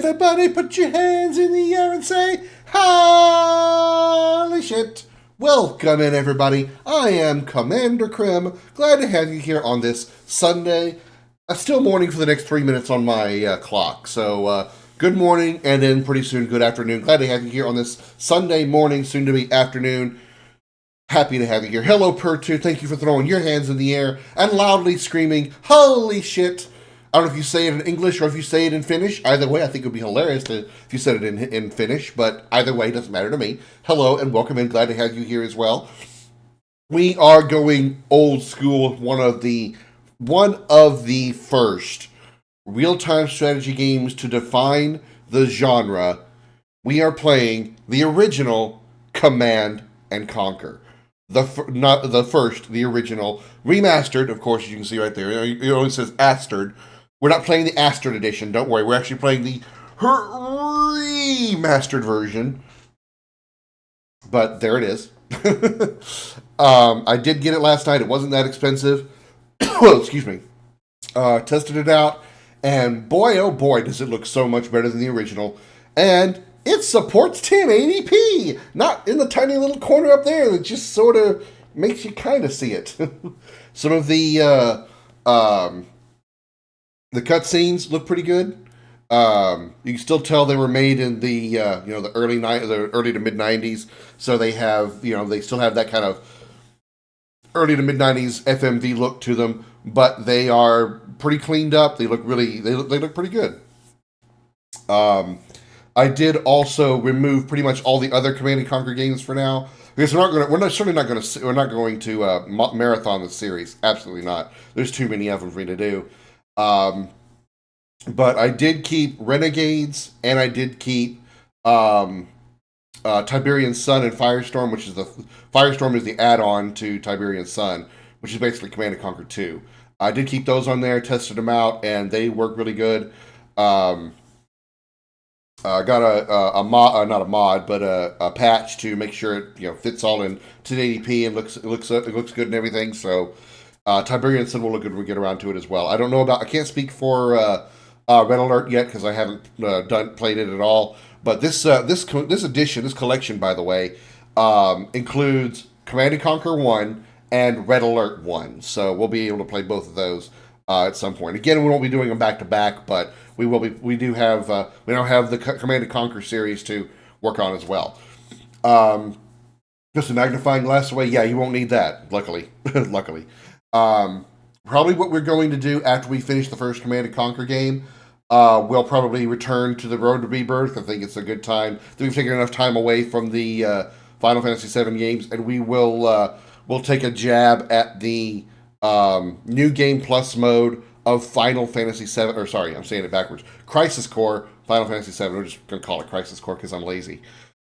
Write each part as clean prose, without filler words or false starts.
Everybody put your hands in the air and say, holy shit. Welcome in, everybody. I am Commander Krim. Glad to have you here on this Sunday. Still morning for the next 3 minutes on my clock. So, good morning, and then pretty soon, good afternoon. Glad to have you here on this Sunday morning, soon to be afternoon. Happy to have you here. Hello, Per2. Thank you for throwing your hands in the air and loudly screaming, holy shit. I don't know if you say it in English or if you say it in Finnish. Either way, I think it would be hilarious if you said it in Finnish, but either way, it doesn't matter to me. Hello and welcome in. Glad to have you here as well. We are going old school, one of the first real-time strategy games to define the genre. We are playing the original Command and Conquer. Not the first, the original. Remastered, of course, as you can see right there. It only says Astered. We're not playing the Astered edition, don't worry. We're actually playing the remastered version. But there it is. I did get it last night. It wasn't that expensive. Excuse me. Tested it out. And boy, oh boy, does it look so much better than the original. And it supports 1080p. Not in the tiny little corner up there that just sort of makes you kind of see it. Some of the cutscenes look pretty good. You can still tell they were made in the the early to mid 90s. So they have they still have that kind of early to mid 90s FMV look to them, but they are pretty cleaned up. They look pretty good. I did also remove pretty much all the other Command and Conquer games for now because we're not going to marathon the series. Absolutely not. There's too many of them for me to do. But I did keep Renegades, and I did keep Tiberian Sun and Firestorm, which is Firestorm is the add-on to Tiberian Sun, which is basically Command & Conquer 2. I did keep those on there, tested them out, and they work really good. Got a mod, not a mod, but a patch to make sure it fits all in 1080p and looks good and everything. So Tiberian Sun will look good when we get around to it as well. I can't speak for Red Alert yet because I haven't played it at all. But this collection, by the way, includes Command & Conquer 1 and Red Alert 1. So we'll be able to play both of those at some point. Again, we won't be doing them back to back, but we will be. We now have the Command & Conquer series to work on as well. Just a magnifying glass away. Yeah, you won't need that. Luckily. Probably what we're going to do after we finish the first Command & Conquer game, we'll probably return to the Road to Rebirth. I think it's a good time. We've taken enough time away from the Final Fantasy VII games, and we'll take a jab at the New Game Plus mode of Final Fantasy VII. Or sorry, I'm saying it backwards. Crisis Core Final Fantasy VII. We're just going to call it Crisis Core because I'm lazy.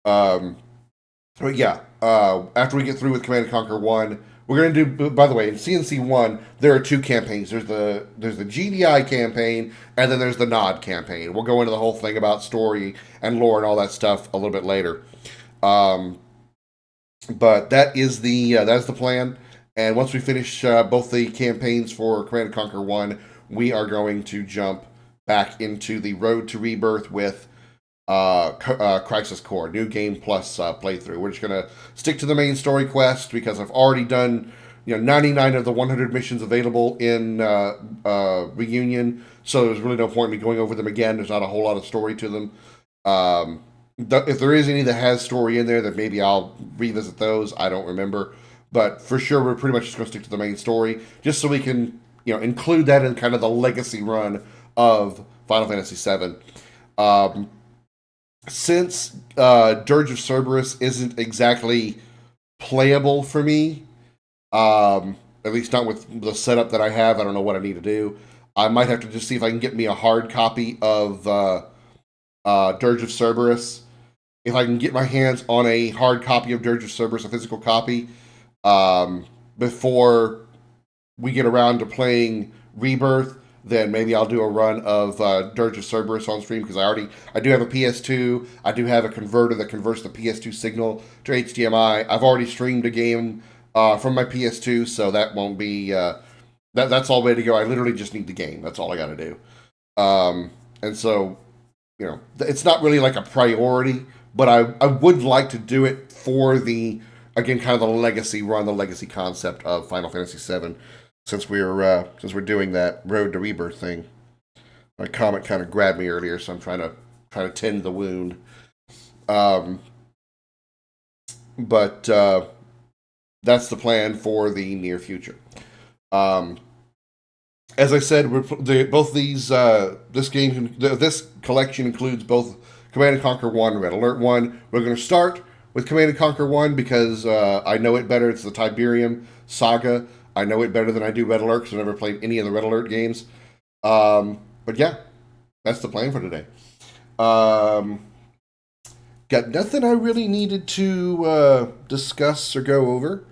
But yeah, after we get through with Command & Conquer 1, we're going to do, by the way, in CNC 1, there are two campaigns. There's the GDI campaign, and then there's the NOD campaign. We'll go into the whole thing about story and lore and all that stuff a little bit later. But that's the plan. And once we finish both the campaigns for Command & Conquer 1, we are going to jump back into the Road to Rebirth with Crisis Core, New Game Plus playthrough. We're just going to stick to the main story quest because I've already done 99 of the 100 missions available in Reunion, so there's really no point in me going over them again. There's not a whole lot of story to them. If there is any that has story in there, then maybe I'll revisit those. I don't remember. But for sure, we're pretty much just going to stick to the main story, just so we can include that in kind of the legacy run of Final Fantasy VII. Since Dirge of Cerberus isn't exactly playable for me, at least not with the setup that I have, I don't know what I need to do. I might have to just see if I can get me a hard copy of Dirge of Cerberus. If I can get my hands on a hard copy of Dirge of Cerberus, a physical copy, before we get around to playing Rebirth, then maybe I'll do a run of Dirge of Cerberus on stream because I do have a PS2. I do have a converter that converts the PS2 signal to HDMI. I've already streamed a game from my PS2, so that won't be that's all ready to go. I literally just need the game. That's all I got to do. And so it's not really like a priority, but I would like to do it for the, again, kind of the legacy run, the legacy concept of Final Fantasy VII, since we're doing that Road to Rebirth thing. My comment kind of grabbed me earlier, so I'm trying to tend the wound. Um, but that's the plan for the near future. Um, as I said, both these this collection includes both Command and Conquer 1 and Red Alert 1. We're going to start with Command and Conquer 1 because I know it better. It's the Tiberian saga. I know it better than I do Red Alert because I've never played any of the Red Alert games. But yeah, that's the plan for today. Got nothing I really needed to discuss or go over.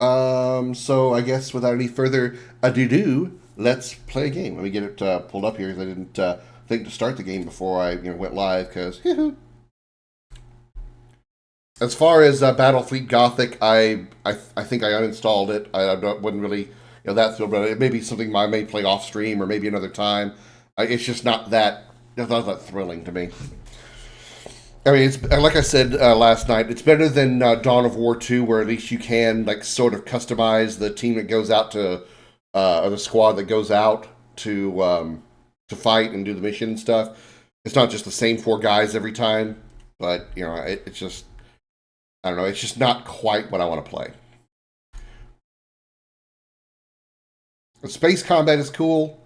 So I guess without any further ado, let's play a game. Let me get it pulled up here because I didn't think to start the game before I went live. Because as far as Battlefleet Gothic, I think I uninstalled it. I wouldn't really that thrilled, but it may be something I may play off stream or maybe another time. It's just not that thrilling to me. I mean, it's like I said last night. It's better than Dawn of War 2, where at least you can sort of customize the team that goes out to, or the squad that goes out to fight and do the mission and stuff. It's not just the same 4 guys every time, but it's just, I don't know. It's just not quite what I want to play. The space combat is cool.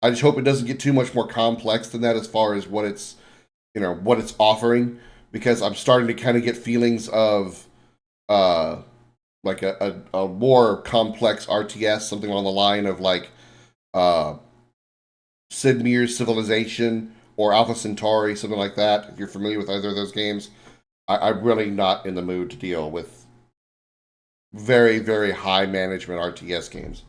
I just hope it doesn't get too much more complex than that as far as what it's offering, because I'm starting to kind of get feelings of like a more complex RTS, something along the line of Sid Meier's Civilization or Alpha Centauri, something like that. If you're familiar with either of those games, I'm really not in the mood to deal with very, very high management RTS games.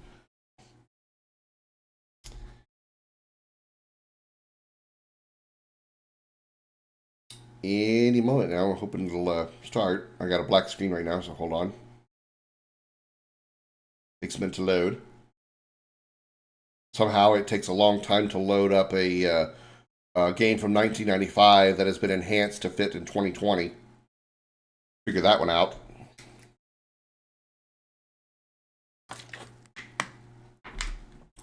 Any moment now. We're hoping it'll start. I got a black screen right now, so hold on. Takes a minute to load. Somehow it takes a long time to load up a game from 1995 that has been enhanced to fit in 2020. Figure that one out.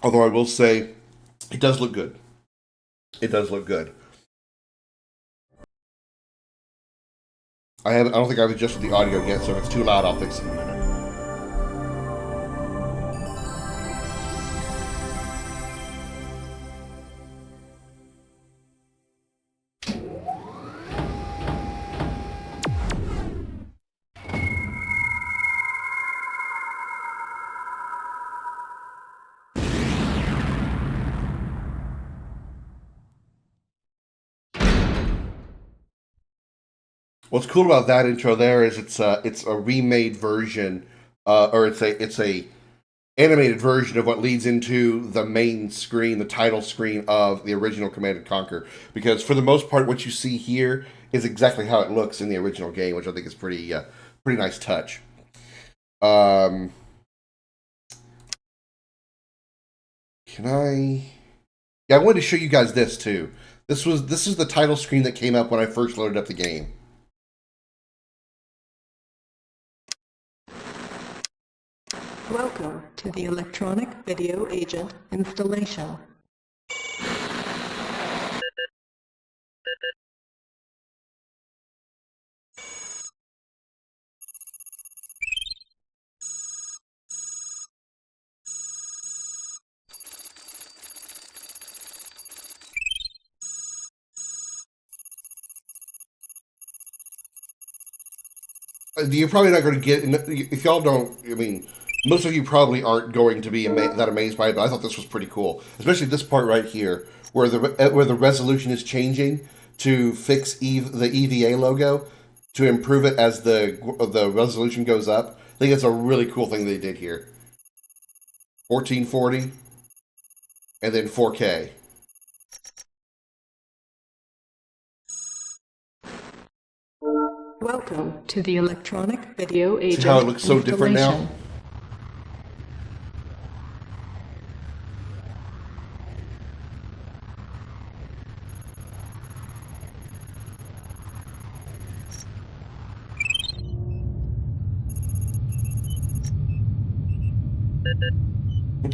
Although I will say, it does look good. It does look good. I don't think I've adjusted the audio yet, so if it's too loud, I'll fix it in a minute. What's cool about that intro there is it's a remade version, or it's a animated version of what leads into the main screen, the title screen of the original Command and Conquer. Because for the most part, what you see here is exactly how it looks in the original game, which I think is pretty nice touch. Can I? Yeah, I wanted to show you guys this too. This is the title screen that came up when I first loaded up the game. Welcome to the Electronic Video Agent installation. You're probably not going to get, if y'all don't, I mean, most of you probably aren't going to be that amazed by it, but I thought this was pretty cool, especially this part right here, where the resolution is changing to fix the EVA logo to improve it as the resolution goes up. I think it's a really cool thing they did here. 1440 and then 4K. Welcome to the Electronic Video Agent. See how it looks so different now?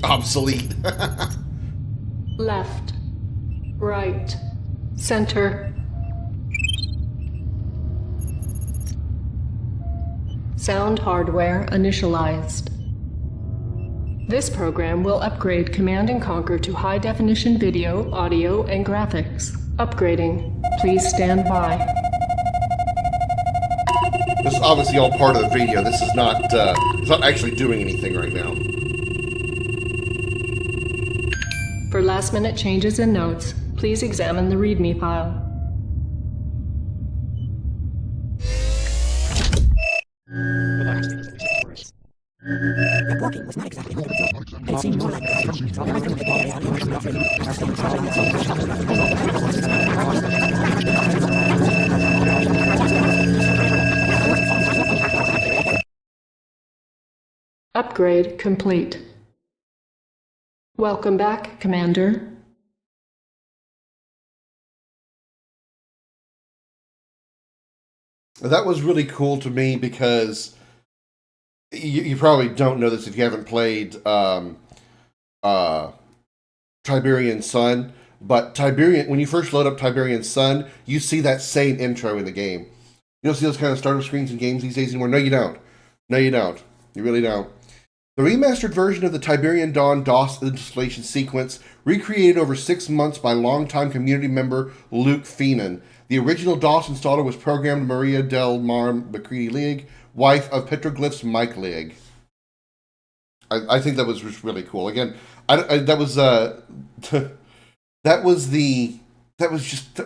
Obsolete. Left. Right. Center. Sound hardware initialized. This program will upgrade Command & Conquer to high-definition video, audio, and graphics. Upgrading. Please stand by. This is obviously all part of the video. This is not, it's not actually doing anything right now. For last-minute changes and notes, please examine the README file. The walking was not exactly it seemed more like Upgrade complete. Welcome back, Commander. That was really cool to me because you probably don't know this if you haven't played Tiberian Sun, but Tiberian, when you first load up Tiberian Sun, you see that same intro in the game. You don't see those kind of startup screens in games these days anymore. No, you don't. No, you don't. You really don't. The remastered version of the Tiberian Dawn DOS installation sequence, recreated over 6 months by longtime community member Luke Feenan. The original DOS installer was programmed Maria Del Mar McCready League, wife of Petroglyph's Mike League. I think that was just really cool. Again, that was that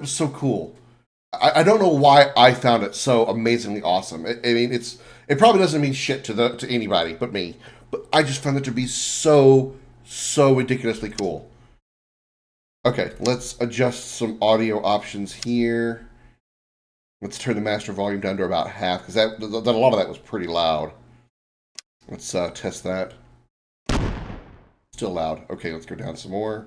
was so cool. I don't know why I found it so amazingly awesome. I mean, it probably doesn't mean shit to anybody but me. But I just found it to be so ridiculously cool. Okay, let's adjust some audio options here. Let's turn the master volume down to about half, because a lot of that was pretty loud. Let's test that. Still loud. Okay, let's go down some more.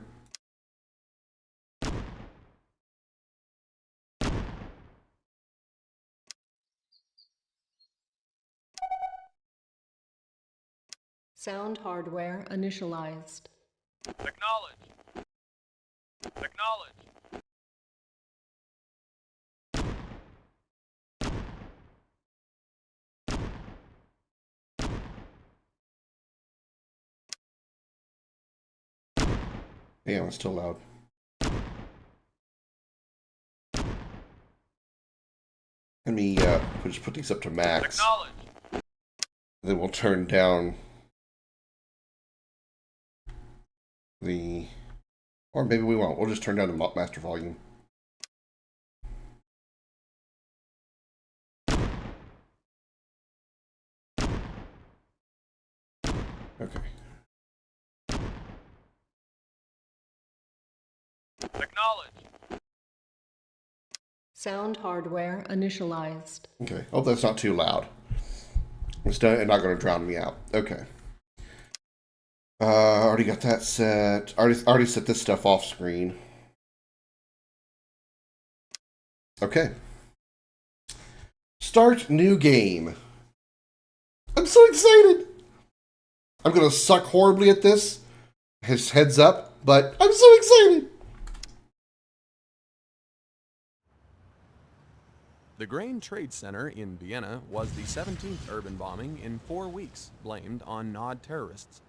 Sound hardware initialized. Acknowledge. Acknowledge. Yeah, it's still loud. Let me just put these up to max. Acknowledge. Then we'll turn down or maybe we won't. We'll just turn down the master volume. Okay. Acknowledge. Sound hardware initialized. Okay. Hope that's not too loud. It's not going to drown me out. Okay. Already got that set. Already set this stuff off screen. Okay. Start new game. I'm so excited. I'm going to suck horribly at this. His heads up, but I'm so excited. The Grain Trade Center in Vienna was the 17th urban bombing in 4 weeks, blamed on Nod terrorists.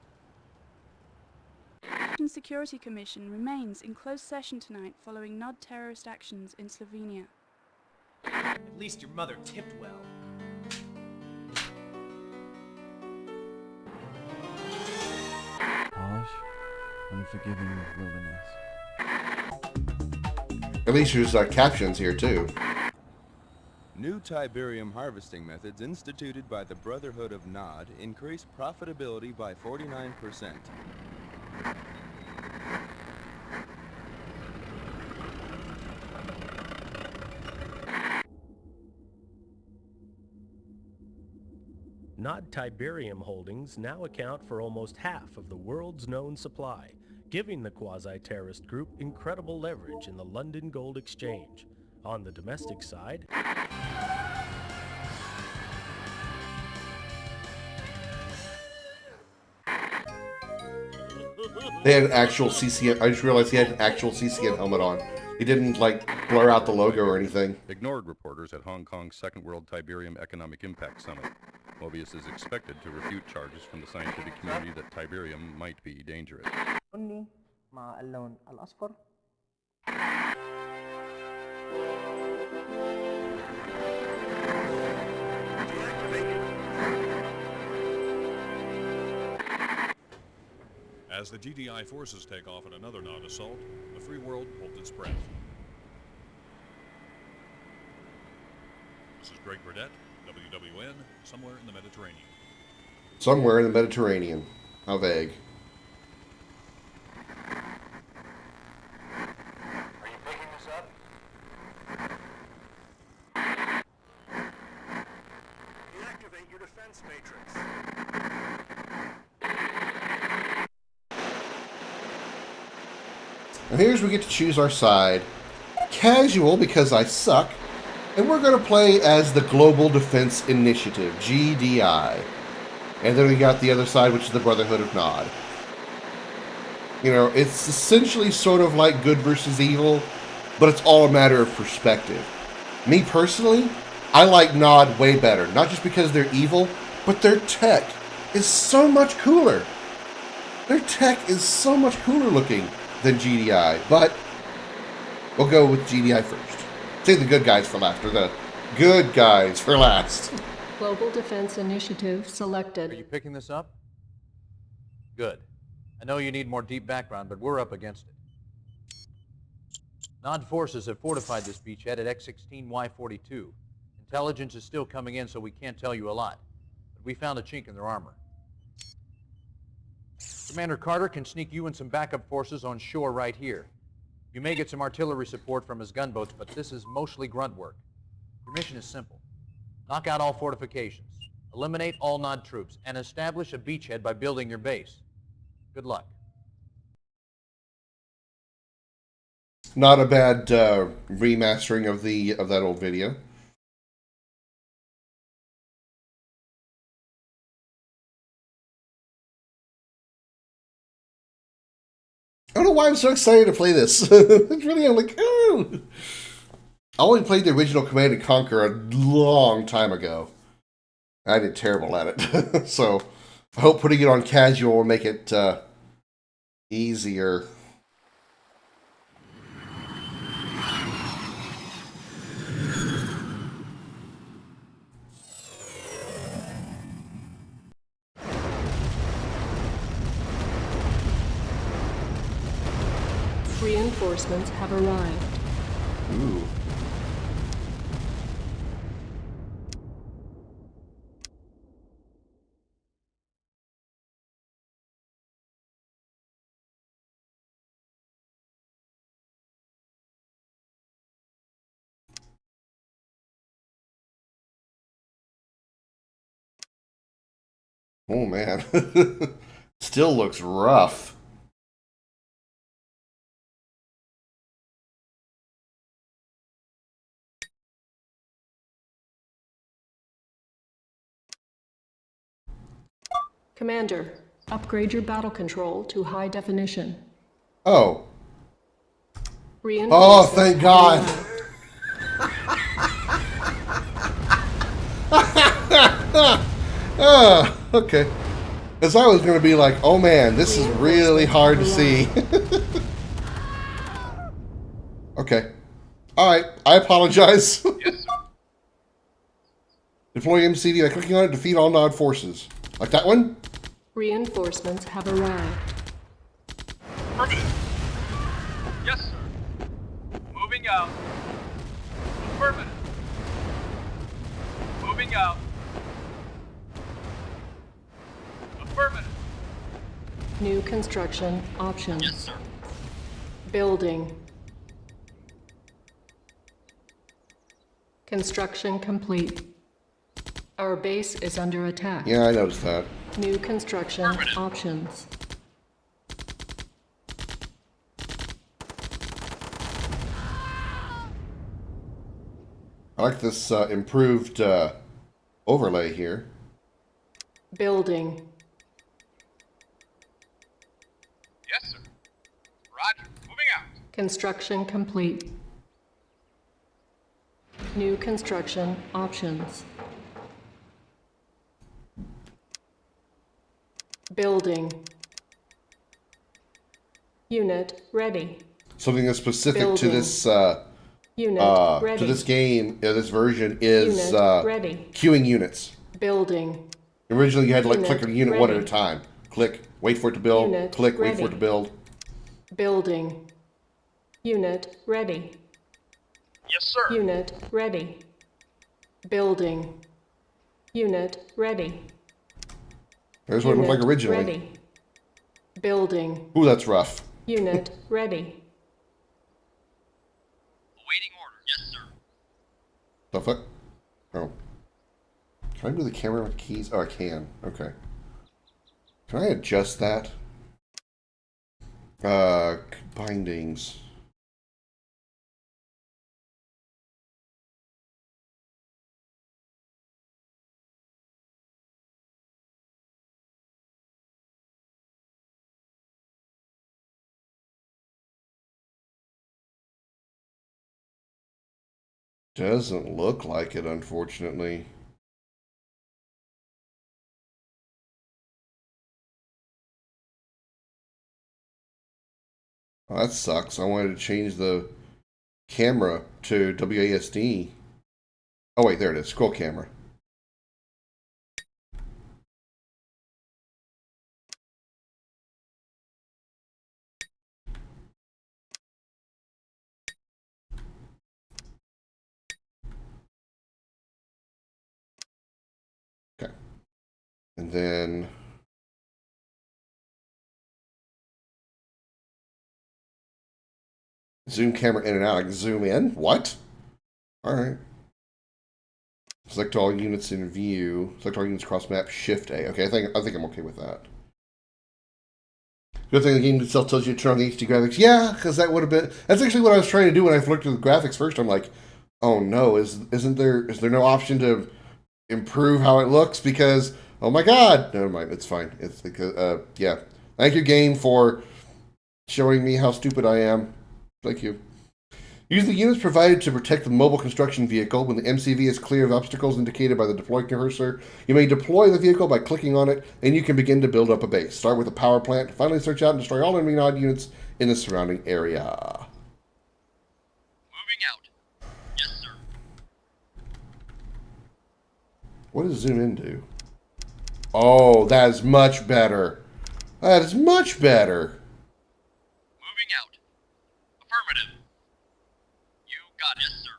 The Security Commission remains in closed session tonight following Nod terrorist actions in Slovenia. At least your mother tipped well. Polish, unforgiving wilderness. At least there's captions here too. New Tiberium harvesting methods instituted by the Brotherhood of Nod increase profitability by 49%. Nod Tiberium holdings now account for almost half of the world's known supply, giving the quasi-terrorist group incredible leverage in the London Gold Exchange. On the domestic side, They had an actual CCN. I just realized he had an actual CCN helmet on. He didn't, like, blur out the logo or anything. Ignored reporters at Hong Kong's Second World Tiberium Economic Impact Summit. Mobius is expected to refute charges from the scientific community that Tiberium might be dangerous. As the GDI forces take off at another Nod assault, the free world holds its breath. This is Greg Burdett, WWN, somewhere in the Mediterranean. Somewhere in the Mediterranean. How vague. Are you picking this up? Deactivate your defense matrix. And here's where we get to choose our side. Casual, because I suck. And we're going to play as the Global Defense Initiative, GDI. And then we got the other side, which is the Brotherhood of Nod. You know, it's essentially sort of like good versus evil, but it's all a matter of perspective. Me personally, I like Nod way better. Not just because they're evil, but their tech is so much cooler. Their tech is so much cooler looking than GDI, but we'll go with GDI first. Save the good guys for last, or the good guys for last. Global Defense Initiative selected. Are you picking this up? Good. I know you need more deep background, but we're up against it. Nod forces have fortified this beachhead at X-16Y42. Intelligence is still coming in, so we can't tell you a lot. But we found a chink in their armor. Commander Carter can sneak you and some backup forces on shore right here. You may get some artillery support from his gunboats, but this is mostly grunt work. Your mission is simple. Knock out all fortifications, eliminate all Nod troops, and establish a beachhead by building your base. Good luck. Not a bad remastering of that old video. I don't know why I'm so excited to play this. It's really, I'm like, oh. I only played the original Command & Conquer a long time ago. I did terrible at it. So I hope putting it on casual will make it easier. Reinforcements have arrived. Ooh. Oh man. Still looks rough. Commander, upgrade your battle control to high definition. Oh. Oh, Reinforcements thank have God. arrived. Okay. Because I was going to be like, oh man, this is really hard to see. Okay. Alright, I apologize. Yes, sir. Deploy MCD by clicking on it, defeat all Nod forces. Like that one? Reinforcements have arrived. Affirmative. Yes, sir. Moving out. Affirmative. Moving out. Affirmative. New construction options. Yes, sir. Building. Construction complete. Our base is under attack. Yeah, I noticed that. New construction options. I like this improved overlay here. Building. Yes, sir. Construction complete. New construction options. Building. Unit ready. Something that's specific to this Unit ready. to this game, this version is Unit ready. queuing units. Building. Originally, you had to like Unit click a unit one at a ready. time. Click, wait for it to build. Unit Click, wait for ready. it to build. Building. Unit ready. Yes, sir. Unit ready. Building. Unit ready. There's what it looked like Unit originally. Ready. Building. Ooh, that's rough. Unit ready. Awaiting order. Yes, sir. The fuck? Oh. Can I move the camera with keys? Oh, I can. Okay. Can I adjust that? Bindings. Doesn't look like it, unfortunately. Oh, that sucks. I wanted to change the camera to WASD. Oh, wait, there it is. Scroll camera. Okay. And then... zoom camera in and out. I can zoom in? What? Alright. Select all units in view. Select all units across map. Shift A. Okay, I think I'm okay with that. Good thing the game itself tells you to turn on the HD graphics. Yeah, because that would have been... That's actually what I was trying to do when I looked at the graphics first. I'm like, oh no, is there no option to improve how it looks? Because, oh my god! Never mind, it's fine. It's because, yeah. Thank you, game, for showing me how stupid I am. Thank you. Use the units provided to protect the mobile construction vehicle. When the MCV is clear of obstacles indicated by the deploy cursor, you may deploy the vehicle by clicking on it, and you can begin to build up a base. Start with a power plant. Finally, search out and destroy all enemy nod units in the surrounding area. Moving out. Yes, sir. What does zoom in do? Oh, that is much better. That is much better. Moving out. Affirmative. You got it. Yes, sir.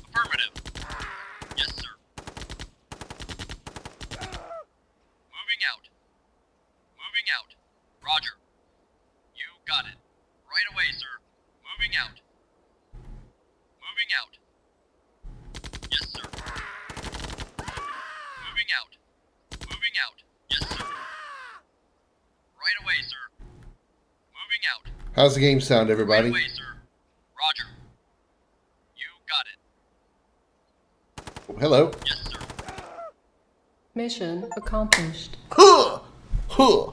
Affirmative. Yes, sir. Moving out. Moving out. Roger. You got it. Right away, sir. Moving out. Moving out. Yes, sir. Moving out. Moving out. Yes, sir. Right away, sir. Moving out. How's the game sound, everybody? Right away, sir. Roger. You got it. Oh, hello. Yes, sir. Mission accomplished. Huh! Huh!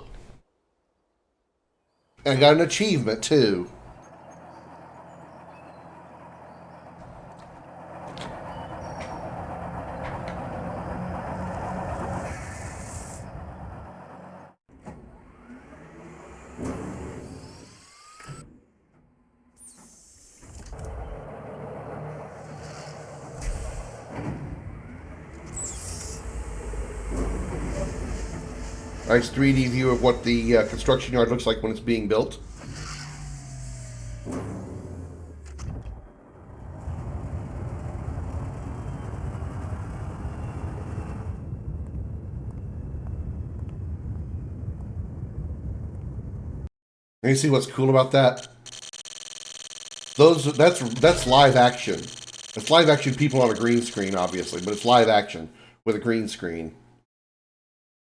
And I got an achievement, too. Nice 3D view of what the construction yard looks like when it's being built. And you see what's cool about that? That's live action. It's live action people on a green screen, obviously, but it's live action with a green screen.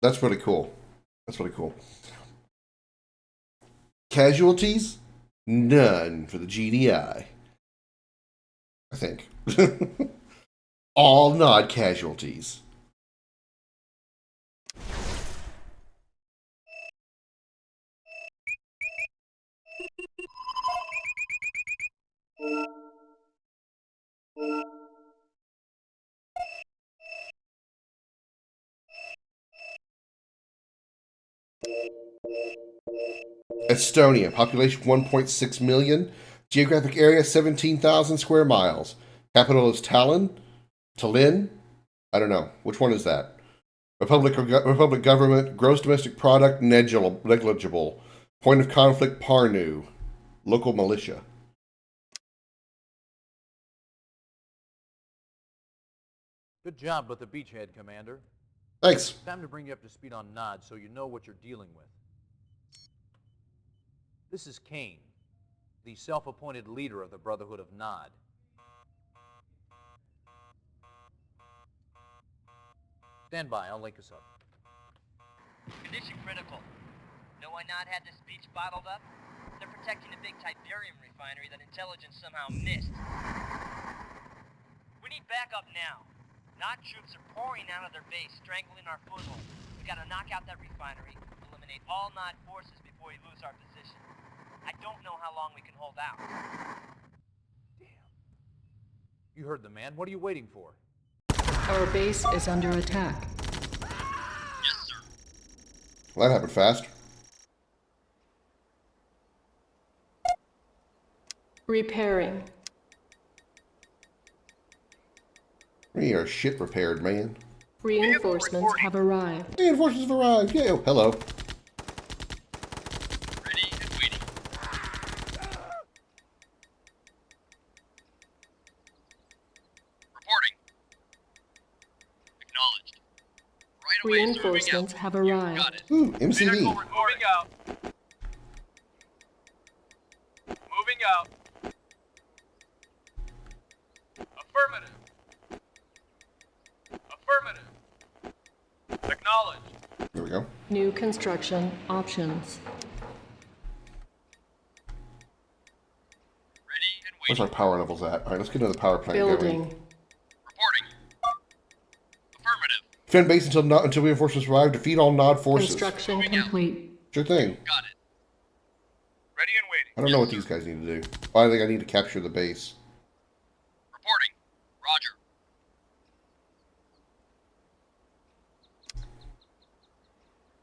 That's pretty cool. That's really cool. Casualties? None for the GDI. I think. All nod casualties. Estonia, population 1.6 million, geographic area 17,000 square miles. Capital is Tallinn. I don't know. Which one is that? Republic government, gross domestic product negligible. Point of conflict Parnu. Local militia. Good job with the beachhead, Commander. Thanks. Time to bring you up to speed on Nod so you know what you're dealing with. This is Kane, the self-appointed leader of the Brotherhood of Nod. Stand by, I'll link us up. Condition critical. Know why Nod had this beach bottled up? They're protecting a big TIBERIAN refinery that intelligence somehow missed. We need backup now. Nod troops are pouring out of their base, strangling our foothold. We gotta knock out that refinery, eliminate all Nod forces before we lose our position. I don't know how long we can hold out. Damn. You heard the man. What are you waiting for? Our base is under attack. Yes, sir. Well, that happened fast. Repairing. We are shit repaired, man. Reinforcements have arrived. Reinforcements have arrived. Yeah, oh, hello. Ready and waiting. Reporting. Acknowledged. Right away, sir. Reinforcements have arrived. Got it. Ooh, MCV. Moving out. Moving out. Affirmative. Affirmative. Acknowledged. There we go. New construction options. Ready and Where's waiting. our power levels at? All right, let's get another power plant Building. going. Reporting. Affirmative. Defend base until reinforcements arrive. Defeat all Nod forces. Construction complete. Sure thing. Got it. Ready and waiting. I don't know what these guys need to do. I think I need to capture the base. Reporting. Roger.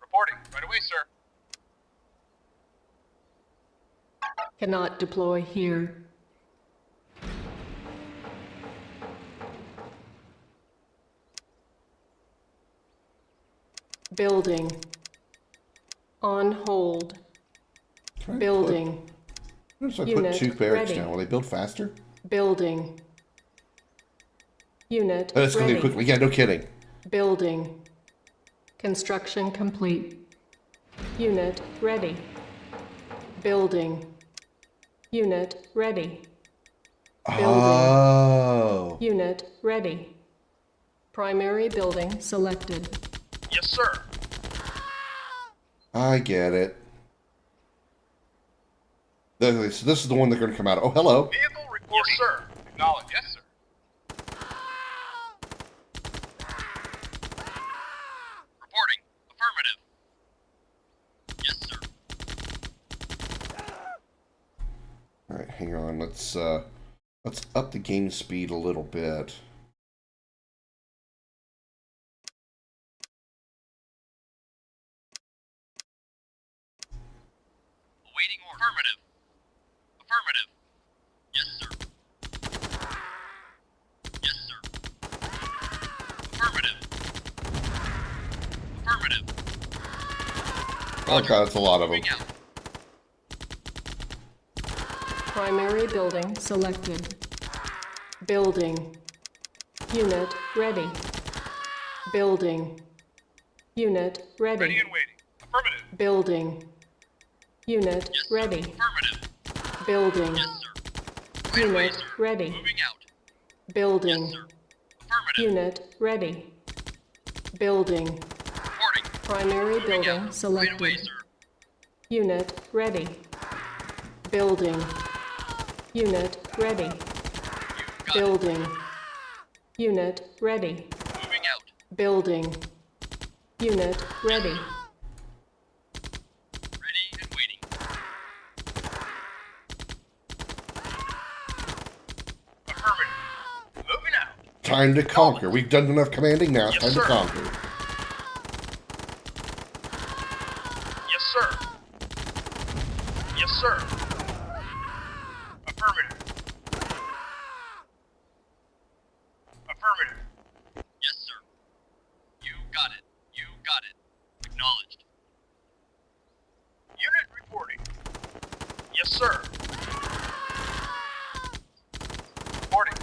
Reporting. Right away, sir. Cannot deploy here. Building. On hold. Can I Building. Put, so I put Unit two barracks ready. down. Will they build faster? Building. Unit Let's go ready. quickly. Yeah, no kidding. Building. Construction complete. Unit ready. Building. Unit ready. Oh. Unit ready. Primary building selected. Yes, sir. I get it. So this is the one they're going to come out of. Oh, hello. Vehicle report. Yes, sir. Acknowledged. Yes, sir. Reporting. Affirmative. Yes, sir. All right, hang on. Let's up the game speed a little bit. Awaiting order. Affirmative. Affirmative. Yes, sir. Yes, sir. Affirmative. Affirmative. Oh god, that's a lot of them. Moving out. Primary building selected. Building. Unit ready. Building. Unit ready. Ready and waiting. Affirmative. Building. Unit Yes, sir. ready. Affirmative. Building. Yes, sir. Right away, Unit sir. ready. Moving out. Building. Yes, sir. Affirmative. Unit ready. Building. Reporting. Primary Moving building out. Right away, selected. sir. Unit ready. Building. Unit ready. Got it. Building. Unit ready. Moving out. Building. Unit ready. Ready and waiting. time to conquer. We've done enough commanding now. It's time to conquer. Yes, sir. Yes, sir. Affirmative. Affirmative. Yes, sir. You got it. You got it. Acknowledged. Unit reporting. Yes, sir. Reporting.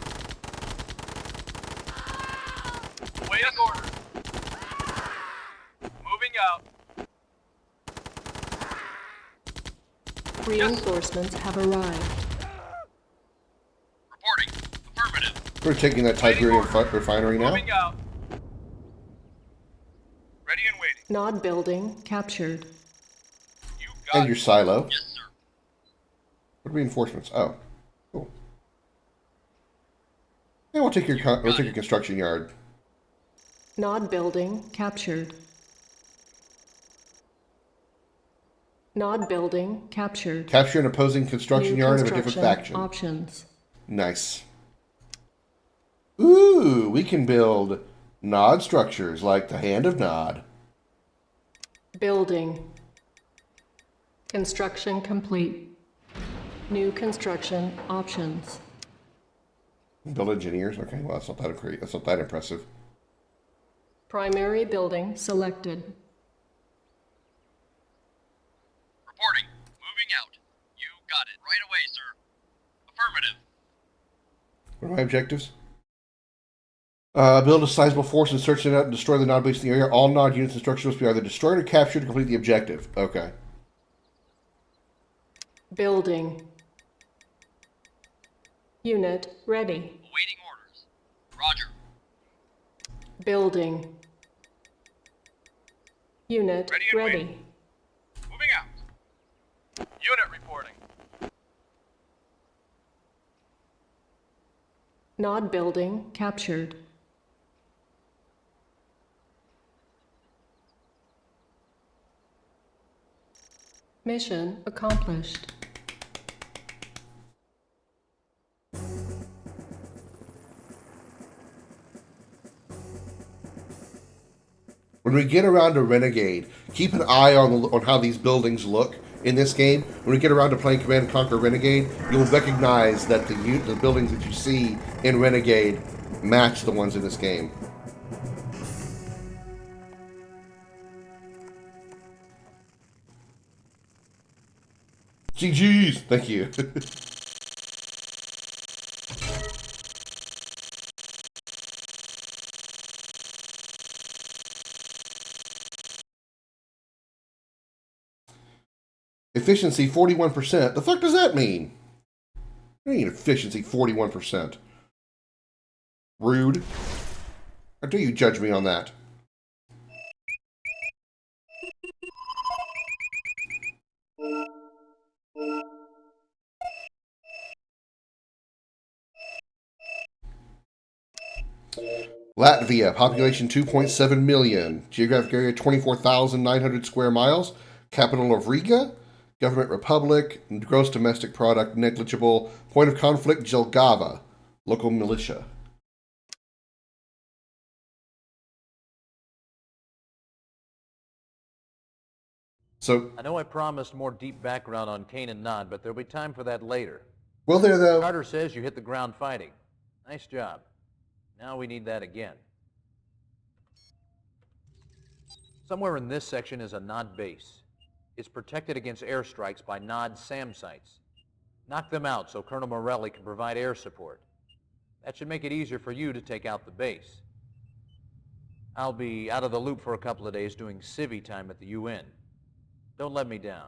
Awaiting order. Moving out. Reinforcements have arrived. Reporting. Affirmative. We're taking that Tiberian refinery now. Moving out. Ready and waiting. Nod building captured. You got And it. your silo. Yes, sir. What reinforcements? Oh, cool. Yeah, we'll take your construction yard. Nod building captured. Nod building captured. Capture an opposing construction New yard of a different construction faction. options. Nice. Ooh, we can build Nod structures like the Hand of Nod. Building. Construction complete. New construction options. Build engineers. Okay, well that's not that great. That's not that impressive. Primary building selected. Reporting. Moving out. You got it. Right away, sir. Affirmative. What are my objectives? Build a sizable force and search it out and destroy the Nod base in the area. All Nod units and structures must be either destroyed or captured to complete the objective. Okay. Building. Unit ready. Awaiting orders. Roger. Building. Unit Ready and ready. waiting. Moving out. Unit reporting. Nod building captured. Mission accomplished. When we get around to Renegade, keep an eye on how these buildings look in this game. When we get around to playing Command & Conquer Renegade, you'll recognize that the buildings that you see in Renegade match the ones in this game. GG's! Thank you. Efficiency 41%. The fuck does that mean? What do you mean efficiency 41%? Rude. How dare you judge me on that? Latvia, population 2.7 million. Geographic area 24,900 square miles. Capital of Riga. Government republic. Gross domestic product negligible. Point of conflict Jelgava. Local militia. So, I know I promised more deep background on Kane and Nod, but there'll be time for that later. well there though. Carter says you hit the ground fighting. Nice job. Now we need that again. Somewhere in this section is a Nod base. It's protected against airstrikes by Nod SAM sites. Knock them out so Colonel Morelli can provide air support. That should make it easier for you to take out the base. I'll be out of the loop for a couple of days doing civvy time at the UN. Don't let me down.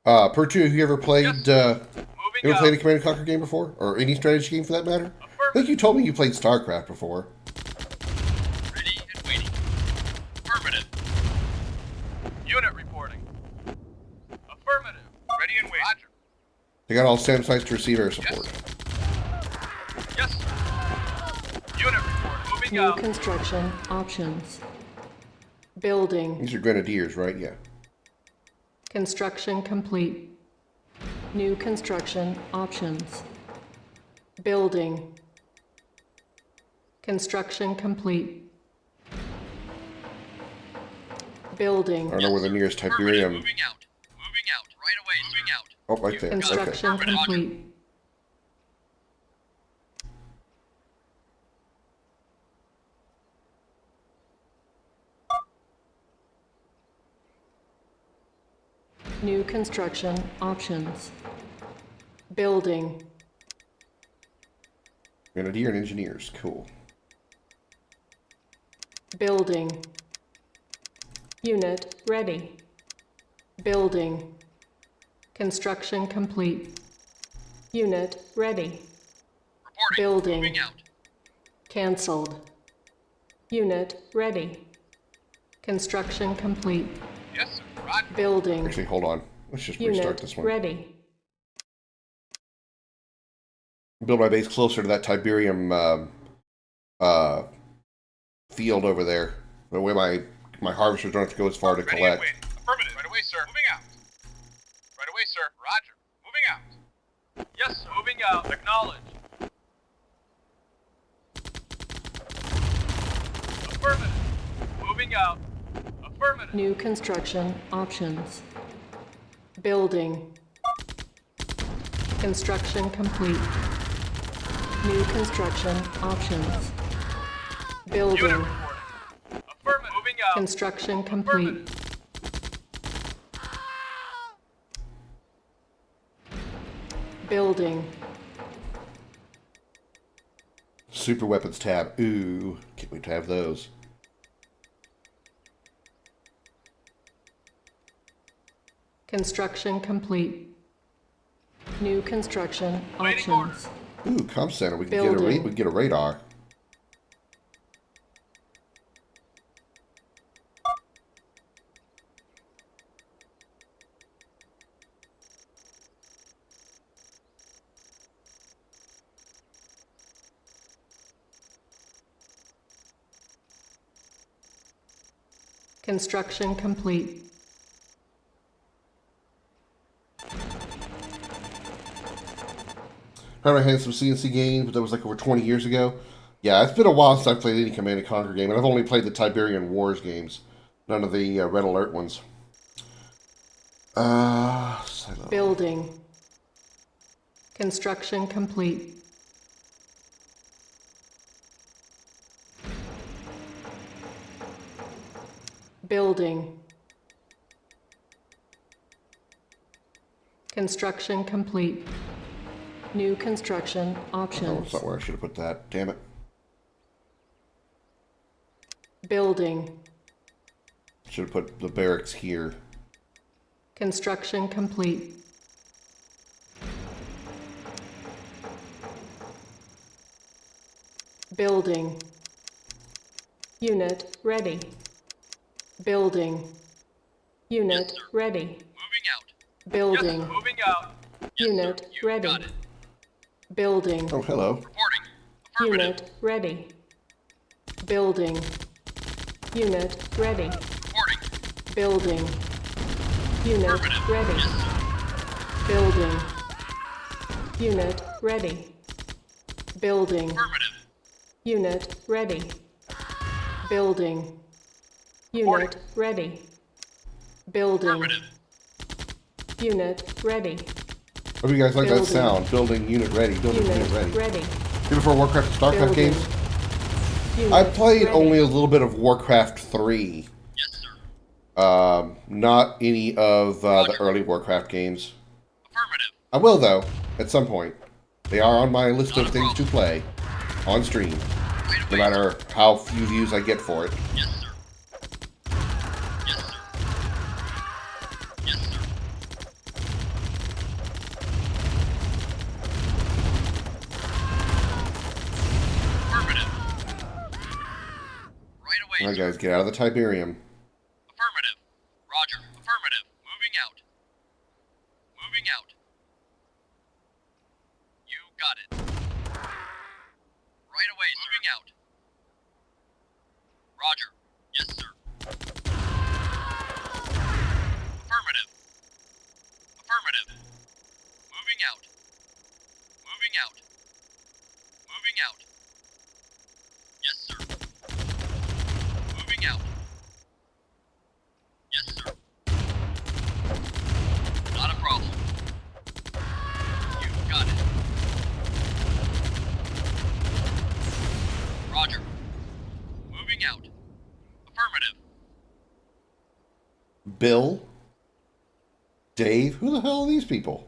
Per two, have you ever played Moving ever out. played a Command & Conquer game before? Or any strategy game for that matter? I think you told me you played StarCraft before. Ready and waiting. Affirmative. They got all stand sites to receive air support. Yes, sir. Unit report. Moving New out. construction options. Building. These are grenadiers, right? Yeah. Construction complete. New construction options. Building. Construction complete. Building. I don't know where the nearest Tiberium. Moving out. Moving out. Right away. Moving out. Oh, right there. Construction Okay. complete. New construction options. Building. Grenadier and engineers. Cool. Building. Unit ready. Building. Construction complete. Unit ready. Reporting. Building. Moving out. Cancelled. Unit ready. Construction complete. Yes, sir. Roger. Building. Actually, hold on. Let's just restart Unit this one. ready. Build my base closer to that Tiberium field over there. The way my harvesters don't have to go as far to Ready and collect. waiting. Affirmative. Right away, sir. Moving out. Right away, sir. Roger. Moving out. Yes, sir. Moving out. Acknowledge. Affirmative. Moving out. Affirmative. New construction options. Building. Construction complete. New construction options. Unit Building. reporting. Affirmative. Moving out. Construction complete. Building. Super weapons tab. Ooh, can't wait to have those. Construction complete. New construction Waiting options. Ooh, comm center. We can get a Building. we can get a radar. Construction complete. I had some CNC games, but that was like over 20 years ago. Yeah, it's been a while since I've played any Command and Conquer game, and I've only played the Tiberian Wars games, none of the Red Alert ones. Silo. Building. Construction complete. Building. Construction complete. New construction Oh, options. that's not where I should have put that. Damn it. Building. Should have put the barracks here. Construction complete. Building. Unit ready. Building. Unit Yes, sir. ready. Moving out. Building. Yes, moving out. Yes, Unit sir. You ready. got it. Building. Oh, hello. Reporting. Affirmative. Unit ready. Building. Unit ready. Reporting. Building. Unit Affirmative. ready. Yes, sir. Building. Unit ready. Building. Affirmative. Unit ready. Building. Unit ready. Building. Affirmative. Unit ready. Hope you guys like that Building. sound. Building unit ready. Building unit ready. ready. You before Warcraft and StarCraft Building. games? Unit I played ready. only a little bit of Warcraft 3. Yes, sir. Not any of the early Warcraft games. Affirmative. I will, though, at some point. They are on my list of things to play on stream, Right no away. matter how few views I get for it. Yes, sir. Yes, sir. Yes, sir. Affirmative. Right away, Alright, sir. guys, get out of the Tiberium. Affirmative. Roger. Affirmative. Moving out. Moving out. got it. Right away, sir. Moving out. Roger. Yes, sir. Affirmative. Affirmative. Moving out. Moving out. Moving out. Yes, sir. Moving out. Yes, sir. Not a problem. You got it. Roger. Moving out. Affirmative. Bill? Dave? Who the hell are these people?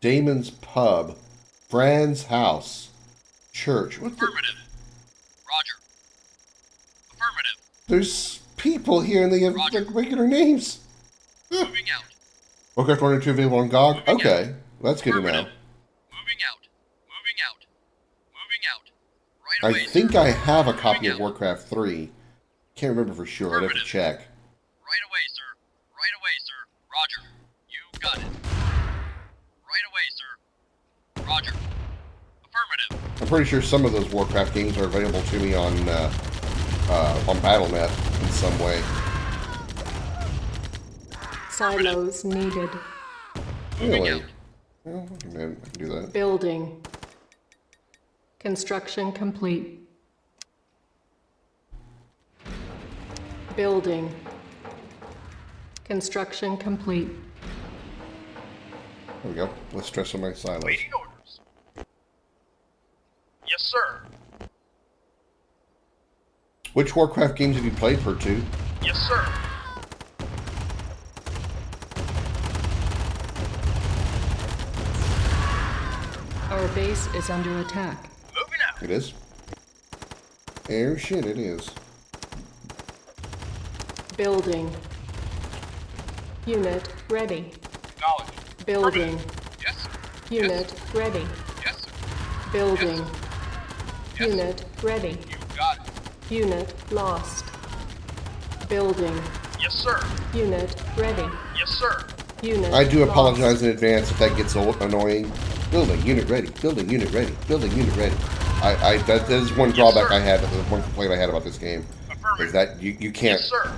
Damon's Pub. Brand's House. Church. What the? Affirmative. Roger. Affirmative. There's people here and they have like regular names. Moving out. Warcraft 1 and 2 available on GOG? Moving Okay. That's good to know. Moving out. Moving out. Moving out. Right away, I think sir. I have a copy Moving of out. Warcraft 3. Can't remember for sure. I'd have to Affirmative. check. Right away, sir. Right away, sir. Roger. You got it. Right away, sir. Roger. Affirmative. I'm pretty sure some of those Warcraft games are available to me on BattleNet in some way. Silos needed. Really? Well, I can do that. Building. Construction complete. Building. Construction complete. There we go. Let's stress on my silos. Waiting orders. Yes, sir. Which Warcraft games have you played, Per2? Yes, sir. Our base is under attack. Moving out. It is? Oh shit, it is. Building. Unit ready. Acknowledged. Building. Yes, sir. Unit ready. Yes, sir. Building. Yes. Unit ready. You got it. Unit lost. Building. Yes, sir. Unit ready. Yes, sir. Unit I do lost. apologize in advance if that gets annoying. Building, unit ready. Building, unit ready. Building, unit ready. That is one drawback sir. I had, one complaint I had about this game. Affirmative. Is that you can't. Yes, sir.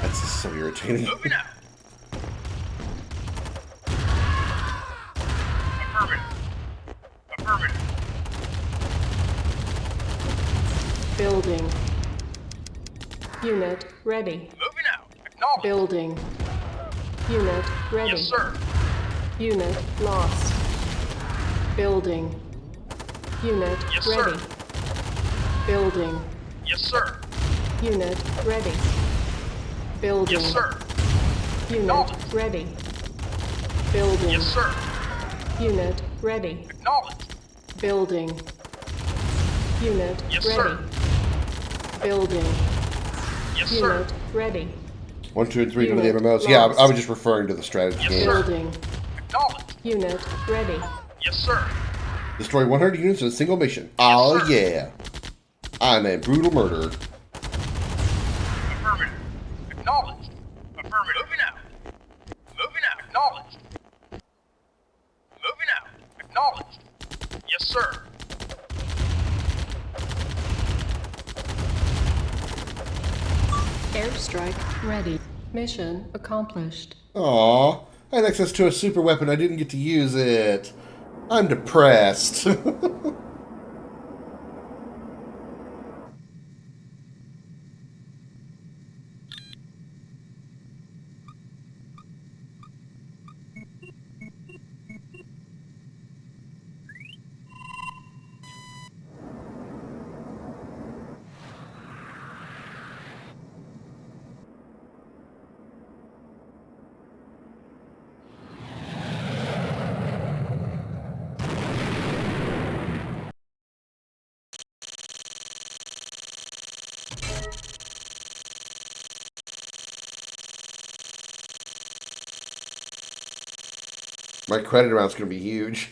That's just so irritating. Moving out. Affirmative. Affirmative. Building. Unit ready. Moving out. Acknowledged. Building. Unit ready. Yes, sir. Unit lost. Building. Unit Yes, ready. sir. Building. Yes, sir. Unit ready. Building. Yes, sir. Unit Acknowledged. ready. Building. Yes, sir. Unit ready. Acknowledged. Building. Unit Yes, ready. sir. Building. Yes, sir. Unit ready. 1, 2, and 3 to the Unit MMOs. Yeah, lost. I was just referring to the strategy Yes, games. sir. Building. Acknowledged. Unit ready. Yes, sir. Destroy 100 units in a single mission. Oh sir. yeah. I'm a brutal murderer. Affirmative. Acknowledged. Affirmative. Moving out. Moving out. Acknowledged. Moving out. Acknowledged. Yes, sir. Airstrike ready. Mission accomplished. Aw, I had access to a super weapon. I didn't get to use it. I'm depressed. My credit amount's going to be huge.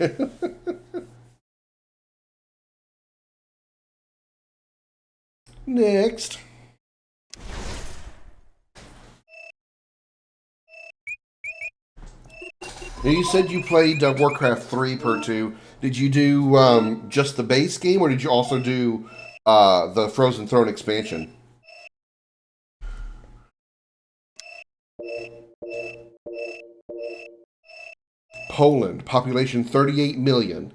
Next. Now, you said you played Warcraft 3 per 2. Did you do just the base game, or did you also do the Frozen Throne expansion? Poland, population 38 million.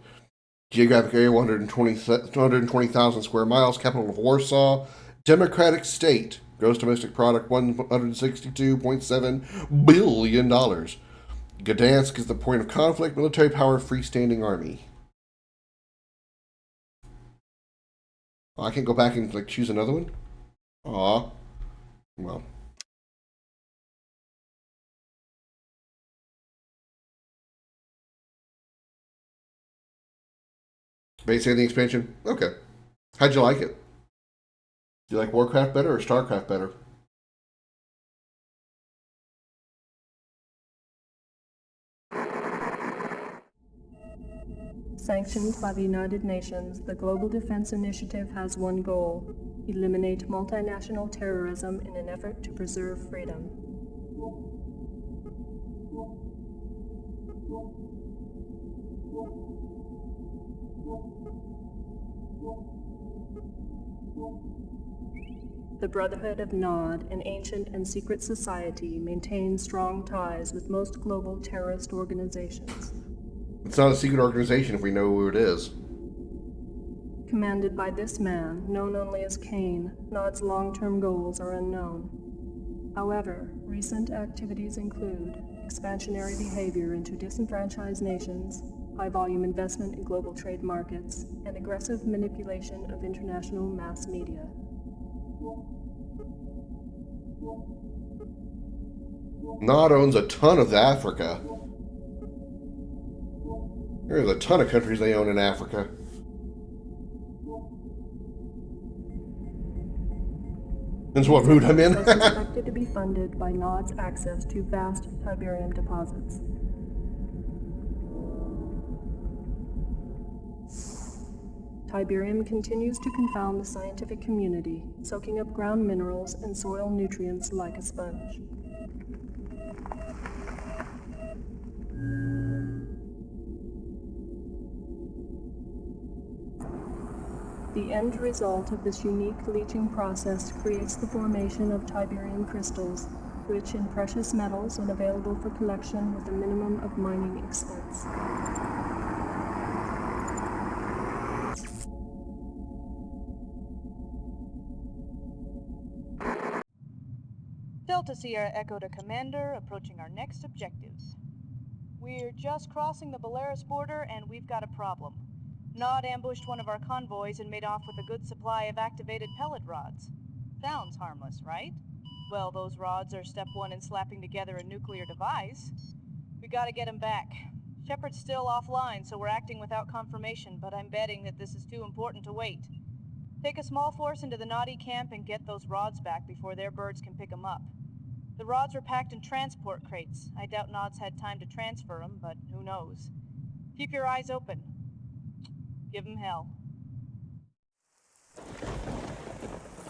Geographic area 220,000 square miles. Capital of Warsaw. Democratic state. Gross domestic product $162.7 billion. Gdansk is the point of conflict. Military power. Freestanding army. Oh, I can't go back and choose another one? Aw. Well. Base and the expansion? Okay. How'd you like it? Do you like Warcraft better or StarCraft better? Sanctioned by the United Nations, the Global Defense Initiative has one goal: eliminate multinational terrorism in an effort to preserve freedom. The Brotherhood of Nod, an ancient and secret society, maintains strong ties with most global terrorist organizations. It's not a secret organization if we know who it is. Commanded by this man, known only as Kane, Nod's long-term goals are unknown. However, recent activities include expansionary behavior into disenfranchised nations, high-volume investment in global trade markets, and aggressive manipulation of international mass media. Nod owns a ton of Africa. There's a ton of countries they own in Africa. That's what mood I'm in. Is expected to be funded by Nod's access to vast Tiberian deposits. Tiberium continues to confound the scientific community, soaking up ground minerals and soil nutrients like a sponge. The end result of this unique leaching process creates the formation of Tiberian crystals, rich in precious metals and available for collection with a minimum of mining expense. Delta Sierra Echo to Commander, approaching our next objective. We're just crossing the Belarus border and we've got a problem. Nod ambushed one of our convoys and made off with a good supply of activated pellet rods. Sounds harmless, right? Well, those rods are step one in slapping together a nuclear device. We gotta get him back. Shepard's still offline, so we're acting without confirmation, but I'm betting that this is too important to wait. Take a small force into the Noddy camp and get those rods back before their birds can pick them up. The rods were packed in transport crates. I doubt Nod's had time to transfer them, but who knows. Keep your eyes open. Give him hell.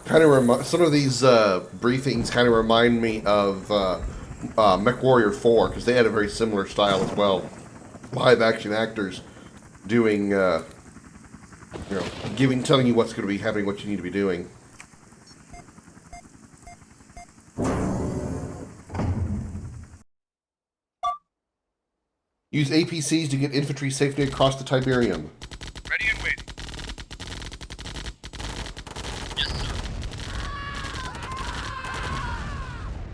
Some of these briefings kind of remind me of MechWarrior 4, because they had a very similar style as well. Live action actors doing, telling you what's going to be happening, what you need to be doing. Use APCs to get infantry safely across the Tiberium. Ready and waiting. Yes, sir.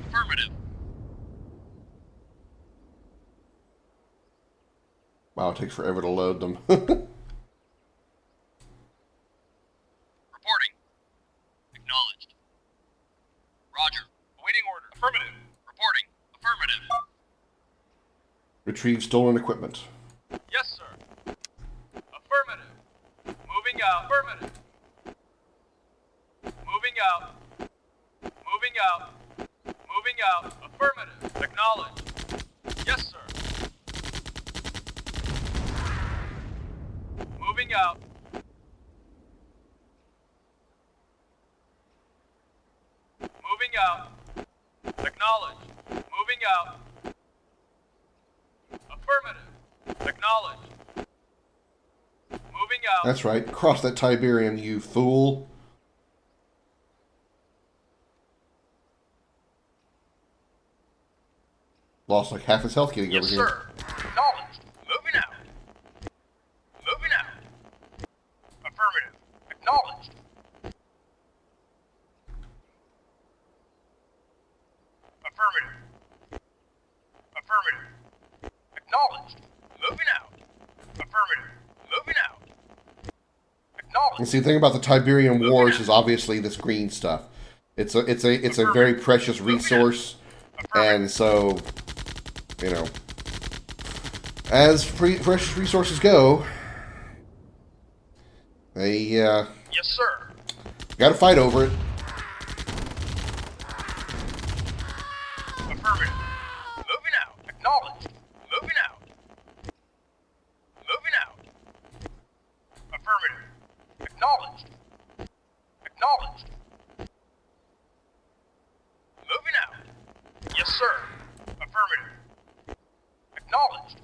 Affirmative. Wow, it takes forever to load them. Reporting. Acknowledged. Roger. Awaiting order. Affirmative. Reporting. Affirmative. Retrieve stolen equipment. Yes, sir. Affirmative. Moving out. Affirmative. Moving out. Moving out. Moving out. Affirmative. Acknowledged. Yes, sir. Moving out. Moving out. Acknowledged. Moving out. Affirmative. Acknowledged. Moving out. That's right. Cross that Tiberian, you fool. Lost like half his health getting Yes, over here. sir. Acknowledged. Moving out. Moving out. Affirmative. Acknowledged. Affirmative. Affirmative. Acknowledged. Moving out. Affirmative. Moving out. Acknowledged. And see, the thing about the Tiberian Wars is obviously this green stuff. It's a very precious resource, and so, you know, as precious resources go, they Yes, sir. got to fight over it. Affirmative. Moving out. Acknowledged. Moving out. Moving out. Affirmative. Acknowledged. Acknowledged. Moving out. Yes, sir. Affirmative. Acknowledged.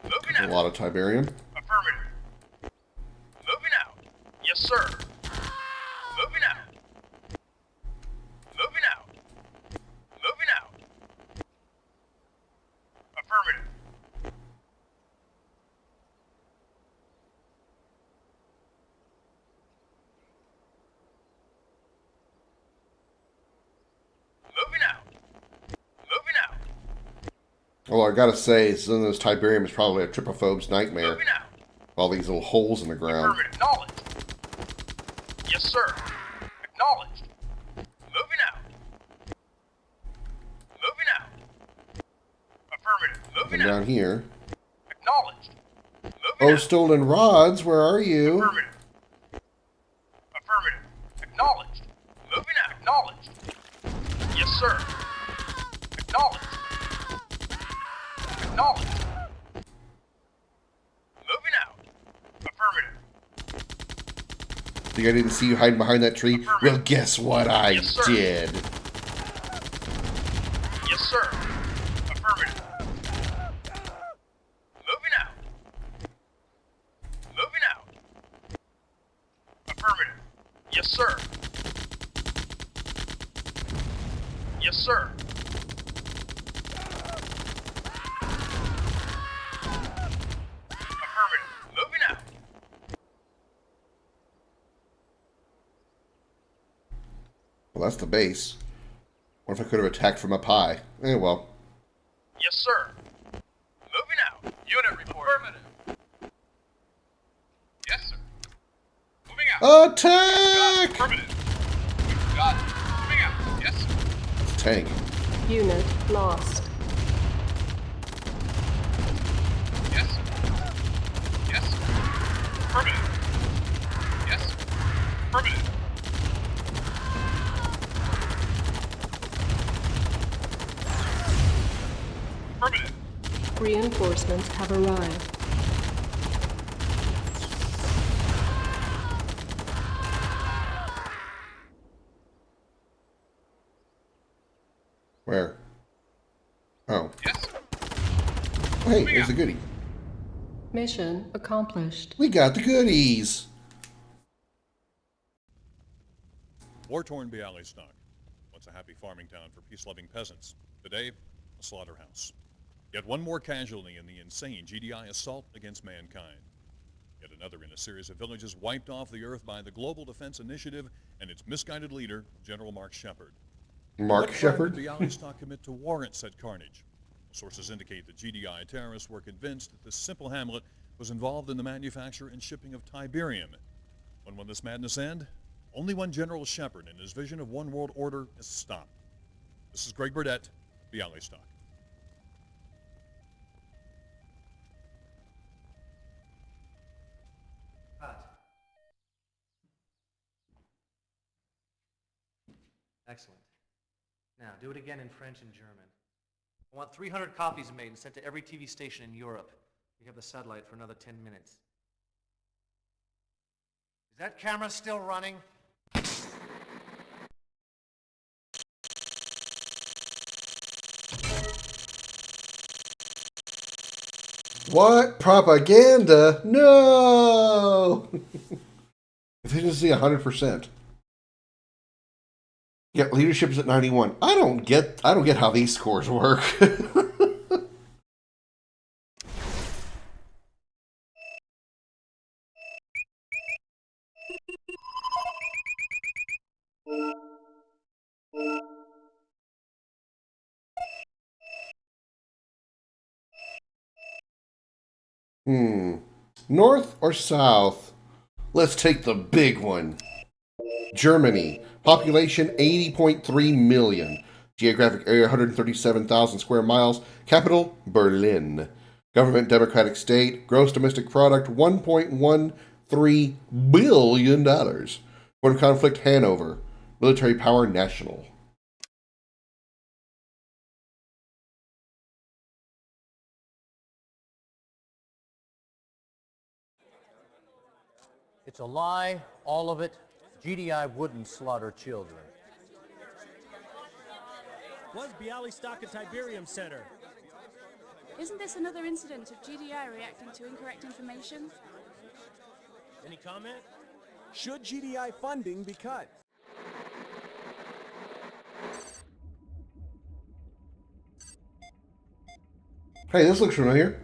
Moving A out. lot of Tiberium. Affirmative. Moving out. Yes, sir. Moving out. Moving out. Moving out. Affirmative. Moving out. Moving out. Well, I gotta say, some of those Tiberium is probably a trypophobe's nightmare. Moving out. All these little holes in the ground. Affirmative. Acknowledged. Yes, sir. Acknowledged. Moving out. Moving out. Affirmative. Moving And out. down here. Acknowledged. Moving Oh, out. stolen rods, where are you? Affirmative. Affirmative. Acknowledged. Moving out. Acknowledged. Yes, sir. Acknowledged. Acknowledged. Moving out. Affirmative. Think I didn't see you hiding behind that tree? Well, guess what I Yes, sir. did. Yes, sir. Affirmative. Moving out. Moving out. Affirmative. Yes, sir. Yes, sir. Affirmative. Moving out. Well, that's the base. What if I could have attacked from up high? Eh, well. Yes, sir. Moving out. Unit report. Affirmative. Yes, sir. Moving out. Attack! Affirmative. Got it. Moving out. Yes, sir. Tank. Unit lost. Yes, sir. Yes, sir. Affirmative. Yes, sir. Affirmative. Affirmative. Reinforcements have arrived. Where? Oh. Yes, sir. Hey, there's the goodie. Mission accomplished. We got the goodies. War-torn Bialystok. Once a happy farming town for peace-loving peasants. Today, a slaughterhouse. Yet one more casualty in the insane GDI assault against mankind. Yet another in a series of villages wiped off the earth by the Global Defense Initiative and its misguided leader, General Mark Shepard. Mark Shepard? What crime did Bialystok commit to warrant said carnage? Sources indicate that GDI terrorists were convinced that this simple hamlet was involved in the manufacture and shipping of Tiberium. When will this madness end? Only when General Shepard and his vision of one world order is stopped. This is Greg Burdett, Bialystok. Excellent. Now, do it again in French and German. I want 300 copies made and sent to every TV station in Europe. We have the satellite for another 10 minutes. Is that camera still running? What? Propaganda? No! Efficiency 100%. Yeah, leadership is at 91. I don't get how these scores work. North or south? Let's take the big one. Germany. Population 80.3 million. Geographic area 137,000 square miles. Capital Berlin. Government democratic state. Gross domestic product $1.13 billion. Point of conflict Hanover. Military power national. It's a lie, all of it. GDI wouldn't slaughter children. Was Bialystok a Tiberium center? Isn't this another incident of GDI reacting to incorrect information? Any comment? Should GDI funding be cut? Hey, this looks familiar.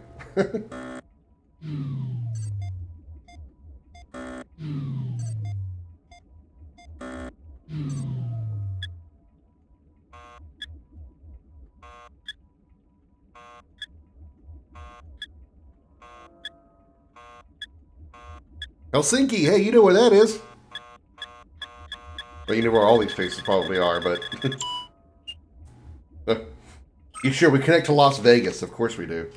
Helsinki, hey, you know where that is. Well, you know where all these places probably are, but... You sure we connect to Las Vegas? Of course we do.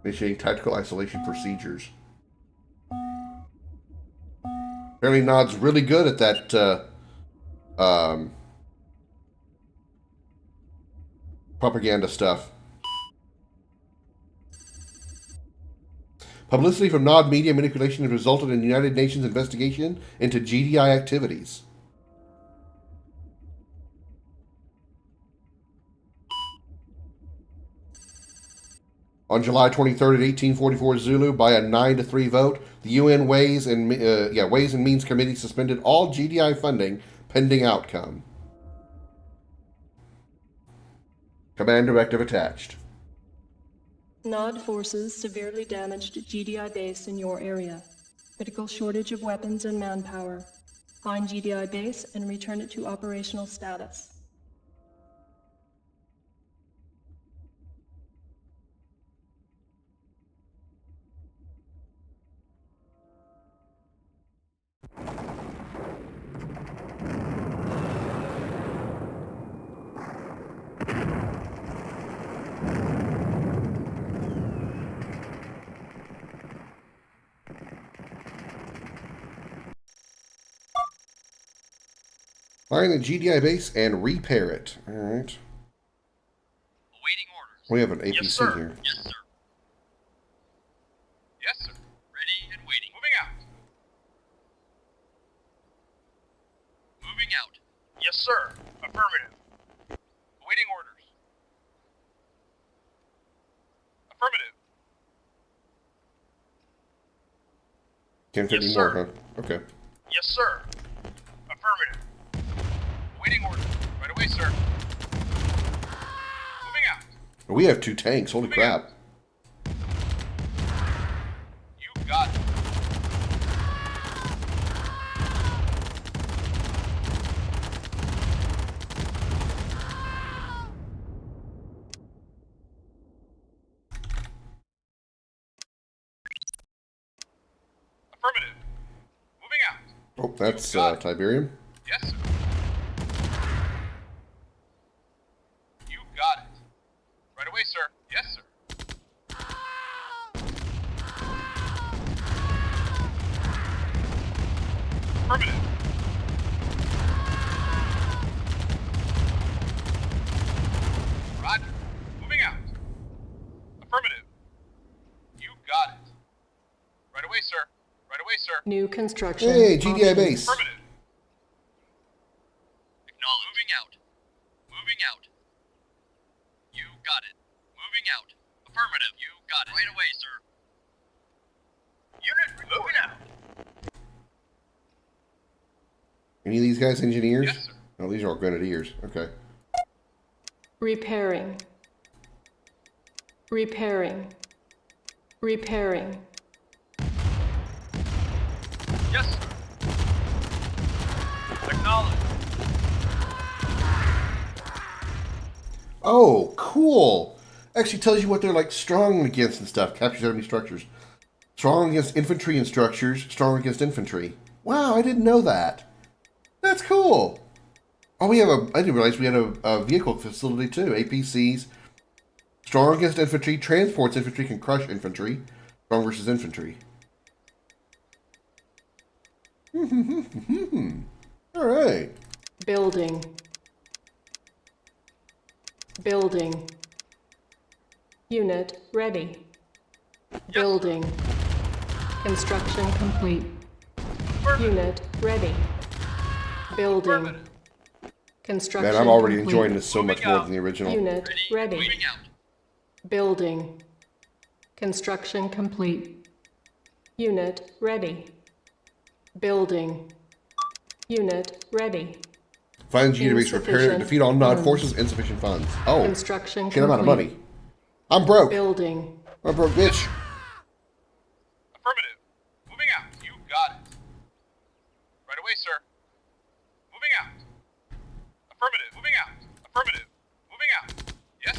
Initiating tactical isolation procedures. Apparently Nod's really good at that propaganda stuff. Publicity from Nod media manipulation has resulted in the United Nations investigation into GDI activities. On July 23rd at 1844 Zulu, by a 9-3 vote, the UN Ways and Means Committee suspended all GDI funding pending outcome. Command directive attached. Nod forces severely damaged GDI base in your area. Critical shortage of weapons and manpower. Find GDI base and return it to operational status. Find the GDI base and repair it. All right. Awaiting orders. We have an APC Yes, sir. here. Yes, sir. Yes, sir. Ready and waiting. Moving out. Moving out. Yes, sir. Affirmative. Awaiting orders. Affirmative. Can't fit Yes, any sir. more, huh? Okay. Yes, sir. Affirmative. Awaiting orders. Right away, sir. Moving out. We have 2 tanks. Holy crap. You got it. Affirmative. Moving out. Oh, that's Tiberium. Yes, sir. You got it. Right away, sir. Yes, sir. Affirmative. Roger. Moving out. Affirmative. You got it. Right away, sir. Right away, sir. New construction. Hey, GDI options. base. Affirmative. Acknowledge. Moving out. Moving out. You got it. Moving out. Affirmative. You got it. Right away, sir. Unit moving out. Any of these guys engineers? Yes, sir. Oh, these are all grenadiers. Okay. Repairing. Repairing. Repairing. Yes, sir. Acknowledge. Oh, cool. Actually tells you what they're like strong against and stuff. Captures enemy structures. Strong against infantry and structures. Strong against infantry. Wow, I didn't know that. That's cool. Oh, we have I didn't realize we had a vehicle facility too. APCs. Strong against infantry. Transports infantry, can crush infantry. Strong versus infantry. All right. Building. Building. Unit ready. Building. Construction complete. Unit ready. Building. Construction Man, I'm already complete. enjoying this so much more than the original. Unit ready. Moving out. Building. Construction complete. Unit ready. Building. Unit ready. Find GDI base, repair, Insufficient defeat all Nod funds. forces, insufficient funds. Oh, Construction shit, I'm out of complete. money. I'm broke. Building. I'm broke, bitch. Affirmative. Moving out. You got it. Right away, sir. Moving out. Affirmative. Moving out. Affirmative. Moving out. Yes.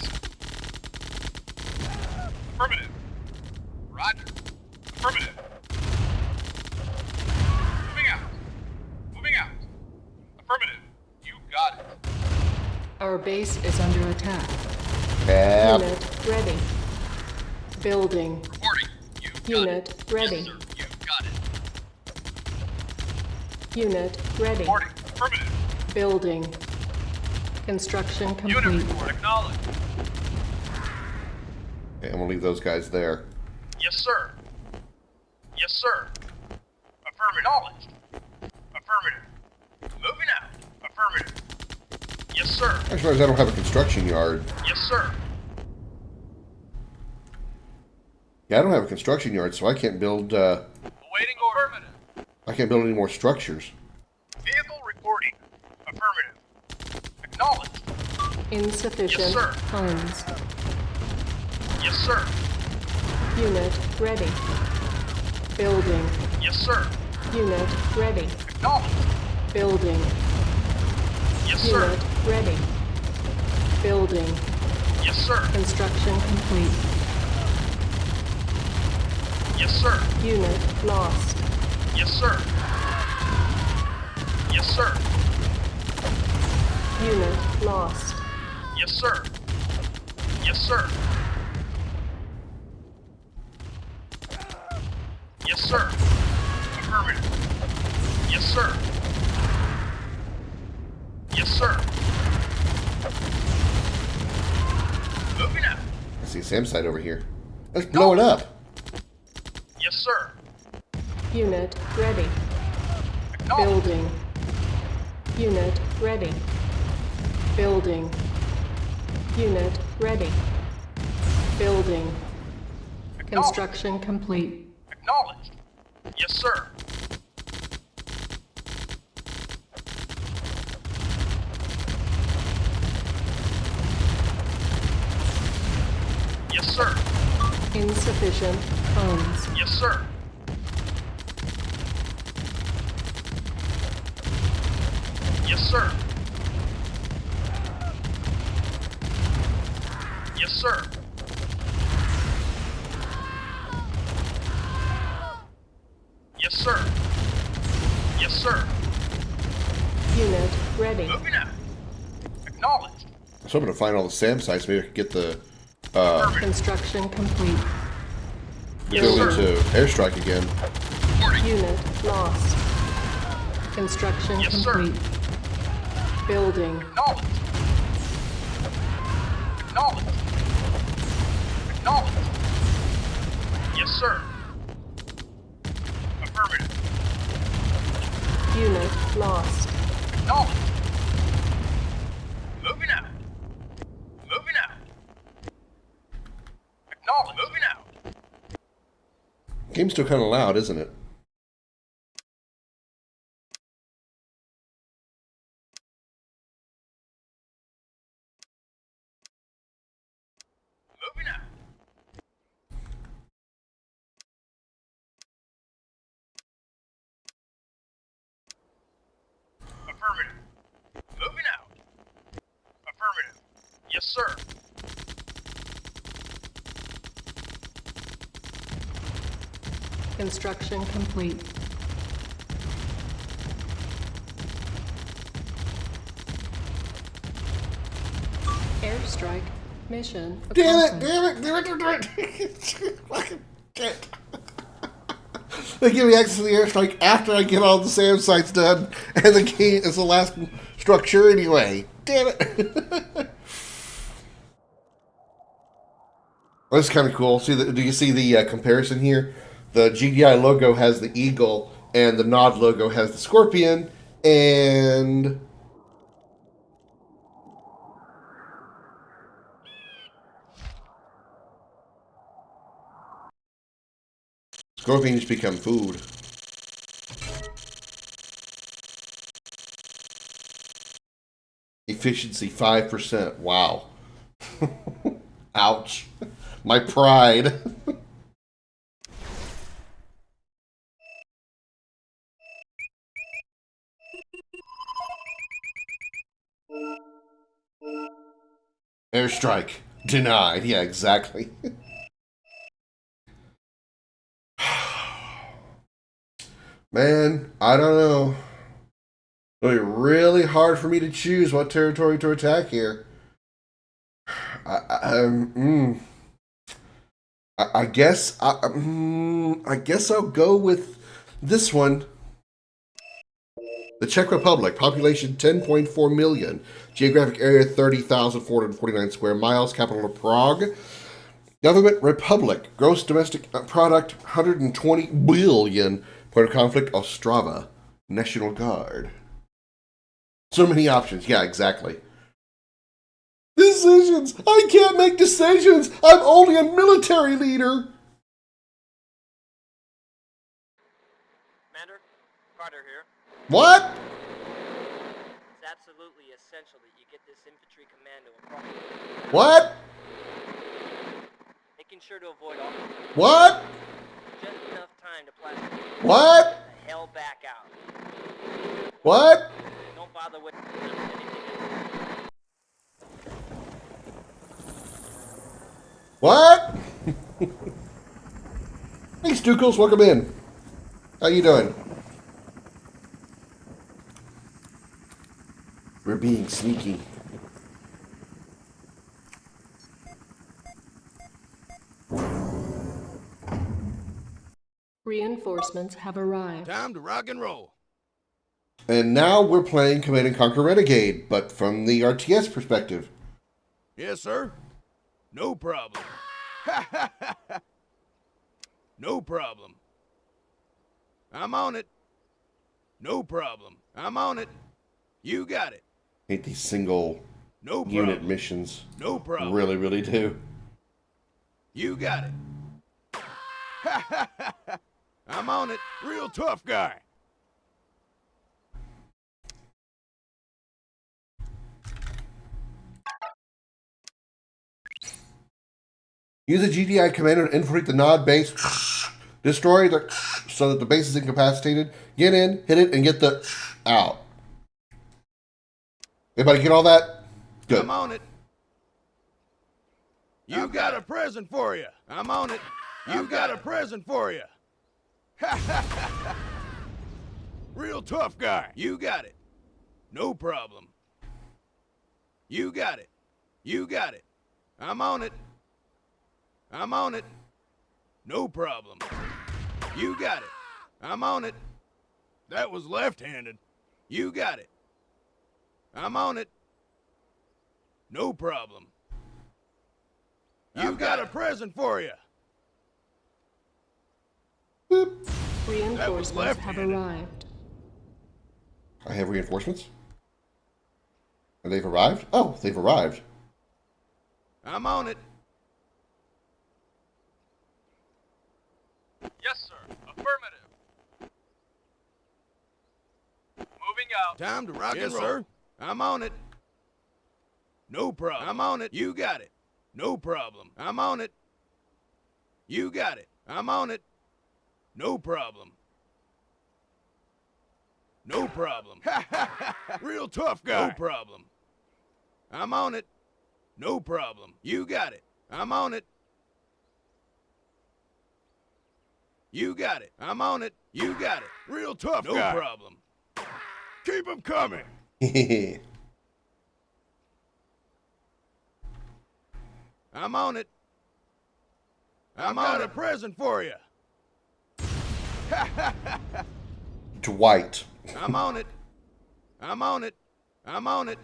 Affirmative. Roger. Affirmative. Moving out. Moving out. Affirmative. You got it. Our base is under attack. Cap. Unit ready. Building. Reporting. You got Unit it. ready. Yes, sir. You got it. Unit ready. Reporting. Affirmative. Building. Construction Unit complete. report. Acknowledged. Okay, I'm gonna leave those guys there. Yes, sir. Yes, sir. Affirmative. Acknowledged. Affirmative. Moving out. Affirmative. Yes, sir. I just realized I don't have a construction yard. Yes, sir. Yeah, I don't have a construction yard, so I can't build. Awaiting order. Affirmative. I can't build any more structures. Vehicle reporting. Affirmative. Acknowledged. Insufficient Yes, sir. funds. Yes, sir. Unit ready. Building. Yes, sir. Unit ready. Acknowledged. Building. Yes, sir. Unit ready. Building. Yes, sir. Construction complete. Yes, sir. Unit lost. Yes, sir. Yes, sir. Unit lost. Yes, sir. Yes, sir. Yes, sir. Affirmative. Yes, sir. Yes, sir. Moving out. I see a SAM site over here. Let's blow it up. Yes, sir. Unit ready. Acknowledged. Building. Unit ready. Building. Unit ready. Building. Construction complete. Acknowledged. Yes, sir. Yes, sir. Insufficient funds. Yes, sir. Yes, sir. Yes, sir. Yes, sir. Yes, sir. Unit ready. Moving out. Acknowledged. So I'm gonna find all the SAM sites. Maybe I can get the Construction complete. ability to airstrike again. Unit lost. Construction Yes, sir. complete. Building. Acknowledged. Acknowledged. Acknowledged. Yes, sir. Affirmative. Unit lost. Acknowledged. Moving out. Moving out. Acknowledged. Moving out. Game's still kind of loud, isn't it? Moving out. Affirmative. Moving out. Affirmative. Yes, sir. Construction complete. Airstrike mission Damn accomplished. it! Fucking shit. They give me access to the airstrike after I get all the SAM sites done, and the game is the last structure anyway. Damn it! Well, that's kind of cool. Do you see the comparison here? The GDI logo has the eagle, and the Nod logo has the scorpion, and scorpions become food. Efficiency 5%. Wow. Ouch. My pride. Airstrike denied. Yeah, exactly. Man, I don't know. It'll be really hard for me to choose what territory to attack here. I guess I'll go with this one. The Czech Republic, population 10.4 million, geographic area 30,449 square miles, capital of Prague. Government Republic, gross domestic product 120 billion. Point of conflict Ostrava, National Guard. So many options. Yeah, exactly. Decisions. I can't make decisions. I'm only a military leader. Commander, Carter here. What? It's absolutely essential that you get this infantry commando across. What? Making sure to avoid all. What? Just enough time to plan. What? The hell back out. What? Don't bother with anything. What? Hey, Stukels, welcome in. How you doing? We're being sneaky. Reinforcements have arrived. Time to rock and roll. And now we're playing Command & Conquer Renegade, but from the RTS perspective. Yes, sir. No problem. No problem. I'm on it. No problem. I'm on it. You got it. Hate these single No unit problem. missions. No problem. Really, really do. You got it. I'm on it. Real tough guy. Use a GDI commander to infiltrate the Nod base. Destroy the so that the base is incapacitated. Get in, hit it, and get the out. Everybody get all that? Good. I'm on it. You got a present for you. I'm on it. You got a present for you. Real tough guy. You got it. No problem. You got it. You got it. I'm on it. I'm on it. No problem. You got it. I'm on it. That was left-handed. You got it. I'm on it. No problem. You got a present for you. Reinforcements have arrived. I have reinforcements. And they've arrived? Oh, they've arrived. I'm on it. Yes, sir. Affirmative. Moving out. Time to rock and roll. Sir. I'm on it. No problem. I'm on it. You got it. No problem. I'm on it. You got it. I'm on it. No problem. No problem. Real tough guy. No problem. I'm on it. No problem. You got it. I'm on it. You got it. I'm on it. You got it. Real tough guy. No problem. Keep them coming. I'm on it. I've got a present for you. Dwight. I'm on it. I'm on it. I'm on it.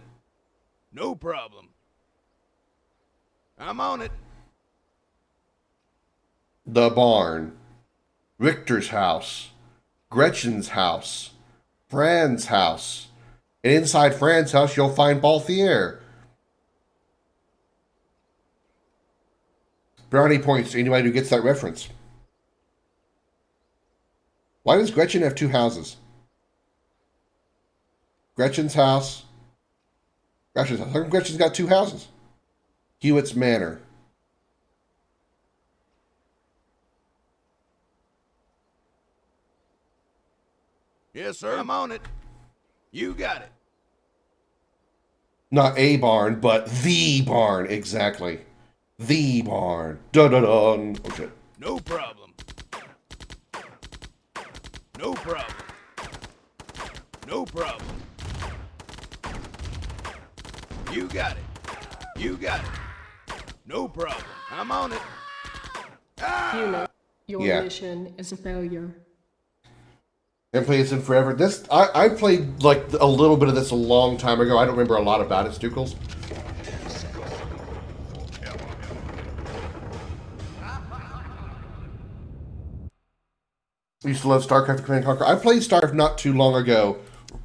No problem. I'm on it. The barn. Richter's house. Gretchen's house. Fran's house. And inside Fran's house, you'll find Balthier. Brownie points to anybody who gets that reference. Why does Gretchen have two houses? Gretchen's house. Gretchen's house. How come Gretchen's got two houses? Hewitt's Manor. Yes, sir. I'm on it. You got it. Not a barn, but the barn. Exactly. The barn. Dun-dun-dun. Oh, shit. No problem. No problem. No problem. You got it. You got it. No problem. I'm on it. Unit, your Yeah. mission is a failure. Haven't played this in forever. This I played like a little bit of this a long time ago. I don't remember a lot about it, Stukels. I used to love StarCraft and Command & Conquer. I played StarCraft not too long ago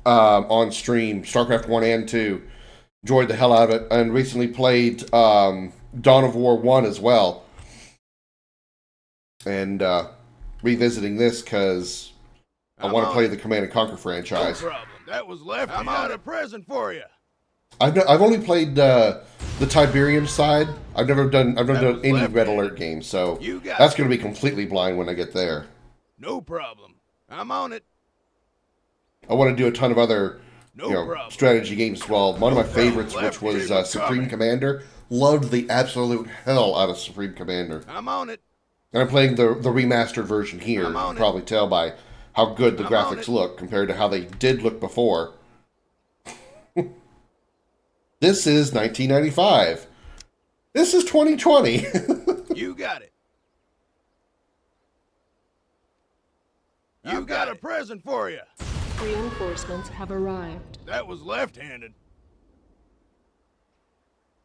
on stream. StarCraft 1 and 2. Enjoyed the hell out of it. And recently played Dawn of War 1 as well. And revisiting this because I want to play the Command & Conquer franchise. No problem. That was left. I'm on a present for you. I've only played the Tiberian side. I've never done any Red Alert games, so that's going to be completely blind when I get there. No problem. I'm on it. I want to do a ton of other strategy games as well. One of my favorites, which was Supreme Commander, loved the absolute hell out of Supreme Commander. I'm on it. And I'm playing the remastered version here. You can probably tell by how good the graphics look compared to how they did look before. This is 1995. This is 2020. You got it. You got a present for you. Reinforcements have arrived. That was left-handed.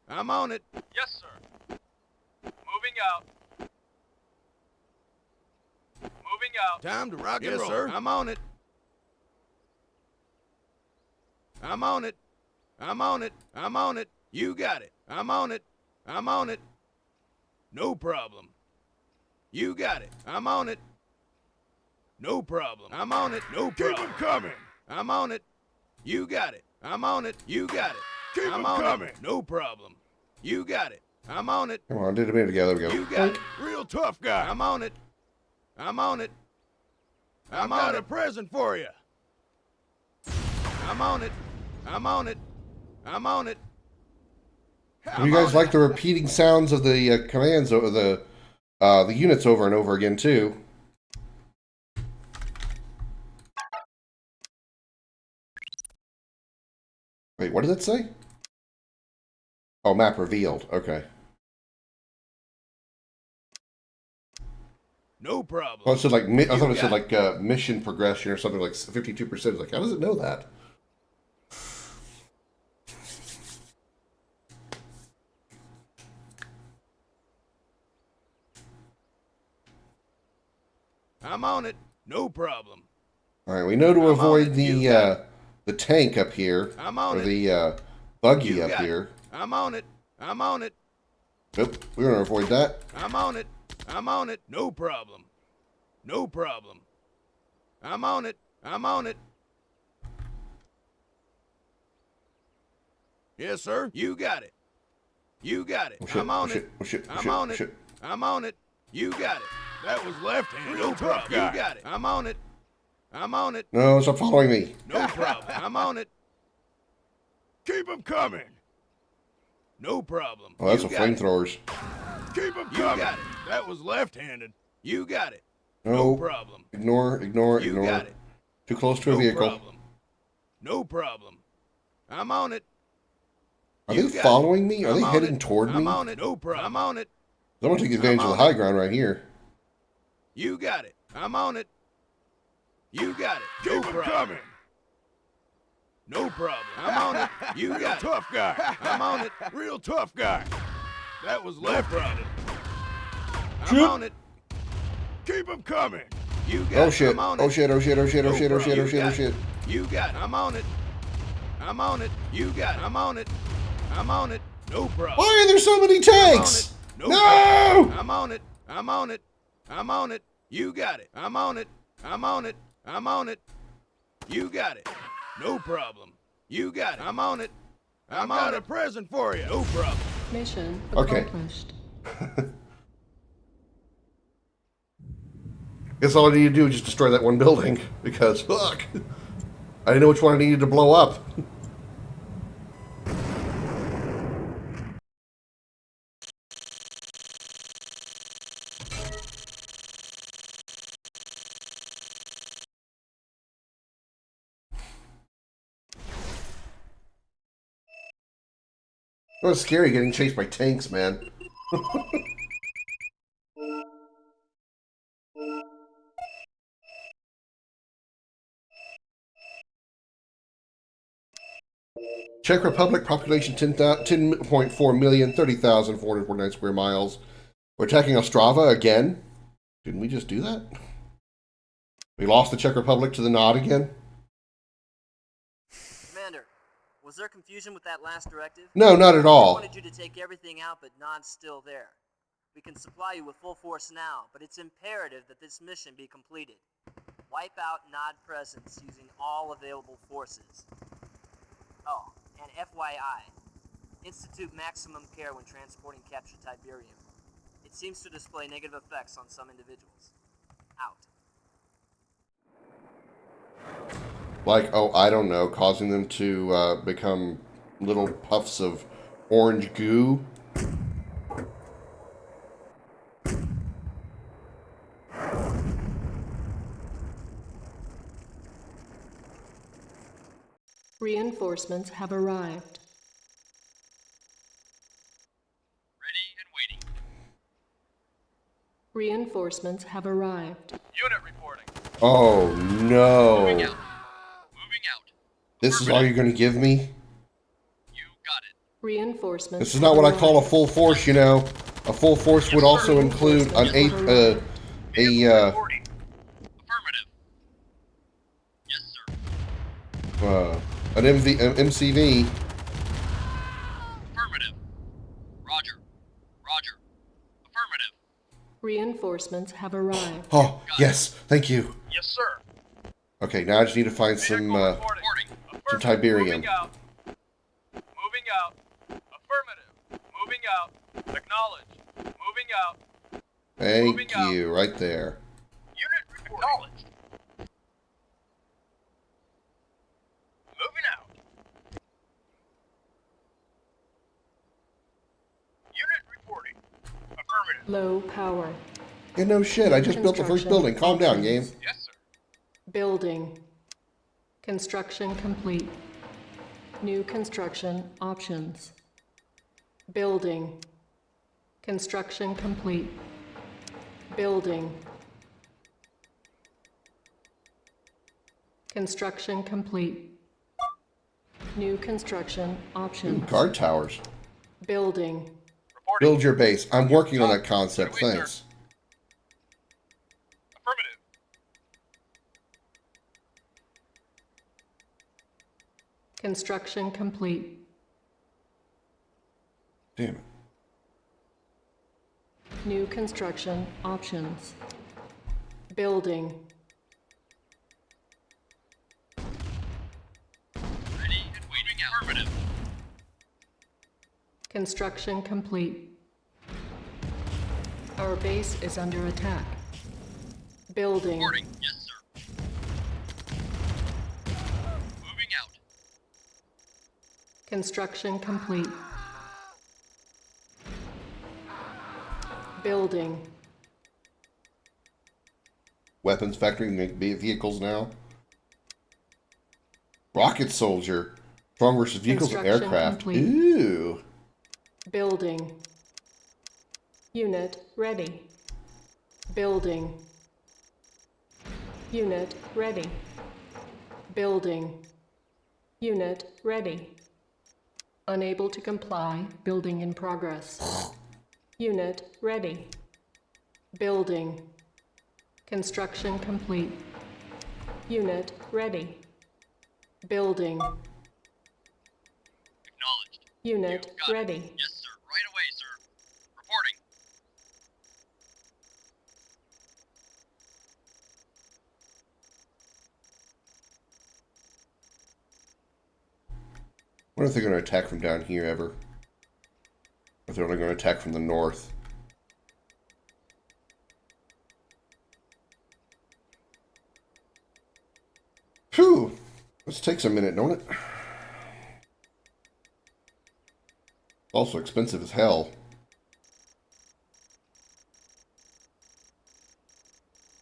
I'm on it. Yes, sir. Moving out. Moving out. Time to rock and roll. Sir. I'm on it. I'm on it. I'm on it. I'm on it. You got it. I'm on it. I'm on it. No problem. You got it. I'm on it. No problem. I'm on it. No problem. Keep them coming. I'm on it. You got it. I'm on it. You got it. Keep them coming. No problem. You got it. I'm on it. Come on, did a minute together. There we go. You got it. Real tough guy. I'm on it. I'm on it. I'm on a present for you. I'm on it. I'm on it. I'm on it. You guys like the repeating sounds of the commands over the units over and over again too. Wait, what did it say? Oh, map revealed. Okay. No problem. Oh, it said like I thought it said like mission progression or something like 52%. Like, how does it know that? I'm on it. No problem. All right, we know to avoid the the tank up here, I'm on or it. the buggy You up got it. here. I'm on it. I'm on it. Nope, we're gonna avoid that. I'm on it. I'm on it. No problem. No problem. I'm on it. I'm on it. Yes, sir. You got it. You got it. Oh, shit, I'm on oh, shit, it. oh, shit, oh, I'm shit, on oh, it. shit. I'm on it. You got it. That was left-handed. No problem. You got it. I'm on it. I'm on it. No, stop following me. No problem. I'm on it. Keep 'em coming. No problem. Oh, that's You a got it. flamethrowers. Keep 'em coming. You got it. That was left-handed. You got it. No, No problem. Ignore, ignore, You ignore. got it. Too close to a No vehicle. problem. No problem. I'm on it. Are You they got following it. me? Are I'm they on heading it. toward I'm me? on it. No problem. I'm on it. I'm gonna take advantage of the on high it. ground right here. You got it. I'm on it. You got it. Keep 'em coming. No problem. I'm on it. You got it. Tough guy. I'm on it. Real tough guy. That was left-handed. I'm on it. Keep 'em coming. You got Oh it. shit, I'm on oh it. shit, oh shit, oh shit, oh No shit, oh shit, oh problem. shit, oh You shit. got it. You got it. I'm on it. I'm on it. You got it. I'm on it. I'm on it. No problem. Why are there so many tanks? No! No! I'm on it. I'm on it. I'm on it. You got it. I'm on it. I'm on it. I'm on it. You got it. No problem. You got it. I'm on it. I'm on it. A present for you. No problem. Mission Okay. accomplished. Guess all I need to do is just destroy that one building, because, fuck, I didn't know which one I needed to blow up. It was scary getting chased by tanks, man. Czech Republic, population 10.4 million, 30,449 square miles. We're attacking Ostrava again? Didn't we just do that? We lost the Czech Republic to the Nod again? Commander, was there confusion with that last directive? No, not at all. I wanted you to take everything out, but Nod's still there. We can supply you with full force now, but it's imperative that this mission be completed. Wipe out Nod presence using all available forces. Oh, and FYI, institute maximum care when transporting captured Tiberium. It seems to display negative effects on some individuals. Out. Like, oh, I don't know, causing them to become little puffs of orange goo. Reinforcements have arrived. Ready and waiting. Reinforcements have arrived. Unit reporting. Oh, no. Moving out. This is all you're going to give me? Reinforcements. This is not what I call a full force, you know. A full force would also include an Affirmative. Yes, sir. an MCV. Affirmative. Roger. Roger. Affirmative. Reinforcements have arrived. Oh, yes, thank you. Yes, sir. Okay, now I just need to find some Tiberium. Moving out. Moving out. Affirmative. Moving out. Acknowledge. Moving out. Thank you, right there. Unit acknowledged. Moving out. Unit reporting. Affirmative. Low power. Yeah, no shit, I just built the first building. Calm down, game. Yes, sir. Building. Construction complete. New construction options. Building. Construction complete. Building. Construction complete. New construction options. Guard towers. Building. Build your base. I'm working on that concept, thanks. Affirmative. Construction complete. Damn it. New construction options. Building. Ready and waiting out. Affirmative. Construction complete. Our base is under attack. Building. Reporting. Yes, sir. Moving out. Construction complete. Building. Weapons factory make vehicles now. Rocket soldier. Strong versus vehicles and Construction aircraft. complete. Ooh. Building. Unit ready. Building. Unit ready. Building. Unit ready. Unable to comply. Building in progress. Unit ready. Building. Construction complete. Unit ready. Building. Acknowledged. Unit You got it. ready. Yes, sir. Right away, sir. Reporting. I wonder if they're going to attack from down here ever. Or if they're only going to attack from the north. Phew! This takes a minute, don't it? Also expensive as hell.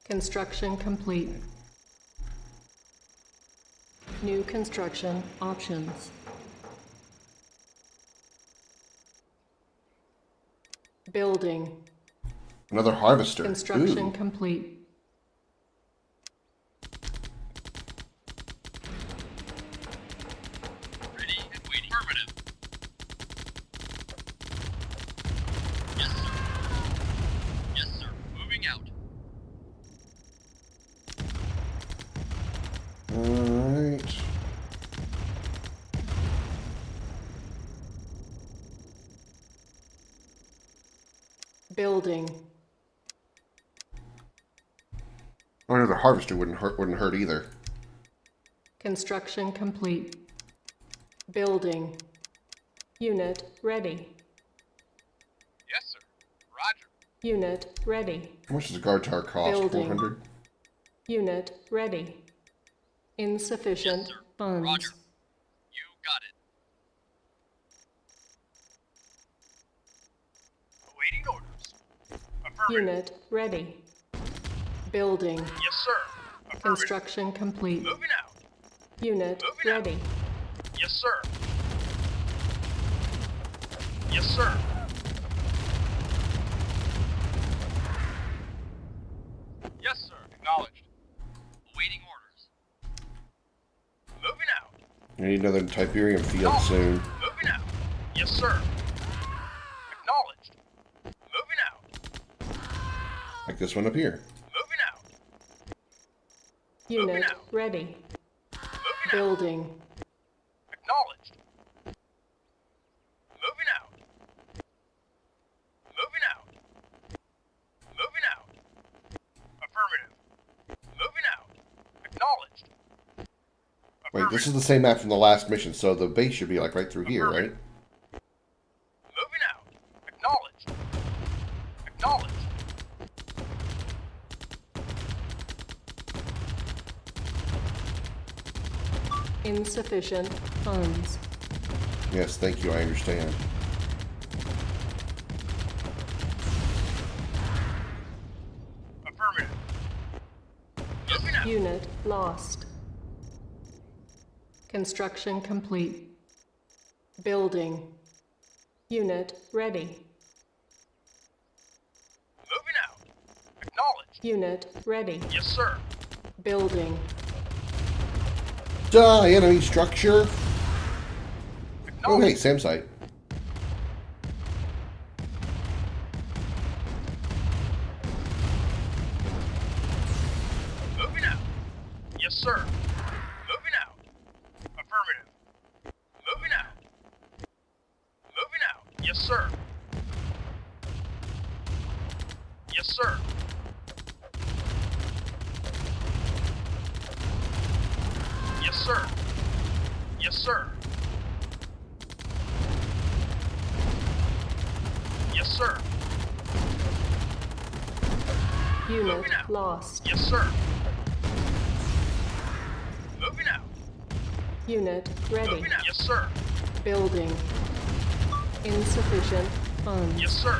Construction complete. New construction options. Building. Another harvester. Construction Ooh. complete. Ready and waiting. Affirmative. Yes, sir. Yes, sir. Moving out. Alright. Building. Oh, another harvester wouldn't hurt either. Construction complete. Building. Unit ready. Yes, sir. Roger. Unit ready. How much does a guard tower cost? Building. 400? Unit ready. Insufficient funds. Roger. You got it. Awaiting orders. Affirmative. Unit ready. Building. Yes, sir. Affirmative. Construction complete. Moving out. Unit Moving out. ready. Yes, sir. Yes, sir. Yes, sir. Acknowledged. Awaiting orders. Moving out. I need another Tiberian field soon. Moving out. Yes, sir. Acknowledged. Moving out. Like this one up here. Moving out. Unit ready. Building. Acknowledged. Moving out. Moving out. Moving out. Affirmative. Moving out. Acknowledged. Wait, this is the same map from the last mission, so the base should be like right through here, right? Moving out. Acknowledged. Acknowledged. Insufficient funds. Yes, thank you, I understand. Affirmative. Moving out. Unit lost. Construction complete. Building. Unit ready. Moving out. Acknowledged. Unit ready. Yes, sir. Building. Die, enemy structure! Oh, hey, SAM site. Moving out. Yes, sir. Moving out. Affirmative. Yes, sir. Yes, sir. Yes, sir. Yes, sir. Yes, sir. Unit lost. Yes, sir. Moving out. Unit ready. Moving out. Yes, sir. Building. Insufficient funds. Yes, sir.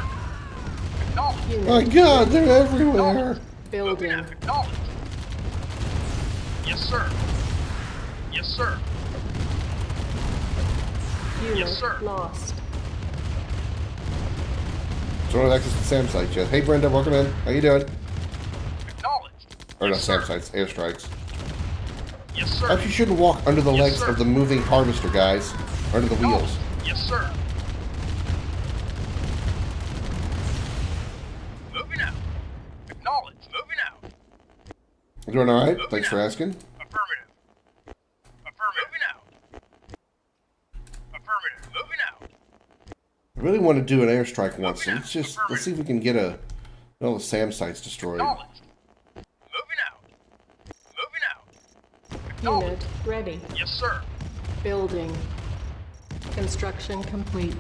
Acknowledged. Unit My God, they're everywhere. building. Acknowledged. Yes, sir. Yes, sir. Unit Yes, sir. lost. So I don't have access to SAM sites yet. Hey, Brenda, welcome in. How you doing? Acknowledged. Or not SAM sites, airstrikes. Yes, sir. Actually, you shouldn't walk under the Yes, legs sir. of the moving harvester, guys. Or under the wheels. Yes, sir. Moving out. Acknowledged. Moving out. You doing all right? Thanks for asking. Affirmative. Affirmative. Moving out. Affirmative. Moving out. I really want to do an airstrike once. So let's see if we can get all the SAM sites destroyed. Acknowledged. Moving out. Moving out. Unit ready. Yes, sir. Building. Construction complete.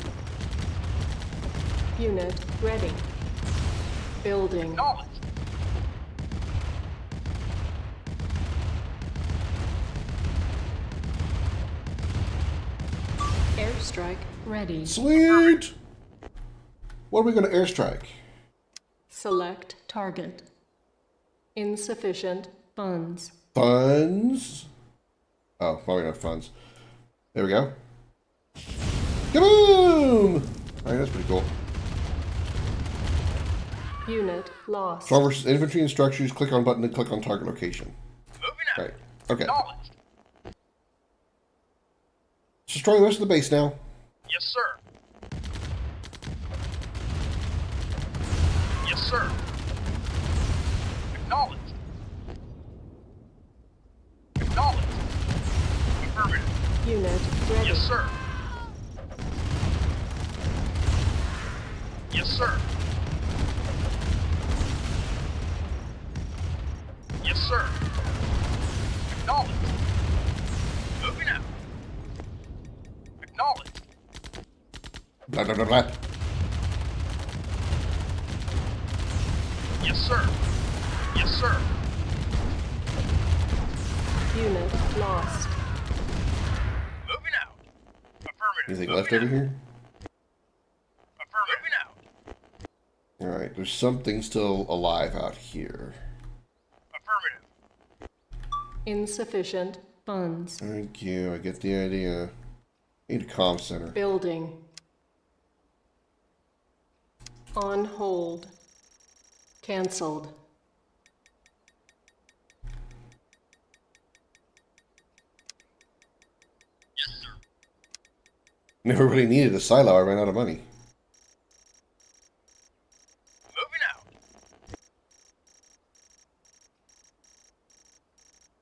Unit ready. Building. Acknowledged. Airstrike ready. Sweet! What are we going to airstrike? Select target. Insufficient funds. Funds? Oh, probably not funds. There we go. Kaboom! Alright, that's pretty cool. Unit lost. Strong versus infantry and structures. Click on button and click on target location. Moving out. Right. Okay. Acknowledged. Let's destroy the rest of the base now. Yes, sir. Yes, sir. Acknowledged. Acknowledged. Affirmative. Unit ready. Yes, sir. Yes, sir. Yes, sir. Acknowledged. Moving out. Acknowledged. Blah, blah, blah, blah. Yes, sir. Yes, sir. Unit lost. Moving out. Affirmative. Anything Moving left over out. here? Affirmative. Moving out. Alright, there's something still alive out here. Affirmative. Insufficient funds. Thank you, I get the idea. Need a comm center. Building. On hold. Cancelled. Yes, sir. Never really needed a silo, I ran out of money. Moving out.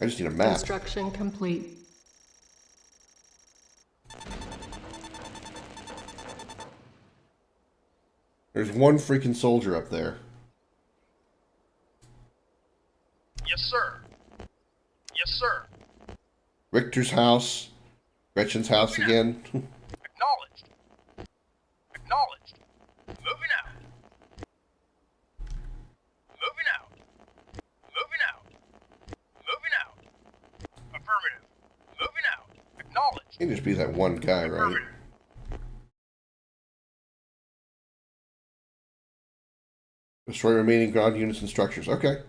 I just need a map. Construction complete. There's one freaking soldier up there. Yes, sir. Yes, sir. Richter's house. Gretchen's house again. Acknowledged. Acknowledged. Moving out. Moving out. Moving out. Moving out. Affirmative. Moving out. Acknowledged. Can't just be that one guy, right? Affirmative. Destroy remaining ground units and structures. Okay.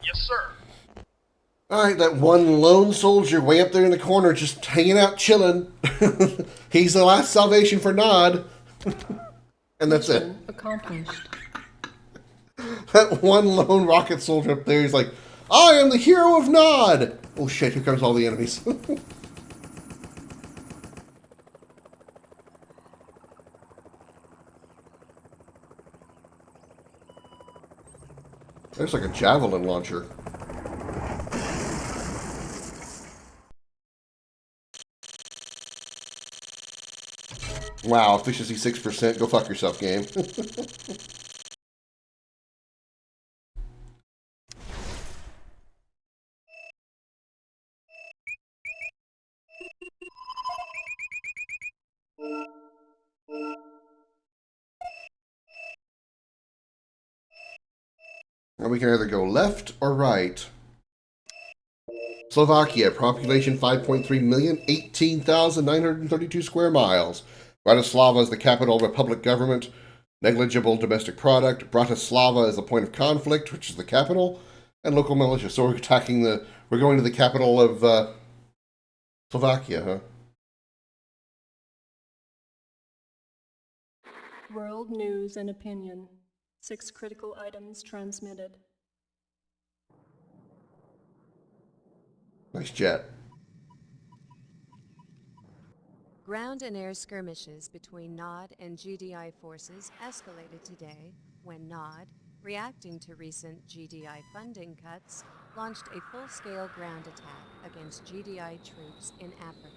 Yes, sir. Alright, that one lone soldier way up there in the corner just hanging out chilling. He's the last salvation for Nod. And that's it. Mission accomplished. That one lone rocket soldier up there, he's like, I am the hero of Nod! Oh shit, here comes all the enemies. There's like a javelin launcher. Wow, efficiency 6%. Go fuck yourself, game. And we can either go left or right. Slovakia, population 5.3 million, 18,932 square miles. Bratislava is the capital republic government. Negligible domestic product. Bratislava is the point of conflict, which is the capital, and local militia. So we're going to the capital of Slovakia, huh? World news and opinion. 6 critical items transmitted. Nice jet. Ground and air skirmishes between NOD and GDI forces escalated today when NOD, reacting to recent GDI funding cuts, launched a full-scale ground attack against GDI troops in Africa.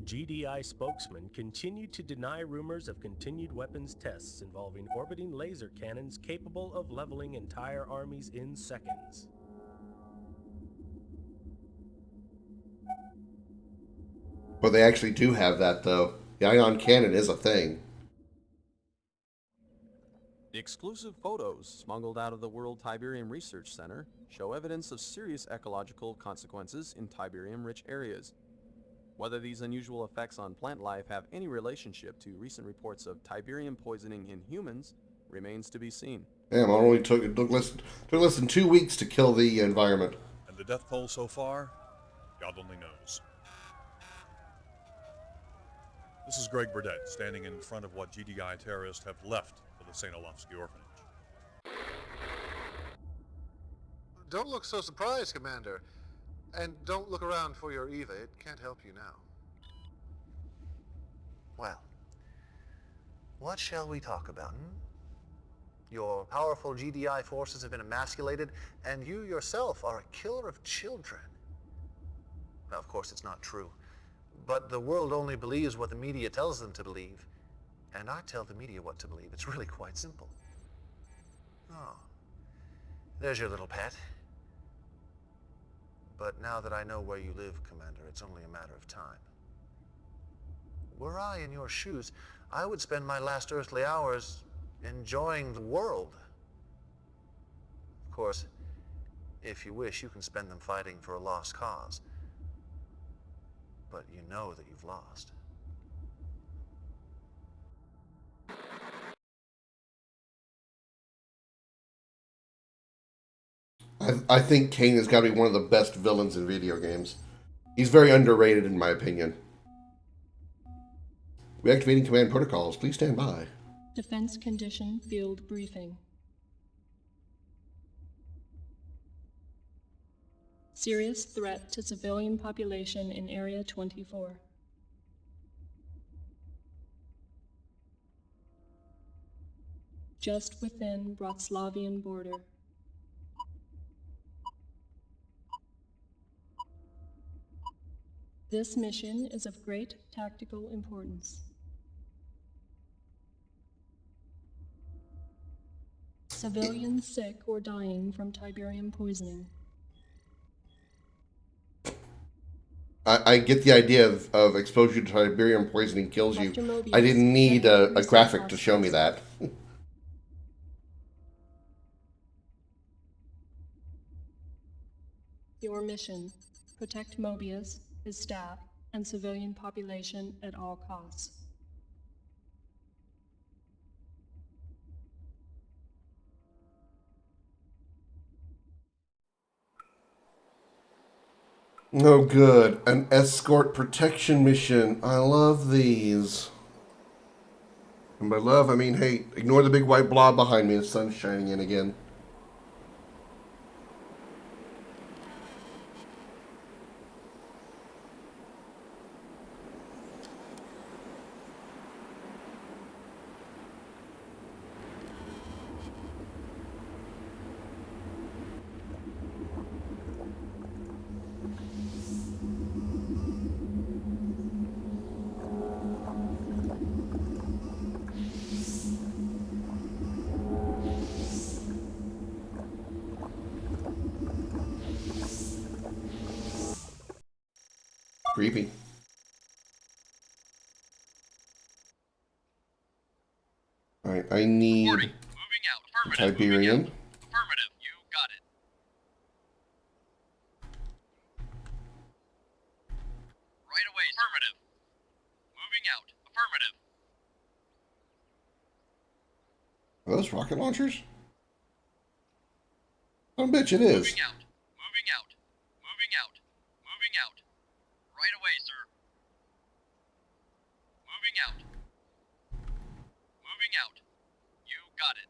GDI spokesman continued to deny rumors of continued weapons tests involving orbiting laser cannons capable of leveling entire armies in seconds. But they actually do have that, though. The ion cannon is a thing. Exclusive photos smuggled out of the World Tiberium Research Center show evidence of serious ecological consequences in Tiberium-rich areas. Whether these unusual effects on plant life have any relationship to recent reports of Tiberium poisoning in humans remains to be seen. Damn, it only took less than 2 weeks to kill the environment. And the death toll so far? God only knows. This is Greg Burdett, standing in front of what GDI terrorists have left for the St. Olafsky orphanage. Don't look so surprised, Commander. And don't look around for your Eva. It can't help you now. Well, what shall we talk about, Your powerful GDI forces have been emasculated, and you yourself are a killer of children. Now, of course, it's not true. But the world only believes what the media tells them to believe. And I tell the media what to believe. It's really quite simple. Oh, there's your little pet. But now that I know where you live, Commander, it's only a matter of time. Were I in your shoes, I would spend my last earthly hours enjoying the world. Of course, if you wish, you can spend them fighting for a lost cause. But you know that you've lost. I think Kane has got to be one of the best villains in video games. He's very underrated, in my opinion. Reactivating command protocols. Please stand by. Defense condition field briefing. Serious threat to civilian population in Area 24. Just within Bratislavian border. This mission is of great tactical importance. Civilians sick or dying from Tiberium poisoning. I get the idea of exposure to Tiberium poisoning kills you. I didn't need a graphic to show me that. Your mission: protect Mobius, his staff, and civilian population at all costs. Oh, good. An escort protection mission. I love these. And by love, I mean, hey, ignore the big white blob behind me. The sun's shining in again. Creepy. Alright, I need Moving out. Affirmative. Tiberian. Affirmative. You got it. Right away. Affirmative. Moving out. Affirmative. Are those rocket launchers? Oh, bitch, it is. Moving out. Moving out. Moving out. Moving out. Right away, sir. Moving out. Moving out. You got it.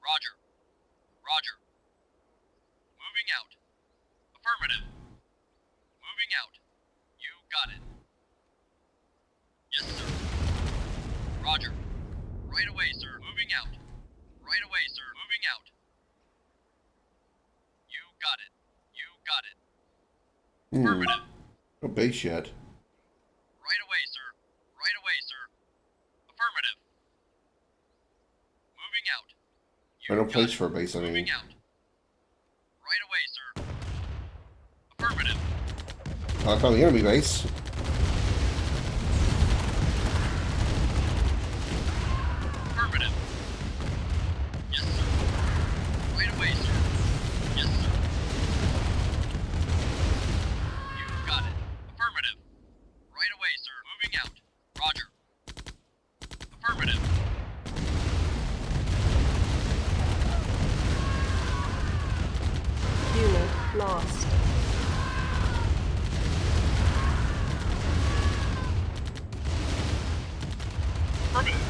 Roger. Roger. Moving out. Affirmative. Moving out. You got it. Yes, sir. Roger. Right away, sir. Moving out. Right away, sir. Moving out. You got it. You got it. Affirmative. No base yet. Right away, sir. Right away, sir. Affirmative. Moving out. No place for a base, I mean. Moving out. Right away, sir. Affirmative. I found the enemy base. Affirmative. Yes, sir. Right away, sir. Yes, sir. You got it. Affirmative. Right away, sir. Moving out. Roger. Affirmative. Unit lost. Affirmative.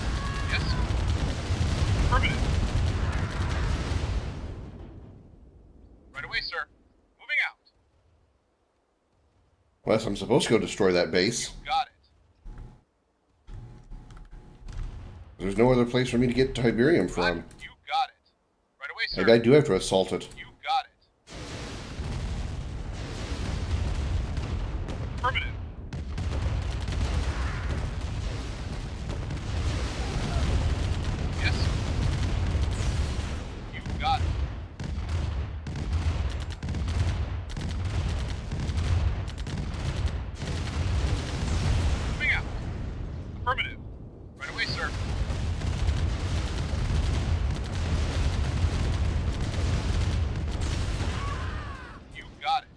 Yes, sir. Affirmative. Right away, sir. Moving out. Unless I'm supposed to go destroy that base. Got it. There's no other place for me to get Tiberium from. You got it. Right away, sir. Maybe I do have to assault it. You got it. Affirmative. Yes, sir. You got it. Moving out. Affirmative. Right away, sir. You got it.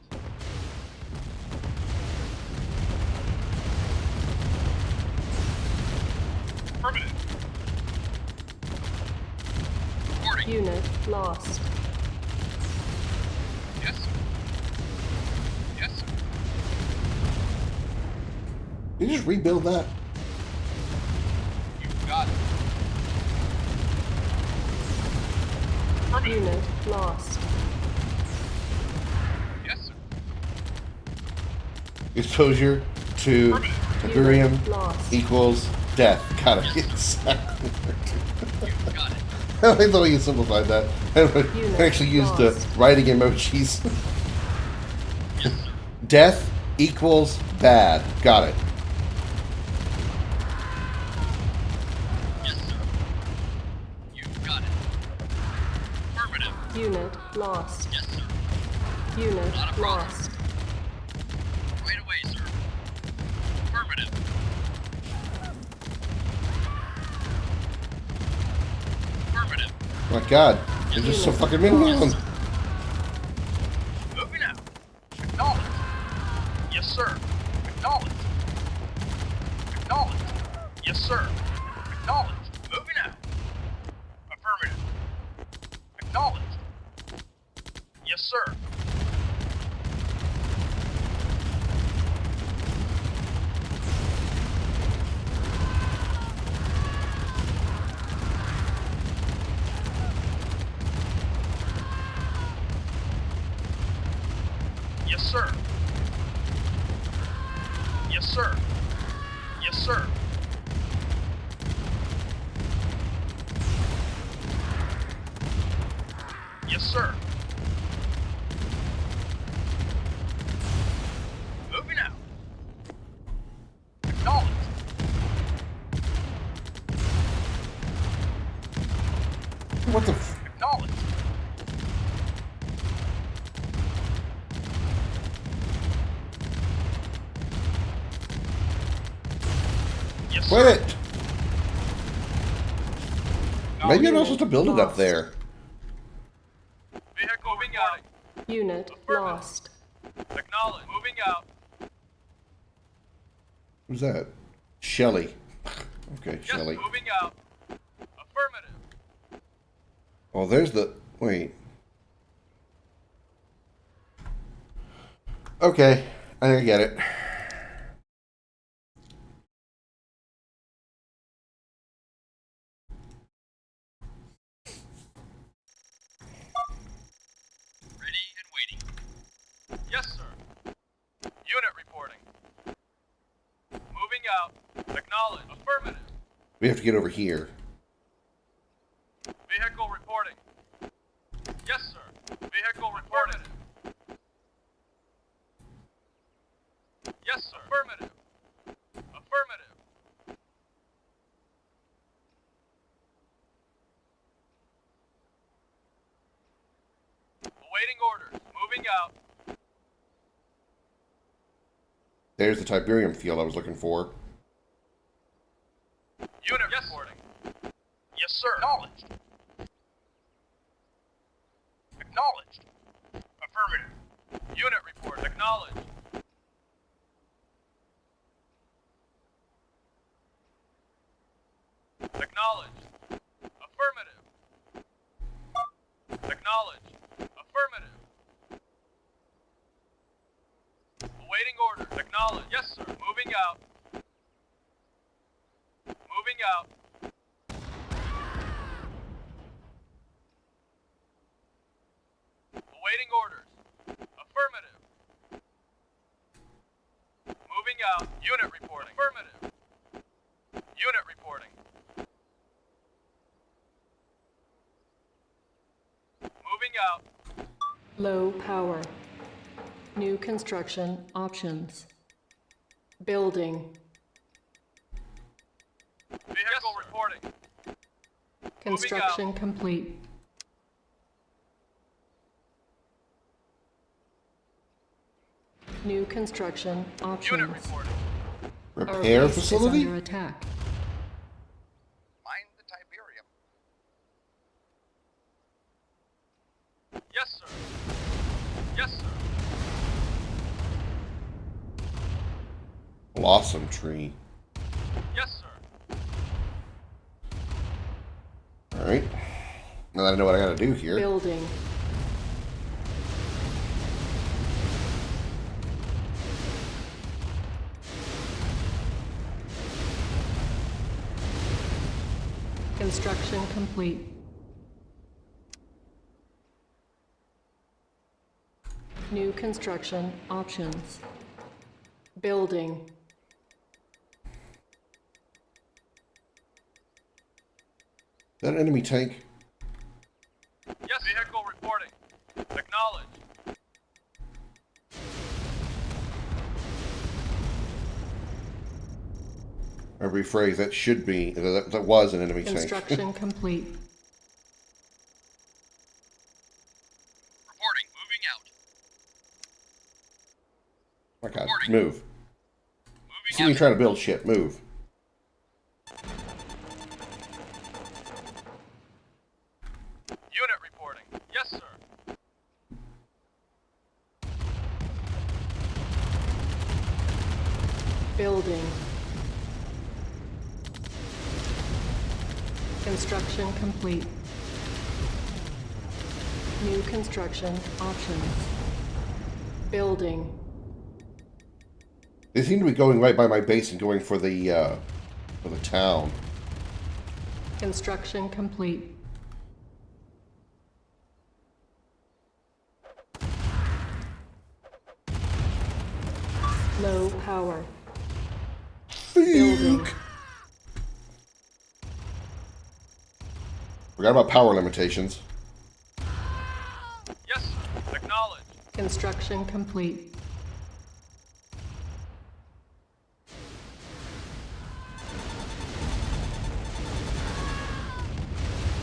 Affirmative. Reporting. Unit lost. Yes, sir. Yes, sir. Did you just rebuild that? You got it. Unit lost. Yes, sir. Exposure to Tiberium Lost. equals death. Got it. Exactly. Got it. I like the way you simplified that. I actually used the writing emojis. Death equals bad. Got it. Yes, sir. You got it. Affirmative. Unit lost. Yes, sir. Unit Not a problem. lost. Right away, sir. Affirmative. Affirmative. My God, there's just so fucking many of them. Moving out. Acknowledged. Yes, sir. Acknowledged. Acknowledged. Yes, sir. Acknowledged. Moving out. Affirmative. Acknowledged. Yes, sir. Yes, sir. Yes, sir. Yes, sir. Yes, sir. Moving out. Acknowledged. What the f- Acknowledged. Quit it! Maybe I'm not supposed to build it up there. Vehicle moving out. Unit lost. Acknowledge. Moving out. Who's that? Shelly. Okay, Yes, Shelly. moving out. Affirmative. Oh, there's the... Wait. Okay, I think I get it. Ready and waiting. Yes, sir. Unit reporting. Moving out. Acknowledge. Affirmative. We have to get over here. Vehicle reporting. Yes, sir. Vehicle reported. Yes, sir. Affirmative. Affirmative. Awaiting orders. Moving out. There's the Tiberium field I was looking for. Unit reporting. Yes, sir. Acknowledged. Acknowledged. Affirmative. Unit report. Acknowledged. Acknowledged. Affirmative. Acknowledged. Affirmative. Awaiting orders. Acknowledged. Yes, sir. Moving out. Moving out. Awaiting orders. Affirmative. Moving out. Unit reporting. Affirmative. Unit reporting. Moving out. Low power. New construction options. Building. Vehicle reporting. Construction complete. New construction options. Unit reporting. Our Repair base facility? is under attack. Mind the Tiberium. Yes, sir. Yes, sir. Blossom tree. Yes, sir. Alright. Now that I know what I gotta do here. Building. Construction complete. New construction options. Building. Is that an enemy tank? Yes, vehicle reporting. Acknowledge. I rephrase, that should be, that was an enemy tank. Construction complete. Reporting. Moving out. My God, move. Moving See me trying to build shit, move. Unit reporting. Yes, sir. Building. Construction complete. New construction options. Building. They seem to be going right by my base and going for the town. Construction complete. Low power. Building. Forgot about power limitations. Yes, sir. Acknowledge. Construction complete.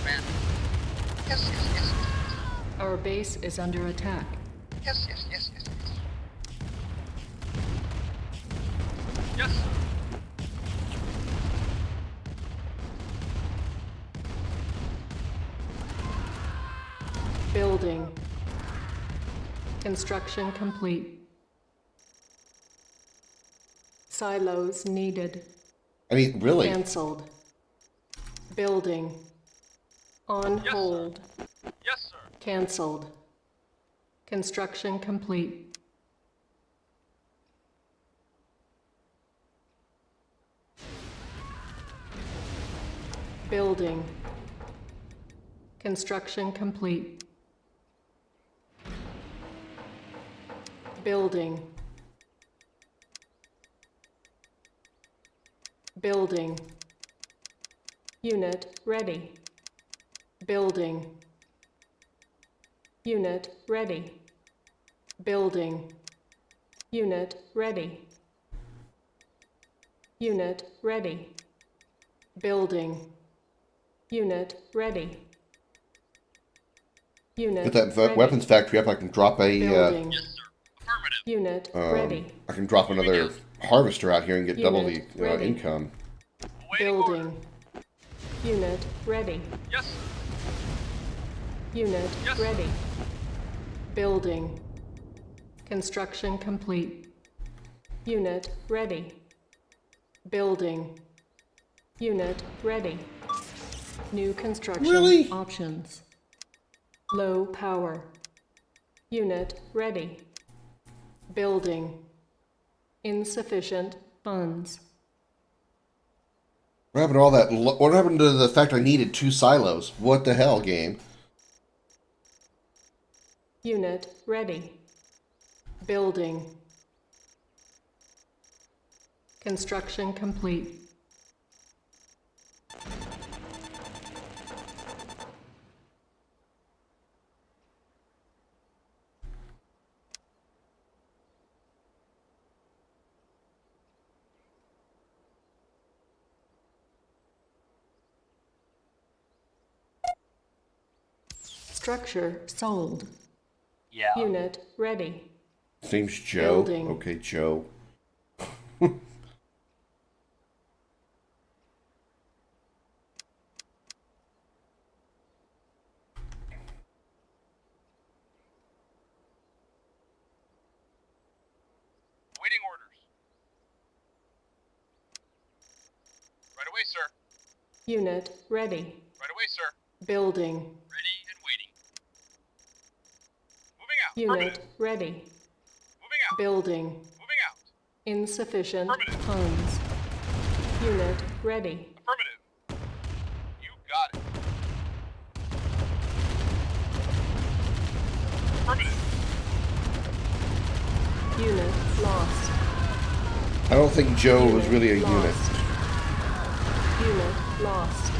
Yes, yes, yes. Our base is under attack. Yes, yes, yes, yes, yes. Yes, sir. Building. Construction complete. Silos needed. I mean, really? Cancelled. Building. On Yes, hold. sir. Yes, sir. Cancelled. Construction complete. Building. Construction complete. Building. Building. Unit ready. Building. Unit ready. Building. Unit ready. Unit ready. Building. Unit ready. Unit Get that ready. weapons factory up. I can drop a. Building. Unit ready. I can drop another harvester out here and get double Unit the ready. income. Building. Unit ready. Yes, sir. Unit Yes, sir. ready. Building. Construction complete. Unit ready. Building. Unit ready. New construction Really? options. Low power. Unit ready. Building. Insufficient funds. What happened to all that? What happened to the fact I needed 2 silos? What the hell, game? Unit ready. Building. Construction complete. Structure sold. Yeah. Unit ready. His name's Joe. Building. Okay, Joe. Waiting orders. Right away, sir. Unit ready. Right away, sir. Building. Ready and waiting. Moving out. Unit Affirmative. ready. Moving out. Building. Moving out. Insufficient Affirmative. funds. Unit ready. Affirmative. You got it. Affirmative. Unit lost. I don't think Joe was really a lost. unit. Unit lost.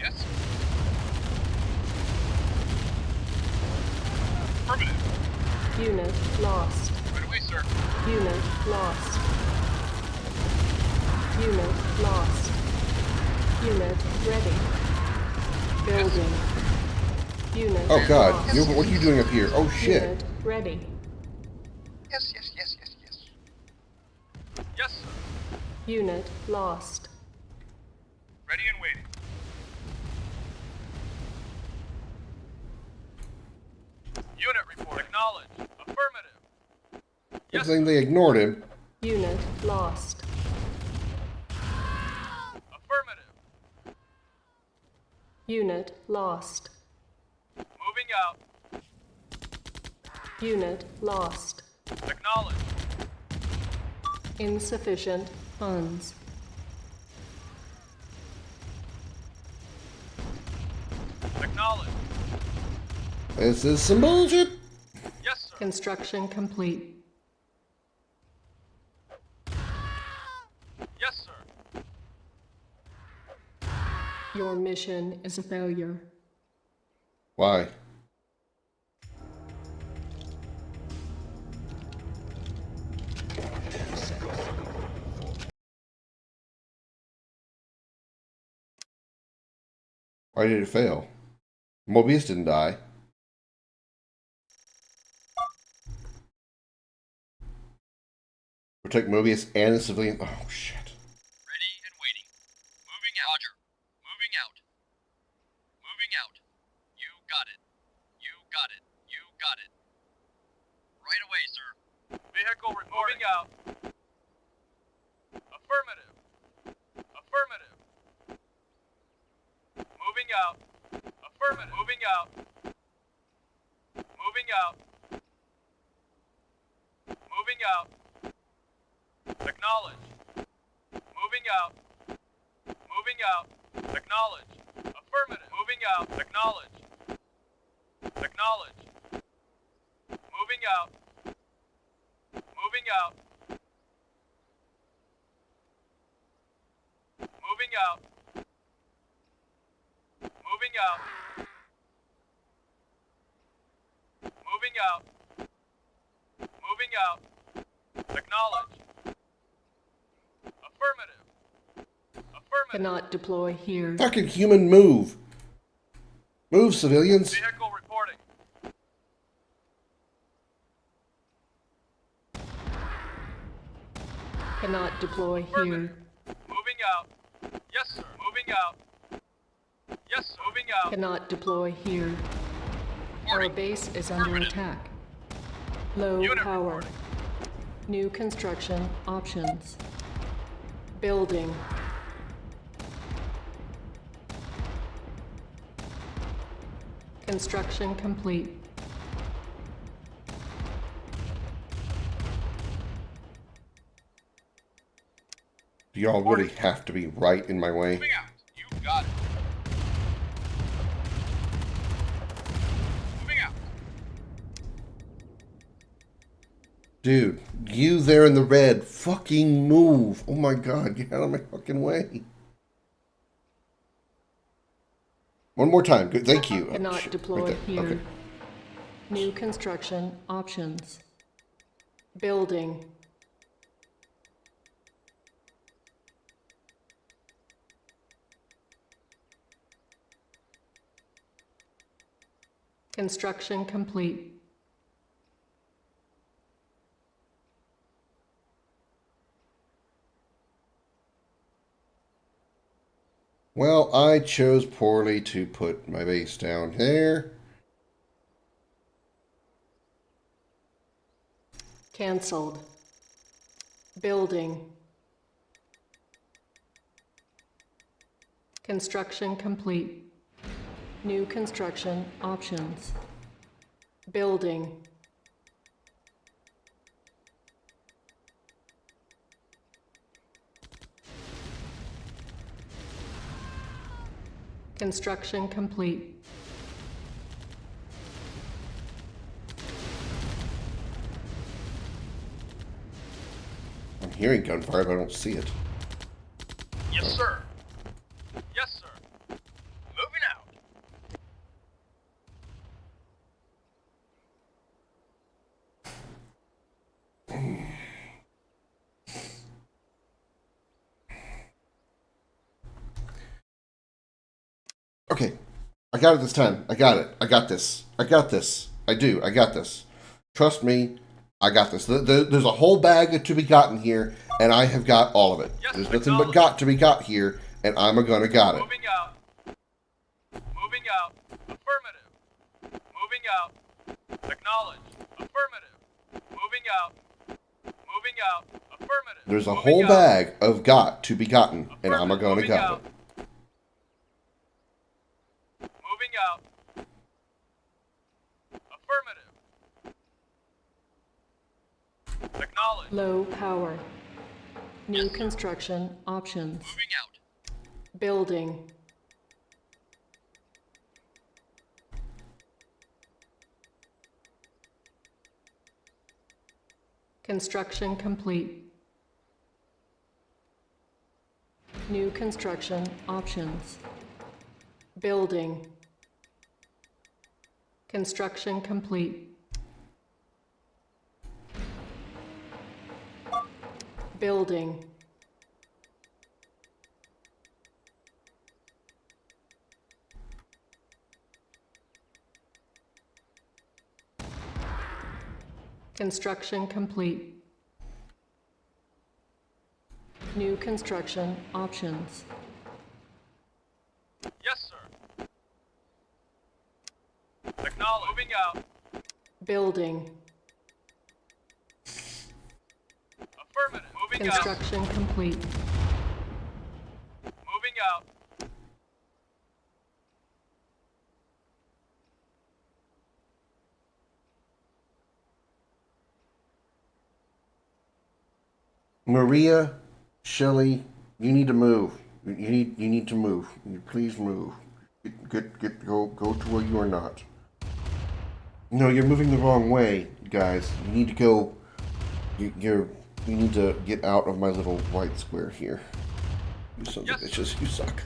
Yes. Affirmative. Unit lost. Right away, sir. Unit lost. Unit lost. Unit ready. Building. Unit Oh God! lost. What are you doing up here? Oh shit! Unit ready. Yes, yes, yes, yes, yes. Yes, sir. Unit lost. Ready and waiting. Unit report acknowledged. Affirmative. Good thing they ignored him. Unit lost. Affirmative. Unit lost. Moving out. Unit lost. Acknowledged. Insufficient funds. Acknowledged. This is some bullshit. Yes, sir. Construction complete. Yes, sir. Your mission is a failure. Why? Why did it fail? Mobius didn't die. Protect Mobius and the civilian. Oh shit. Ready and waiting. Moving out. Roger. Moving out. Moving out. You got it. You got it. You got it. Right away, sir. Vehicle reporting out. Affirmative. Affirmative. Moving out. Affirmative. Moving out. Moving out. Moving out. Acknowledge. Moving out. Moving out. Acknowledge. Affirmative. Moving out. Acknowledge. Acknowledge. Moving out. Moving out. Moving out. Moving out. Moving out. Moving out. Acknowledge. Affirmative. Affirmative. Cannot deploy here. Fucking human move. Move, civilians. Vehicle reporting. Cannot deploy here. Moving out. Yes, sir. Moving out. Yes, sir. Moving out. Cannot deploy here. Our base is under attack. Low power. New construction options. Building. Construction complete. Do y'all really have to be right in my way? Moving out. You got it. Moving out. Dude, you there in the red, fucking move. Oh my god, get out of my fucking way. One more time. Good, thank you. Oh, Cannot shit, deploy right there. here. Okay. New construction options. Building. Construction complete. Well, I chose poorly to put my base down there. Cancelled. Building. Construction complete. New construction options. Building. Construction complete. I'm hearing gunfire, but I don't see it. Yes, sir. Yes, sir. Moving out. Okay. I got it this time. I got it. I got this. I got this. I do. I got this. Trust me. I got this. There's a whole bag to be gotten here, and I have got all of it. Yes, There's nothing but got to be got here, and I'm gonna got it. Moving out. Moving out. Affirmative. Moving out. Acknowledge. Affirmative. Moving out. Moving out. Affirmative. There's a Moving whole out. bag of got to be gotten, and I'm gonna Moving got out. it. Moving out. Affirmative. Acknowledge. Low power. New construction options. Moving out. Building. Construction complete. New construction options. Building. Construction complete. Building. Construction complete. New construction options. Yes, sir. out. Building. Affirmative. Moving out. Construction complete. Moving out. Maria, Shelley, you need to move. You need to move. Please move. Go to where you are not. No, you're moving the wrong way, guys. You need to go. You need to get out of my little white square here. You sons of bitches, you suck.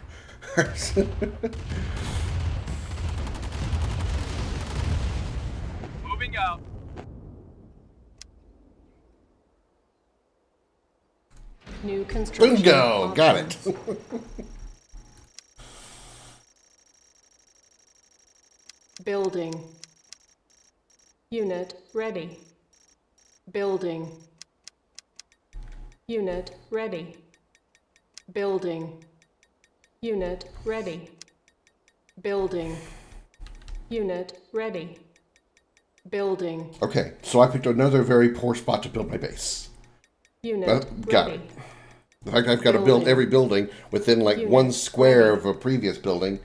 Moving out. New construction. Bingo! Got it. Building. Unit ready. Building. Unit ready. Building. Unit ready. Building. Unit ready. Building. Okay, so I picked another very poor spot to build my base. Unit Got ready. it. In fact, I've got to build every building within like Unit one square ready. of a previous building.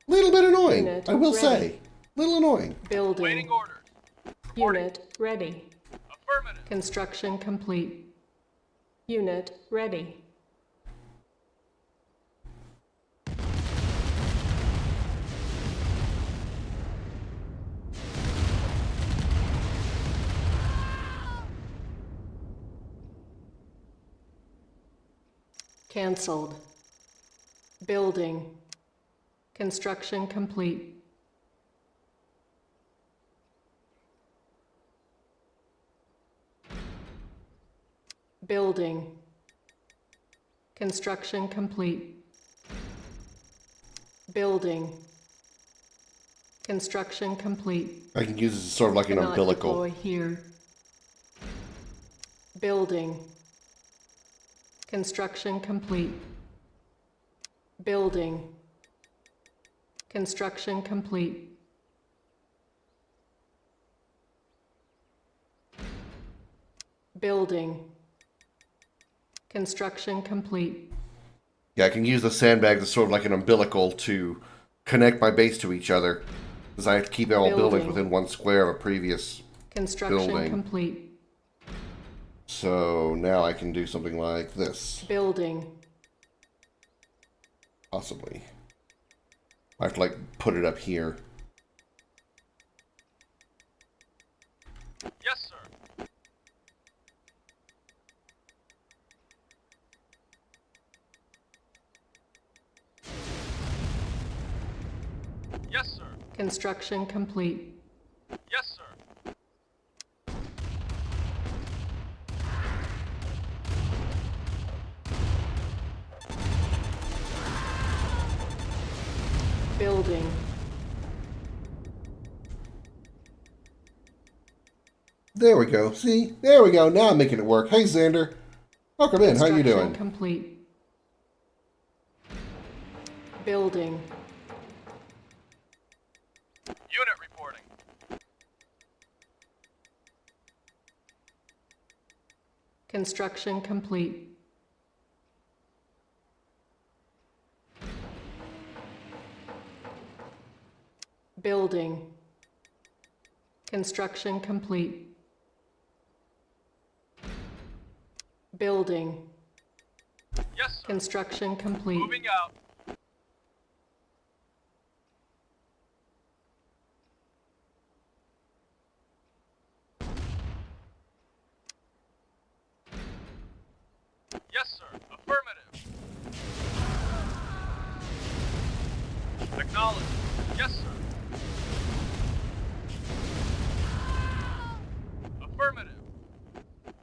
Little bit annoying, Unit I will ready. say. Little annoying. Building. Waiting orders. Unit ready. Affirmative. Construction complete. Unit ready. Cancelled. Building. Construction complete. Building. Construction complete. Building. Construction complete. I can use this as sort of like an Cannot umbilical. deploy here. Building. Construction complete. Building. Construction complete. Building. Construction complete. Yeah, I can use the sandbag as sort of like an umbilical to connect my base to each other. Because I have to keep all buildings Building. within one square of a previous Construction building. complete. So now I can do something like this, Building. possibly. I have to like put it up here. Yes, sir. Yes, sir. Construction complete. Yes, sir. Building. There we go. See? There we go. Now I'm making it work. Hey, Xander. Welcome in. How you Construction doing? complete. Building. Unit reporting. Construction complete. Building. Construction complete. Building. Yes, sir. Construction complete. Moving out. Yes, sir. Affirmative. Acknowledged. Yes, sir. Affirmative.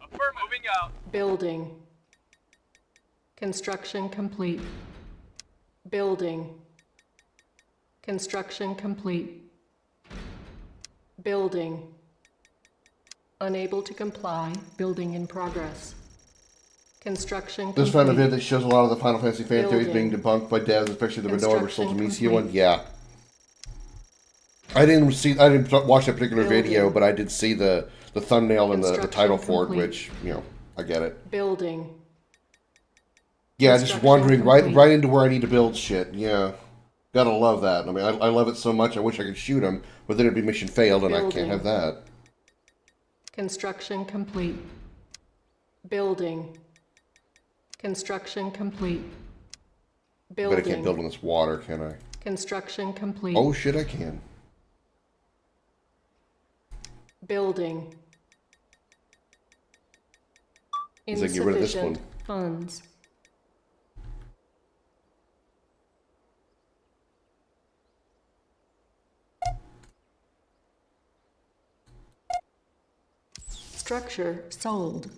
Affirmative. Moving out. Building. Construction complete. Building. Construction complete. Building. Unable to comply. Building in progress. Construction This found a complete. vid that shows a lot of the Final Fantasy fan theories Building. being debunked by devs, especially the Renault Construction Amicia complete. one. Yeah. I didn't watch that particular Building. video, but I did see the thumbnail and the title for it, Construction which, you know, I get it. Building. Yeah, just Construction wandering complete. right into where I need to build shit. Yeah. Gotta love that. I mean, I love it so much, I wish I could shoot them, but then it'd be mission failed, and I Building. can't have that. Construction complete. Building. Construction complete. But I can't Building. build in this water, can I? Construction complete. Oh shit, I can. Building. Means I can get rid of this one. Insufficient funds. Structure sold.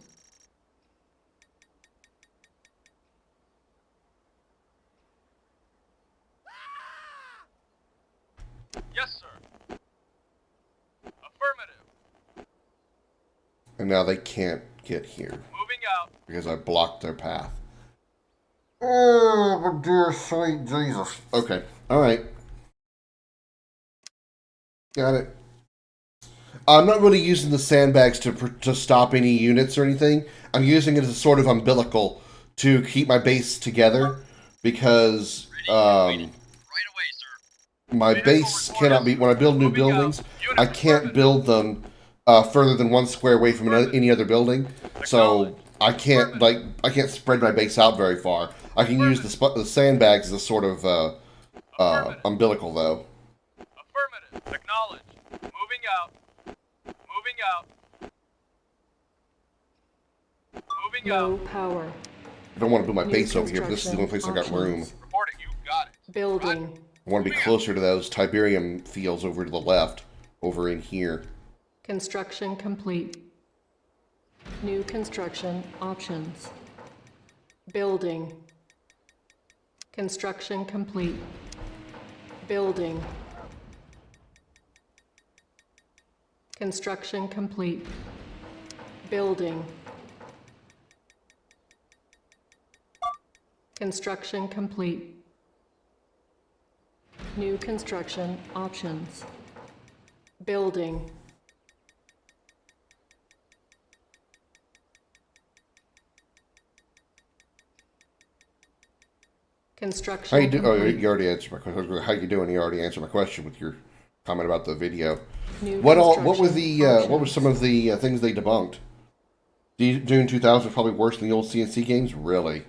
Yes, sir. Affirmative. And now they can't get here. Moving out. Because I blocked their path. Oh, dear sweet Jesus. Okay. Alright. Got it. I'm not really using the sandbags to stop any units or anything. I'm using it as a sort of umbilical to keep my base together. Because, my base cannot be... When I build new buildings, I can't build them further than 1 square away from any other building. So I can't spread my base out very far. I can use the sandbags as a sort of umbilical, though. Affirmative. Acknowledge. Moving out. Moving out. Moving Low out. power. I don't want to build my New base over here, but this is the only place I got room. options. Reporting. You got it. Building. I want to be closer to those Tiberium fields over to the left, over in here. Construction complete. New construction options. Building. Construction complete. Building. Construction complete. Building. Construction complete. New construction options. Building. Construction How you do? Oh, complete. you already answered my question. How you doing? You already answered my question with your comment about the video. New What were construction the what were some of the things they debunked? Dune 2000 was probably worse than the old CNC games. Really?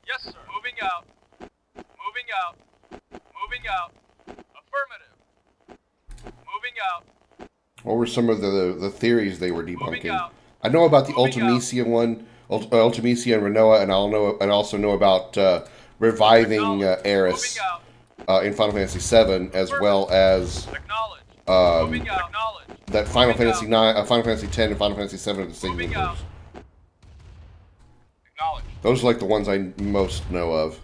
Yes, sir. Moving out. Moving out. Moving out. Affirmative. Moving out. What were some of the theories they were Moving debunking? out. I know about the Moving Ultimecia one, Ultimecia and Renoa, and I also know about reviving Eris in Final Fantasy VII, as well as Moving out. Acknowledge. that Final Fantasy X, Final Fantasy X, and Final Fantasy VII are the same Moving universe. out. Acknowledge. Those are like the ones I most know of.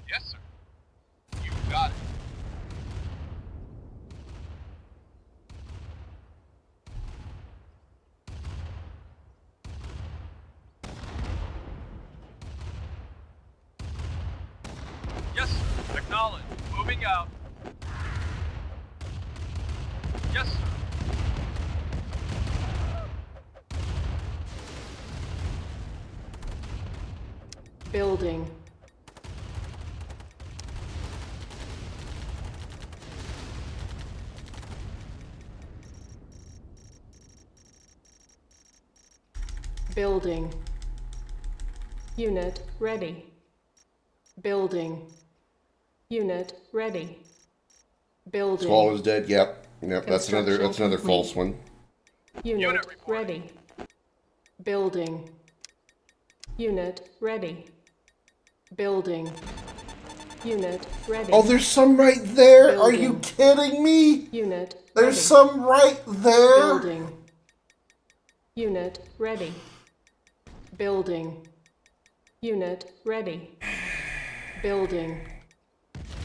Yes, sir. You got it. Yes, sir. Acknowledge. Moving out. Yes, sir. Building. Building. Unit ready. Building. Unit ready. Building. Squall is dead. Yep. That's another Construction false complete. one. Unit ready. Building. Unit ready. Building. Unit ready. Oh, there's some right there. Building. Are you kidding me? Unit There's ready. some right there. Building. Unit ready. Building. Unit ready. Building.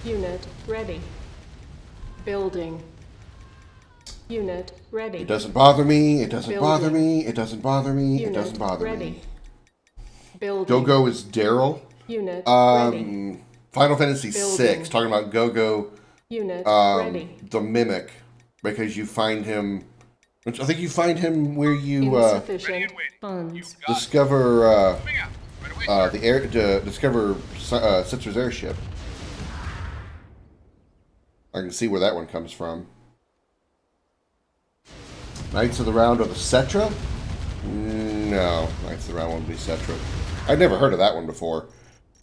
Unit ready. Building. Unit ready. It doesn't bother me. It doesn't Building. bother me. It doesn't bother me. It Unit doesn't bother ready. me. Building. Go-Go is Daryl. Unit ready. Final Fantasy Building. VI, talking about Go-Go, Unit ready. the Mimic, because you find him. I think you find him where you Insufficient funds. discover discover Sitzer's airship. I can see where that one comes from. Knights of the Round of the Cetra? No, Knights of the Round won't be Cetra. I'd never heard of that one before.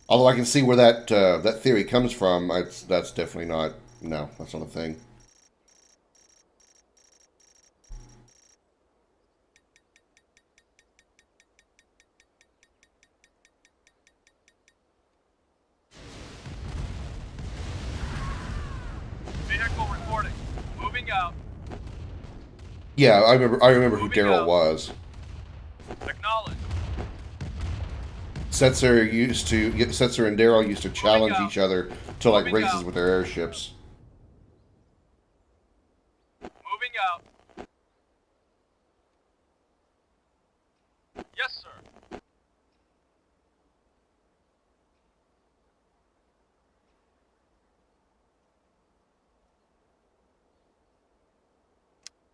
Although I can see where that that theory comes from. That's definitely not. No, that's not a thing. Vehicle reporting. Moving out. Yeah, I remember who Daryl was. Acknowledge. Setzer and Daryl used to challenge each other to like races with their airships. Moving out. Yes, sir.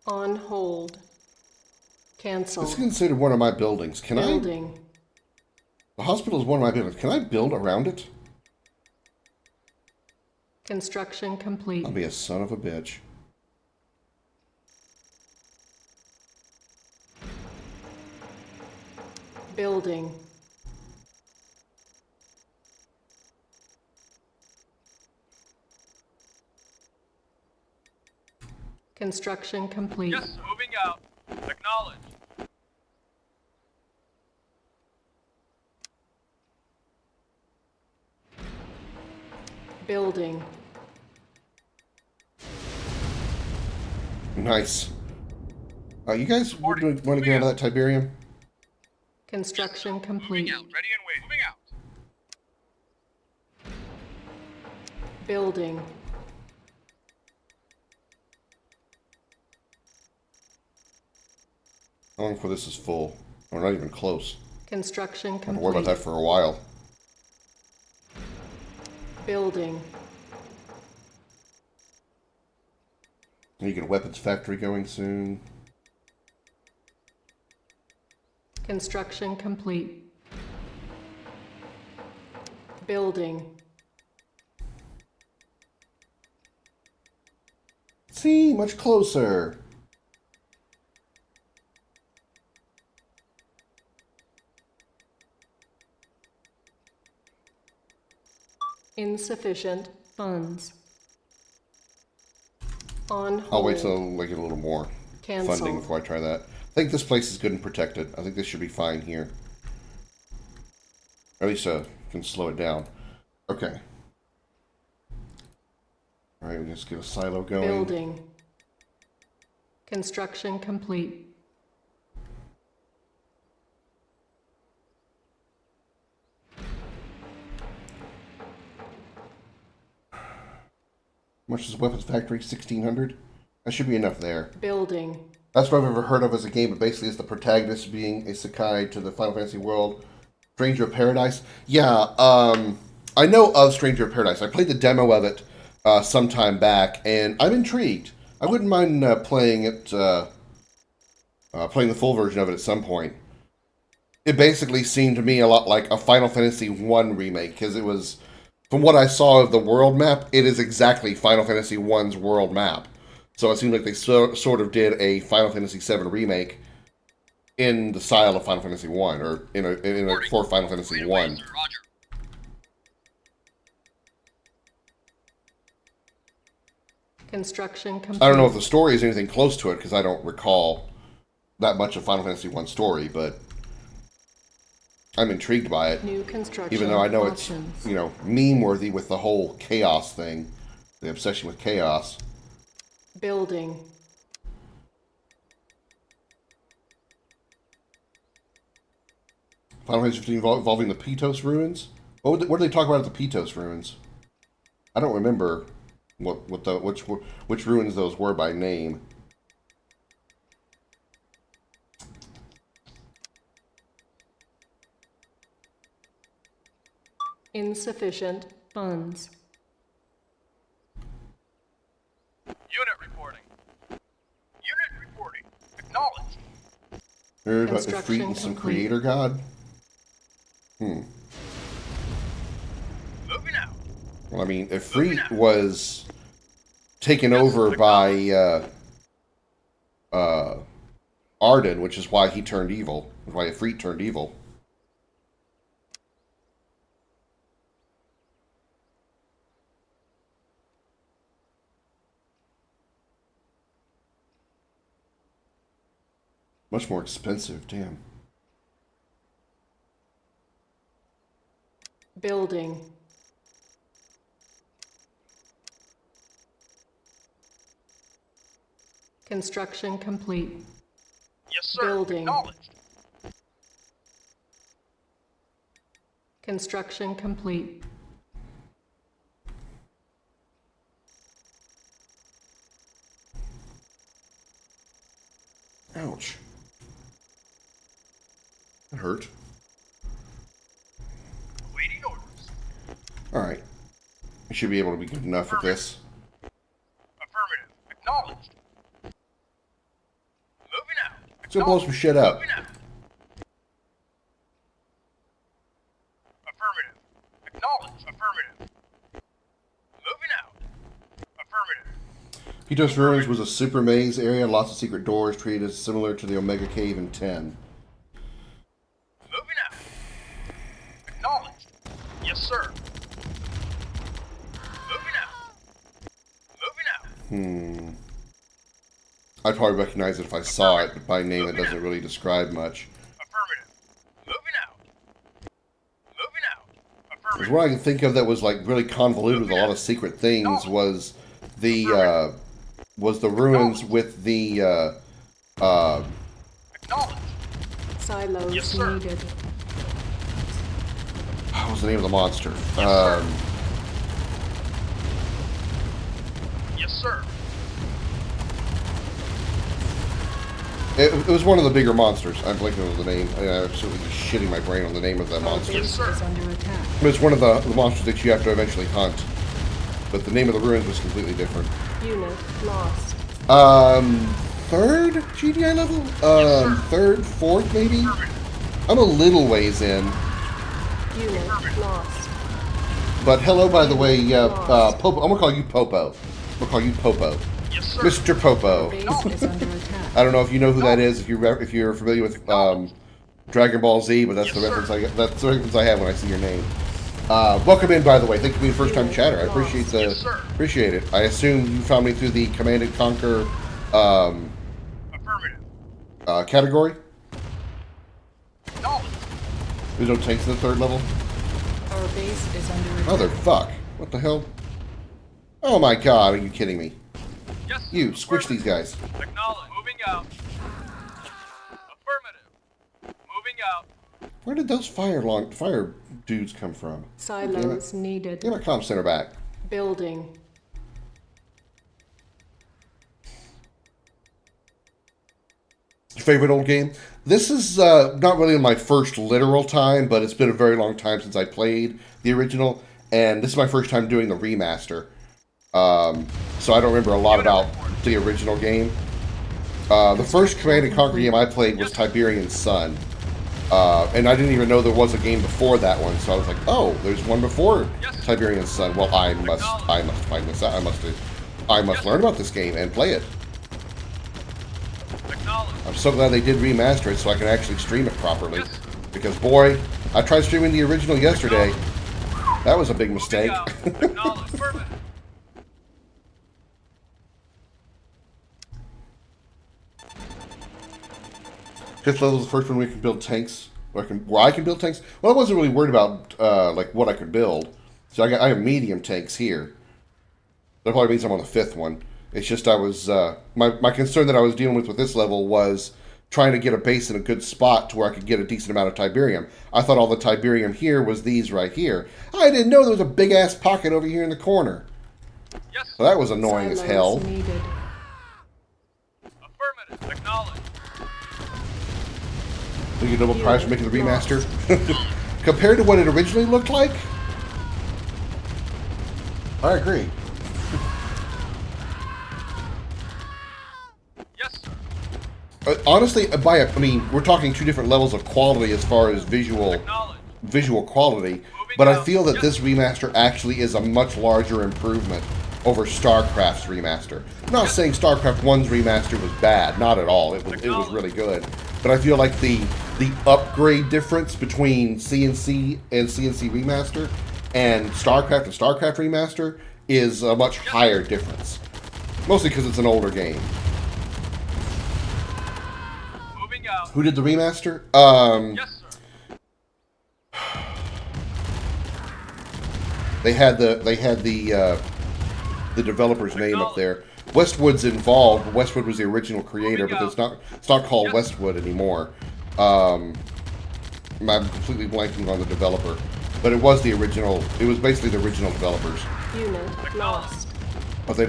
On hold. Cancel. It's considered one of my buildings. Can Building. The hospital is one of my buildings. Can I build around it? Construction complete. I'll be a son of a bitch. Building. Construction complete. Yes, moving out. Acknowledge. Building. Nice. You guys want to get out of that Tiberium? Construction complete. Ready and wait. Moving out. Building. How long before this is full? We're not even close. Construction I'll complete. worry about that for a while. Building. You get a weapons factory going soon. Construction complete. Building. See, much closer. Insufficient funds. On hold. I'll wait till I get a little more Cancel. funding before I try that. I think this place is good and protected. I think this should be fine here. At least can slow it down. Okay. Alright, we just get a silo going. Building. Construction complete. How much is weapons factory? 1,600? That should be enough there. Building. That's what I've ever heard of as a game, but basically it's the protagonist being a Sakai to the Final Fantasy world. Stranger of Paradise? Yeah, I know of Stranger of Paradise. I played the demo of it some time back, and I'm intrigued. I wouldn't mind playing it, playing the full version of it at some point. It basically seemed to me a lot like a Final Fantasy 1 remake, because it was, from what I saw of the world map, it is exactly Final Fantasy 1's world map. So it seemed like they sort of did a Final Fantasy 7 remake in the style of Final Fantasy 1, or for Final Fantasy 1. Construction complete. I don't know if the story is anything close to it, because I don't recall that much of Final Fantasy 1 story, but I'm intrigued by it. New construction even though I know options. it's, meme-worthy with the whole chaos thing, the obsession with chaos. Building. Final Fantasy 15 involving the Pitos ruins? What did they talk about at the Pitos ruins? I don't remember which ruins those were by name. Insufficient funds. Unit reporting. Unit reporting. Acknowledged. Heard about Construction Ifrit and some complete. creator god? Moving out. Well, I mean, Ifrit was taken over by Arden, which is why he turned evil. Why Ifrit turned evil. Much more expensive, damn. Building. Construction complete. Yes, sir. Building. Acknowledged. Construction complete. Ouch. That hurt. Awaiting orders. Alright. We should be able to be good enough with this. Affirmative. Acknowledged. Moving out. Let's go blow some shit up. Moving out. Affirmative. Acknowledged. Affirmative. Moving out. Affirmative. Pitos Ruins was a super maze area, lots of secret doors, treated as similar to the Omega Cave in 10. Moving out. Acknowledged. Yes, sir. Moving out. Moving out. I'd probably recognize it if I saw it, but by name it doesn't really describe much. Affirmative. Moving out. Moving out. Because Affirmative. what I can think of that was like really convoluted with a lot of secret things was the ruins with the Acknowledged. Silos Yes, sir. needed. what was the name of the monster? Yes, sir. It was one of the bigger monsters. I'm blanking on the name. I'm absolutely just shitting my brain on the name of that monster. Base is under attack. But it's one of the monsters that you have to eventually hunt. But the name of the ruins was completely different. Unit lost. Third GDI level? Third, fourth maybe? I'm a little ways in. Unit lost. But hello, by the way, Popo. I'm gonna call you Popo. I'm gonna call you Popo. Yes, sir. Mr. Popo. Base is under attack. I don't know if you know who that is. If you're familiar with Dragon Ball Z, but that's the reference I have when I see your name. Welcome in, by the way. Thank you for being a first-time chatter. I appreciate appreciate it. I assume you found me through the Command and Conquer category. There's no tanks in the third level. Our base is under attack. Motherfuck! What the hell? Oh my god! Are you kidding me? Yes. You squish these guys. Acknowledged. Moving out. Affirmative. Moving out. Where did those fire dudes come from? Silos needed. Get my comm center back. Building. Your favorite old game? This is not really my first literal time, but it's been a very long time since I played the original, and this is my first time doing the remaster. So I don't remember a lot about the original game. The first Command and Conquer game I played was Tiberian Sun. And I didn't even know there was a game before that one, so I was like, oh, there's one before Tiberian Sun. Well, I must find this out. I must learn about this game and play it. I'm so glad they did remaster it so I can actually stream it properly. Because boy, I tried streaming the original yesterday. That was a big mistake. Fifth level is the first one we can build tanks. Where I can build tanks. Well, I wasn't really worried about like what I could build. So I have medium tanks here. That probably means I'm on the fifth one. It's just I was my concern that I was dealing with this level was trying to get a base in a good spot to where I could get a decent amount of Tiberium. I thought all the Tiberium here was these right here. I didn't know there was a big ass pocket over here in the corner. Yes. So that was annoying as hell. Needed. Affirmative. Acknowledged. We get double prize for making the remaster. Compared to what it originally looked like, I agree. Yes, sir. Honestly, I mean, we're talking two different levels of quality as far as visual quality, but I feel that this remaster actually is a much larger improvement over StarCraft's remaster. I'm not saying StarCraft 1's remaster was bad, not at all. It was really good, but I feel like the upgrade difference between CNC and CNC remaster and StarCraft remaster is a much higher difference, mostly because it's an older game. Who did the remaster? Yes, sir. They had the developer's name up there. Westwood's involved. Westwood was the original creator, but it's not called Westwood anymore. I'm completely blanking on the developer, but it was the original. It was basically the original developers. Unit lost. But they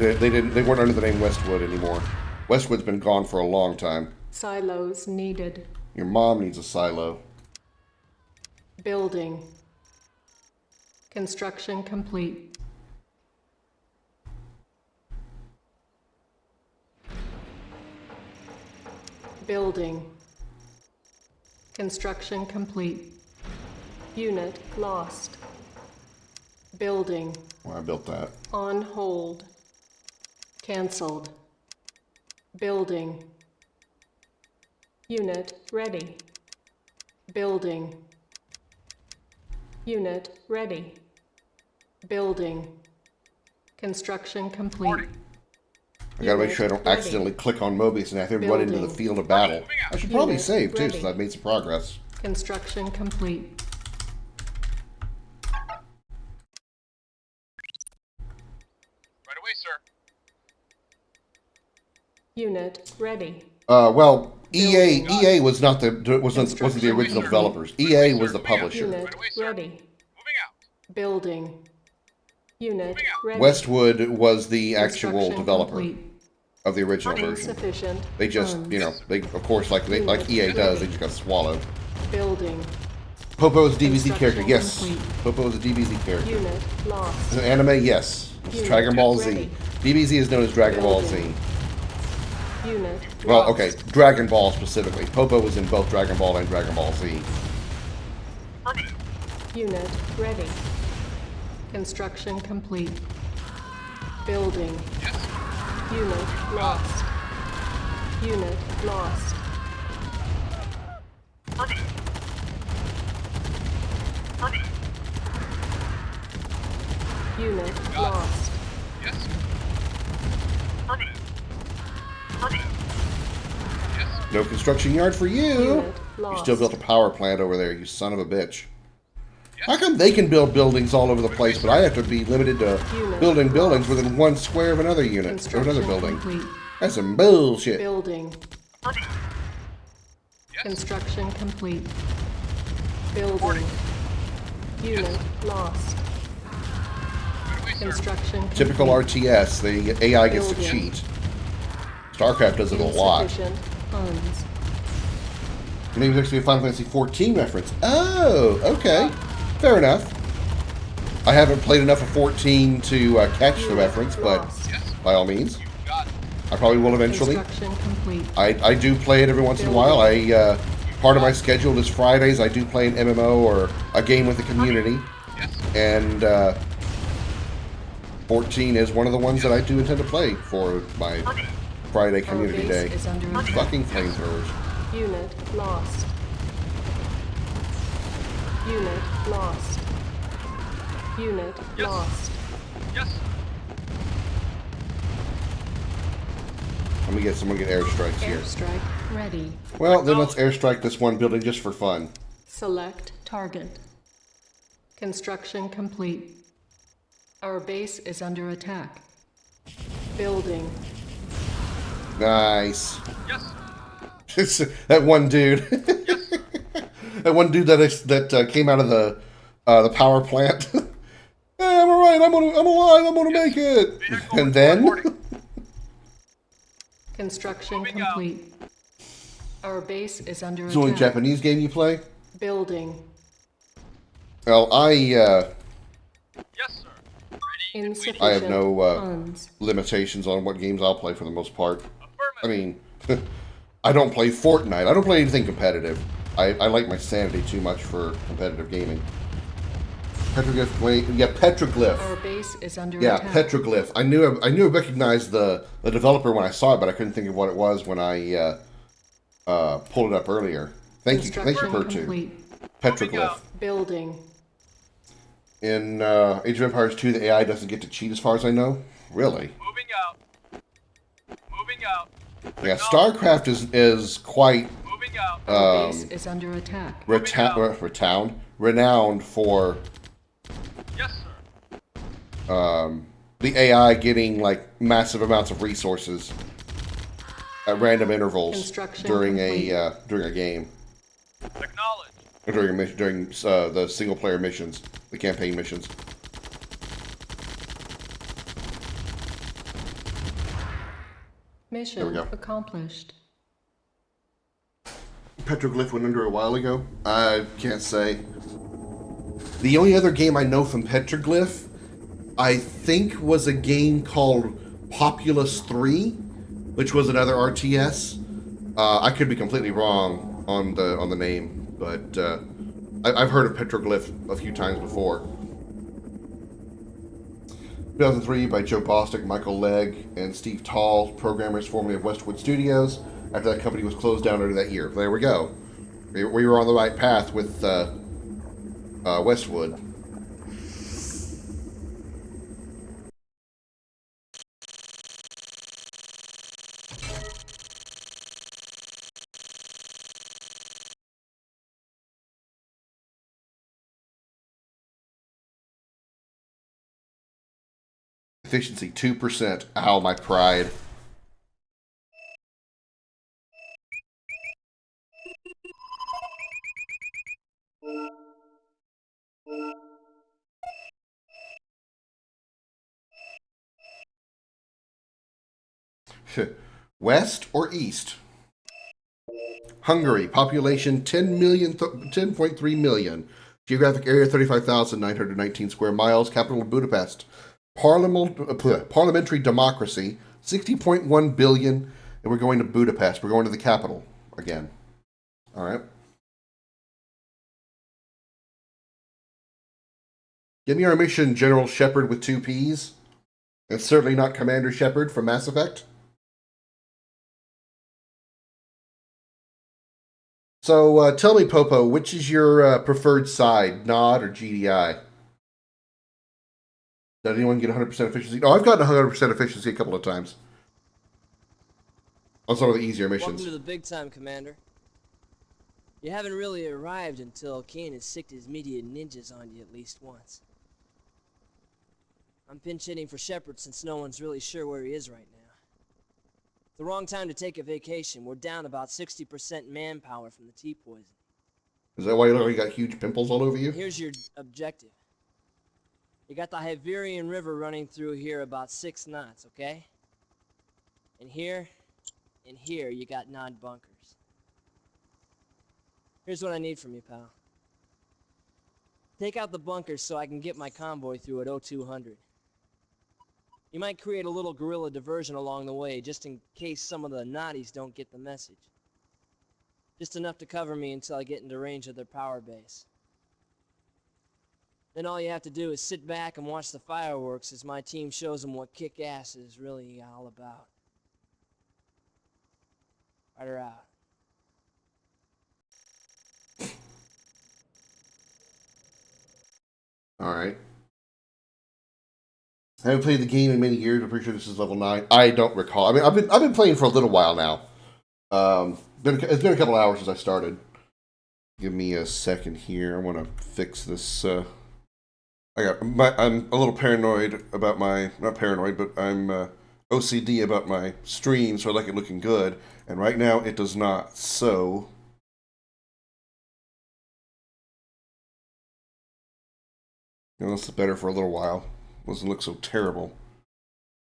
weren't under the name Westwood anymore. Westwood's been gone for a long time. Silos needed. Your mom needs a silo. Building. Construction complete. Building. Construction complete. Unit lost. Building. Well, I built that. On hold. Cancelled. Building. Unit ready. Building. Unit ready. Building. Construction complete. I gotta make sure I don't accidentally click on Mobius and have him run into the field of battle. I should probably save too, since I've made some progress. Construction complete. Right away, sir. Unit ready. Well, EA was not wasn't the original developers. EA was the publisher. Unit ready. Building. Unit ready. Westwood was the actual developer of the original version. Insufficient They just, funds. you know, they of course like EA does, they just got swallowed. Building. Popo is a DBZ character, Construction yes. complete. Popo is a DBZ character. Unit lost. Is it anime? Yes. It's Unit Dragon Ball Z. ready. DBZ is known as Dragon Ball Z. Unit Well, lost. okay, Dragon Ball specifically. Popo was in both Dragon Ball and Dragon Ball Z. Unit ready. Construction complete. Building. Unit lost. Unit lost. Unit lost. Yes. No construction yard for you. Unit You lost. still built a power plant over there, you son of a bitch. How come they can build buildings all over the place, but I have to be limited to building buildings within 1 square of another unit or another building? Complete. That's some bullshit. Building. Construction complete. Building. Unit lost. Construction complete. Typical RTS, the AI gets to Building. cheat. StarCraft does it a lot. Insufficient funds. Maybe there's actually a Final Fantasy 14 reference. Oh, okay. Fair enough. I haven't played enough of 14 to catch the reference, but by all means. I probably will eventually. Construction complete. I do play it every once in a while. Part of my schedule is Fridays. I do play an MMO or a game with the community. And 14 is one of the ones that I do intend to play for my Friday community day. Is under attack. Fucking flamethrowers. Unit lost. Unit lost. Unit lost. Yes. Let me get someone get airstrikes here. Airstrike ready. Well, then let's airstrike this one building just for fun. Select target. Construction complete. Our base is under attack. Building. Nice. Yes. That one dude. That one dude that came out of the power plant. Hey, I'm alright. I'm alive. I'm gonna make it. And then. Construction complete. Our base is under It's the only attack. Japanese game you play? Building. Well, Yes, sir. Ready. I have Insufficient no funds. limitations on what games I'll play for the most part. I mean, I don't play Fortnite. I don't play anything competitive. I like my sanity too much for competitive gaming. Petroglyph, wait, yeah, Petroglyph. Our base is under Yeah, attack. Petroglyph. I knew I recognized the developer when I saw it, but I couldn't think of what it was when I pulled it up earlier. Thank you, Construction Pertu. complete. Petroglyph. Building. In Age of Empires 2, the AI doesn't get to cheat, as far as I know. Really? Moving out. Moving out. Yeah, StarCraft is quite Moving out. Our base is under attack. renowned for Yes, sir. the AI getting like massive amounts of resources at random intervals Construction during complete. a game. Acknowledge. Or during the single player missions, the campaign missions. Mission There we go. accomplished. Petroglyph went under a while ago. I can't say. The only other game I know from Petroglyph, I think, was a game called Populous 3, which was another RTS. I could be completely wrong on the name, but I've heard of Petroglyph a few times before. 2003 by Joe Bostic, Michael Legg, and Steve Tall, programmers formerly of Westwood Studios. After that company was closed down later that year. There we go. We were on the right path with Westwood. Efficiency 2%. Ow, my pride. West or east? Hungary, population 10.3 million. Geographic area 35,919 square miles. Capital Budapest. Parliamentary democracy 60.1 billion. And we're going to Budapest. We're going to the capital again. All right. Give me our mission, General Shepard with 2 P's. And certainly not Commander Shepard from Mass Effect. So tell me, Popo, which is your preferred side, NOD or GDI? Did anyone get 100% efficiency? No, I've gotten 100% efficiency a couple of times. On some of the easier missions. Welcome to the big time, Commander. You haven't really arrived until Kane has sicked his media ninjas on you at least once. I'm pinch hitting for Shepard since no one's really sure where he is right now. It's the wrong time to take a vacation. We're down about 60% manpower from the T-poison. Is that why you look like you got huge pimples all over you? Here's your objective. You got the Iberian River running through here about 6 knots, okay? And here you got 9 bunkers. Here's what I need from you, pal. Take out the bunkers so I can get my convoy through at 0200. You might create a little guerrilla diversion along the way, just in case some of the Nazis don't get the message. Just enough to cover me until I get into range of their power base. Then all you have to do is sit back and watch the fireworks as my team shows them what kick-ass is really all about. Fighter out. Alright. I haven't played the game in many years. I'm pretty sure this is level 9. I don't recall. I mean, I've been playing for a little while now. It's been a couple hours since I started. Give me a second here. I want to fix this. I'm a little paranoid about my, not paranoid, but I'm OCD about my stream, so I like it looking good. And right now it does not. So this is better for a little while. Doesn't look so terrible.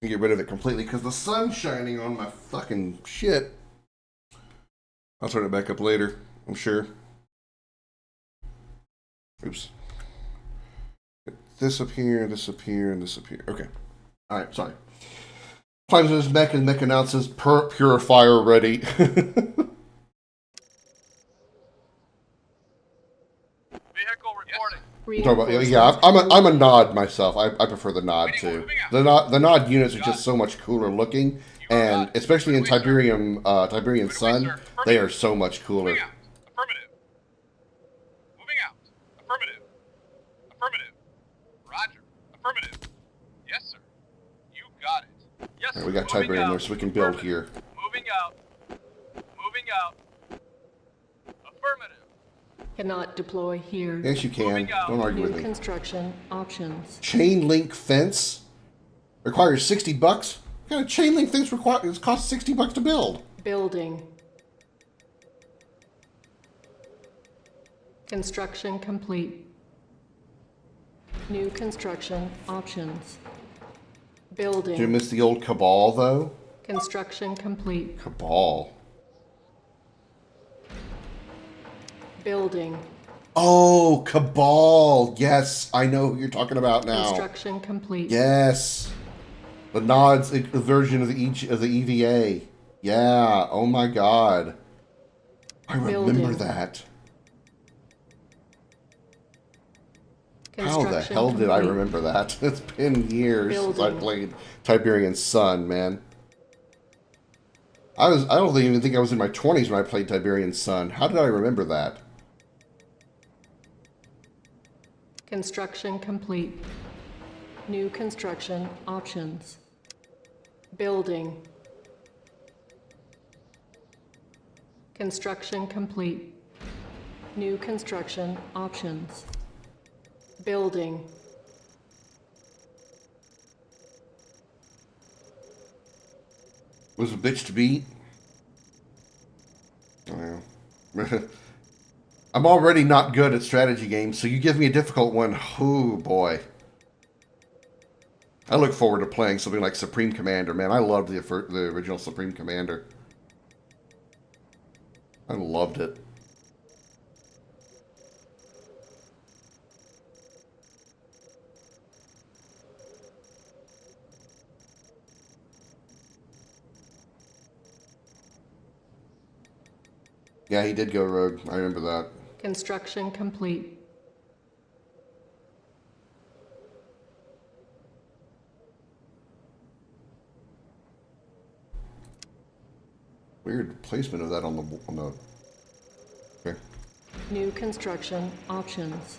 I can get rid of it completely because the sun's shining on my fucking shit. I'll turn it back up later, I'm sure. Oops. Get this up here, this up here, and this up here. Okay. All right, sorry. Climbs in his mech, and mech announces, purifier ready. Vehicle reporting. Yeah, I'm a Nod myself. I prefer the Nod too. The Nod units are just so much cooler looking, and especially in Tiberian Sun, they are so much cooler. Affirmative. Moving out. Affirmative. Affirmative. Roger. Affirmative. Yes, sir. You got it. Yes, Right, we got Tiberian there, so we can build here. Moving out. Moving out. Affirmative. Cannot deploy here. Yes, you can. Don't argue with New me. construction options. Chain link fence requires $60. What kind of chain link fence requires? It costs $60 to build. Building. Construction complete. New construction options. Building. Did you miss the old Cabal though? Construction complete. Cabal. Building. Oh, Cabal. Yes, I know who you're talking about now. Construction complete. Yes. The Nod's version of the EVA. Yeah. Oh my God. I remember Building. that. How the hell did I remember that? It's been years since I played Tiberian Sun, man. I don't even think I was in my 20s when I played Tiberian Sun. How did I remember that? Construction complete. New construction options. Building. Construction complete. New construction options. Building. Was a bitch to beat? Well, I'm already not good at strategy games, so you give me a difficult one. Oh boy. I look forward to playing something like Supreme Commander, man. I loved the original Supreme Commander. I loved it. Yeah, he did go rogue. I remember that. Construction complete. Weird placement of that on the. Okay. New construction options.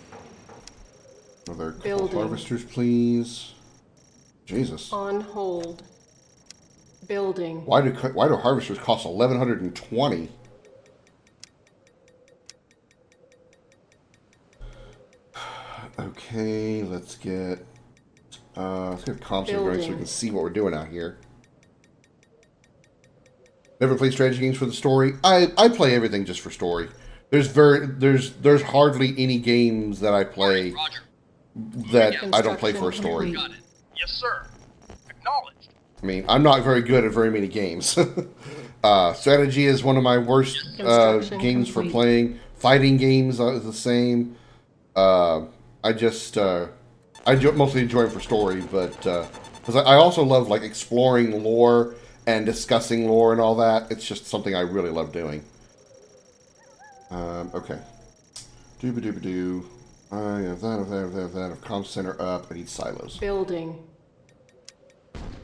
Another couple Building. harvesters, please. Jesus. On hold. Building. Why do harvesters cost 1,120? Okay, let's get comps going so we can see what we're doing out here. Never played strategy games for the story. I play everything just for story. There's hardly any games that I play that I don't play for a story. Got it. Yes, sir. Acknowledged. I mean, I'm not very good at very many games. Strategy is one of my worst games for playing. Fighting games is the same. I mostly enjoy them for story, but because I also love like exploring lore and discussing lore and all that. It's just something I really love doing. Okay. Dooba-dooba-doo. I have that, I have that. Comm center up. I need silos. Building.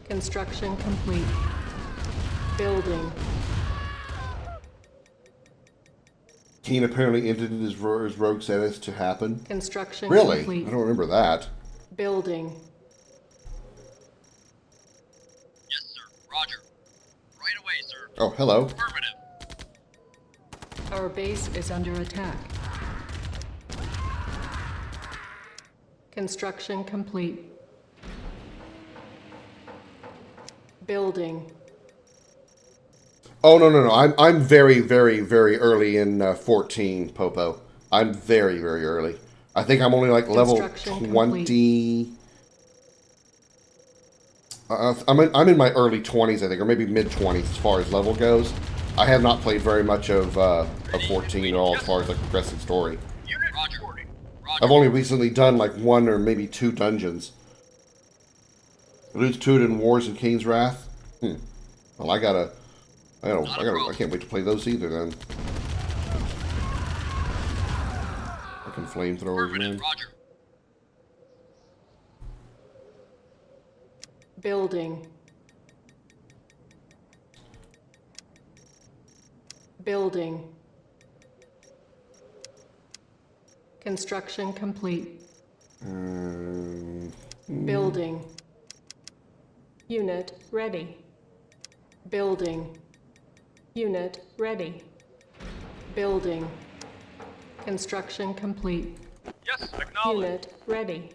Construction complete. Building. Keen apparently entered his rogue status to happen. Construction really? complete. I don't remember that. Building. Yes, sir. Roger. Right away, sir. Oh, hello. Affirmative. Our base is under attack. Construction complete. Building. Oh, no. I'm very, very, very early in 14, Popo. I'm very, very early. I think I'm only like level 20. I'm in my early 20s, I think, or maybe mid-20s as far as level goes. I have not played very much of 14 at all as far as like progressing story. Unit reporting. I've only recently done like 1 or maybe 2 dungeons. Alludes to it in Wars and Kane's Wrath. Well, I can't wait to play those either then. Fucking flamethrowers, man. Roger. Building. Building. Construction complete. Building. Unit ready. Building. Unit ready. Building. Construction complete. Yes, acknowledged. Unit ready.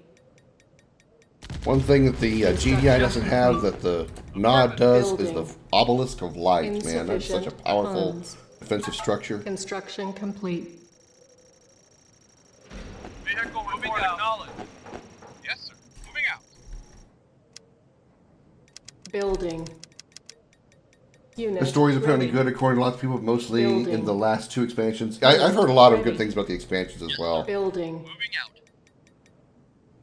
One thing that the GDI doesn't have that the Nod does is the Obelisk of Light, man. That's such a powerful defensive structure. Construction complete. Vehicle report acknowledged. Yes, sir. Moving out. Building. Unit The story's apparently ready. good according to lots of people, mostly Building. in the last 2 expansions. I've heard a lot of good Ready. things about the expansions as well. Building. Moving out.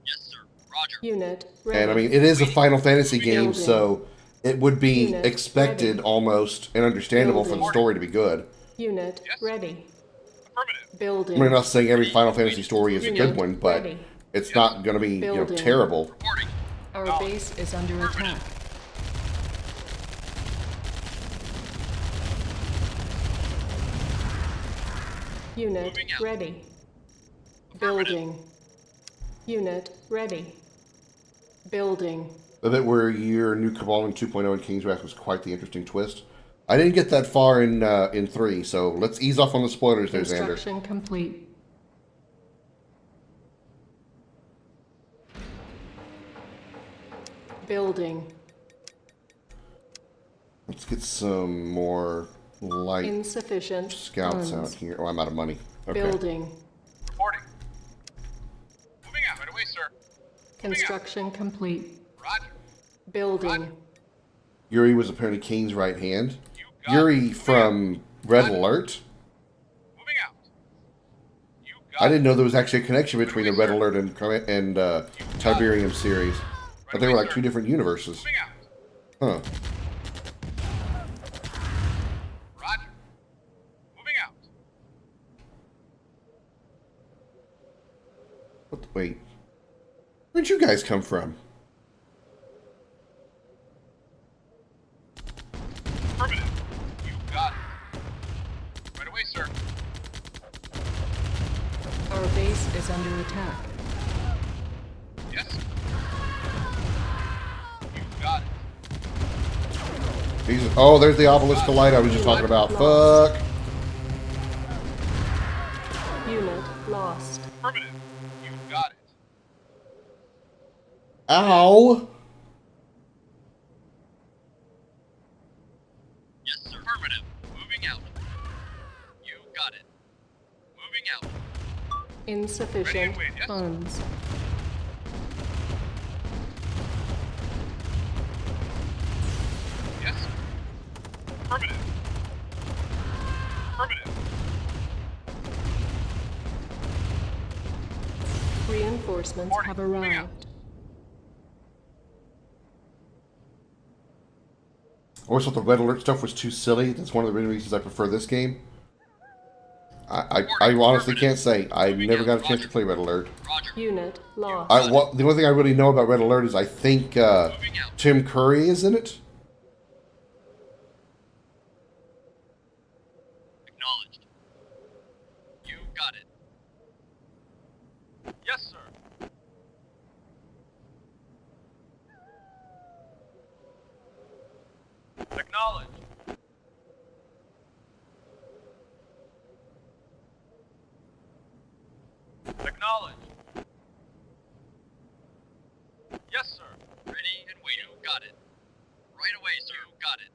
Yes, sir. Roger. Unit ready. And I mean, it is a Final Fantasy game, Building. so it would be Unit expected ready. almost and understandable for the Building. story to be good. Unit ready. Affirmative. Building. I'm not saying every Final Fantasy story is a good one, but ready. it's not going to be Building. terrible. Reporting. Our base is under attack. Unit Moving out. ready. Building. Unit ready. Building. The bit where your new Cabal in 2.0 in King's Wrath was quite the interesting twist. I didn't get that far in 3, so let's ease off on the spoilers there, Xander. Construction complete. Building. Let's get some more light Insufficient scouts funds. out here. Oh, I'm out of money. Okay. Building. Reporting. Moving out. Right away, sir. Construction complete. Roger. Building. Yuri was apparently King's right hand. Yuri from Red Alert. Moving out. I didn't know there was actually a connection between the Red Alert and Tiberium series. But they were like 2 different universes. Huh. Roger. Moving out. Wait. Where'd you guys come from? Affirmative. You got it. Right away, sir. Our base is under attack. Yes, sir. You got it. Jesus. Oh, there's the Obelisk of Light I was just talking about. Fuck. Unit lost. Affirmative. You got it. Ow. Yes, sir. Affirmative. Moving out. You got it. Moving out. Insufficient funds. Yes, sir. Affirmative. Affirmative. Reinforcements have arrived. I always thought the Red Alert stuff was too silly. That's one of the main reasons I prefer this game. I honestly can't say. I never got a chance to play Red Alert. Unit lost. The only thing I really know about Red Alert is I think Tim Curry is in it. Acknowledged. You got it. Yes, sir. Acknowledged. Acknowledged. Yes, sir. Ready and waiting. You got it. Right away, sir. You got it.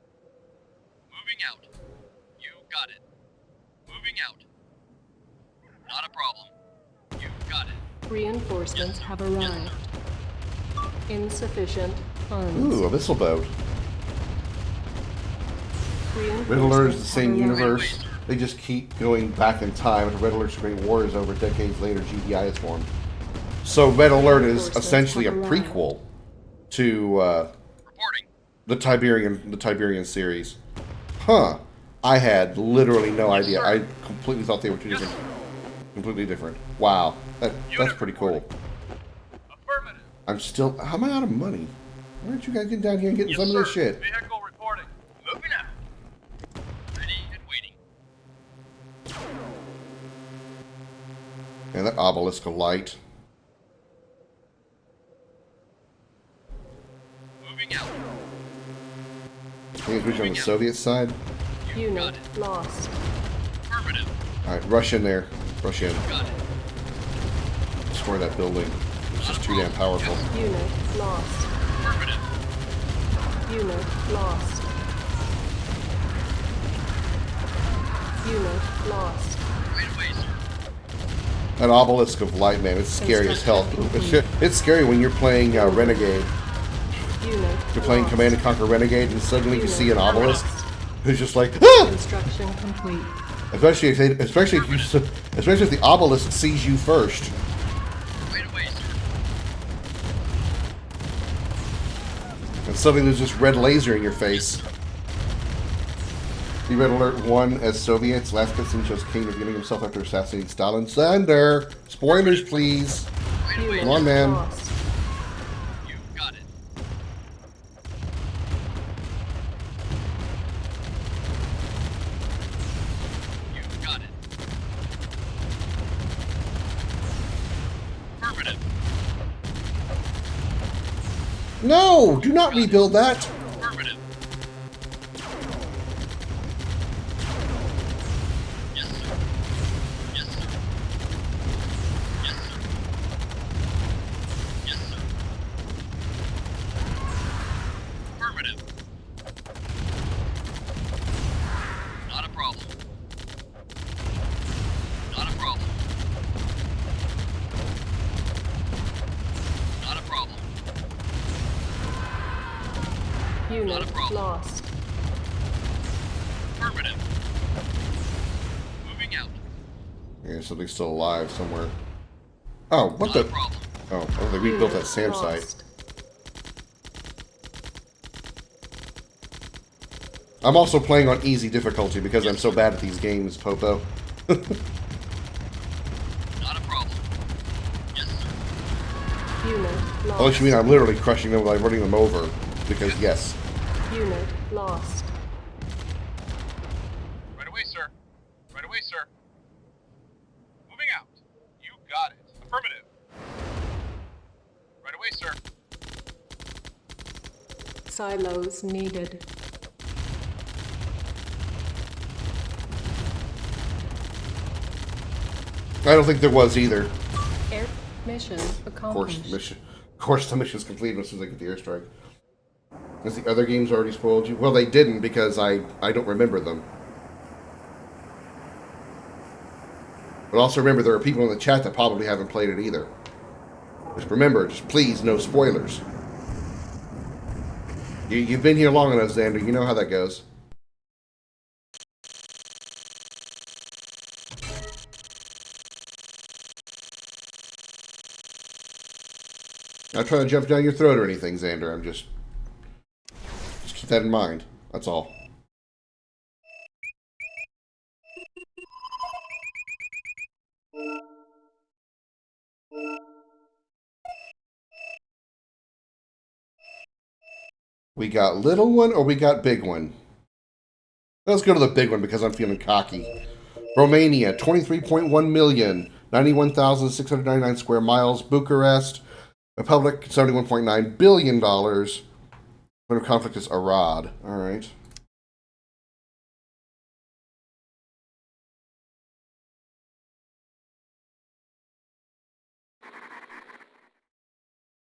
Moving out. You got it. Moving out. Not a problem. You got it. Reinforcements have arrived. Insufficient funds. Ooh, a missile boat. Red Alert is the same universe. They just keep going back in time. After Red Alert's Great War is over, decades later, GDI is formed. So Red Alert is essentially a prequel to the Tiberian series. Huh. I had literally no idea. I completely thought they were two different, completely different. Wow. That's pretty cool. I'm still... How am I out of money? Why aren't you guys getting down here and getting some of this shit? Vehicle reporting. Moving out. Ready and waiting. And that obelisk of light. Moving out. I think it's reaching on the Soviet side. Unit lost. Affirmative. Alright, rush in there. Rush in. Got it. Destroy that building. It's just too damn powerful. Unit lost. Affirmative. Unit lost. Unit lost. Right away, sir. That obelisk of light, man, it's scary as hell. It's scary when you're playing Renegade. You're playing Command and Conquer Renegade, and suddenly you see an obelisk who's just like, ah! Construction complete. Especially if the obelisk sees you first. Right away, sir. And suddenly there's this red laser in your face. The Red Alert 1 as Soviets. Last cutscene shows Kane revealing himself after assassinating Stalin. Sander! Spoilers, please. Come on, man. You got it. You got it. Affirmative. No! Do not rebuild that! Affirmative. Yes, sir. Yes, sir. Yes, sir. Yes, sir. Affirmative. Not a problem. Not a problem. Not a problem. Unit lost. Affirmative. Moving out. Yeah, something's still alive somewhere. Oh, what the? Oh, they rebuilt that SAM site. I'm also playing on easy difficulty because I'm so bad at these games, Popo. Not a problem. Yes, sir. Unit lost. Unless you mean I'm literally crushing them by running them over. Because, yes. Unit lost. Right away, sir. Right away, sir. Moving out. You got it. Affirmative. Right away, sir. Silos needed. I don't think there was either. Air mission accomplished. Of course, the mission's completed as soon as I get the airstrike. Has the other games already spoiled you? Well, they didn't because I don't remember them. But also remember, there are people in the chat that probably haven't played it either. Just remember, just please, no spoilers. You've been here long enough, Xander. You know how that goes. I'm not trying to jump down your throat or anything, Xander. I'm just keep that in mind. That's all. We got little one or we got big one? Let's go to the big one because I'm feeling cocky. Romania, 23.1 million, 91,699 square miles. Bucharest, Republic, $71.9 billion. Point of conflict is Arad. All right.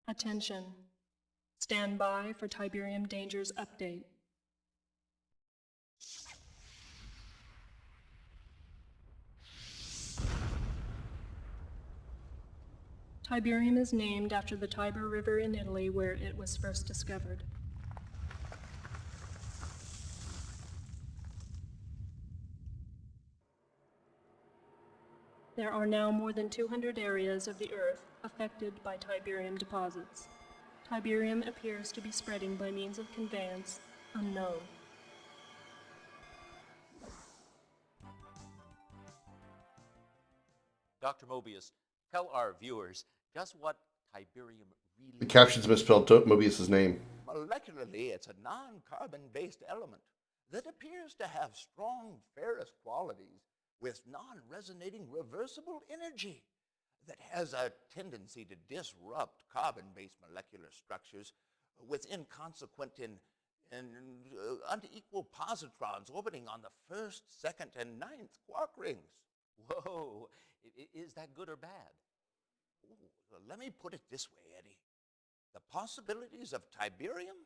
Attention. Stand by for Tiberium Dangers update. Tiberium is named after the Tiber River in Italy where it was first discovered. There are now more than 200 areas of the Earth affected by Tiberium deposits. Tiberium appears to be spreading by means of conveyance unknown. Dr. Mobius, tell our viewers just what Tiberium really The captions misspelled Mobius's name. Molecularly, it's a non-carbon-based element that appears to have strong ferrous qualities with non-resonating reversible energy that has a tendency to disrupt carbon-based molecular structures with inconsequent and unequal positrons orbiting on the first, second, and ninth quark rings. Whoa, is that good or bad? Ooh, let me put it this way, Eddie. The possibilities of Tiberium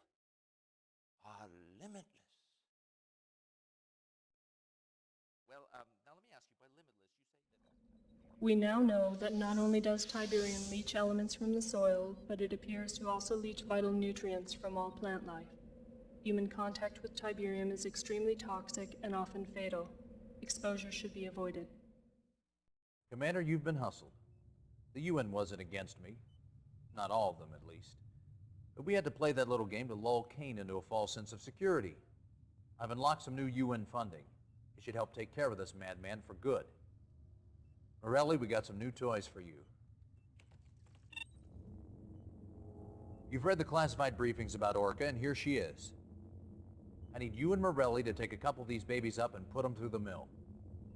are limitless. Well, now let me ask you, by limitless, you say that... We now know that not only does Tiberium leach elements from the soil, but it appears to also leach vital nutrients from all plant life. Human contact with Tiberium is extremely toxic and often fatal. Exposure should be avoided. Commander, you've been hustled. The UN wasn't against me. Not all of them, at least. But we had to play that little game to lull Kane into a false sense of security. I've unlocked some new UN funding. It should help take care of this madman for good. Morelli, we got some new toys for you. You've read the classified briefings about Orca, and here she is. I need you and Morelli to take a couple of these babies up and put them through the mill.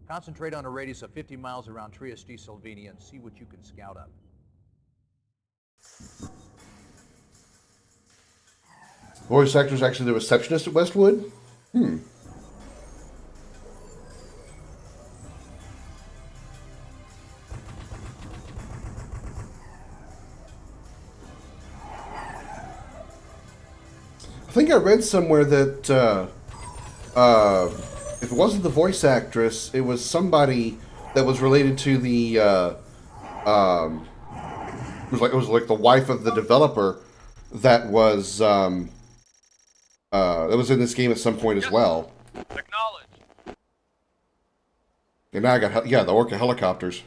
Concentrate on a radius of 50 miles around Trieste, Slovenia, and see what you can scout up. Voice actor is actually the receptionist at Westwood? I think I read somewhere that if it wasn't the voice actress, it was somebody that was related to the it was like the wife of the developer that was in this game at some point as well. Acknowledge. And now I got the Orca helicopters.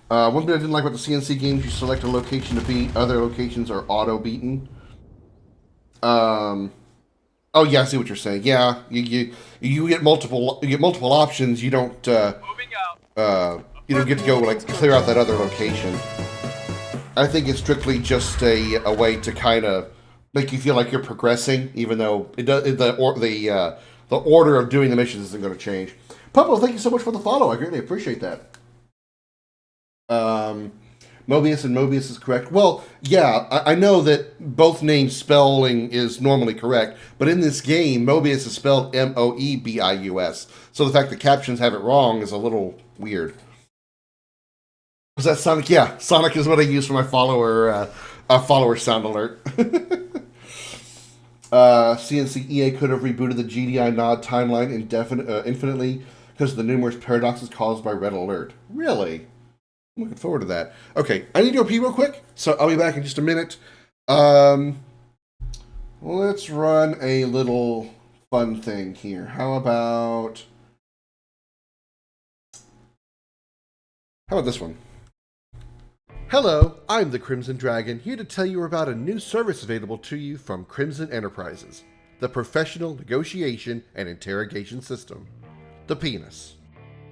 One thing I didn't like about the CNC games, you select a location to beat, other locations are auto beaten. Oh yeah, I see what you're saying. Yeah, you get multiple options. You don't get to go like clear out that other location. I think it's strictly just a way to kind of make you feel like you're progressing, even though the order of doing the missions isn't going to change. Pablo, thank you so much for the follow. I greatly appreciate that. Mobius and Mobius is correct. Well, yeah, I know that both names spelling is normally correct, but in this game, Mobius is spelled Moebius. So the fact that captions have it wrong is a little weird. Was that Sonic? Yeah, Sonic is what I use for my follower sound alert. CNC EA could have rebooted the GDI nod timeline infinitely because of the numerous paradoxes caused by Red Alert. Really? I'm looking forward to that. Okay, I need to go pee real quick, so I'll be back in just a minute. Let's run a little fun thing here. How about this one? Hello, I'm the Crimson Dragon, here to tell you about a new service available to you from Crimson Enterprises, the professional negotiation and interrogation system, the Penis.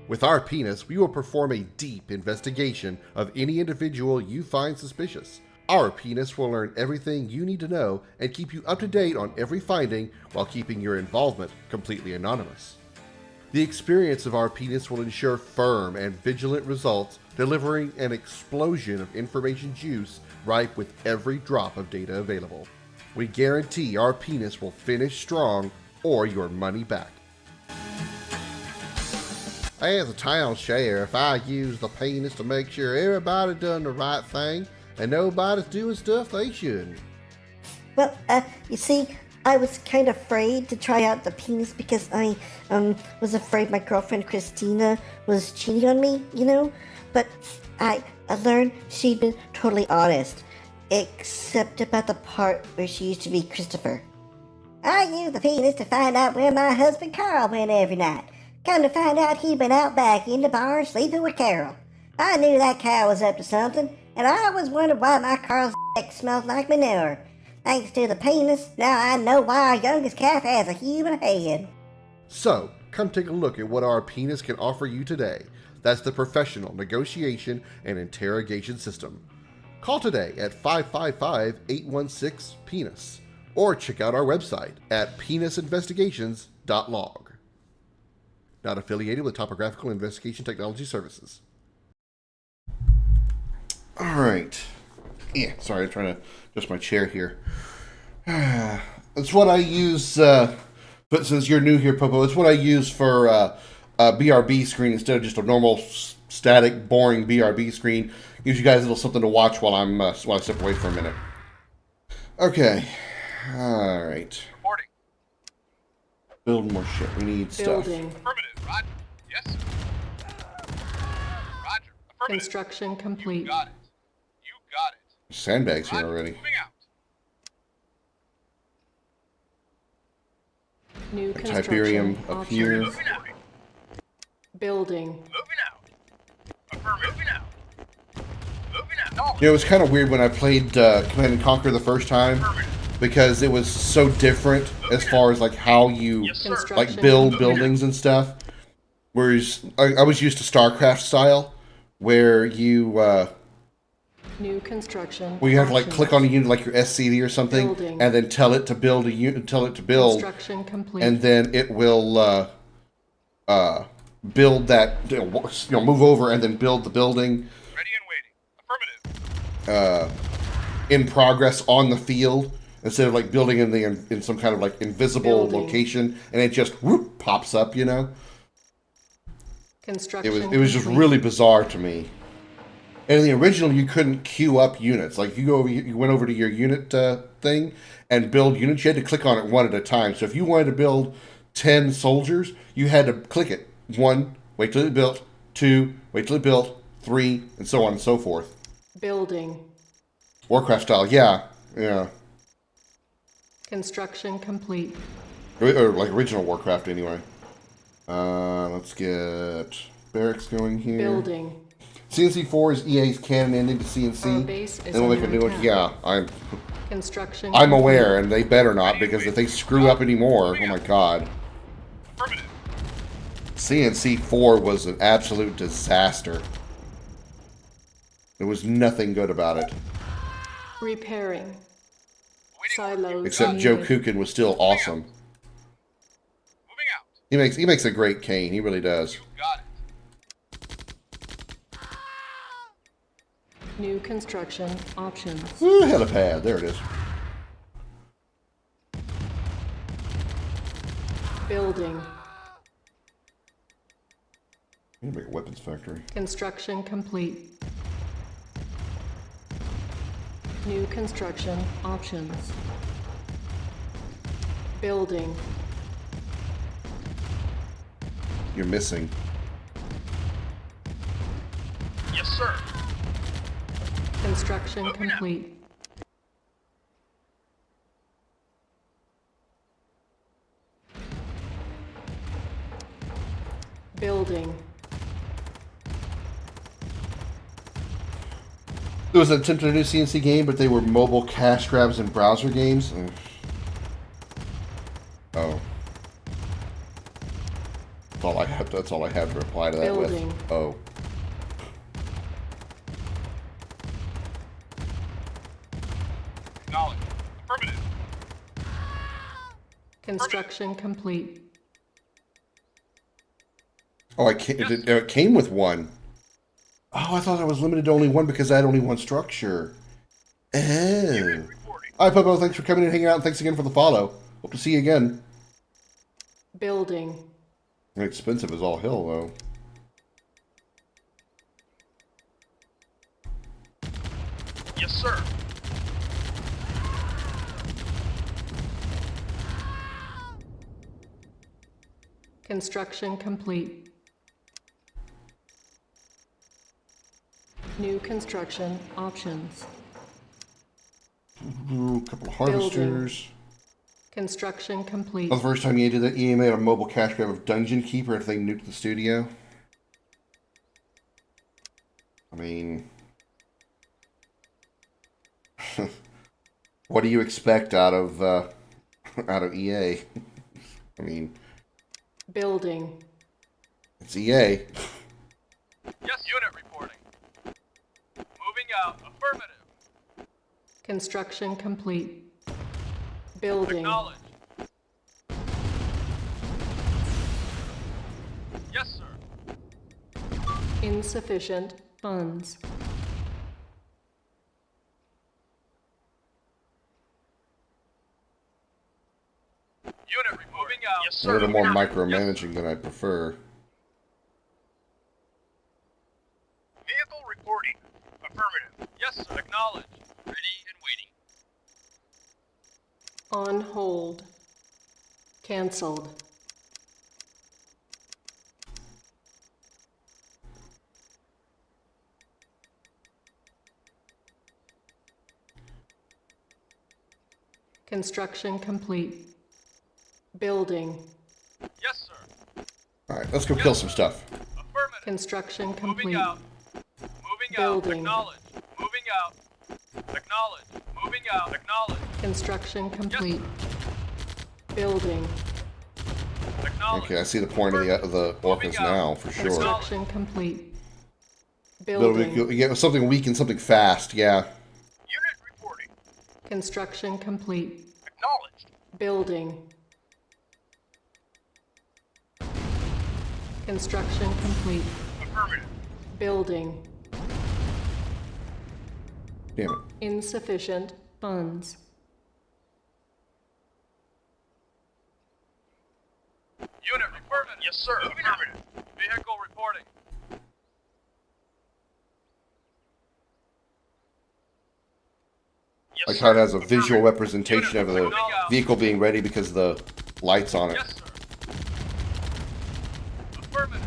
With our Penis, we will perform a deep investigation of any individual you find suspicious. Our Penis will learn everything you need to know and keep you up to date on every finding while keeping your involvement completely anonymous. The experience of our Penis will ensure firm and vigilant results, delivering an explosion of information juice ripe with every drop of data available. We guarantee our Penis will finish strong or your money back. As a town sheriff, I use the Penis to make sure everybody done the right thing and nobody's doing stuff they shouldn't. Well, you see, I was kind of afraid to try out the Penis because I was afraid my girlfriend Christina was cheating on me, you know? But I learned she'd been totally honest, except about the part where she used to be Christopher. I use the Penis to find out where my husband Carl went every night. Come to find out he'd been out back in the barn sleeping with Carol. I knew that cow was up to something, and I always wondered why my Carl's smells like manure. Thanks to the penis, now I know why our youngest calf has a human head. So, come take a look at what our penis can offer you today. That's the professional negotiation and interrogation system. Call today at 555-816-PENIS or check out our website at penisinvestigations.log. Not affiliated with Topographical Investigation Technology Services. Alright. Yeah, sorry, I'm trying to adjust my chair here. That's what I use, but since you're new here, Popo, it's what I use for a BRB screen instead of just a normal, static, boring BRB screen. Gives you guys a little something to watch while I step away for a minute. Okay. Alright. Reporting. Build more shit. We need stuff. Affirmative. Roger. Yes. Roger. Affirmative. Construction complete. You got it. You got it. Sandbags here already. Moving out. New Tiberium construction up here. Moving out. Building. Moving out. Affirmative. Moving out. Moving out. No. You know, it was kind of weird when I played Command & Conquer the first time because it was so different as far as like how you like build buildings and stuff. Whereas I was used to StarCraft style, where you New construction. where you have to like click on a unit like your SCD or something, Building. and then tell it to build a unit, tell it to build, Construction complete. and then it will build that, move over and then build the building. Ready and waiting. Affirmative. In progress on the field instead of like building in some kind of like invisible Building. location, and it just whoop, pops up. You know, Construction it was just complete. really bizarre to me. And in the original, you couldn't queue up units. Like you went over to your unit thing and build units. You had to click on it one at a time. So if you wanted to build 10 soldiers, you had to click it. 1, wait till it built. 2, wait till it built. 3, and so on and so forth. Building. Warcraft style, yeah. Construction complete. Or like original Warcraft anyway. Let's get barracks going here. Building. CNC4 is EA's canon ending to Our CNC. base is Then we'll make a under new one. attack. Yeah, Construction I'm complete. aware, and they better not, because if they screw up anymore, oh my god. CNC4 was an absolute disaster. There was nothing good about it. Repairing. Silos. Except Joe needed. Kukin was still awesome. He makes a great Kane, he really does. New construction options. Ooh, helipad, there it is. Building. You need to make a weapons factory. Construction complete. New construction options. Building. You're missing. Yes, sir. Construction complete. Building. There was an attempt to do a CNC game, but they were mobile cash grabs and browser games. Oh. That's all I have to reply to that Building. with. Oh. Acknowledge. Affirmative. Construction complete. Oh, it came with one. Oh, I thought I was limited to only one because I had only one structure. Oh. All right, Popo, thanks for coming and hanging out, and thanks again for the follow. Hope to see you again. Building. Expensive as all hell, though. Yes, sir. Construction complete. New construction options. Ooh, a couple of harvesters. Construction complete. That was the first time EA did that. EA made a mobile cash grab of Dungeon Keeper if they nuked the studio. I mean, what do you expect out of EA? I mean, Building. it's EA. Yes, unit reporting. Moving out. Affirmative. Construction complete. Building. Acknowledged. Yes, sir. Insufficient funds. Unit moving out. Yes, A sir. little more micromanaging than I prefer. Vehicle reporting. Affirmative. Yes, sir. Acknowledged. Ready and waiting. On hold. Cancelled. Construction complete. Building. Yes, sir. Alright, let's go kill some stuff. Affirmative. Construction complete. Moving out. Moving Building. out. Acknowledged. Moving out. Acknowledged. Moving out. Acknowledged. Construction complete. Building. Acknowledged. Okay, I see the point of the orcas now, for sure. Construction complete. Building. Building. You get something weak and something fast, yeah. Unit reporting. Construction complete. Acknowledged. Building. Construction complete. Affirmative. Building. Damn it. Insufficient funds. Unit reporting. Yes, sir. Affirmative. Vehicle reporting. Yes, Like sir. how it has a visual representation of the vehicle being ready because of the lights on it. Yes, sir. Affirmative.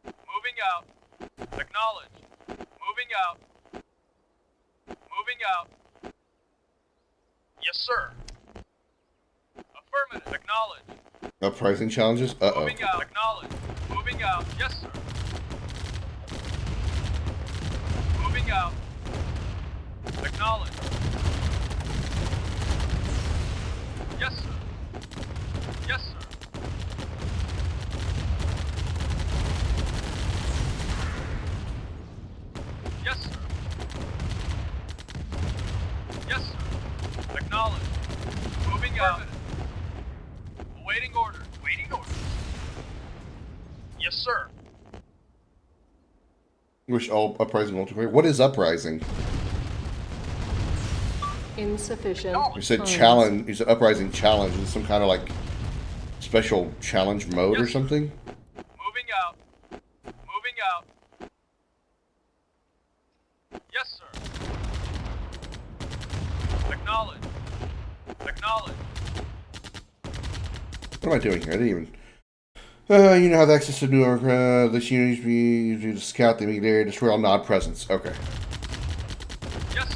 Moving out. Acknowledged. Moving out. Moving out. Yes, sir. Affirmative. Acknowledged. Uprising challenges? Uh-oh. Moving out. Acknowledged. Moving out. Yes, sir. Moving out. Acknowledged. Yes, sir. Yes, sir. Yes, sir. Yes, sir. Acknowledged. Moving out. Awaiting order. Waiting order. Yes, sir. Wish all Uprising multiplayer. What is Uprising? Insufficient You said funds. challenge. You said Uprising challenge. Is it some kind of like special challenge mode or something? Moving out. Moving out. Yes, sir. Acknowledged. Acknowledged. What am I doing here? I didn't even. You now have access to new this unit be used to scout the immediate area, destroy all nod presence. Okay. Yes, sir.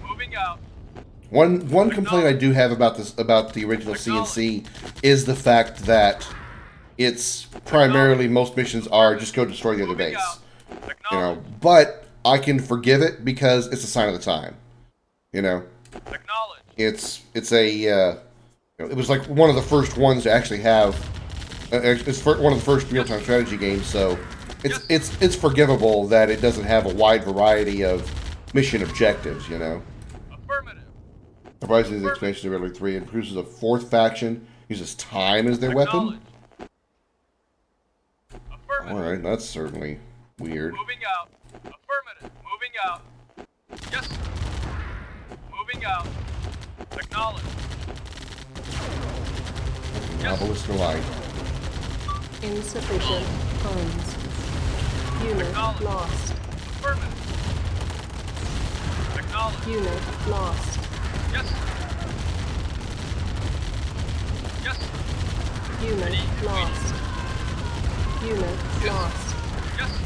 Moving out. One complaint I do have about the original CNC is the fact that it's primarily most missions are just go destroy the other base. You know, but I can forgive it because it's a sign of the time. You know. It's a it was like one of the first ones to actually have it's one of the first real-time strategy games, so it's forgivable that it doesn't have a wide variety of mission objectives, you know. Surprisingly, the expansion of Red 3 introduces a fourth faction, uses time as their weapon. Alright, that's certainly weird. Moving out. Affirmative. Moving out. Yes, sir. Moving out. Acknowledged. Novelist Light. Insufficient funds. Unit lost. Affirmative. Acknowledged. Unit lost. Yes, sir. Yes, sir. Unit lost. Unit lost. Yes, sir.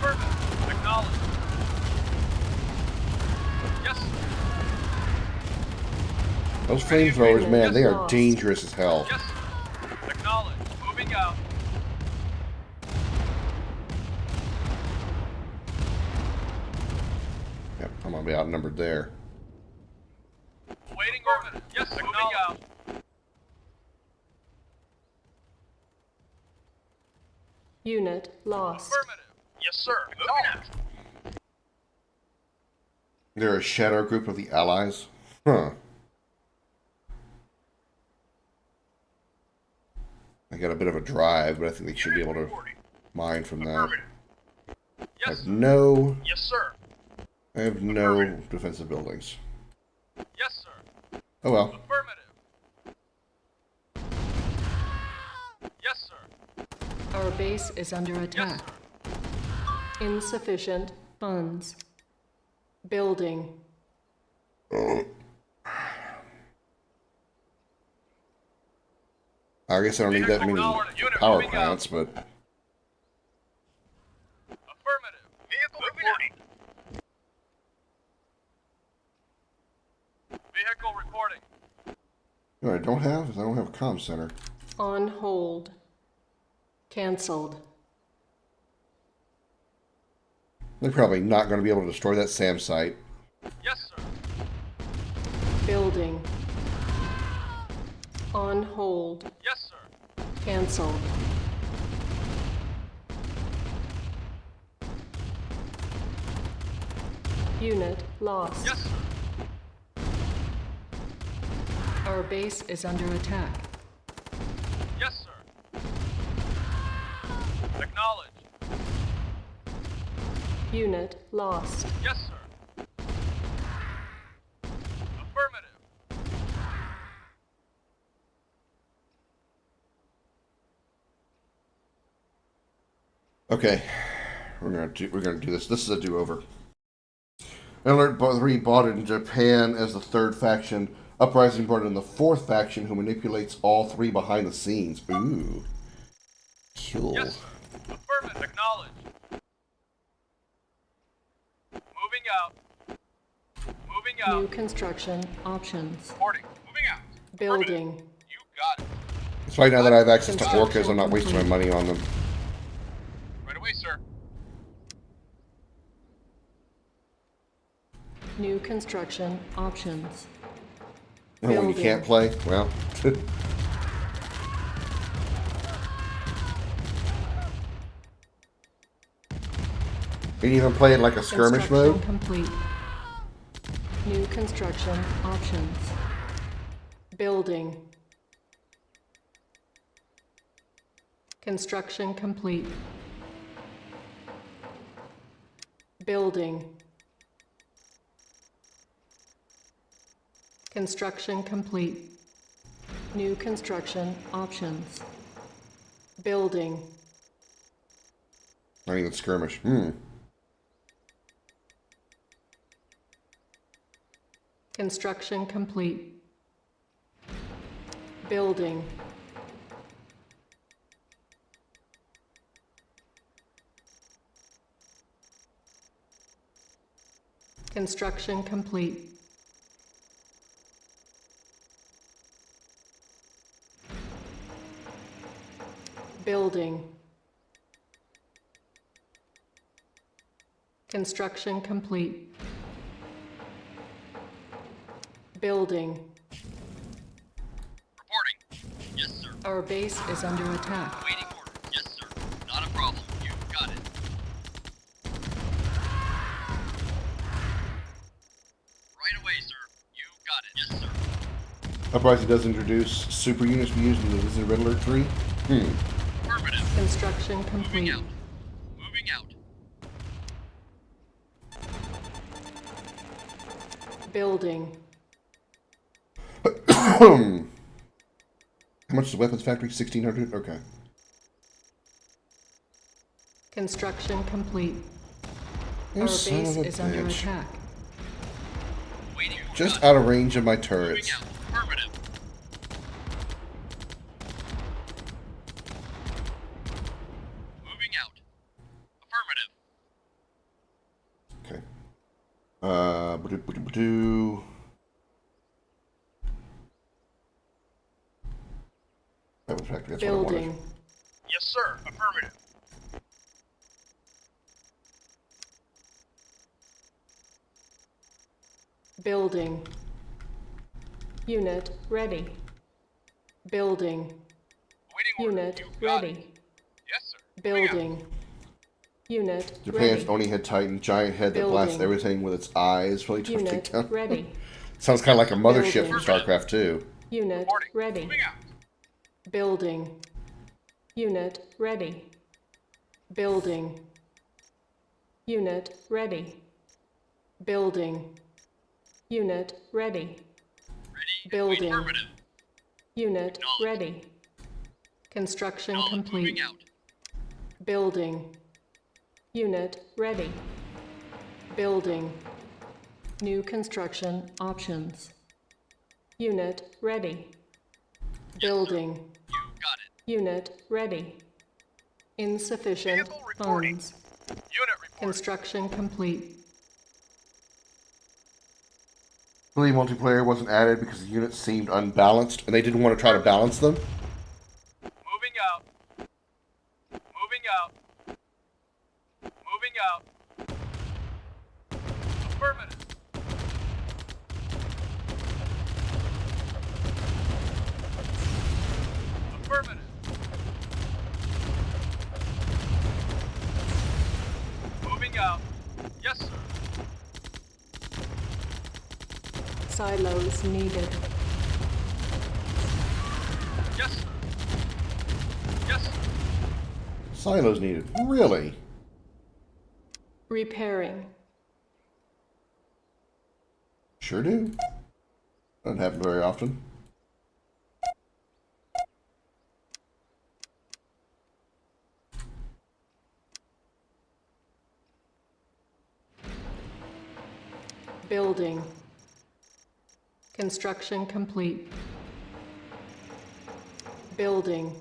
Affirmative. Acknowledged. Yes, sir. Those flamethrowers, man, they are dangerous as hell. Yes, sir. Acknowledged. Moving out. Yep, I'm gonna be outnumbered there. Waiting order. Yes, sir. Moving out. Unit lost. Affirmative. Yes, sir. Moving out. They're a shadow group of the Allies? Huh. I got a bit of a drive, but I think they should be able to mine from that. I have no... Yes, sir. I have no defensive buildings. Yes, sir. Oh well. Affirmative. Yes, sir. Our base is under attack. Insufficient funds. Building. I guess I don't need that many power plants, but... Affirmative. Vehicle reporting. Vehicle reporting. You know what I don't have is I don't have a comm center. On hold. Cancelled. They're probably not going to be able to destroy that SAM site. Yes, sir. Building. On hold. Yes, sir. Cancelled. Unit lost. Yes, sir. Our base is under attack. Yes, sir. Acknowledged. Unit lost. Yes, sir. Affirmative. Okay, we're gonna do this. This is a do-over. Alert 3 bought in Japan as the third faction. Uprising brought in the fourth faction, who manipulates all three behind the scenes. Ooh, cool. Yes, sir. Affirmative. Acknowledged. Moving out. Moving out. New construction options. Reporting. Moving out. Building. You got it. That's why now that I have access to orcas, I'm not wasting my money on them. Right away, sir. New construction options. Oh, when you can't play, well. Can you even play it like a skirmish mode? Complete. New construction options. Building. Construction complete. Building. Construction complete. New construction options. Building. Not even skirmish. Construction complete. Building. Construction complete. Building. Construction complete. Building. Reporting. Yes, sir. Our base is under attack. Waiting order. Yes, sir. Not a problem. You got it. Right away, sir. You got it. Yes, sir. Uprising does introduce super units to be used in the Visitor Red Alert 3. Affirmative. Construction complete. Moving out. Moving out. Building. How much is the weapons factory? 1,600? Okay. Construction complete. You Our son base of a is under bitch. attack. Just out of range of my turrets. Affirmative. Moving out. Affirmative. Ba-do-ba-do-ba-do. That was factory. That's what I wanted. Building. Yes, sir. Affirmative. Building. Unit ready. Building. Unit ready. Yes, sir. Building. Unit Japan's ready. only head titan, giant head that blasts Building. everything with its eyes. Really tough to take Unit down. ready. Sounds kind of like a mothership Building. from StarCraft 2. Unit ready. Building. Unit ready. Building. Unit ready. Building. Unit ready. Building. Unit ready. Construction complete. Building. Unit ready. Building. New construction options. Unit ready. Building. Unit ready. Insufficient funds. Construction complete. I believe multiplayer wasn't added because the units seemed unbalanced, and they didn't want to try to balance them. Moving out. Moving out. Moving out. Affirmative. Affirmative. Moving out. Yes, sir. Silos needed. Yes, sir. Yes, sir. Silos needed. Really? Repairing. Sure do. Doesn't happen very often. Building. Construction complete. Building.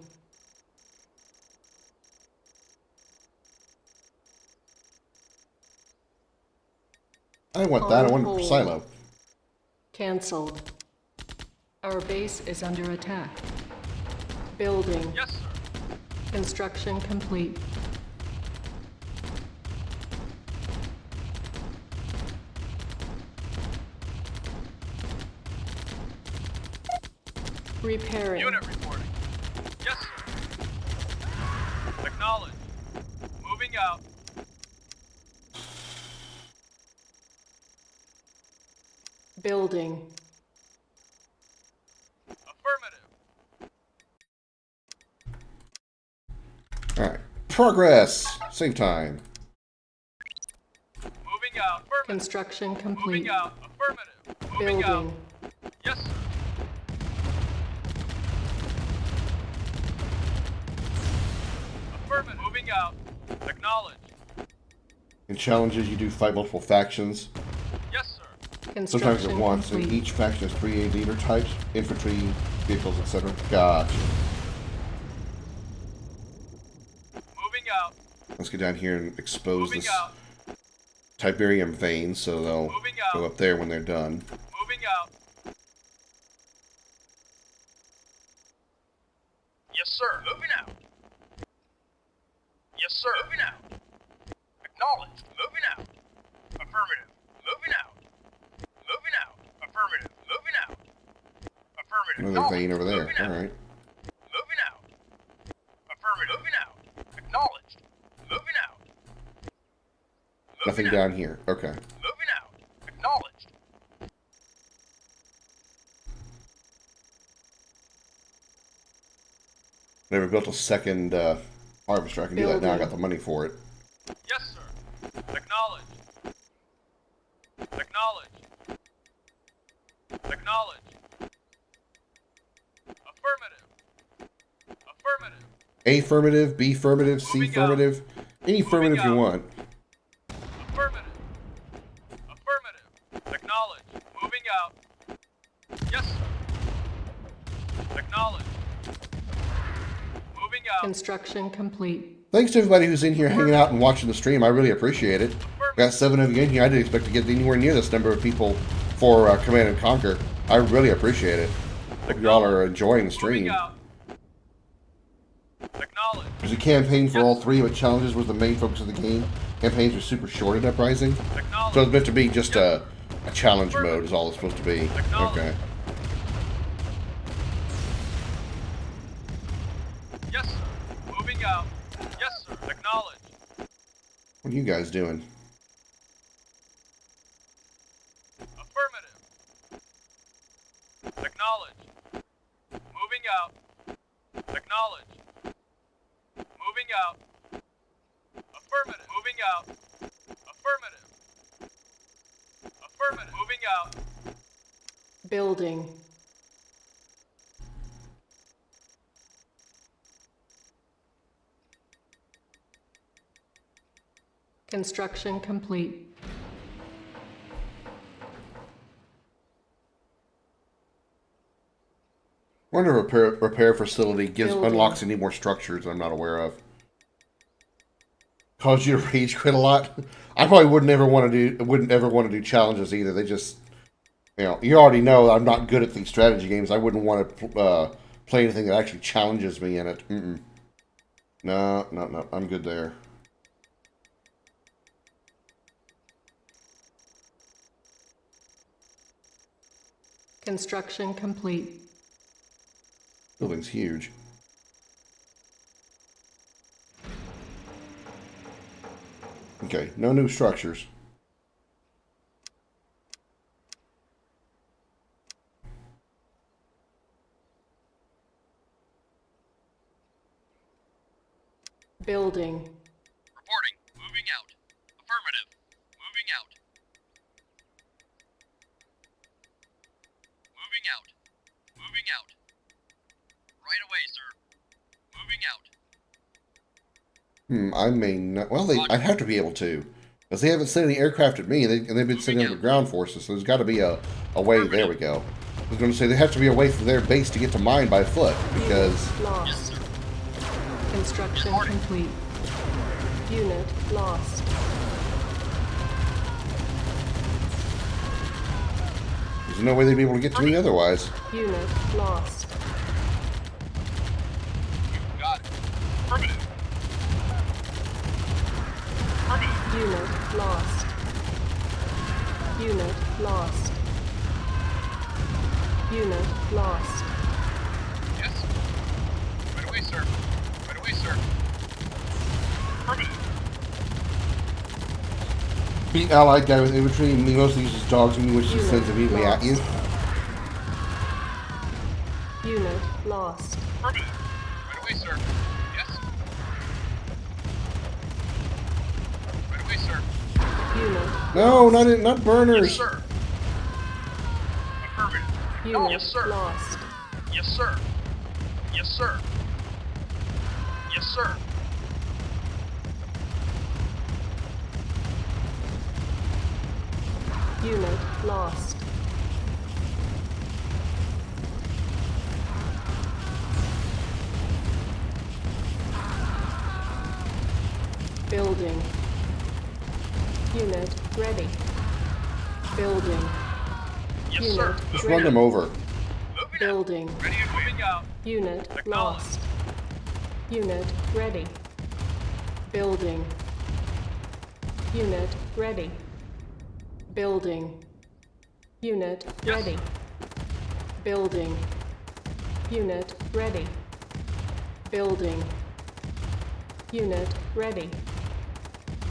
I want that. I want On a hold. silo. Cancelled. Our base is under attack. Building. Yes, sir. Construction complete. Repairing. Unit reporting. Yes, sir. Acknowledged. Moving out. Building. Affirmative. Alright. Progress. Save time. Moving out. Affirmative. Construction complete. Moving out. Affirmative. Moving out. Building. Yes, sir. Affirmative. Moving out. Acknowledged. In challenges, you do fight multiple factions. Yes, sir. Sometimes at Construction once, complete. and each faction has 3 leader types, infantry, vehicles, etc. Gotcha. Moving out. Let's get down here and expose Moving this out. Tiberium vein, so they'll Moving out. go up there when they're done. Moving out. Yes, sir. Moving out. Yes, sir. Moving out. Acknowledged. Moving out. Affirmative. Moving out. Moving out. Affirmative. Moving out. Affirmative. Another vein over there. Moving out. Alright. Moving out. Affirmative. Moving out. Acknowledged. Moving out. Nothing down here. Okay. Moving out. Acknowledged. Never built a second harvester. I can do that now. I got the money for it. Yes, sir. Acknowledged. Acknowledged. Acknowledged. Affirmative. Affirmative. A-firmative, B-firmative, C-firmative. Any affirmative you want. Affirmative. Affirmative. Acknowledged. Moving out. Yes, sir. Acknowledged. Moving out. Construction complete. Thanks to everybody who's in here hanging out and watching the stream. I really appreciate it. Affirmative. Got 7 of you in here. I didn't expect to get anywhere near this number of people for Command and Conquer. I really appreciate it. Hope y'all are enjoying the stream. There's a campaign for all 3, but challenges was the main focus of the game. Campaigns are super short in Uprising. So it's meant to be just a challenge mode is all it's supposed to be. Okay. Yes, sir. Moving out. Yes, sir. Acknowledge. What are you guys doing? Affirmative. Acknowledge. Moving out. Acknowledge. Moving out. Affirmative. Moving out. Affirmative. Affirmative. Moving out. Building. Construction complete. I wonder if a repair facility Building. unlocks any more structures I'm not aware of. Cause you to rage quit a lot. I probably wouldn't ever want to do challenges either. They just, you already know I'm not good at these strategy games. I wouldn't want to play anything that actually challenges me in it. No, I'm good there. Construction complete. Building's huge. Okay, no new structures. Building. Reporting. Moving out. Affirmative. Moving out. Moving out. Moving out. Right away, sir. Moving out. I may not. Well, I have to be able to, because they haven't sent any aircraft at me, and they've been sending over ground forces. So there's got to be a way. There we go. I was going to say there has to be a way from their base to get to mine by foot, because Lost. Construction complete. Unit lost. there's no way they'd be able to get to me otherwise. Unit lost. Got it. Affirmative. Unit lost. Unit lost. Unit lost. Yes. Right away, sir. Right away, sir. Affirmative. The allied guy with infantry, he mostly uses dogs and which he sends immediately at you. Unit lost. Affirmative. Right away, sir. Yes. Right away, sir. Unit. No, not burners. Yes, sir. Affirmative. Unit Yes, sir. lost. Yes, sir. Yes, sir. Yes, sir. Unit lost. Building. Unit ready. Building. Yes, Unit sir. Just ready. run them over. Building. Ready and moving out. Unit lost. Unit ready. Building. Unit ready. Building. Unit ready. Building. Unit ready. Building. Unit ready.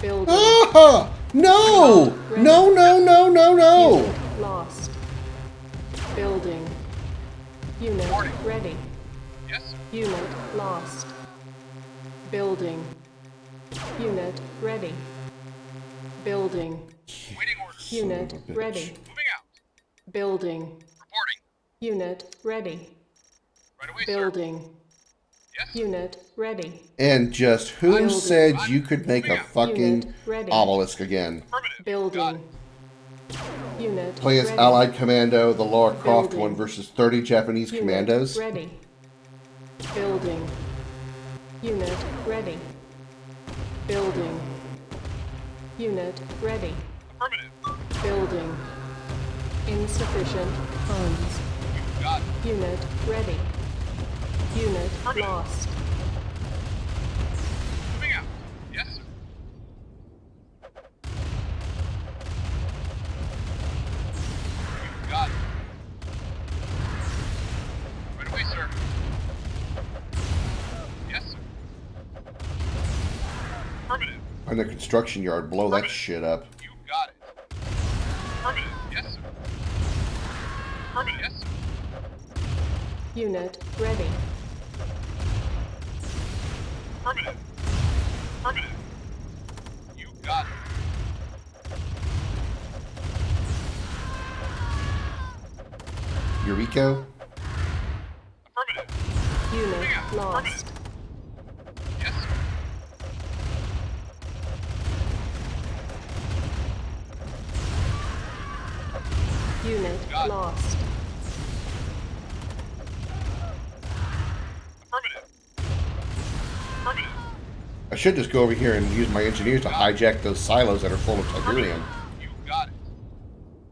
Building. Ah! No! No, no, no, no, no! Unit lost. Building. Unit ready. Yes. Unit lost. Building. Unit ready. Building. Waiting orders. Unit ready. Moving out. Building. Reporting. Unit ready. Right away, Building. Yes. Unit ready. And just who Building. said you could make a fucking Unit ready. obelisk again? Building. Unit Play as ready. Allied Commando, the Lara Croft Building. one, versus 30 Japanese Unit commandos. ready. Building. Unit ready. Building. Unit ready. Affirmative. Building. Insufficient funds. You got it. Unit ready. Unit lost. Moving out. Yes, sir. You got it. Right away, sir. Yes, sir. Affirmative. On the construction yard, blow that shit up. You got it. Affirmative. Yes, sir. Affirmative. Yes, sir. Unit ready. Affirmative. Affirmative. You got it. Eureka? Affirmative. Unit lost. Yes, sir. Unit lost. Affirmative. Affirmative. I should just go over here and use my engineers to hijack those silos that are full of Tiberium. You got it.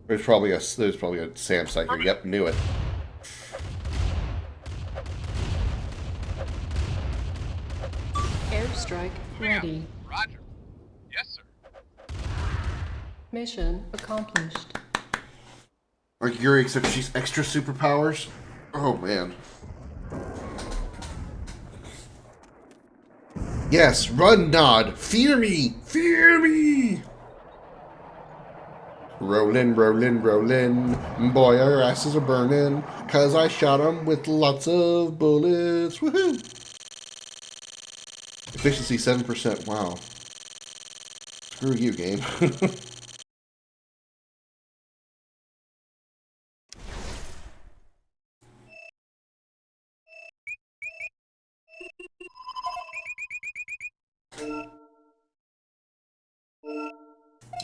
There's probably a SAM site here. Yep, knew it. Airstrike ready. Roger. Yes, sir. Mission accomplished. Like Yuri, except she's extra superpowers. Oh man. Yes, run, Nod. Fear me! Fear me! Rollin', rollin', rollin'. Boy, our asses are burning. 'Cause I shot 'em with lots of bullets. Woohoo! Efficiency 7%. Wow. Screw you, game.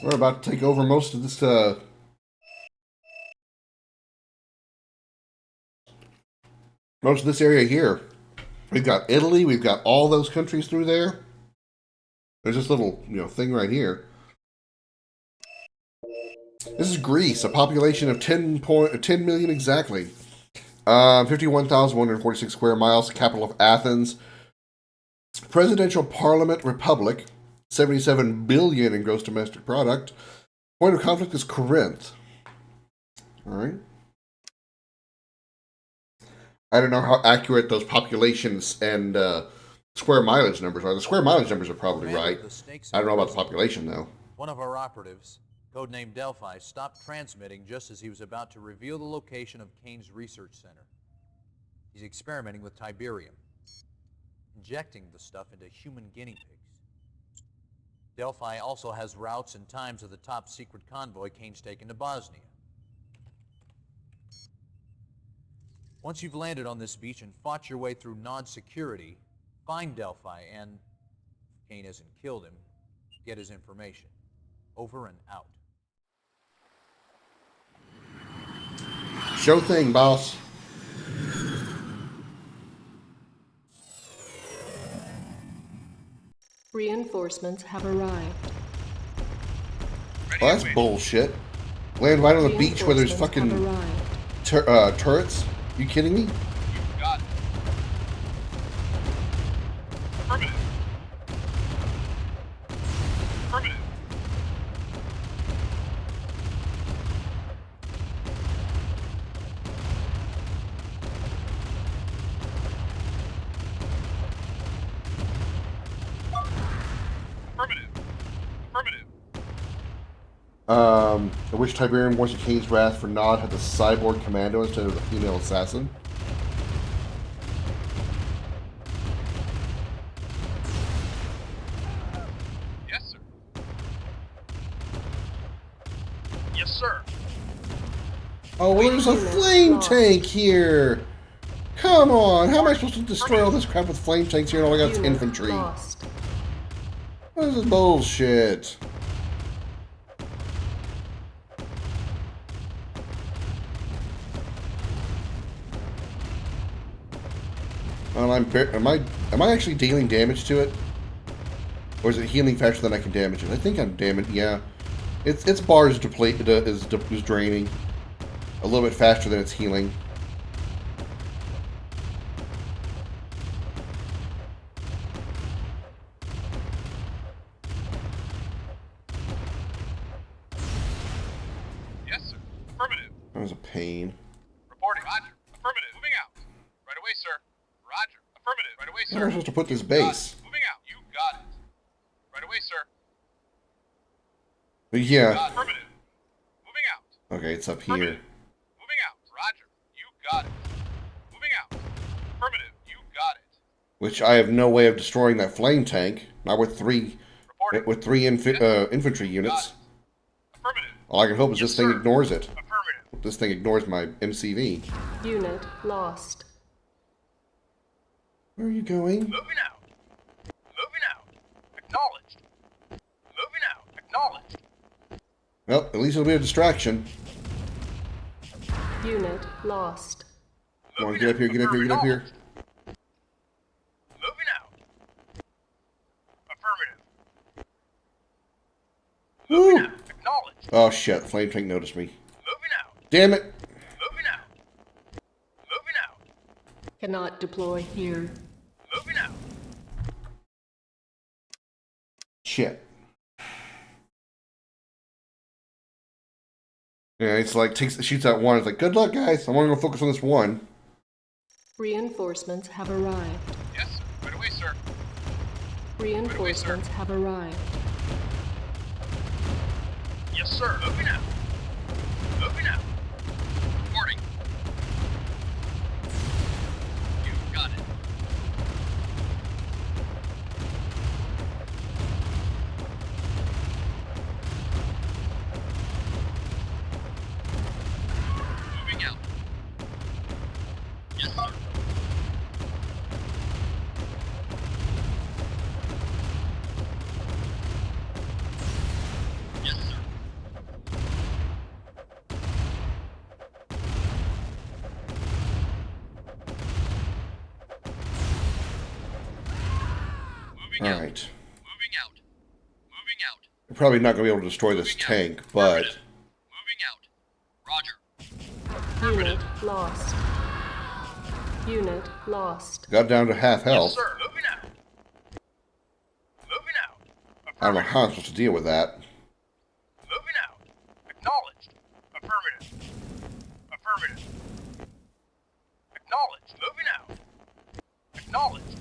We're about to take over most of this, most of this area here. We've got Italy, we've got all those countries through there. There's this little, thing right here. This is Greece, a population of 10 million exactly. 51,146 square miles, capital of Athens. Presidential Parliament Republic, 77 billion in gross domestic product. Point of conflict is Corinth. All right. I don't know how accurate those populations and square mileage numbers are. The square mileage numbers are probably right. I don't know about the population, though. One of our operatives, codenamed Delphi, stopped transmitting just as he was about to reveal the location of Kane's research center. He's experimenting with Tiberium, injecting the stuff into human guinea pigs. Delphi also has routes and times of the top secret convoy Kane's taken to Bosnia. Once you've landed on this beach and fought your way through Nod security, find Delphi and, if Kane hasn't killed him, get his information. Over and out. Show thing, boss. Reinforcements have arrived. Well, that's bullshit. Land right on the beach where there's fucking turrets? You kidding me? Got it. Affirmative. Affirmative. Affirmative. Affirmative. I wish Tiberium Wars of Kane's Wrath for Nod had the cyborg commando instead of the female assassin. Yes, sir. Yes, sir. Oh, well, there's a flame tank here! Come on, how am I supposed to destroy all this crap with flame tanks here and all I got is infantry? This is bullshit. Well, am I actually dealing damage to it? Or is it healing faster than I can damage it? I think I'm damaged. Yeah. Its bar is draining a little bit faster than it's healing. Yes, sir. Affirmative. That was a pain. Reporting. Roger. Affirmative. Moving out. Right away, sir. Roger. Affirmative. Right away, Where am I sir. supposed to put this You got it. base? Moving out. You got it. Right away, sir. But yeah. Affirmative. Moving out. Okay, it's up here. Moving out. Roger. You got it. Moving out. Affirmative. You got it. Which I have no way of destroying that flame tank. Not with three infantry units. Affirmative. All I can hope is this thing ignores it. Affirmative. This thing ignores my MCV. Unit lost. Where are you going? Moving out. Moving out. Acknowledged. Moving out. Acknowledged. Well, at least it'll be a distraction. Unit lost. Come on, get up here, get up here, get up here. Moving out. Affirmative. Woo! Acknowledged. Oh shit, flame tank noticed me. Moving out. Damn it! Moving out. Moving out. Cannot deploy here. Moving out. Shit. Yeah, it's like shoots out one. It's like, good luck, guys. I'm only gonna focus on this one. Reinforcements have arrived. Yes, sir. Right away, sir. Reinforcements have arrived. Yes, sir. Moving out. Moving out. Reporting. You got it. Moving out. Yes, sir. Yes, sir. All right. Moving out. Moving out. We're probably not gonna be able to destroy this tank, but Moving out. Roger. Unit lost. Unit lost. got down to half health. Yes, sir. Moving out. Moving out. I don't know how I'm supposed to deal with that. Moving out. Acknowledged. Affirmative. Affirmative. Acknowledged. Moving out. Acknowledged.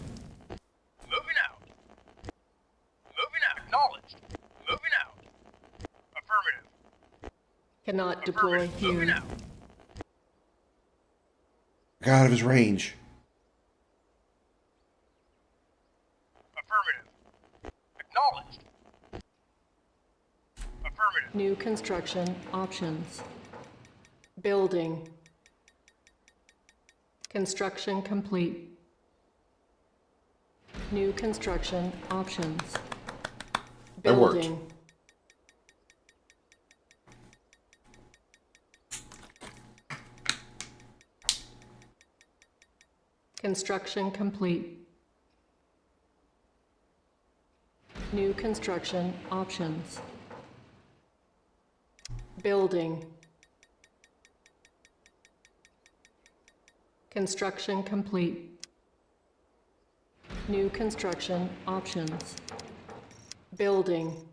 Moving out. Moving out. Acknowledged. Moving out. Affirmative. Cannot deploy Moving here. out. Got out of his range. Affirmative. Acknowledged. Affirmative. New construction options. Building. Construction complete. New construction options. That worked. Building. Construction complete. New construction options. Building. Construction complete. New construction options. Building.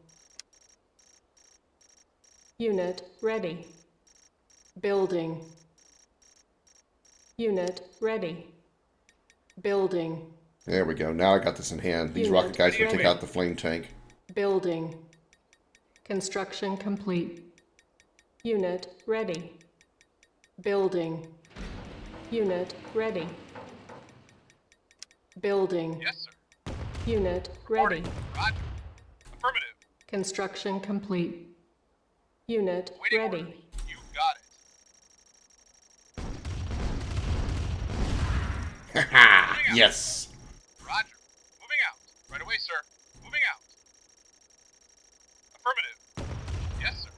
Unit ready. Building. Unit ready. Building. There we go. Now I got this in hand. These Unit rocket guys can take ready. out the flame tank. Building. Construction complete. Unit ready. Building. Unit ready. Building. Yes, sir. Unit ready. Roger. Affirmative. Construction complete. Unit Waiting ready. orders. You got it. Haha! Yes! Roger. Moving out. Right away, sir. Moving out. Affirmative. Yes, sir.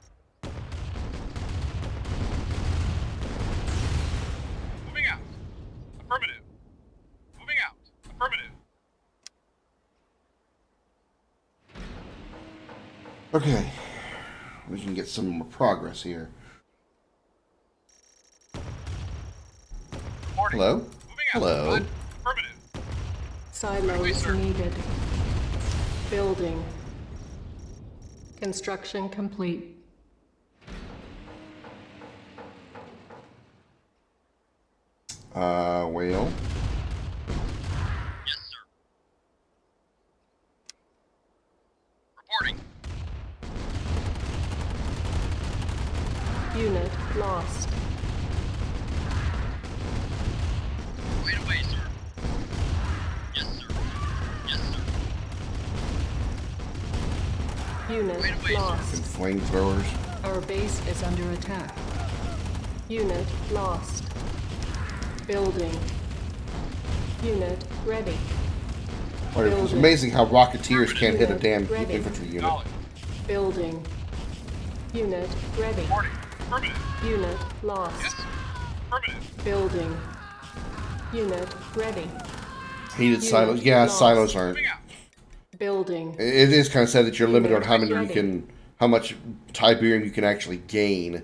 Moving out. Affirmative. Moving out. Affirmative. Okay. We can get some more progress here. Hello? Hello? Silos needed. Building. Construction complete. Well. Yes, sir. Reporting. Unit lost. Right away, sir. Yes, sir. Yes, sir. Unit Right away, lost. And flamethrowers. Our base is under attack. Unit lost. Building. Unit ready. It's amazing how Rocketeers can't hit a Unit damn ready. infantry unit. Building. Unit ready. Unit lost. Building. Unit ready. Heated Unit silos. Yeah, lost. silos aren't. Building. It is kind of sad that you're limited on how many you Ready. can, how much Tiberium you can actually gain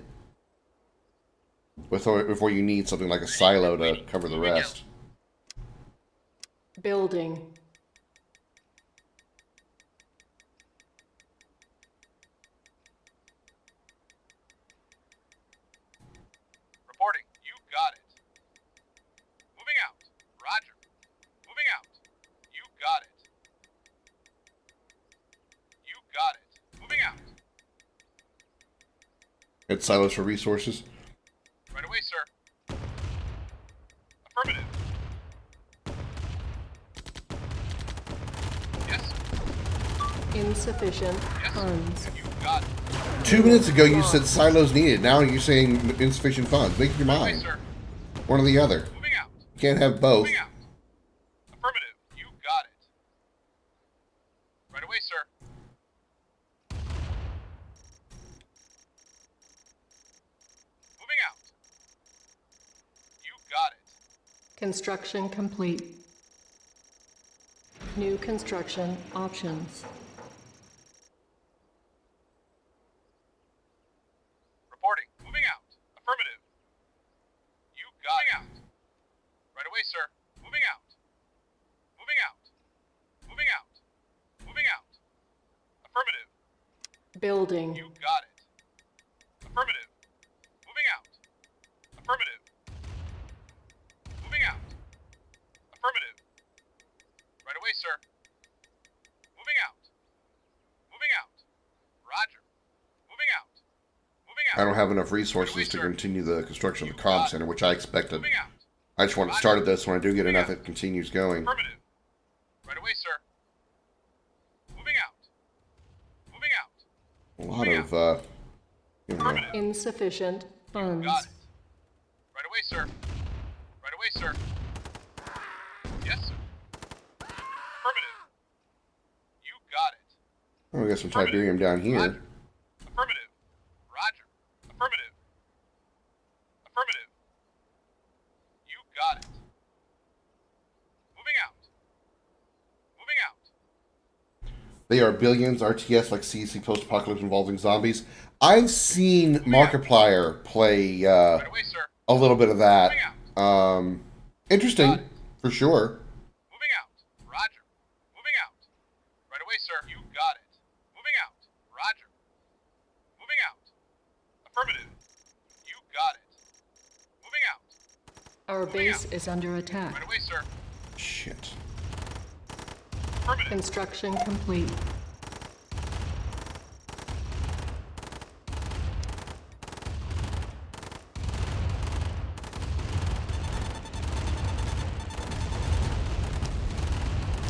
before you need something like a silo to cover the rest. Building. Reporting. You got it. Moving out. Roger. Moving out. You got it. You got it. Moving out. It's silos for resources. Right away, sir. Affirmative. Yes. Insufficient funds. You got it. 2 minutes ago you said silos needed. Now you're saying insufficient funds. Make up your mind. One or the other. Moving out. You can't have both. Moving out. Affirmative. You got it. Right away, sir. Moving out. You got it. Construction complete. New construction options. Reporting. Moving out. Affirmative. You got it. Right away, sir. Moving out. Moving out. Moving out. Moving out. Affirmative. Building. You got it. Affirmative. Moving out. Affirmative. Moving out. Affirmative. Right away, sir. Moving out. Moving out. Roger. Moving out. Moving out. I don't have enough resources to continue the construction of the comm center, which I expected. I just want to start this when I do get enough, it continues going. Affirmative. Right away, sir. Moving out. Moving out. A lot of, you know. Insufficient funds. Got it. Right away, sir. Right away, sir. Yes, sir. Affirmative. You got it. Oh, we got some Tiberium down here. Affirmative. Roger. Affirmative. Affirmative. You got it. Moving out. Moving out. They are billions RTS like CC post-apocalypse involving zombies. I've seen Markiplier play a little bit of that. Interesting, for sure. Moving out. Roger. Moving out. Right away, sir. You got it. Moving out. Roger. Moving out. Affirmative. You got it. Moving out. Our base is under attack. Right away, sir. Shit. Construction complete.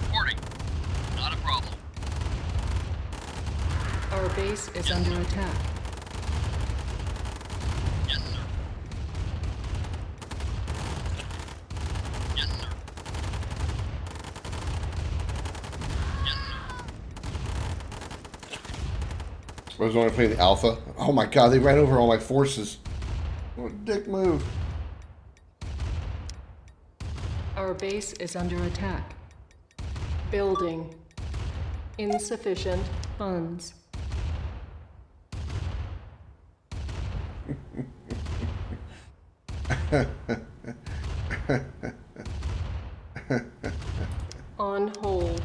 Reporting. Not a problem. Our base is under attack. Yes, sir. Yes, sir. Yes, sir. I was only playing the alpha. Oh my god, they ran over all my forces. What a dick move. Our base is under attack. Building. Insufficient funds. On hold.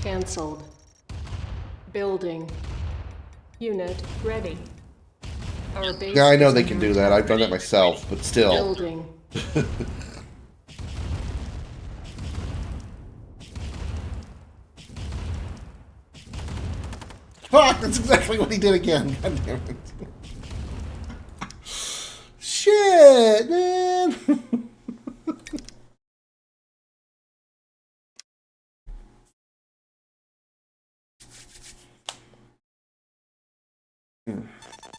Cancelled. Building. Unit ready. Our base Yeah, I know is they under can do that. I've done that myself, but still. Building. Fuck, that's exactly what he did again. God damn it. Shit, man.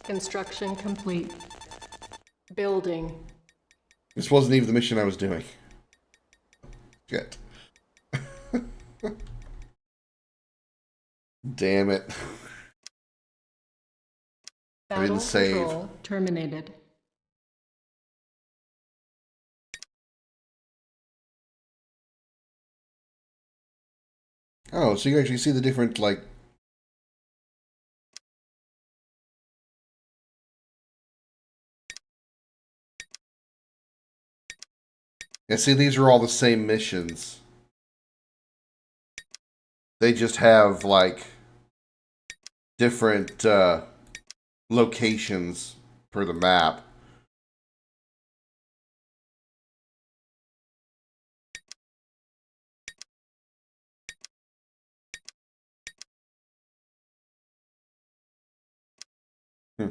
Construction complete. Building. This wasn't even the mission I was doing. Shit. Damn it. I Battle didn't save. control terminated. Oh, so you actually see the different, like... Yeah, see, these are all the same missions. They just have, like, different, locations for the map. Hmm.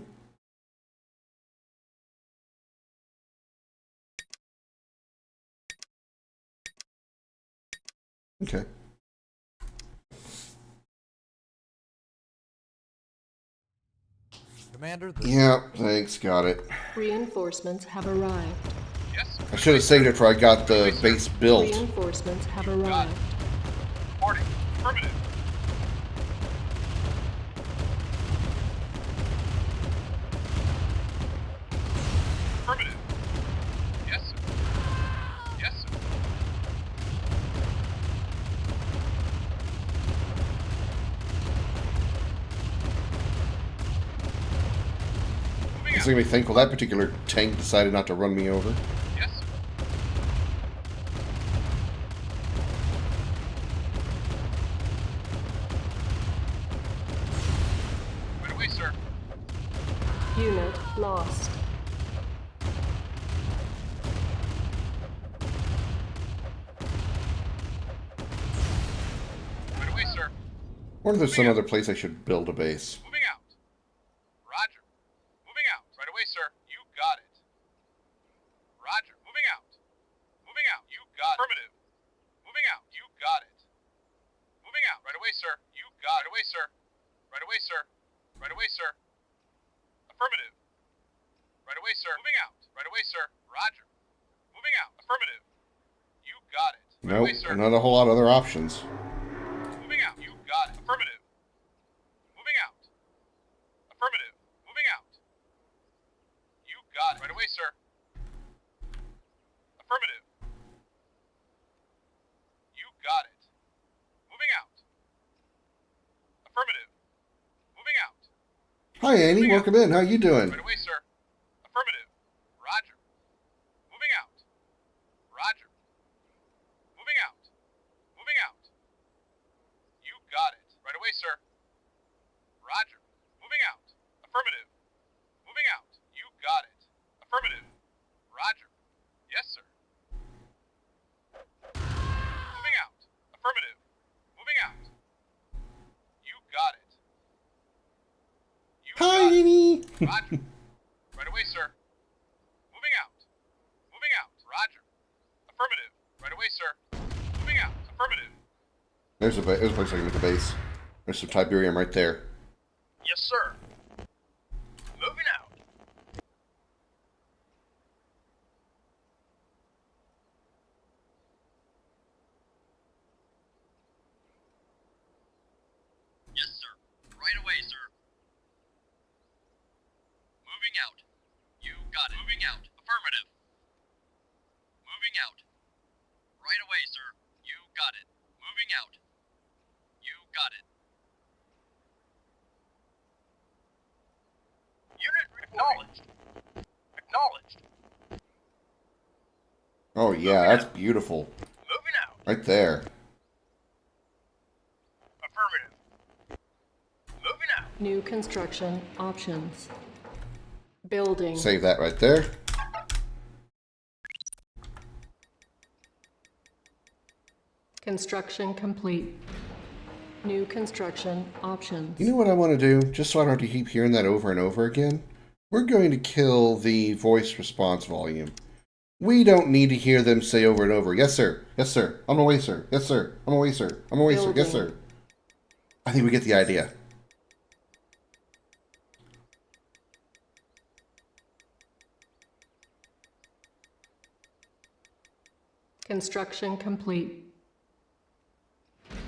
Okay. Commander, Yeah, thanks, got it. Reinforcements have arrived. I should have saved it before I got the base built. Reinforcements have arrived. Reporting. Affirmative. Affirmative. Yes, sir. Yes, sir. It's gonna be thankful that particular tank decided not to run me over. Yes, sir. Right away, sir. Unit lost. Right away, sir. I wonder if there's some other place I should build a base. Moving out. Roger. Moving out. Right away, sir. You got it. Roger. Moving out. Moving out. You got it. Affirmative. Moving out. You got it. Moving out. Right away, sir. You got it. Right away, sir. Right away, sir. Right away, sir. Affirmative. Right away, sir. Moving out. Right away, sir. Roger. Moving out. Affirmative. You got it. Right Nope, away, sir. not a whole lot of other options. Moving out. You got it. Affirmative. Moving out. Affirmative. Moving out. You got it. Right away, sir. Affirmative. You got it. Moving out. Affirmative. Moving out. Hi, Annie. Welcome in. How you doing? Right away, sir. Affirmative. Roger. Moving out. Roger. Moving out. Moving out. You got it. Right away, sir. Roger. Moving out. Affirmative. Moving out. You got it. Affirmative. Roger. Yes, sir. Moving out. Affirmative. Moving out. You got it. You Hi, Annie. Roger. Right away, sir. Moving out. Moving out. Roger. Affirmative. Right away, sir. Moving out. Affirmative. There's a place I can make a base. There's some Tiberium right there. Yes, sir. Moving out. Yes, sir. Right away, sir. Moving out. You got it. Moving out. Affirmative. Moving out. Right away, sir. You got it. Moving out. You got it. Unit acknowledged. Acknowledged. Oh yeah, that's beautiful. Moving out. Right there. Affirmative. Moving out. New construction options. Building. Save that right there. Construction complete. New construction options. You know what I want to do? Just so I don't have to keep hearing that over and over again? We're going to kill the voice response volume. We don't need to hear them say over and over, yes sir, yes sir, I'm away sir, yes sir, I'm away sir, I'm away sir, yes sir. I think we get the idea. Construction complete.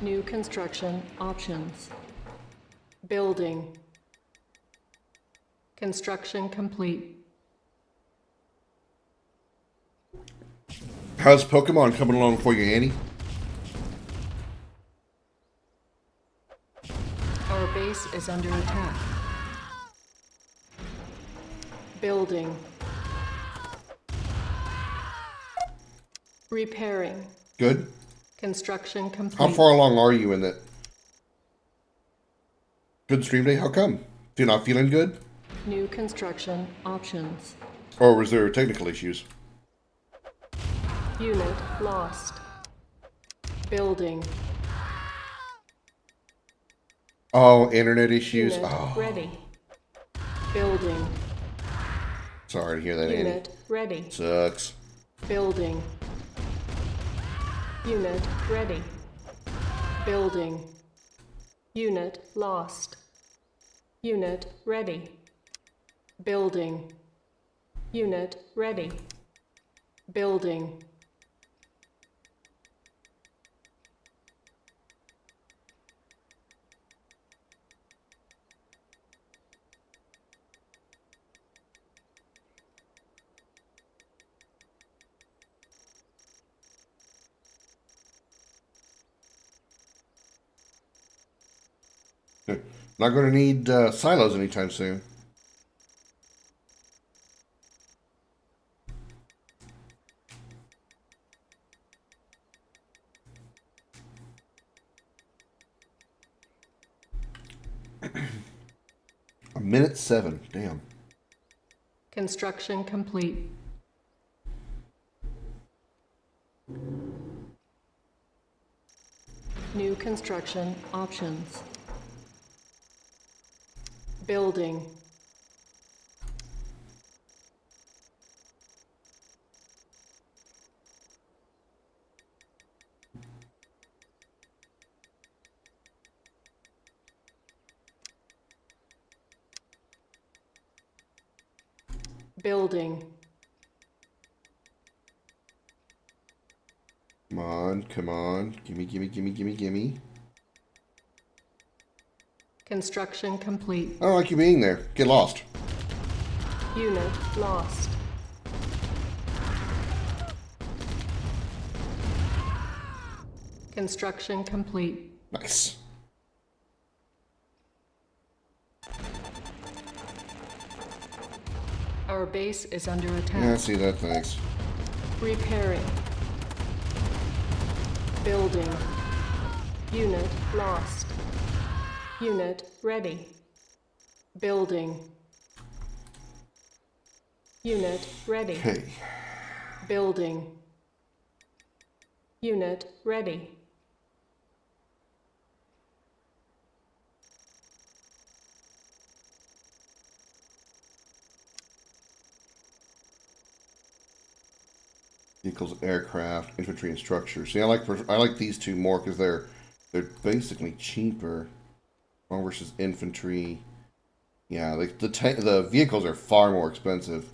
New construction options. Building. Construction complete. How's Pokemon coming along for you, Annie? Our base is under attack. Building. Repairing. Good. Construction complete. How far along are you in that? Good stream day? How come? You're not feeling good? New construction options. Or was there technical issues? Unit lost. Building. Oh, internet issues. Unit Oh, ready. Building. sorry to hear that, Annie. Unit ready. Sucks. Building. Unit ready. Building. Unit lost. Unit ready. Building. Unit ready. Building. Not going to need silos anytime soon. A minute 7. Damn. Construction complete. New construction options. Building. Building. Come on, come on. Gimme, gimme, gimme, gimme, gimme. Construction complete. I don't like you being there. Get lost. Unit lost. Construction complete. Nice. Our base is under attack. Yeah, I see that. Thanks. Repairing. Building. Unit lost. Unit ready. Building. Unit ready. Okay. Building. Unit ready. Vehicles, aircraft, infantry, and structures. See, I like these two more because they're basically cheaper. One versus infantry. Yeah, the vehicles are far more expensive.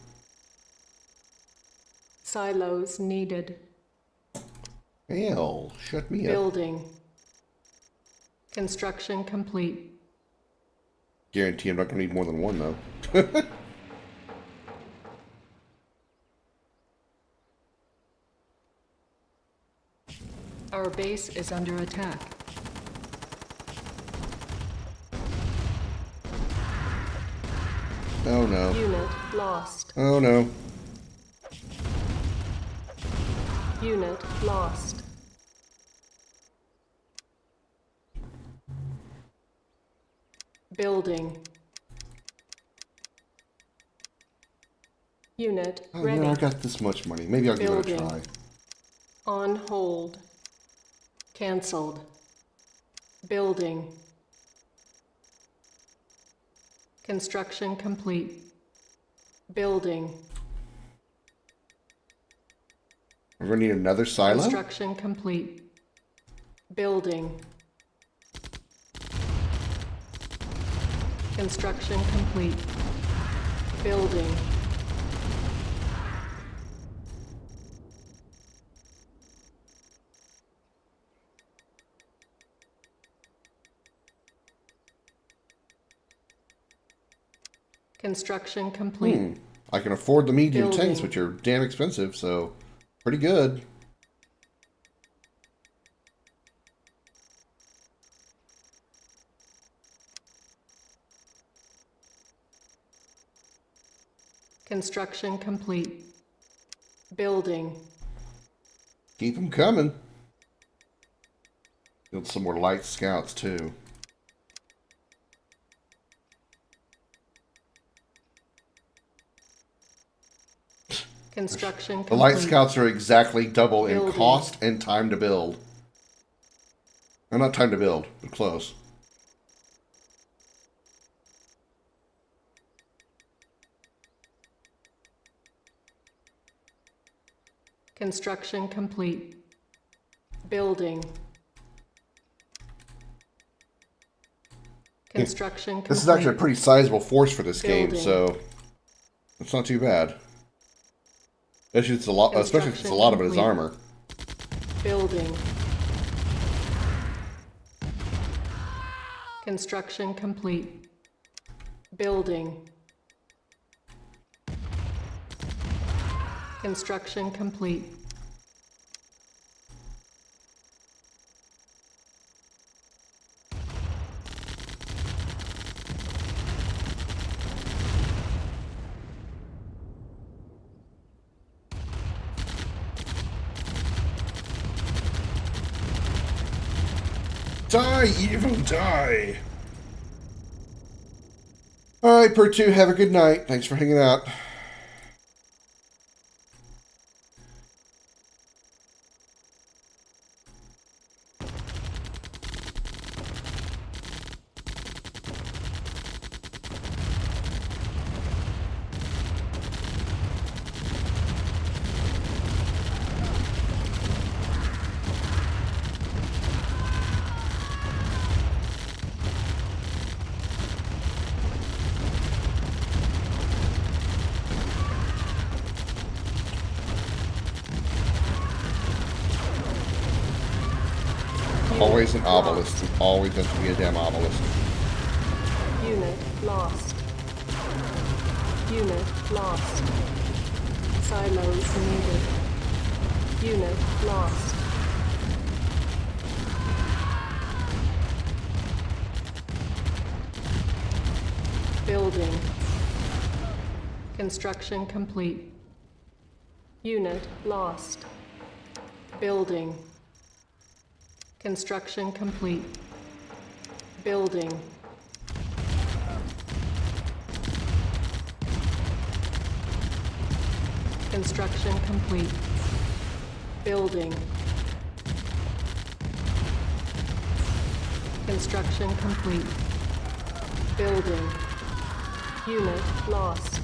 Silos needed. Hell, shut me up. Building. Construction complete. Guarantee I'm not going to need more than one, though. Our base is under attack. Oh no. Unit lost. Oh no. Unit lost. Building. Unit Oh, ready. you know, I got this much money. Maybe I'll give it a Building. try. On hold. Cancelled. Building. Construction complete. Building. We're going to need another silo? Construction complete. Building. Construction complete. Building. Construction complete. I can afford the medium Building. tanks, which are damn expensive, so pretty good. Construction complete. Building. Keep them coming. Build some more light scouts, too. Construction complete. The light scouts are exactly double in Building. cost and time to build. Or not time to build, but close. Construction complete. Building. Construction complete. This is actually a pretty sizable force for this game, Building. so it's not too bad. Especially since a lot of it is complete. armor. Building. Construction complete. Building. Construction complete. Die, evil, die! Alright, Per 2, have a good night. Thanks for hanging out. Always an obelisk. It always has to be a damn obelisk. Unit lost. Unit lost. Silos needed. Unit lost. Building. Construction complete. Unit lost. Building. Construction complete. Building. Construction complete. Building. Construction complete. Building. Unit lost.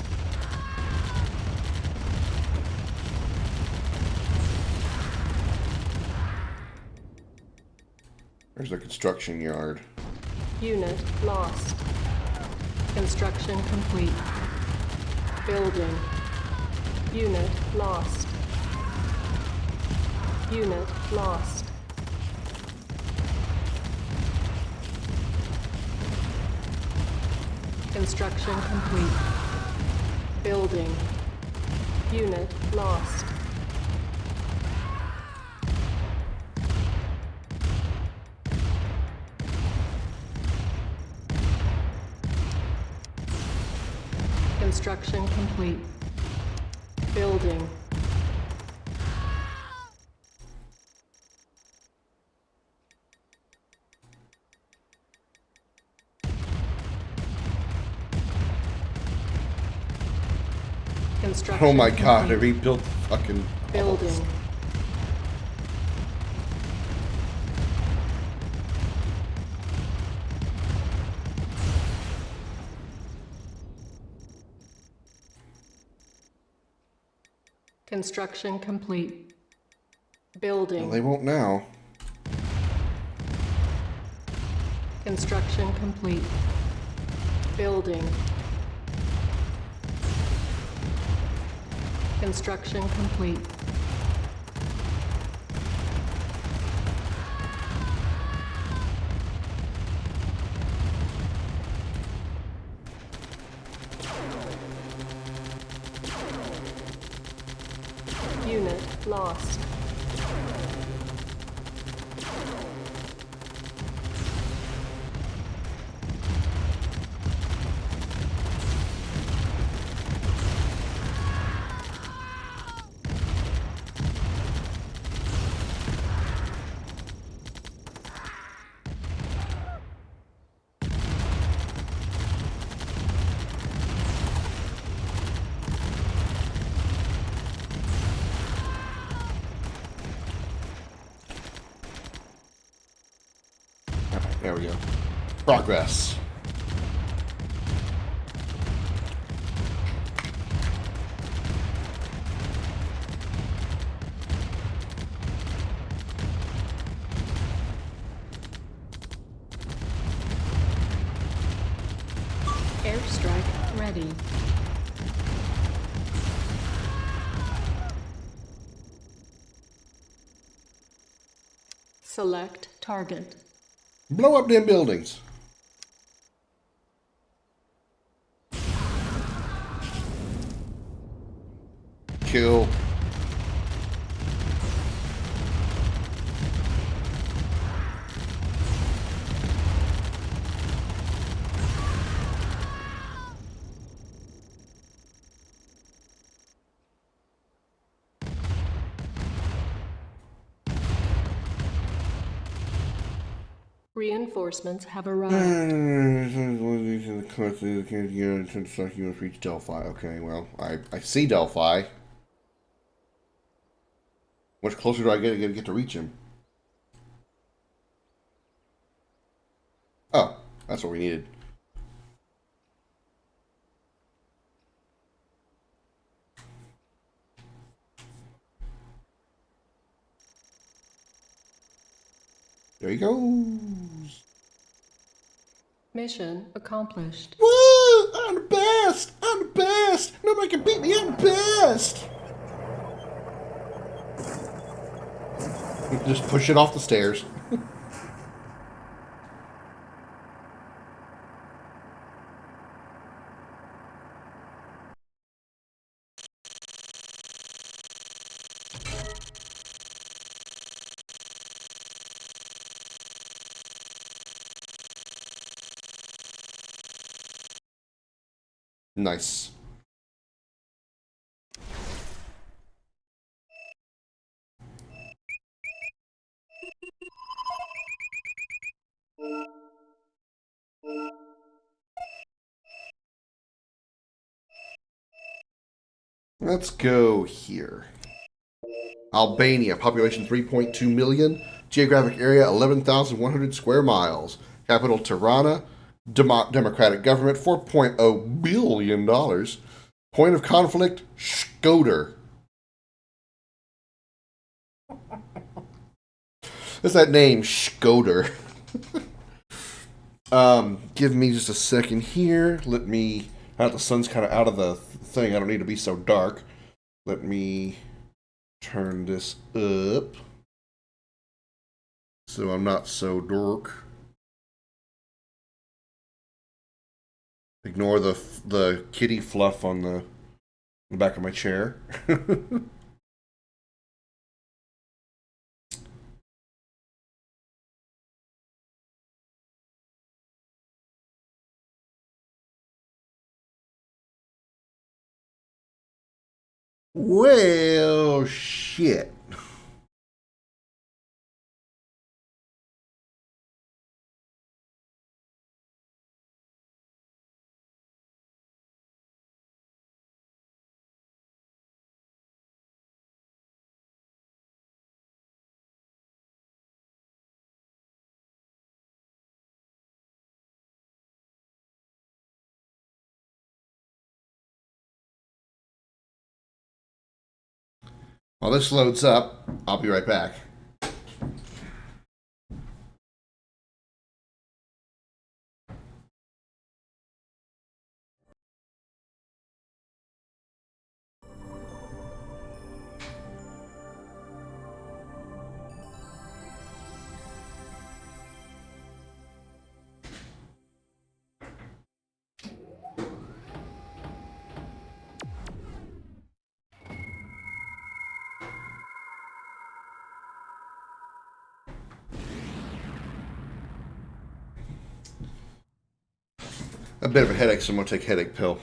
There's a construction yard. Unit lost. Construction complete. Building. Unit lost. Unit lost. Construction complete. Building. Unit lost. Construction complete. Building. Construction Oh my god, they complete. rebuilt the fucking Building. Construction complete. Building. Well, they won't now. Construction complete. Building. Construction complete. Unit lost. There we go. Progress. Airstrike ready. Select target. Blow up them buildings. Kill. Reinforcements have arrived. You must reach Delphi. Okay, well, I see Delphi. Much closer do I get to reach him? Oh, that's what we needed. There he goes. Mission accomplished. Woo! I'm the best! I'm the best! Nobody can beat me! I'm the best! Just push it off the stairs. Nice. Let's go here. Albania, population 3.2 million, geographic area 11,100 square miles, capital Tirana, democratic government $4.0 billion, point of conflict Shkoder. What's that name, Shkoder? Give me just a second here. Let me. The sun's kind of out of the thing. I don't need to be so dark. Let me turn this up so I'm not so dark. Ignore the kitty fluff on the back of my chair. Well, shit. While this loads up, I'll be right back. A bit of a headache, so I'm going to take a headache pill.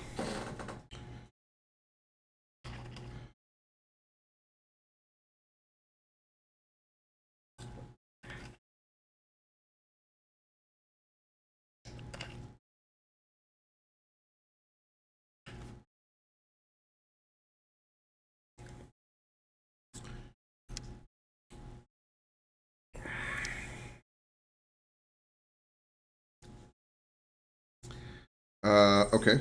Okay.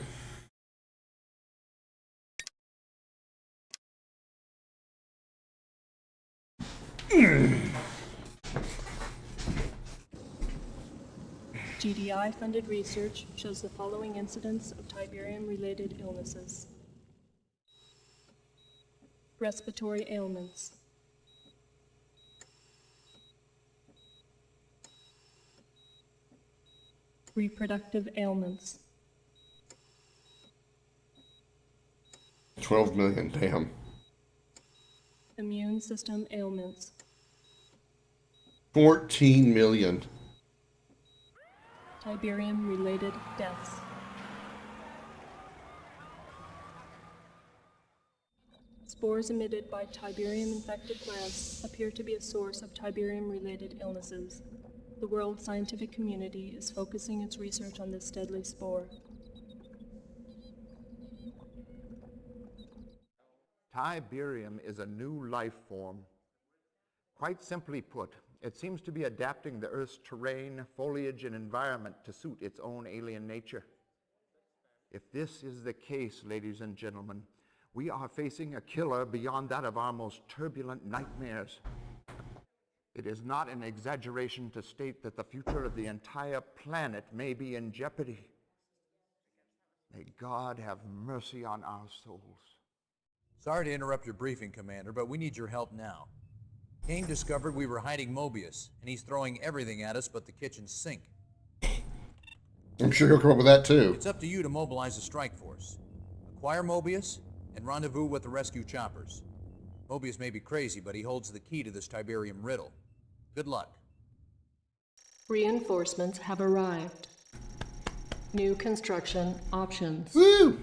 GDI-funded research shows the following incidents of Tiberium-related illnesses. Respiratory ailments. Reproductive ailments. 12 million, damn. Immune system ailments. 14 million. Tiberium-related deaths. Spores emitted by Tiberium-infected plants appear to be a source of Tiberium-related illnesses. The world scientific community is focusing its research on this deadly spore. Tiberium is a new life form. Quite simply put, it seems to be adapting the Earth's terrain, foliage, and environment to suit its own alien nature. If this is the case, ladies and gentlemen, we are facing a killer beyond that of our most turbulent nightmares. It is not an exaggeration to state that the future of the entire planet may be in jeopardy. May God have mercy on our souls. Sorry to interrupt your briefing, Commander, but we need your help now. Kane discovered we were hiding Mobius, and he's throwing everything at us but the kitchen sink. I'm sure he'll come up with that too. It's up to you to mobilize a strike force. Acquire Mobius, and rendezvous with the rescue choppers. Mobius may be crazy, but he holds the key to this Tiberium riddle. Good luck. Reinforcements have arrived. New construction options. Woo!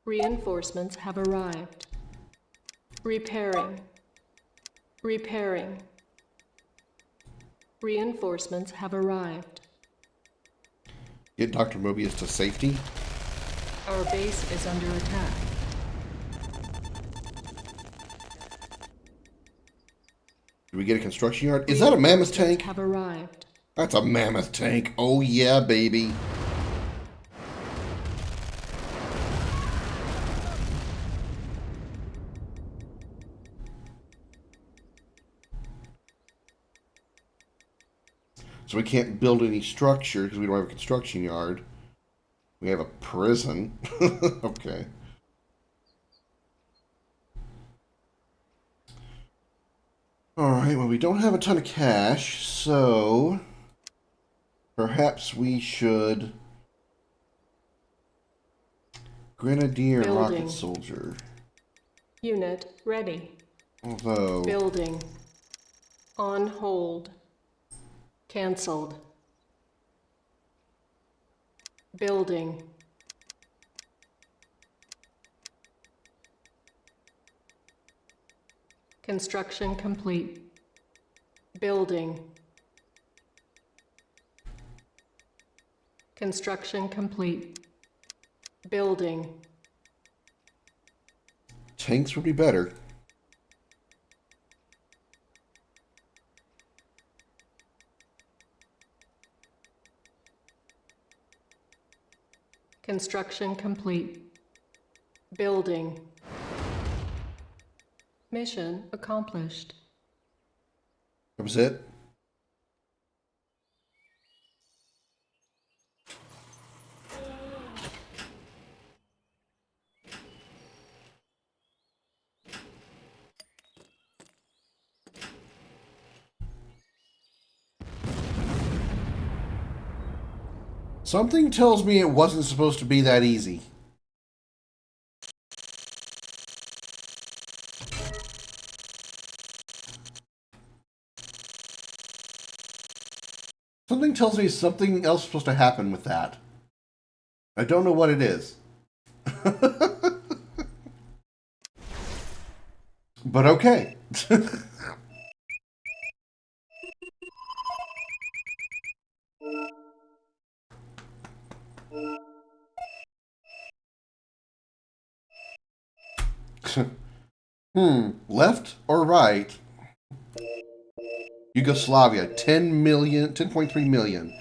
Reinforcements have arrived. Repairing. Repairing. Reinforcements have arrived. Get Dr. Mobius to safety. Our base is under attack. Do we get a construction yard? Is that a mammoth tank? Have arrived. That's a mammoth tank. Oh yeah, baby. So we can't build any structure because we don't have a construction yard. We have a prison. Okay. Alright, well we don't have a ton of cash, so perhaps we should Grenadier and Building. Rocket Soldier. Unit ready. Although Building. On hold. Cancelled. Building. Construction complete. Building. Construction complete. Building. tanks would be better. Construction complete. Building. Mission accomplished. That was it? Something tells me it wasn't supposed to be that easy. Something tells me something else is supposed to happen with that. I don't know what it is. But okay. Left or right? Yugoslavia, 10.3 million.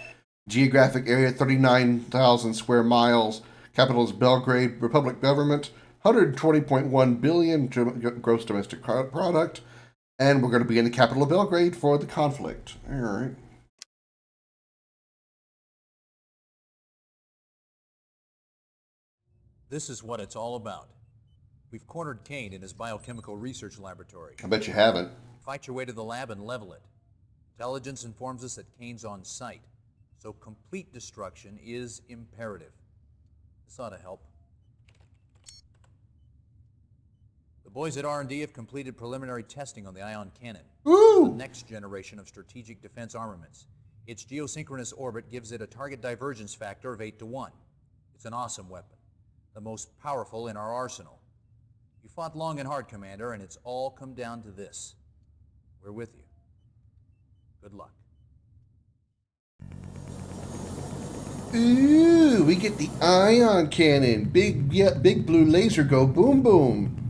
Geographic area, 39,000 square miles. Capital is Belgrade. Republic government, 120.1 billion gross domestic product. And we're going to be in the capital of Belgrade for the conflict. All right. This is what it's all about. We've cornered Kane in his biochemical research laboratory. I bet you haven't. Fight your way to the lab and level it. Intelligence informs us that Kane's on site, so complete destruction is imperative. This ought to help. The boys at R&D have completed preliminary testing on the ion cannon. Ooh. The next generation of strategic defense armaments. Its geosynchronous orbit gives it a target divergence factor of 8 to 1. It's an awesome weapon, the most powerful in our arsenal. You fought long and hard, Commander, and it's all come down to this. We're with you. Good luck. Ooh, we get the ion cannon. Big blue laser go boom boom.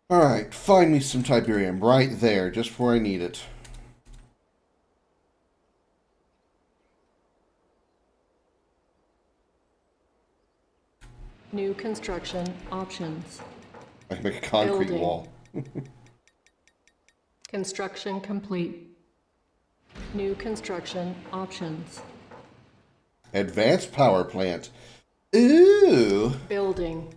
Alright, find me some Tiberium right there, just where I need it. New construction options. I can make a concrete Building. wall. Construction complete. New construction options. Advanced power plant. Ooh. Building.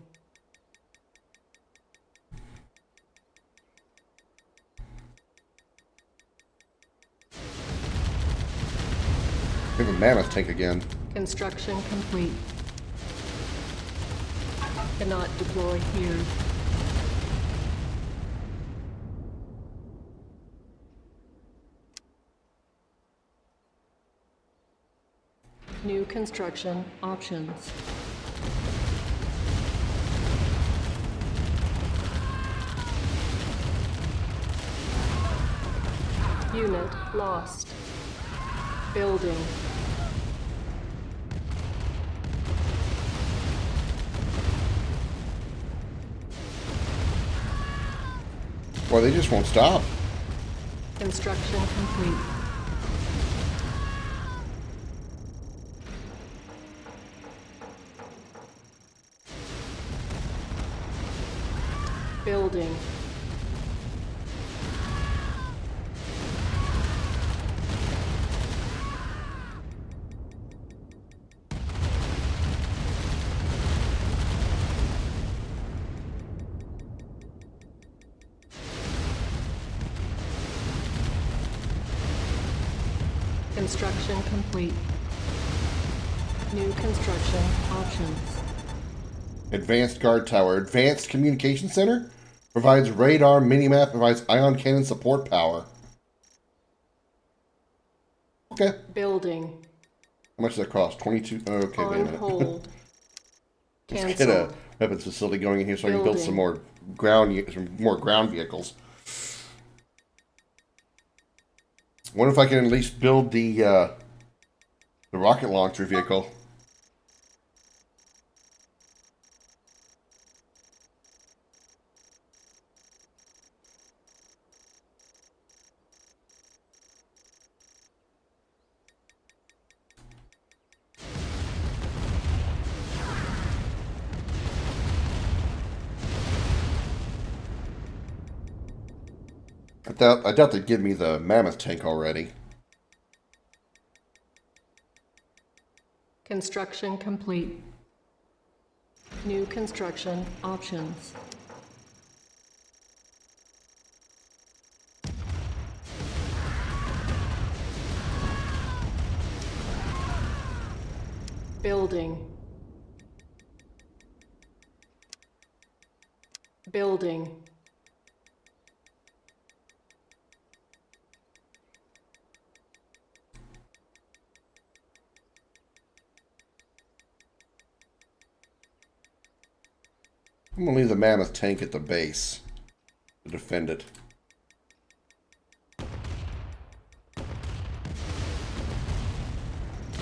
We have a mammoth tank again. Construction complete. Cannot deploy here. New construction options. Unit lost. Building. Well, they just won't stop. Construction complete. Building. Construction complete. New construction options. Advanced guard tower. Advanced communication center. Provides radar, minimap, provides ion cannon support power. Okay. Building. How much does that cost? 22. Okay, wait a On minute. hold. Let's Cancel. get a weapons facility going in here so I can build Building. some more ground vehicles. Wonder if I can at least build the rocket launcher vehicle. I doubt they'd give me the mammoth tank already. Construction complete. New construction options. Building. Building. I'm gonna leave the mammoth tank at the base to defend it.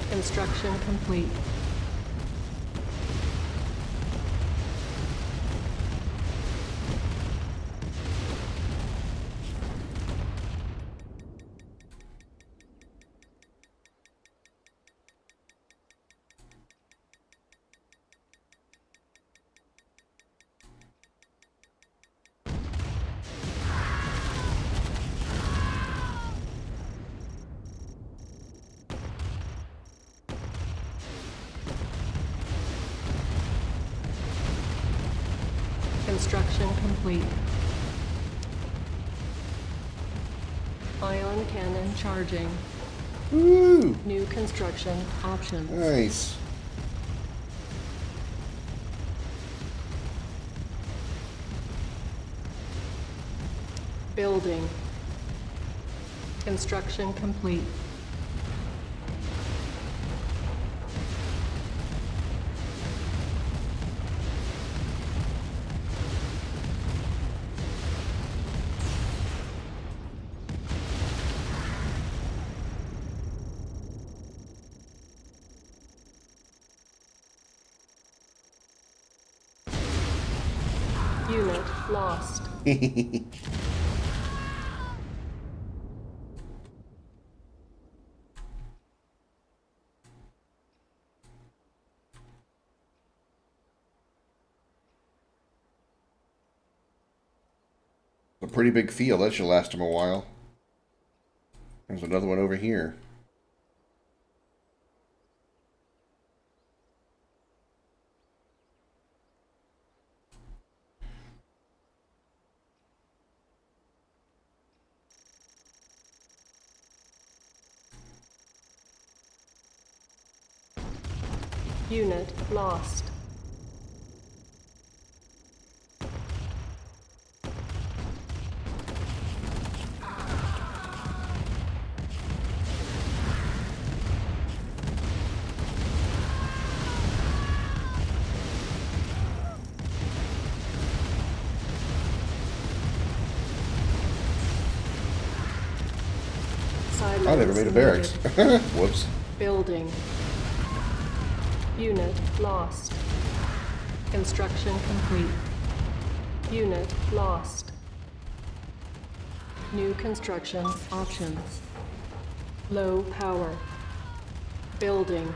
Construction complete. Construction complete. Ion cannon charging. Woo! New construction options. Nice. Building. Construction complete. Unit lost. A pretty big field. That should last him a while. There's another one over here. Unit lost. I never made a barracks. Whoops. Building. Unit lost. Construction complete. Unit lost. New construction options. Low power. Building.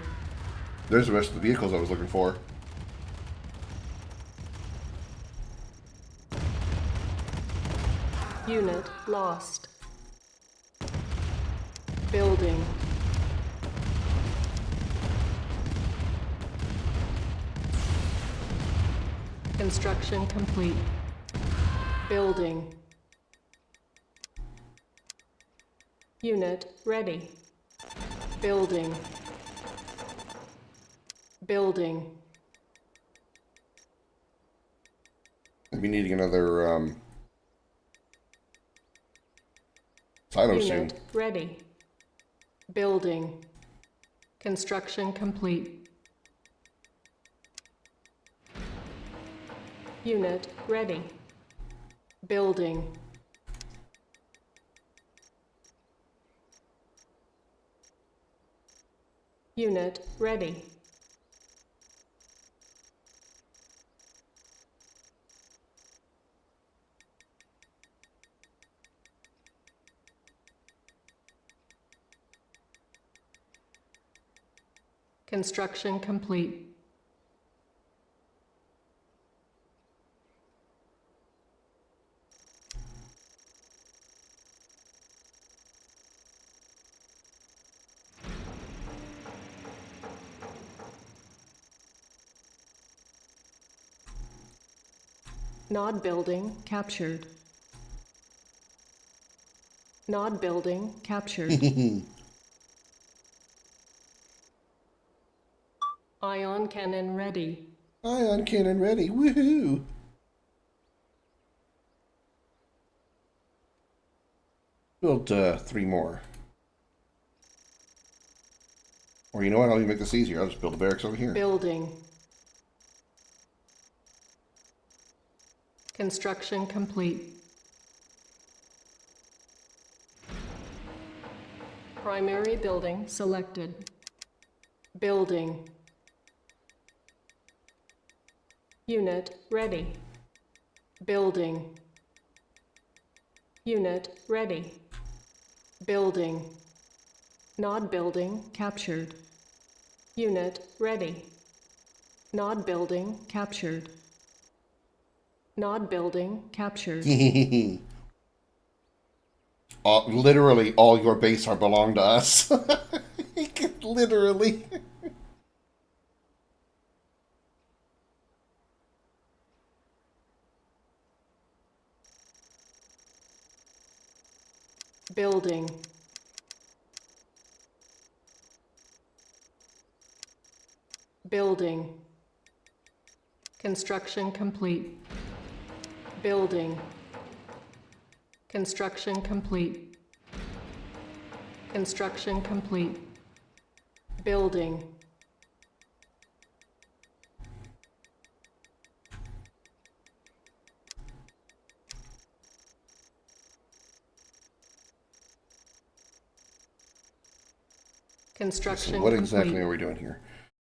There's the rest of the vehicles I was looking for. Unit lost. Building. Construction complete. Building. Unit ready. Building. Building. I'll be needing another silo soon. Unit ready. Building. Construction complete. Unit ready. Building. Unit ready. Construction complete. Nod building captured. Nod building captured. Ion cannon ready. Ion cannon ready. Woohoo! Build 3 more. Or you know what? I'll even make this easier. I'll just build a barracks over here. Building. Construction complete. Primary building selected. Building. Unit ready. Building. Unit ready. Building. Nod building captured. Unit ready. Nod building captured. Nod building captured. Literally, all your base are belong to us. Literally. Building. Building. Construction complete. Building. Construction complete. Construction complete. Building. Construction What exactly complete. are we doing here?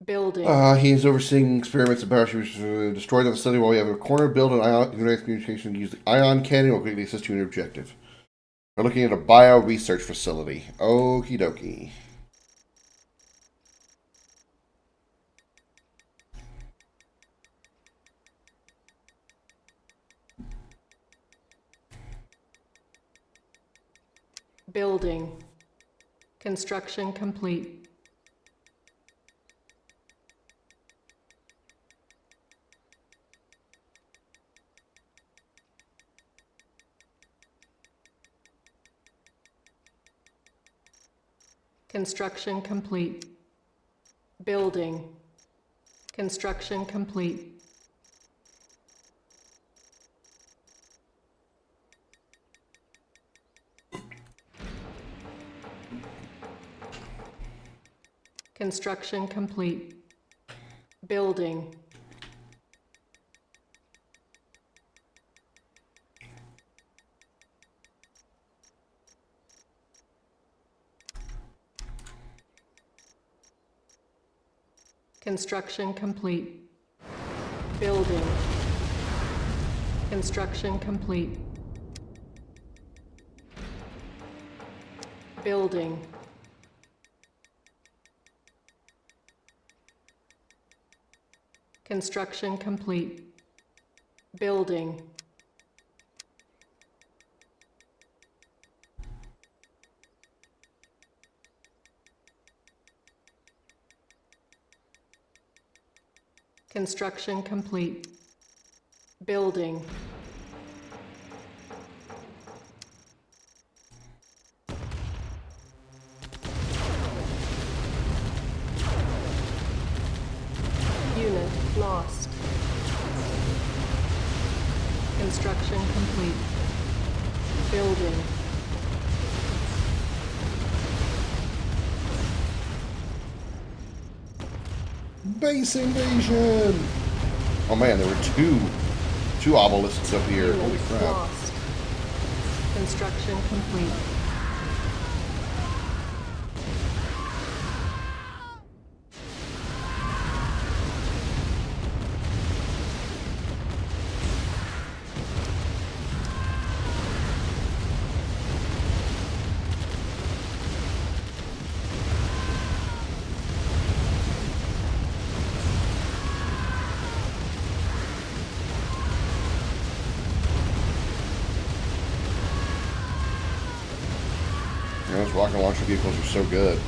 Building. He's overseeing experiments and parachutes to destroy the facility while we have a corner build and ion internet communication. Use the ion cannon will quickly assist you in your objective. We're looking at a bio research facility. Okie dokie. Building. Construction complete. Construction complete. Building. Construction complete. Construction complete. Building. Construction complete. Building. Construction complete. Building. Construction complete. Building. Construction complete. Building. Unit lost. Construction complete. Building. Base invasion! Oh man, there were two obelisks up here. Holy crap. Lost. Construction complete. rocket launcher vehicles are so good.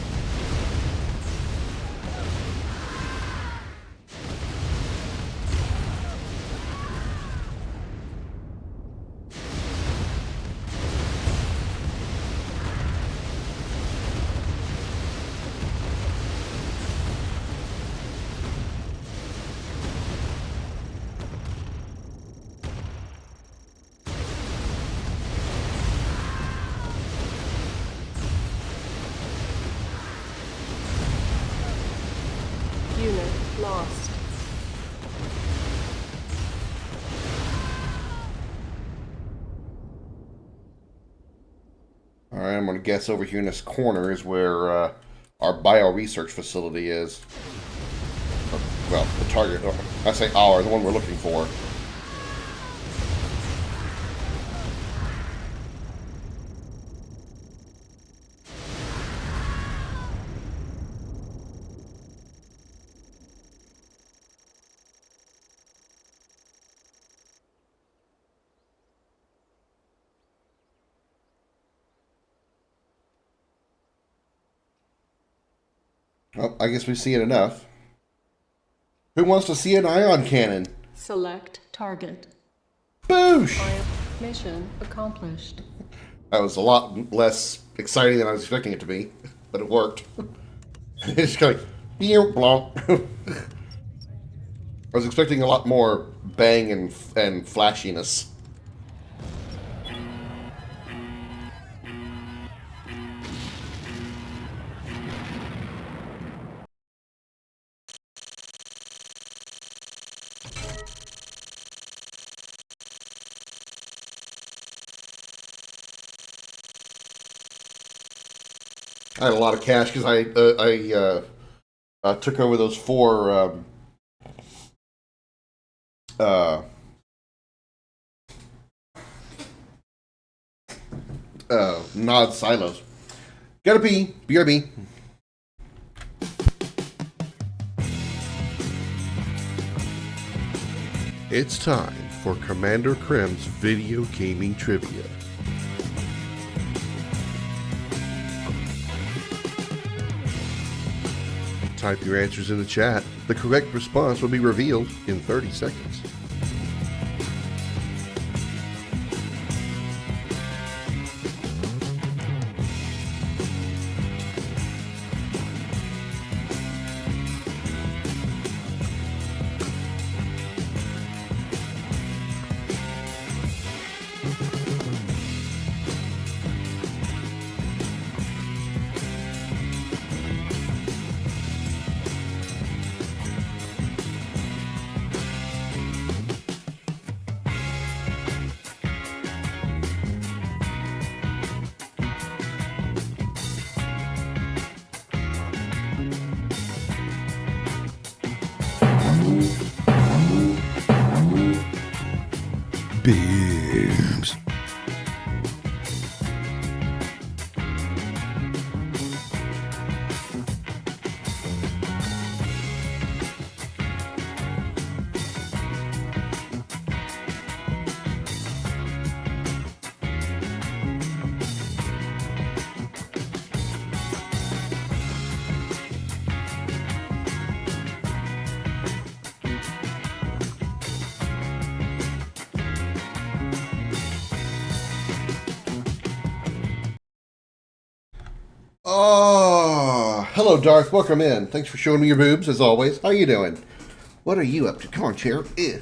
Unit lost. Alright, I'm going to guess over here in this corner is where our bio-research facility is. Well, the target, I say our, the one we're looking for. Well, I guess we see it enough. Who wants to see an ion cannon? Select target. Boosh! Mission accomplished. That was a lot less exciting than I was expecting it to be, but it worked. It's kind of blah. I was expecting a lot more bang and flashiness. I had a lot of cash because I took over those 4 Nod silos. Gotta pee. BRB. It's time for Commander Krim's video gaming trivia. Type your answers in the chat. The correct response will be revealed in 30 seconds. Beams. Oh, hello, Darth. Welcome in. Thanks for showing me your boobs, as always. How you doing? What are you up to? Come on, chair. The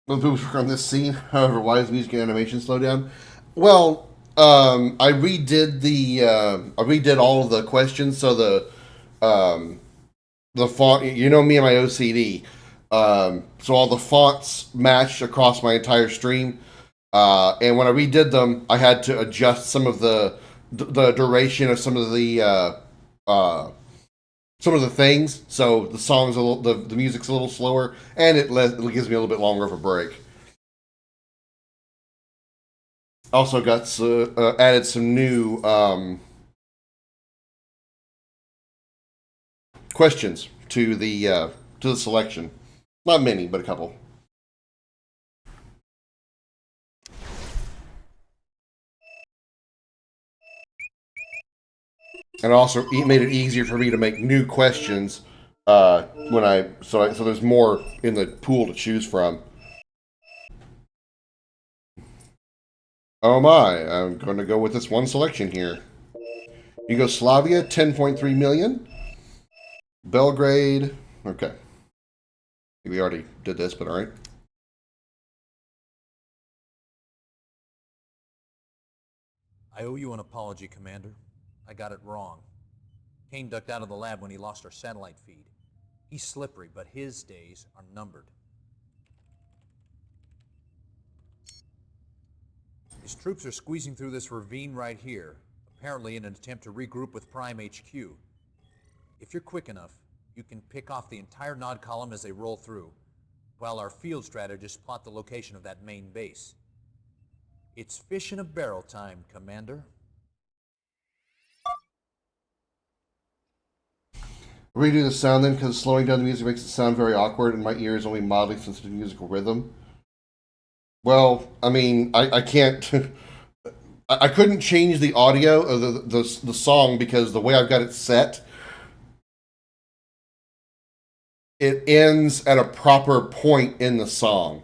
boobs were on this scene. However, why is music and animation slow down? Well, I redid all of the questions, so the font. You know me and my OCD. So all the fonts matched across my entire stream. And when I redid them, I had to adjust some of the duration of some of the things, so the song's a little, the music's a little slower, and it gives me a little bit longer of a break. Also got added some new questions to the selection. Not many, but a couple. And also it made it easier for me to make new questions so there's more in the pool to choose from. Oh my, I'm going to go with this one selection here. Yugoslavia, 10.3 million. Belgrade, okay. We already did this, but all right. I owe you an apology, Commander. I got it wrong. Kane ducked out of the lab when he lost our satellite feed. He's slippery, but his days are numbered. His troops are squeezing through this ravine right here, apparently in an attempt to regroup with Prime HQ. If you're quick enough, you can pick off the entire Nod column as they roll through, while our field strategists plot the location of that main base. It's fish in a barrel time, Commander. Redo the sound then, because slowing down the music makes it sound very awkward, and my ear is only mildly sensitive to musical rhythm. Well, I mean, I can't. I couldn't change the audio of the song because the way I've got it set, it ends at a proper point in the song.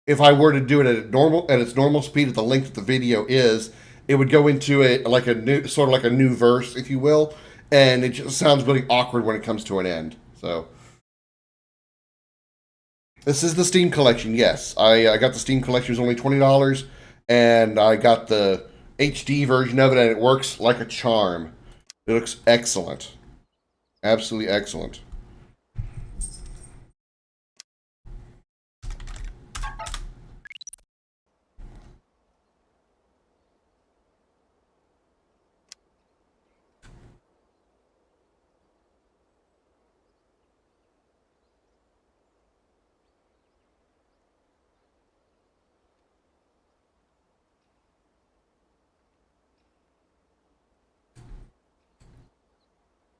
If I were to do it at its normal speed at the length that the video is, it would go into a new verse, if you will, and it just sounds really awkward when it comes to an end. So this is the Steam collection. Yes, I got the Steam collection. It was only $20, and I got the HD version of it, and it works like a charm. It looks excellent, absolutely excellent.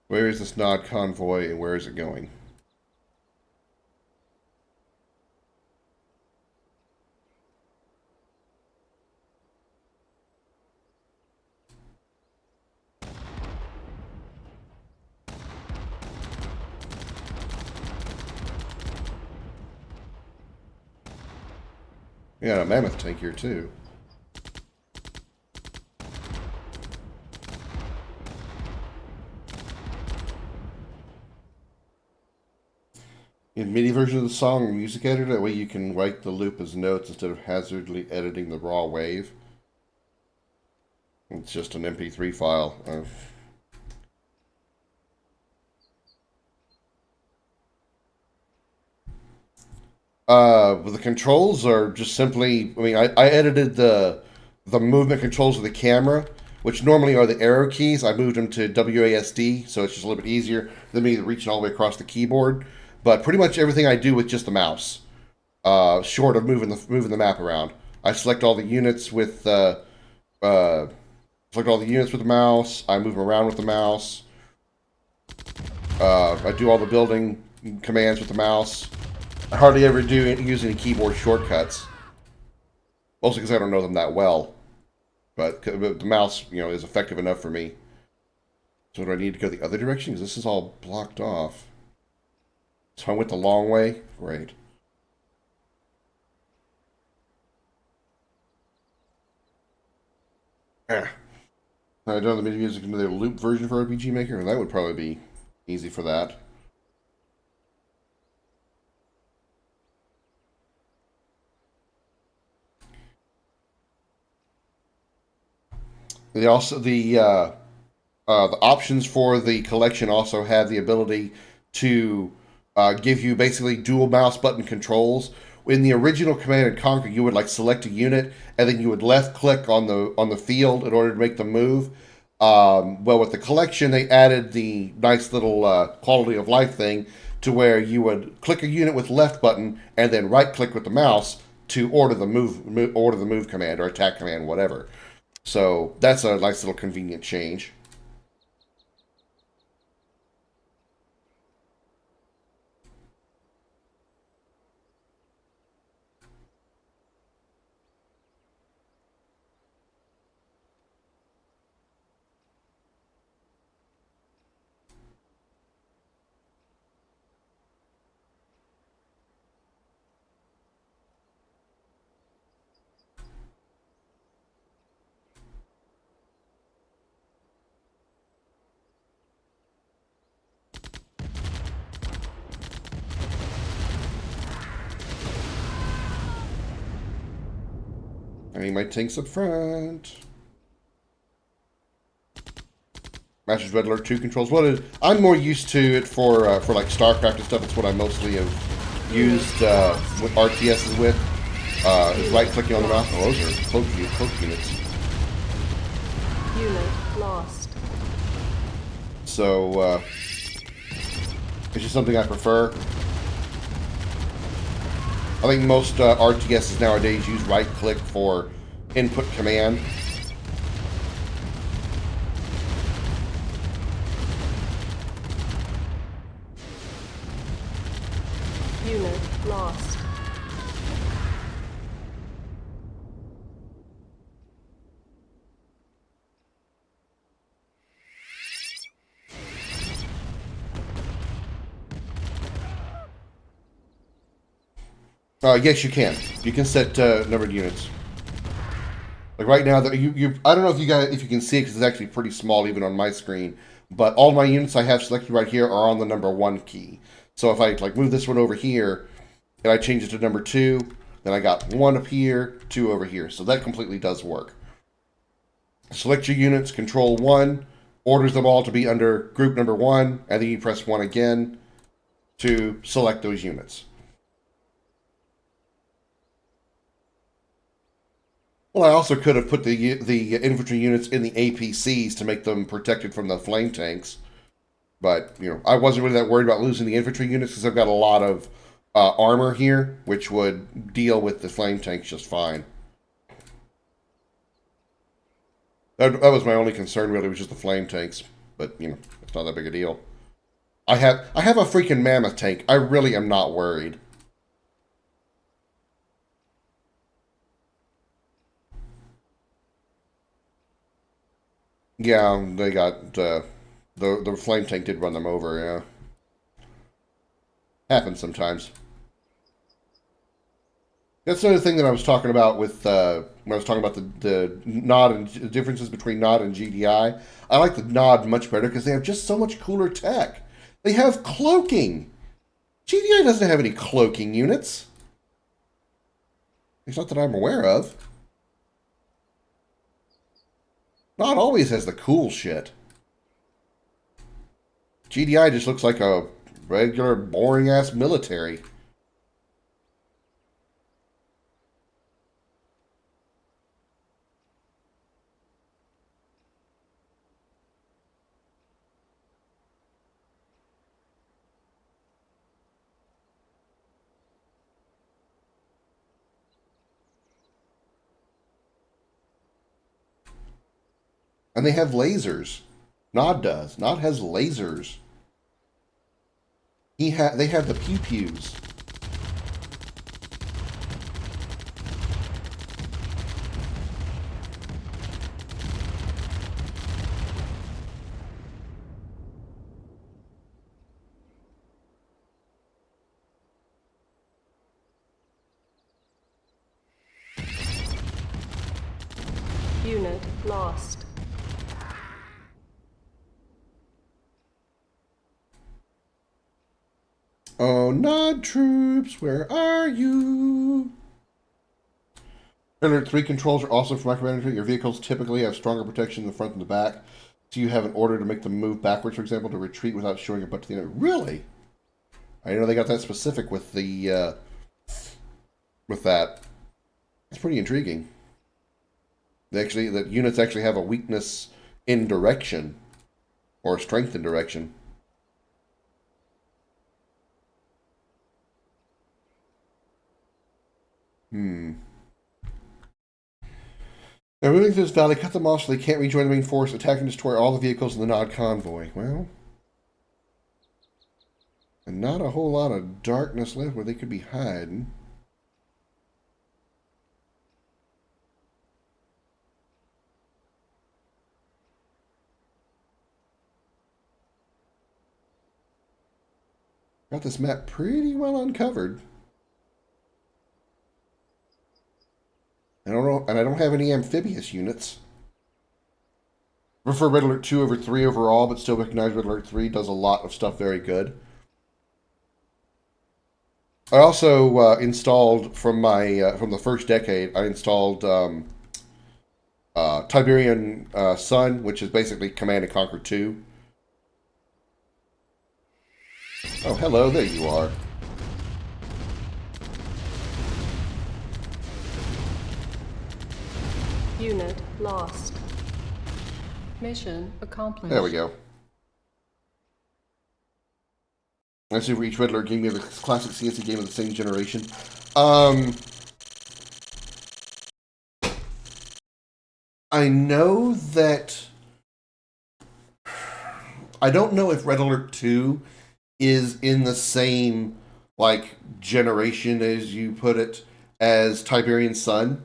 Where is this Nod convoy, and where is it going? We got a mammoth tank here too. In MIDI version of the song or music editor, that way you can write the loop as notes instead of hazardly editing the raw wave. It's just an MP3 file. The controls are just simply, I mean, I edited the movement controls of the camera, which normally are the arrow keys. I moved them to WASD, so it's just a little bit easier than me reaching all the way across the keyboard. But pretty much everything I do with just the mouse, short of moving the map around. I select all the units with the mouse. I move them around with the mouse. I do all the building commands with the mouse. I hardly ever use any keyboard shortcuts. Mostly because I don't know them that well. But the mouse, is effective enough for me. So do I need to go the other direction? Because this is all blocked off. So I went the long way? Great. I've done the MIDI music into their loop version for RPG Maker. That would probably be easy for that. They also the options for the collection also have the ability to give you basically dual mouse button controls. In the original Command & Conquer, you would select a unit and then you would left click on the field in order to make them move. Well, with the collection, they added the nice little quality of life thing to where you would click a unit with left button and then right click with the mouse to order the move command or attack command, whatever. So that's a nice little convenient change. I need my tanks up front. Masters Red Alert 2 controls. I'm more used to it for like StarCraft and stuff. It's what I mostly have used with RTSs with. Is right-clicking on the mouse. Oh, those are cloak units. Unit lost. So, it's just something I prefer. I think most RTSs nowadays use right-click for input command. Unit lost. Yes, you can. You can set numbered units. Like right now, I don't know if you can see it because it's actually pretty small even on my screen. But all my units I have selected right here are on the number 1 key. So if I like move this one over here, and I change it to number 2, then I got 1 up here, 2 over here. So that completely does work. Select your units, Control 1, orders them all to be under group number 1, and then you press 1 again to select those units. Well, I also could have put the infantry units in the APCs to make them protected from the flame tanks. But, you know, I wasn't really that worried about losing the infantry units because I've got a lot of armor here, which would deal with the flame tanks just fine. That was my only concern, really, was just the flame tanks. But, you know, it's not that big a deal. I have a freaking mammoth tank. I really am not worried. Yeah, they got, the flame tank did run them over, yeah. Happens sometimes. That's another thing that I was talking about with, when I was talking about the NOD and the differences between NOD and GDI. I like the NOD much better because they have just so much cooler tech. They have cloaking. GDI doesn't have any cloaking units. It's not that I'm aware of. NOD always has the cool shit. GDI just looks like a regular, boring-ass military. And they have lasers. Nod does. Nod has lasers. They have the pew-pews. Unit lost. Oh, Nod troops, where are you? Alert 3 controls are also for micromanagement. Your vehicles typically have stronger protection in the front and the back. So you have an order to make them move backwards, for example, to retreat without showing a butt to the enemy. Really? I didn't know they got that specific with the with that. It's pretty intriguing. The units actually have a weakness in direction, or a strength in direction. Now, moving through this valley, cut them off so they can't rejoin the main force, attack and destroy all the vehicles in the Nod convoy. Well, and not a whole lot of darkness left where they could be hiding. Got this map pretty well uncovered. I don't know, and I don't have any amphibious units. I prefer Red Alert 2 over 3 overall, but still recognize Red Alert 3 does a lot of stuff very good. I also installed from the first decade. I installed Tiberian Sun, which is basically Command and Conquer 2. Oh, hello, there you are. Unit lost. Mission accomplished. There we go. Let's see for each Red Alert game, we have a classic CNC game of the same generation. I know that... I don't know if Red Alert 2 is in the same, like, generation, as you put it, as Tiberian Sun.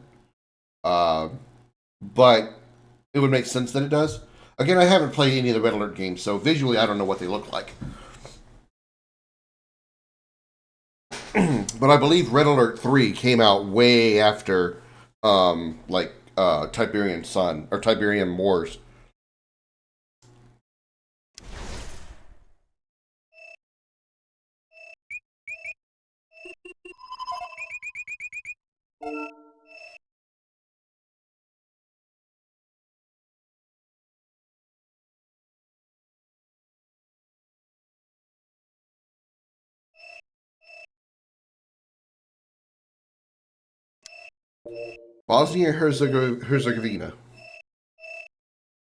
But it would make sense that it does. Again, I haven't played any of the Red Alert games, so visually I don't know what they look like. But I believe Red Alert 3 came out way after, Tiberian Sun, or Tiberian Wars. Bosnia-Herzegovina.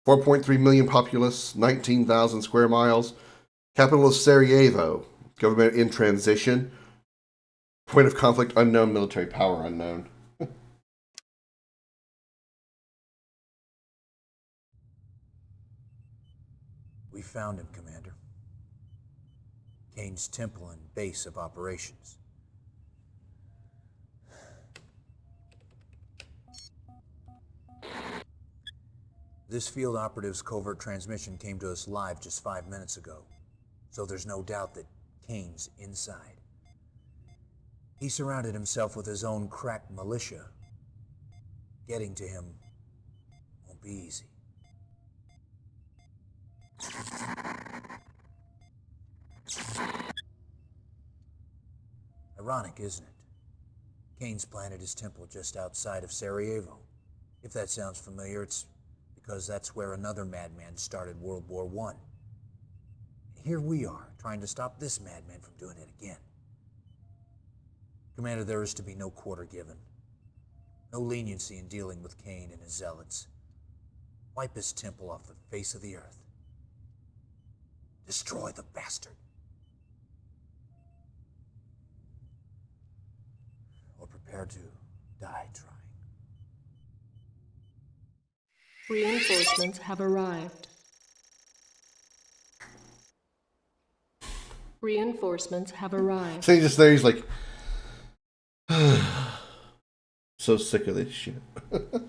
4.3 million populace, 19,000 square miles. Capital is Sarajevo. Government in transition. Point of conflict unknown. Military power unknown. We found him, Commander. Kane's temple and base of operations. This field operative's covert transmission came to us live just 5 minutes ago, so there's no doubt that Kane's inside. He surrounded himself with his own crack militia. Getting to him won't be easy. Ironic, isn't it? Kane's planted his temple just outside of Sarajevo. If that sounds familiar, it's because that's where another madman started World War I. Here we are, trying to stop this madman from doing it again. Commander, there is to be no quarter given. No leniency in dealing with Kane and his zealots. Wipe his temple off the face of the earth. Destroy the bastard. Or prepare to die trying. Reinforcements have arrived. Reinforcements have arrived. So he's just there, he's like... so sick of this shit. Red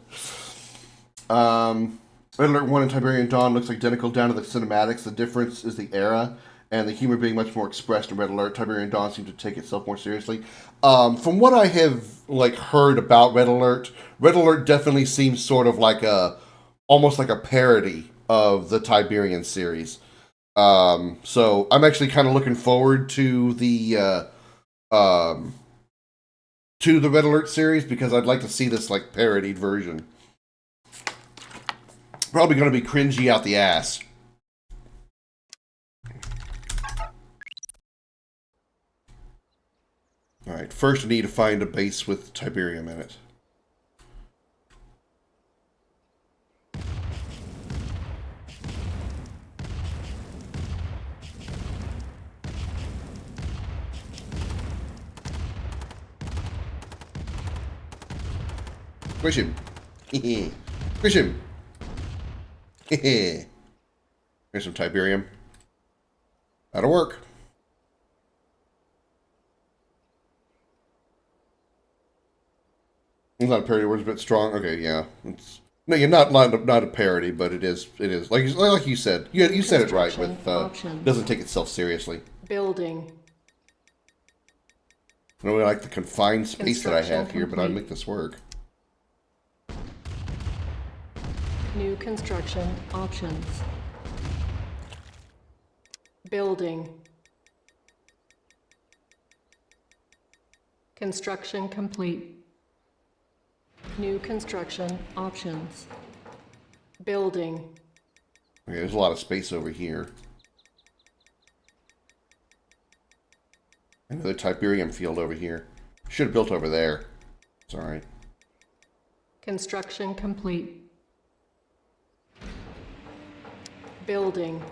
Alert 1 and Tiberian Dawn looks identical down to the cinematics. The difference is the era, and the humor being much more expressed in Red Alert. Tiberian Dawn seems to take itself more seriously. From what I have heard about Red Alert definitely seems sort of like almost like a parody of the Tiberian series. So I'm actually kind of looking forward to the Red Alert series, because I'd like to see this parodied version. Probably going to be cringy out the ass. Alright, first I need to find a base with Tiberium in it. Squish him. Squish him. Here's some Tiberium. That'll work. It's not a parody, word's a bit strong. Okay, yeah. No, you're not a parody, but it is like you said. You said it right with doesn't take itself seriously. Building. I really like the confined space that I have here, but I'll make this work. New construction options. Building. Construction complete. New construction options. Building. Okay, there's a lot of space over here. Another Tiberium field over here. Should have built over there. It's alright. Construction complete. Building.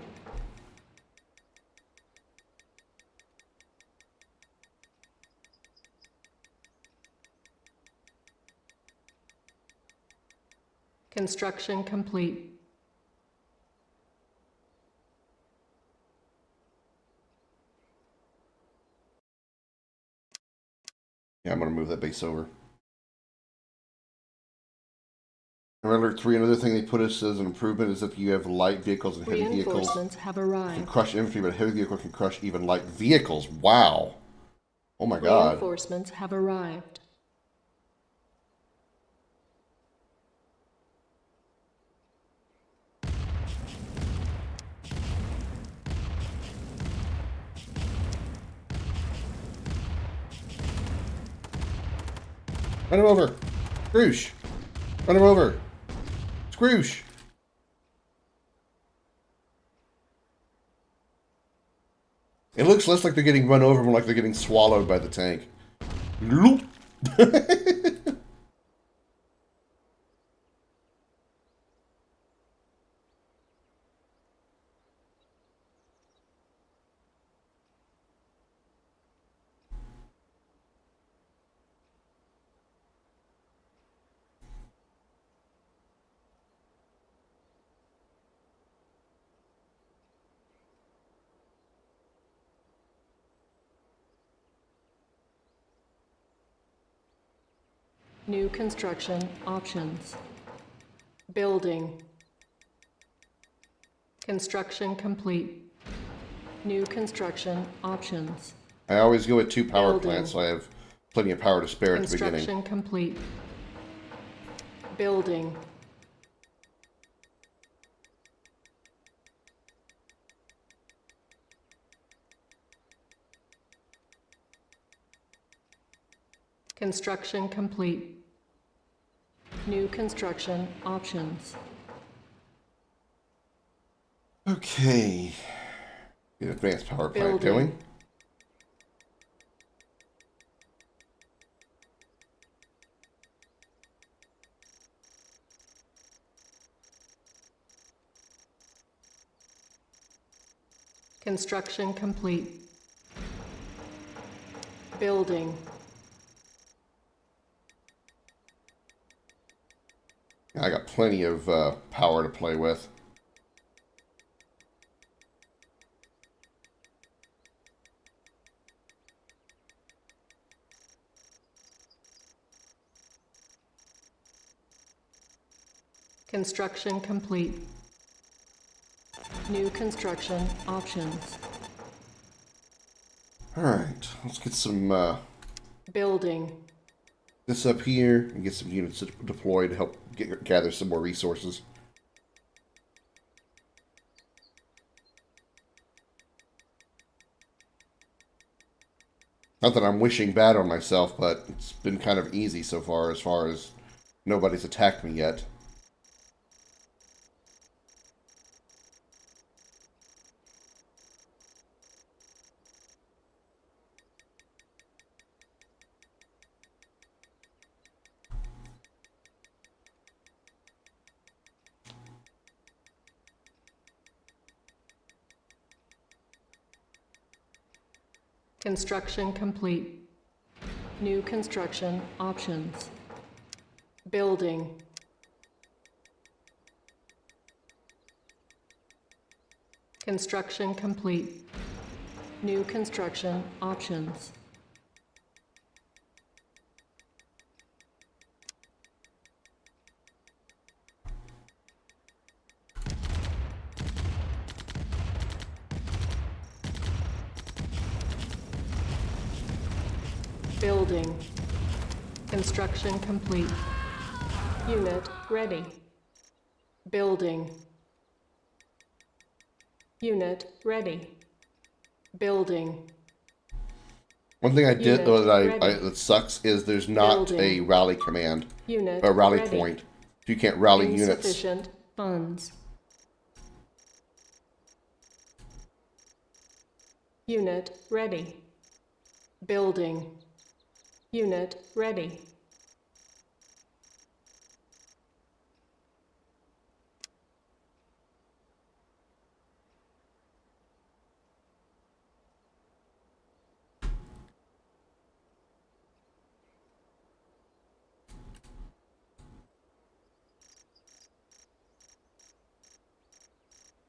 Construction complete. Yeah, I'm going to move that base over. Alert 3, another thing they put us as an improvement is that you have light vehicles and heavy vehicles. Reinforcements have arrived. Can crush infantry, but a heavy vehicle can crush even light vehicles. Wow. Oh my god. Reinforcements have arrived. Run him over. Scrooge. Run him over. Scrooge. It looks less like they're getting run over, more like they're getting swallowed by the tank. Loop. New construction options. Building. Construction complete. New construction options. I always go with 2 power Building. plants, so I have plenty of power to spare at the beginning. Construction complete. Building. Construction complete. New construction options. Okay. Get advanced power plant Building. going. Construction complete. Building. I got plenty of power to play with. Construction complete. New construction options. Alright, let's get some Building. this up here and get some units deployed to help gather some more resources. Not that I'm wishing bad on myself, but it's been kind of easy so far as nobody's attacked me yet. Construction complete. New construction options. Building. Construction complete. New construction options. Building. Construction complete. Unit ready. Building. Unit ready. Building. One thing I did though Unit that sucks is there's not Building. a rally command, Unit a rally ready. point. You can't rally units. Insufficient funds. Unit ready. Building. Unit ready.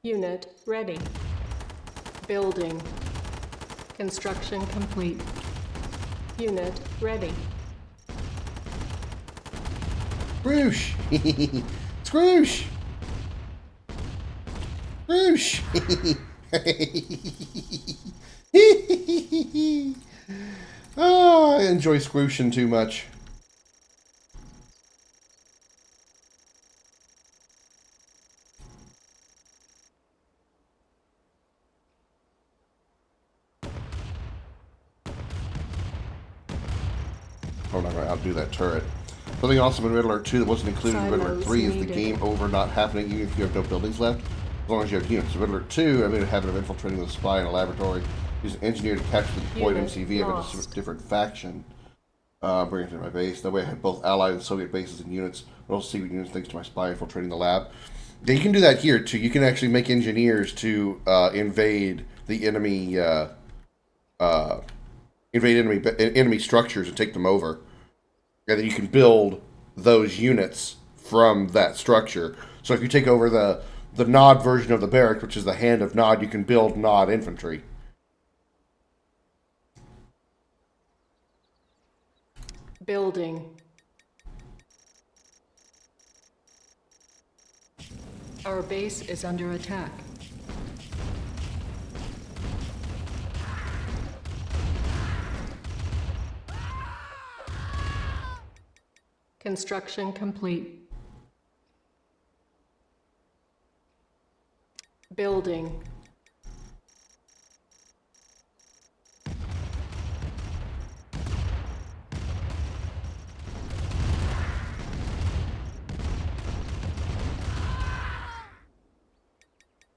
Unit ready. Building. Construction complete. Unit ready. Scroosh! Scroosh! Scroosh! Oh, I enjoy Scrooshing too much. I'm not going to outdo that turret. Something awesome in Red Alert 2 that wasn't included in Red Alert 3 is the game over not happening even if you have no buildings left, as long as you have units. In Red Alert 2, I made a habit of infiltrating the spy in a laboratory, use an engineer to capture the deployed MCV of a different faction, bring it to my base. That way I had both Allied and Soviet bases and units, but also secret units thanks to my spy infiltrating the lab. Yeah, you can do that here too. You can actually make engineers to invade the enemy, enemy structures and take them over. And then you can build those units from that structure. So if you take over the Nod version of the barracks, which is the hand of Nod, you can build Nod infantry. Building. Our base is under attack. Construction complete. Building.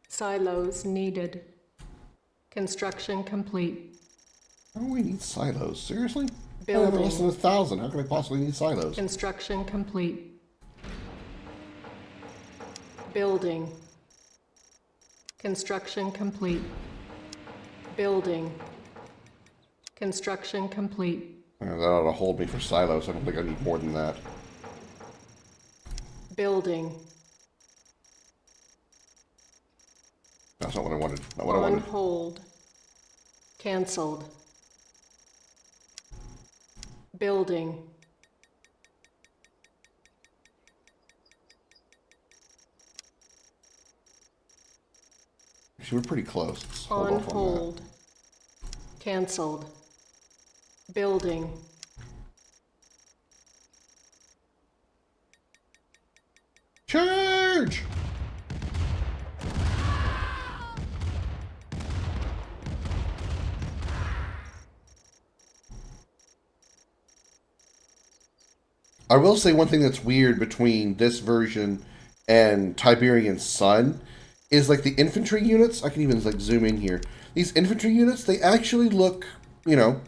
Silos needed. Construction complete. How do we need silos? Seriously? I Building. have less than 1,000. How can I possibly need silos? Construction complete. Building. Construction complete. Building. Construction complete. Yeah, that ought to hold me for silos. I don't think I need more than that. Building. That's not what I wanted. Not what I On wanted. hold. Cancelled. Building. Actually, we're pretty close. Let's hold On off on hold. Cancelled. Building. Charge! I will say one thing that's weird between this version and Tiberian Sun is like the infantry units. I can even like zoom in here. These infantry units, they actually look, you know,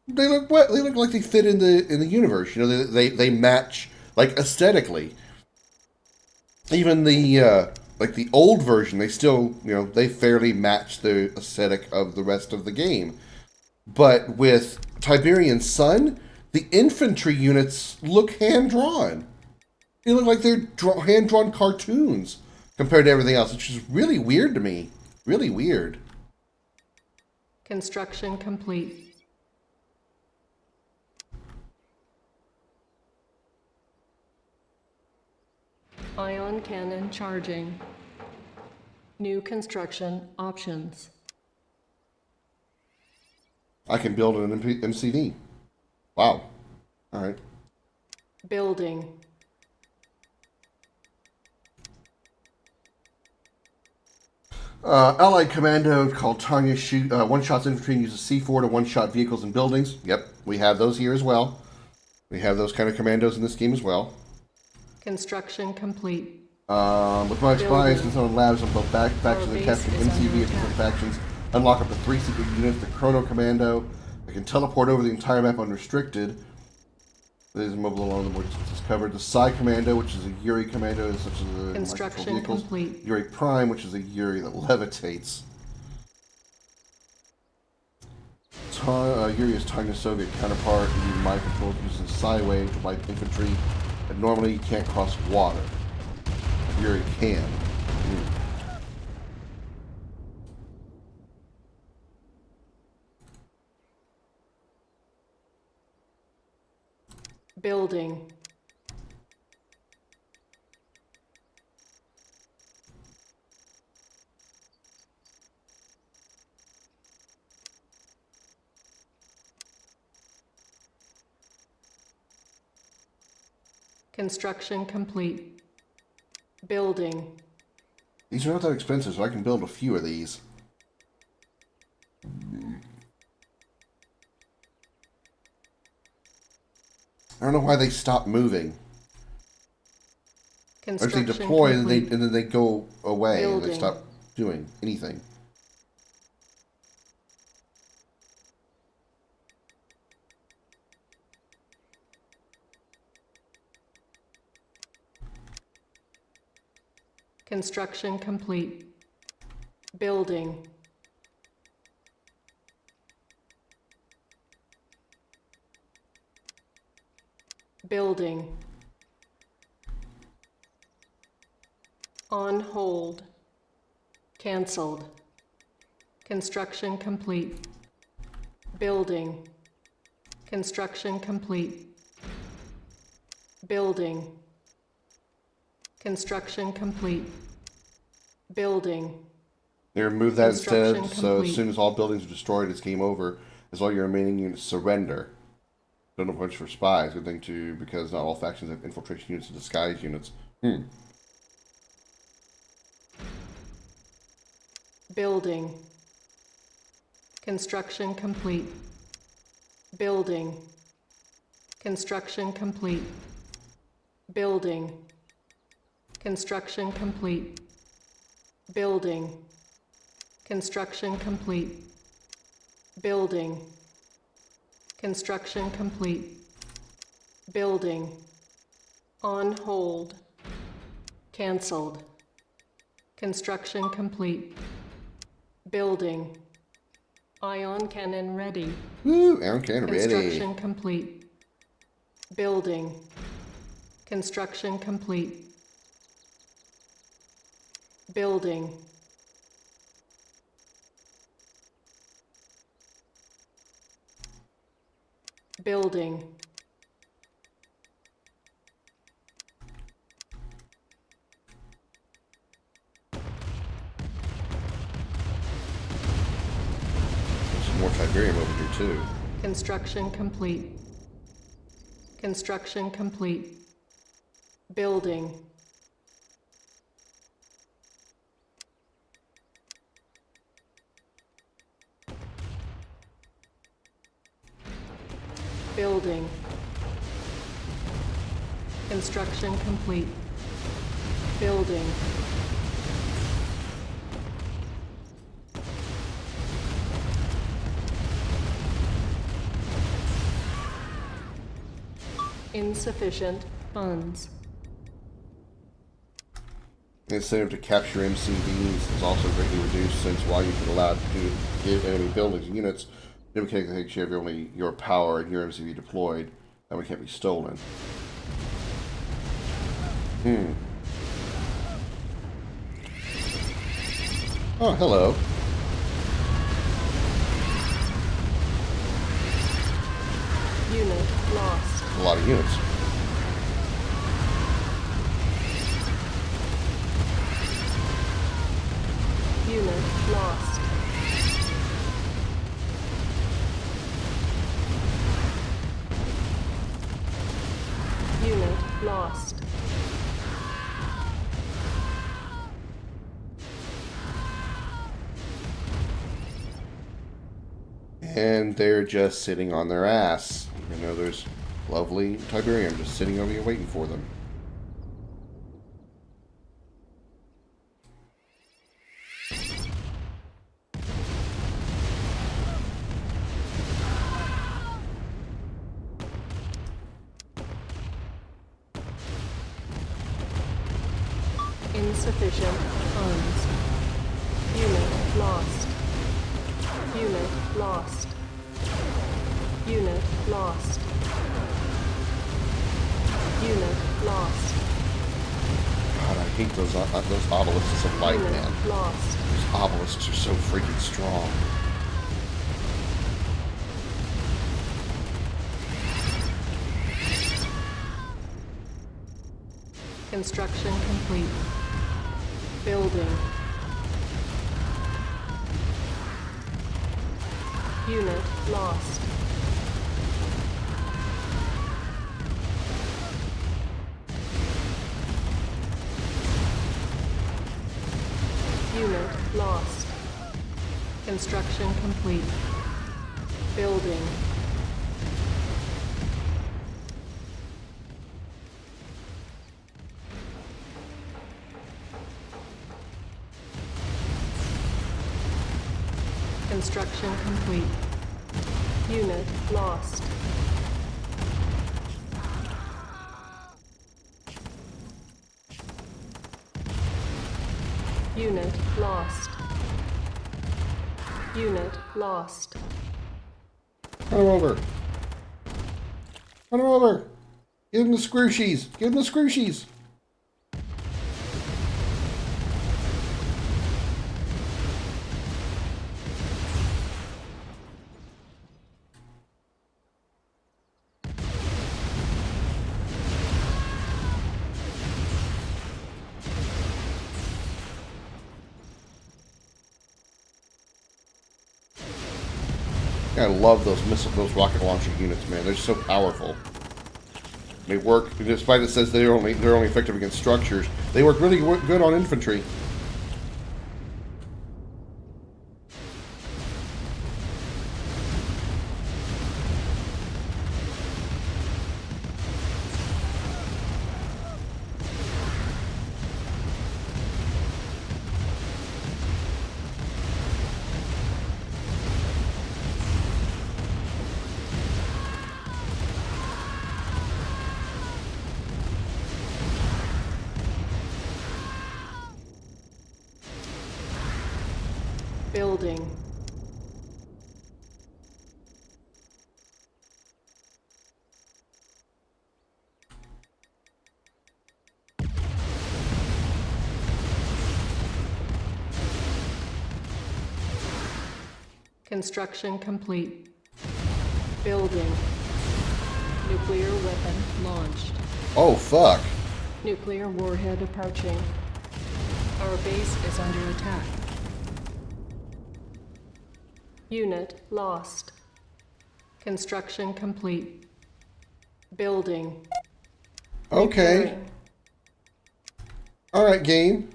they look like they fit in the universe. You know, they match like aesthetically. Even the like the old version, they still, you know, they fairly match the aesthetic of the rest of the game. But with Tiberian Sun, the infantry units look hand-drawn. They look like they're hand-drawn cartoons compared to everything else, which is really weird to me. Really weird. Construction complete. Ion cannon charging. New construction options. I can build an MCV. Wow. All right. Building. Allied commando called Tanya one-shots infantry and uses C4 to one-shot vehicles and buildings. Yep, we have those here as well. We have those kind of commandos in this game as well. Construction complete. With my spies and some of the labs on both factions and capturing MC vehicles and factions, unlock up to 3 secret units. The Chrono Commando, I can teleport over the entire map unrestricted. It is mobile along the more distances covered. The Psy Commando, which is a Yuri Commando, such as the Construction vehicles. complete. Yuri Prime, which is a Yuri that levitates. Yuri is Tanya's Soviet counterpart. Using mind controls, using Psy Wave to wipe infantry. And normally you can't cross water. Yuri can. Building. Construction complete. Building. These are not that expensive, so I can build a few of these. I don't know why they stop moving. Or Construction they deploy complete. and then they go away and they Building. stop doing anything. Construction complete. Building. Building. On hold. Cancelled. Construction complete. Building. Construction complete. Building. Construction complete. Building. They remove that instead, Construction so complete. as soon as all buildings are destroyed, it's game over. As all your remaining units surrender. Don't know much for spies. Good thing too, because not all factions have infiltration units and disguise units. Building. Construction complete. Building. Construction complete. Building. Construction complete. Building. Construction complete. Building. Construction complete. Building. On hold. Cancelled. Construction complete. Building. Ion cannon ready. Woo! Ion cannon ready. Construction complete. Building. Construction complete. Building. Building. There's some more Tiberium over here too. Construction complete. Construction complete. Building. Building. Construction complete. Building. Insufficient funds. The incentive to capture MCVs is also greatly reduced, since while you've been allowed to give enemy buildings and units, no mechanic can take share of only your power and your MCV deployed. That one can't be stolen. Oh, hello. Unit lost. A lot of units. Unit lost. Unit lost. And they're just sitting on their ass. You know, there's lovely Tiberian just sitting over here waiting for them. Insufficient funds. Unit lost. Unit lost. Unit lost. Unit lost. God, I hate those obelisks of light, Unit man. lost. Those obelisks are so freaking strong. Construction complete. Building. Unit lost. Unit lost. Construction complete. Building. Construction complete. Unit lost. Unit lost. Unit lost. Run him over. Run him over. Give him the scroochies. Give him the scroochies. I love those those rocket launcher units, man. They're so powerful. They work, despite it says they're only effective against structures. They work really good on infantry. Building. Construction complete. Building. Nuclear weapon launched. Oh, fuck. Nuclear warhead approaching. Our base is under attack. Unit lost. Construction complete. Building. Okay. Repairing. All right, game.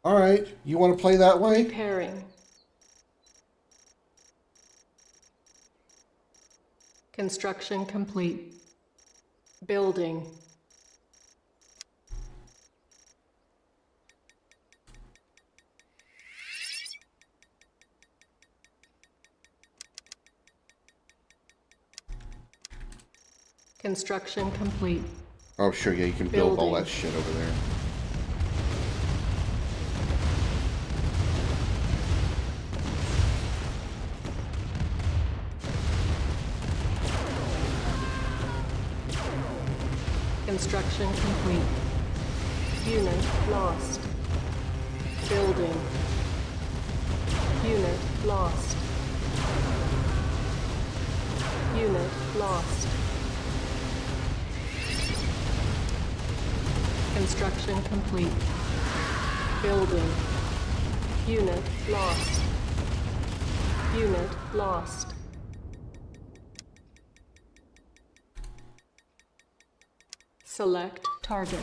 All right. You want to play that way? Repairing. Construction complete. Building. Construction complete. Oh, sure. Yeah, you can build all Building. that shit over there. Construction complete. Unit lost. Building. Unit lost. Unit lost. Construction complete. Building. Unit lost. Unit lost. Select target.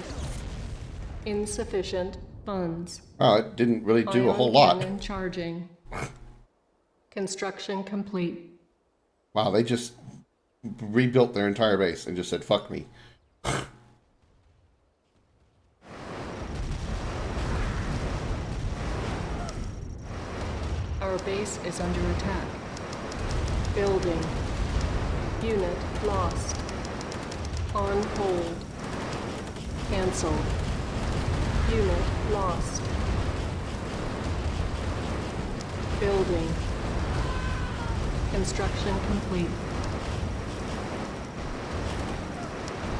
Insufficient funds. Oh, it didn't really do a Ion whole lot. cannon charging. Construction complete. Wow, they just rebuilt their entire base and just said, fuck me. Our base is under attack. Building. Unit lost. On hold. Cancel. Unit lost. Building. Construction complete.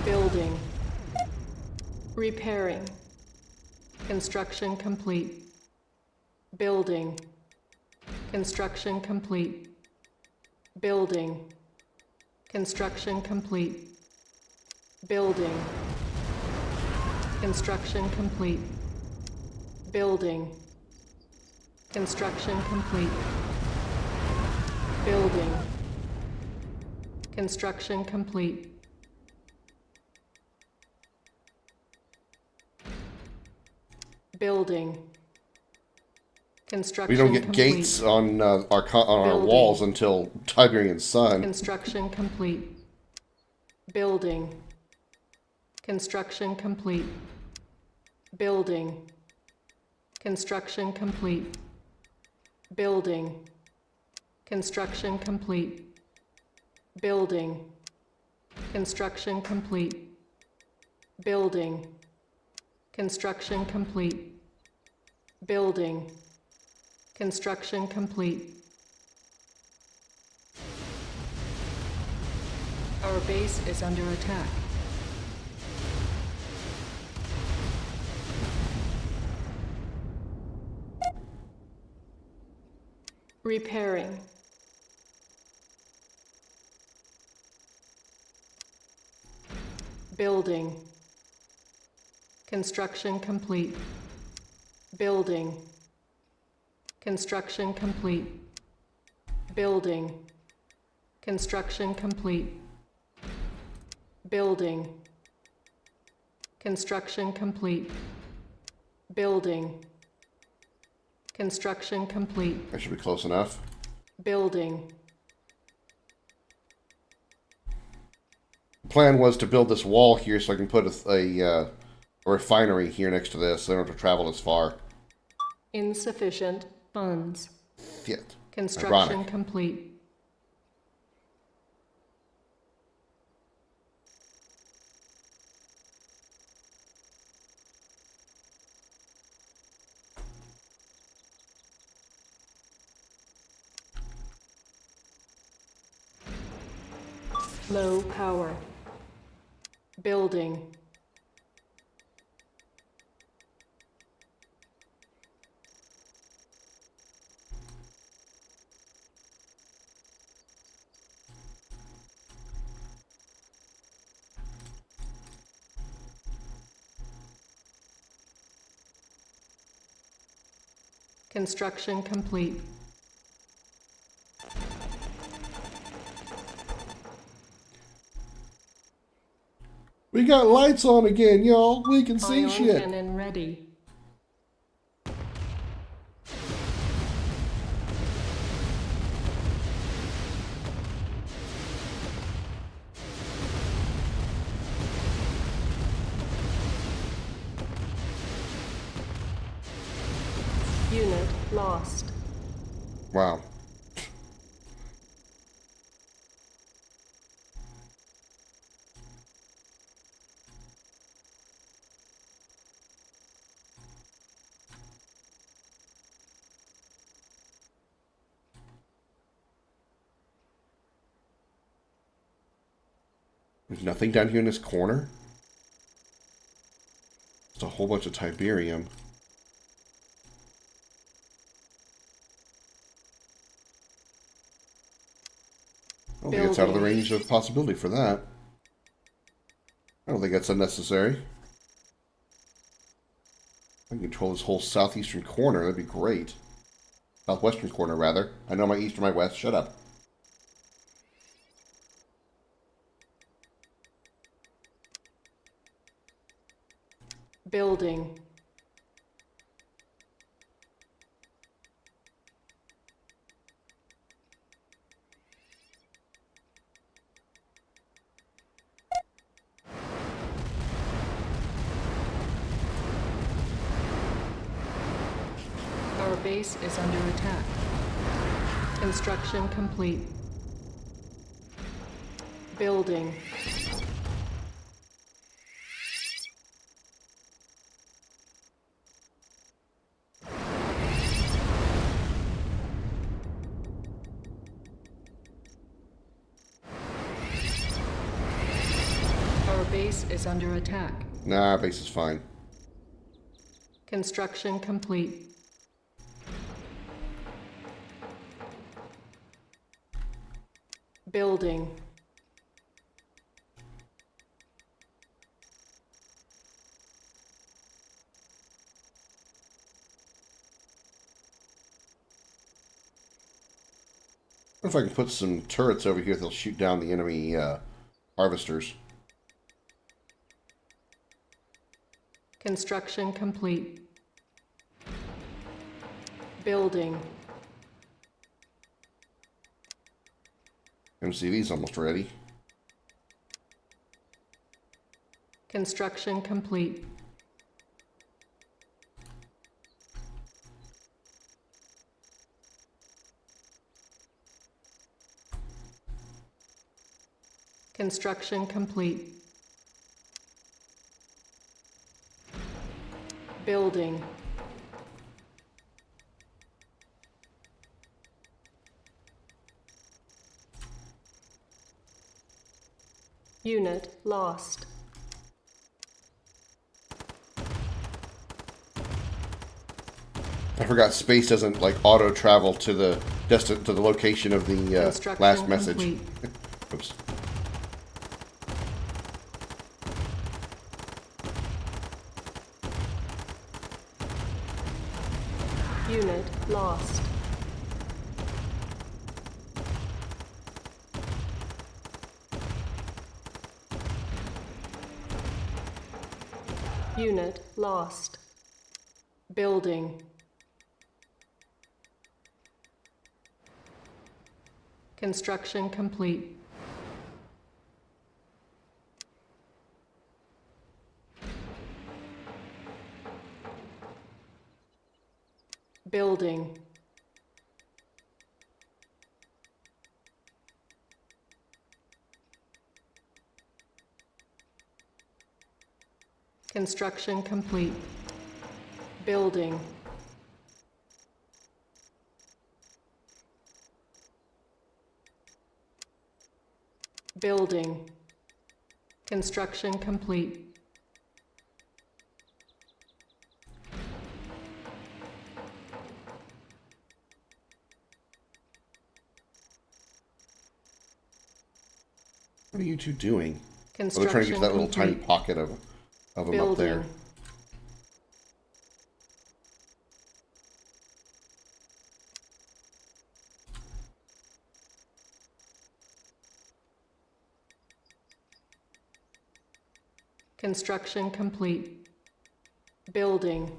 Building. Repairing. Construction complete. Building. Construction complete. Building. Construction complete. Building. Construction complete. Building. Construction complete. Building. Construction complete. Building. Construction We don't get complete. gates on our Building. walls until Tiberian Sun. Construction complete. Building. Construction complete. Building. Construction complete. Building. Construction complete. Building. Construction complete. Building. Construction complete. Building. Construction complete. Our base is under attack. Repairing. Building. Construction complete. Building. Construction complete. Building. Construction complete. Building. Construction complete. Building. Construction complete. That should be close enough. Building. The plan was to build this wall here so I can put a refinery here next to this, so I don't have to travel as far. Insufficient funds. Shit. Construction Ironic. complete. Low power. Building. Construction complete. We got lights on again, y'all. We can see Ion shit. cannon ready. Unit lost. Wow. There's nothing down here in this corner? Just a whole bunch of Tiberium. I don't think it's out of the range of possibility for that. I don't think that's unnecessary. I can control this whole southeastern corner. That'd be great. Southwestern corner, rather. I know my east or my west. Shut up. Building. base is under attack. Construction complete. Building. Our base is under attack. Nah, base is fine. Construction complete. Building. I wonder if I can put some turrets over here that'll shoot down the enemy harvesters. Construction complete. Building. MCV's almost ready. Construction complete. Construction complete. Building. Unit lost. I forgot space doesn't like auto travel to the to the location of the last message. Complete. Oops. Unit lost. Unit lost. Building. Construction complete. Building. Construction complete. Building. Building. Construction complete. What are you two doing? Oh, they're trying to get to that little tiny pocket of them up there. Construction complete. Building.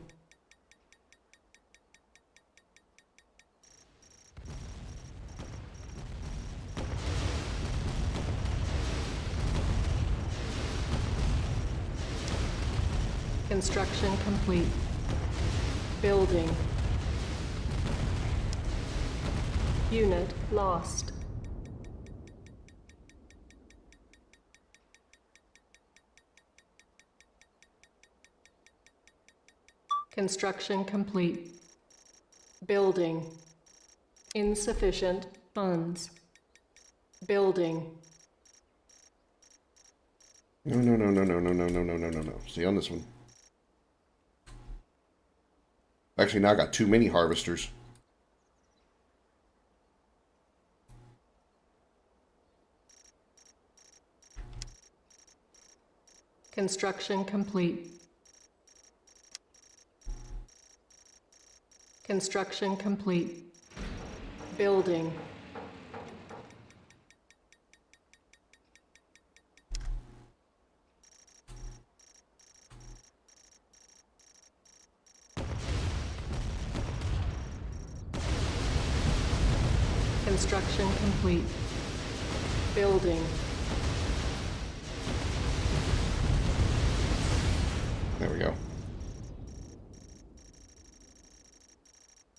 Construction complete. Building. Unit lost. Construction complete. Building. Insufficient funds. Building. No, no, no, no, no, no, no, no, no, no, no, no. See on this one. Actually, now I got too many harvesters. Construction complete. Construction complete. Building. Construction complete. Building. There we go.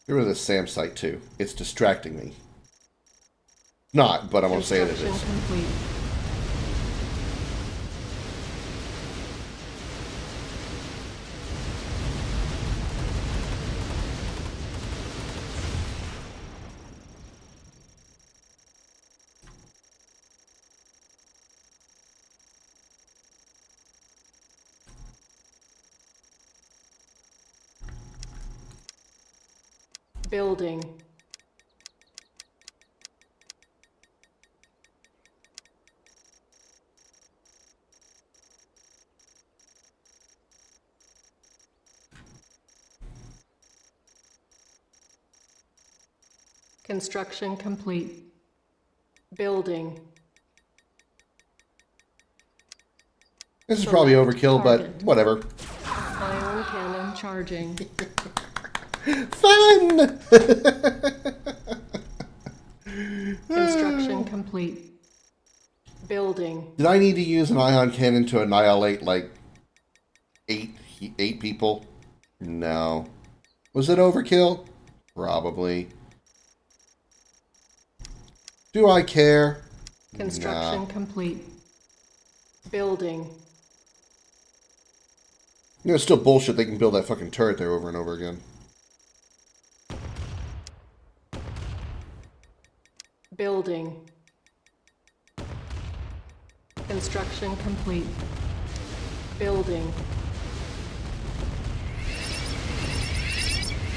Get rid of this SAM site too. It's distracting me. Not, but I'm gonna say that it is. Complete. Building. Construction complete. Building. This is probably overkill, but whatever. Ion cannon charging. Fun! Construction complete. Building. Did I need to use an ion cannon to annihilate like eight people? No. Was it overkill? Probably. Do I care? Construction Nah. complete. Building. You know, it's still bullshit they can build that fucking turret there over and over again. Building. Construction complete. Building.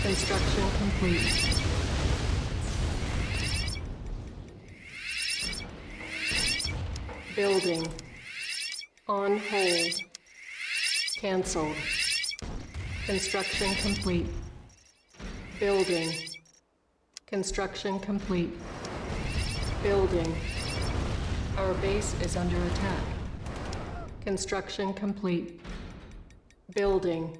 Construction complete. Building. On hold. Cancelled. Construction complete. Building. Construction complete. Building. Our base is under attack. Construction complete. Building.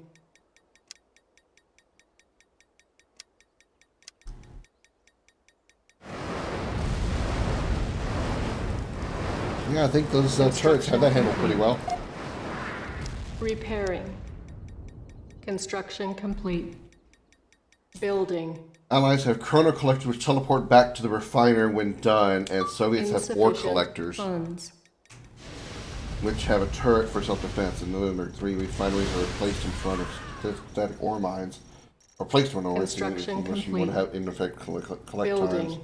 Yeah, I think those turrets have that handled pretty well. Repairing. Construction complete. Building. Allies have chrono collectors which teleport back to the refiner when done, and Soviets have ore collectors, funds. which have a turret for self-defense. And November 3 refineries are placed in front of static ore mines, or placed in front of ore mines, unless you want to have in effect collect times.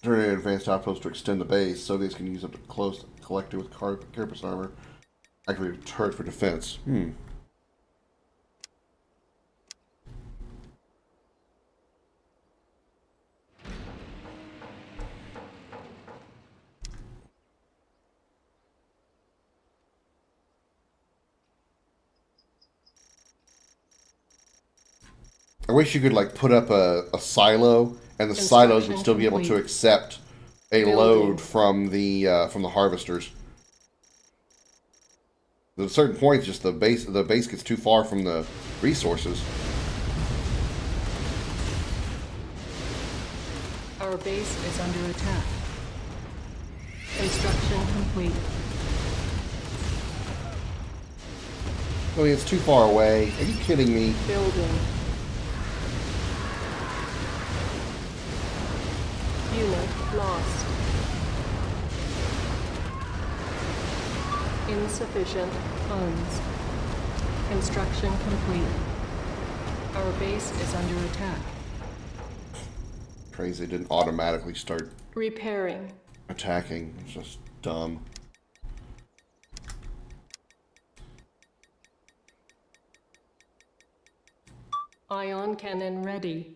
During advanced outposts to extend the base, Soviets can use up to close collector with carapace armor. Activate a turret for defense. I wish you could like put up a silo, and the silos would still be able to accept a load from the harvesters. At a certain point, just the base gets too far from the resources. Our base is under attack. Construction complete. I mean, it's too far away. Are you kidding me? Building. Unit lost. Insufficient funds. Construction complete. Our base is under attack. Crazy, it didn't automatically start Repairing. attacking. It's just dumb. Ion cannon ready.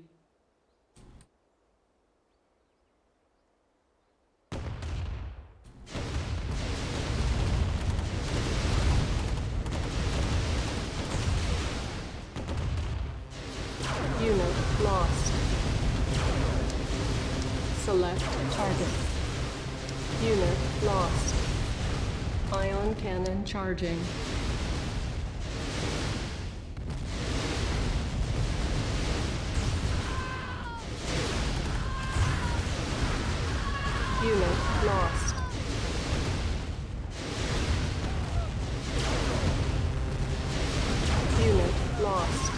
Unit lost. Select target. Unit lost. Ion cannon charging. Unit lost. Unit lost.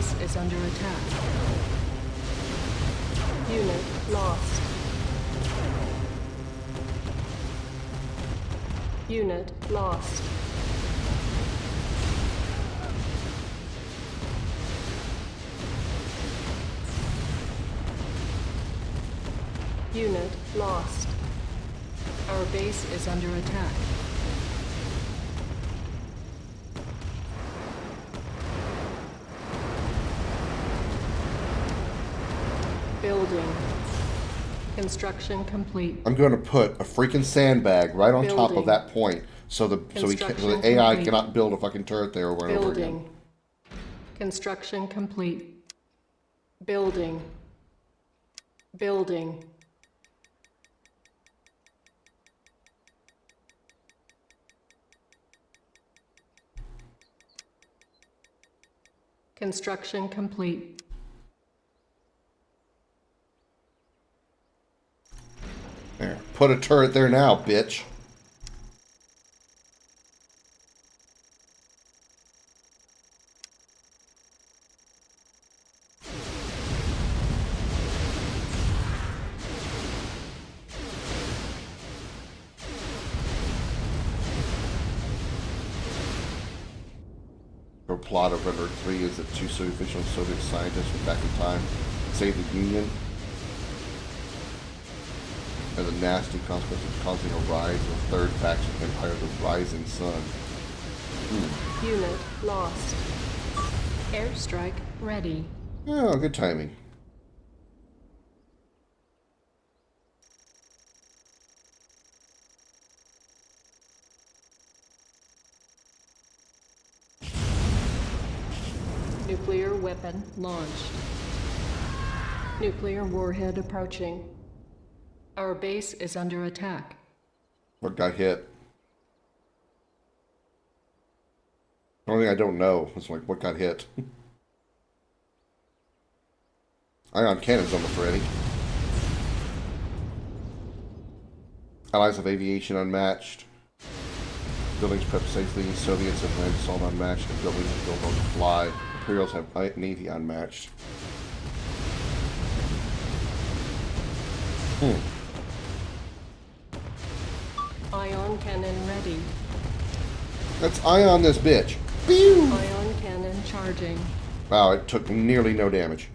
base is under attack. Unit lost. Unit lost. Unit lost. Our base is under attack. Building. Construction complete. I'm going to put a freaking sandbag right on top of Building. that point so the Construction AI complete. cannot build a fucking turret there over and over again. Building. Construction complete. Building. Building. Construction complete. There. Put a turret there now, bitch. Her plot of Red Alert 3 is that two official Soviet scientists went back in time to save the Union. And the nasty consequence of causing a rise of the third faction empire, the Rising Sun. Unit lost. Airstrike ready. Oh, good timing. Nuclear weapon launched. Nuclear warhead approaching. Our base is under attack. What got hit? The only thing I don't know is like what got hit. Ion cannons almost ready. Allies of aviation unmatched. Buildings prepped safely. Soviets have land assault unmatched. And buildings built on the fly. Imperials have Navy unmatched. Ion cannon ready. Let's ion this bitch. Pew! Ion cannon charging. Wow, it took nearly no damage.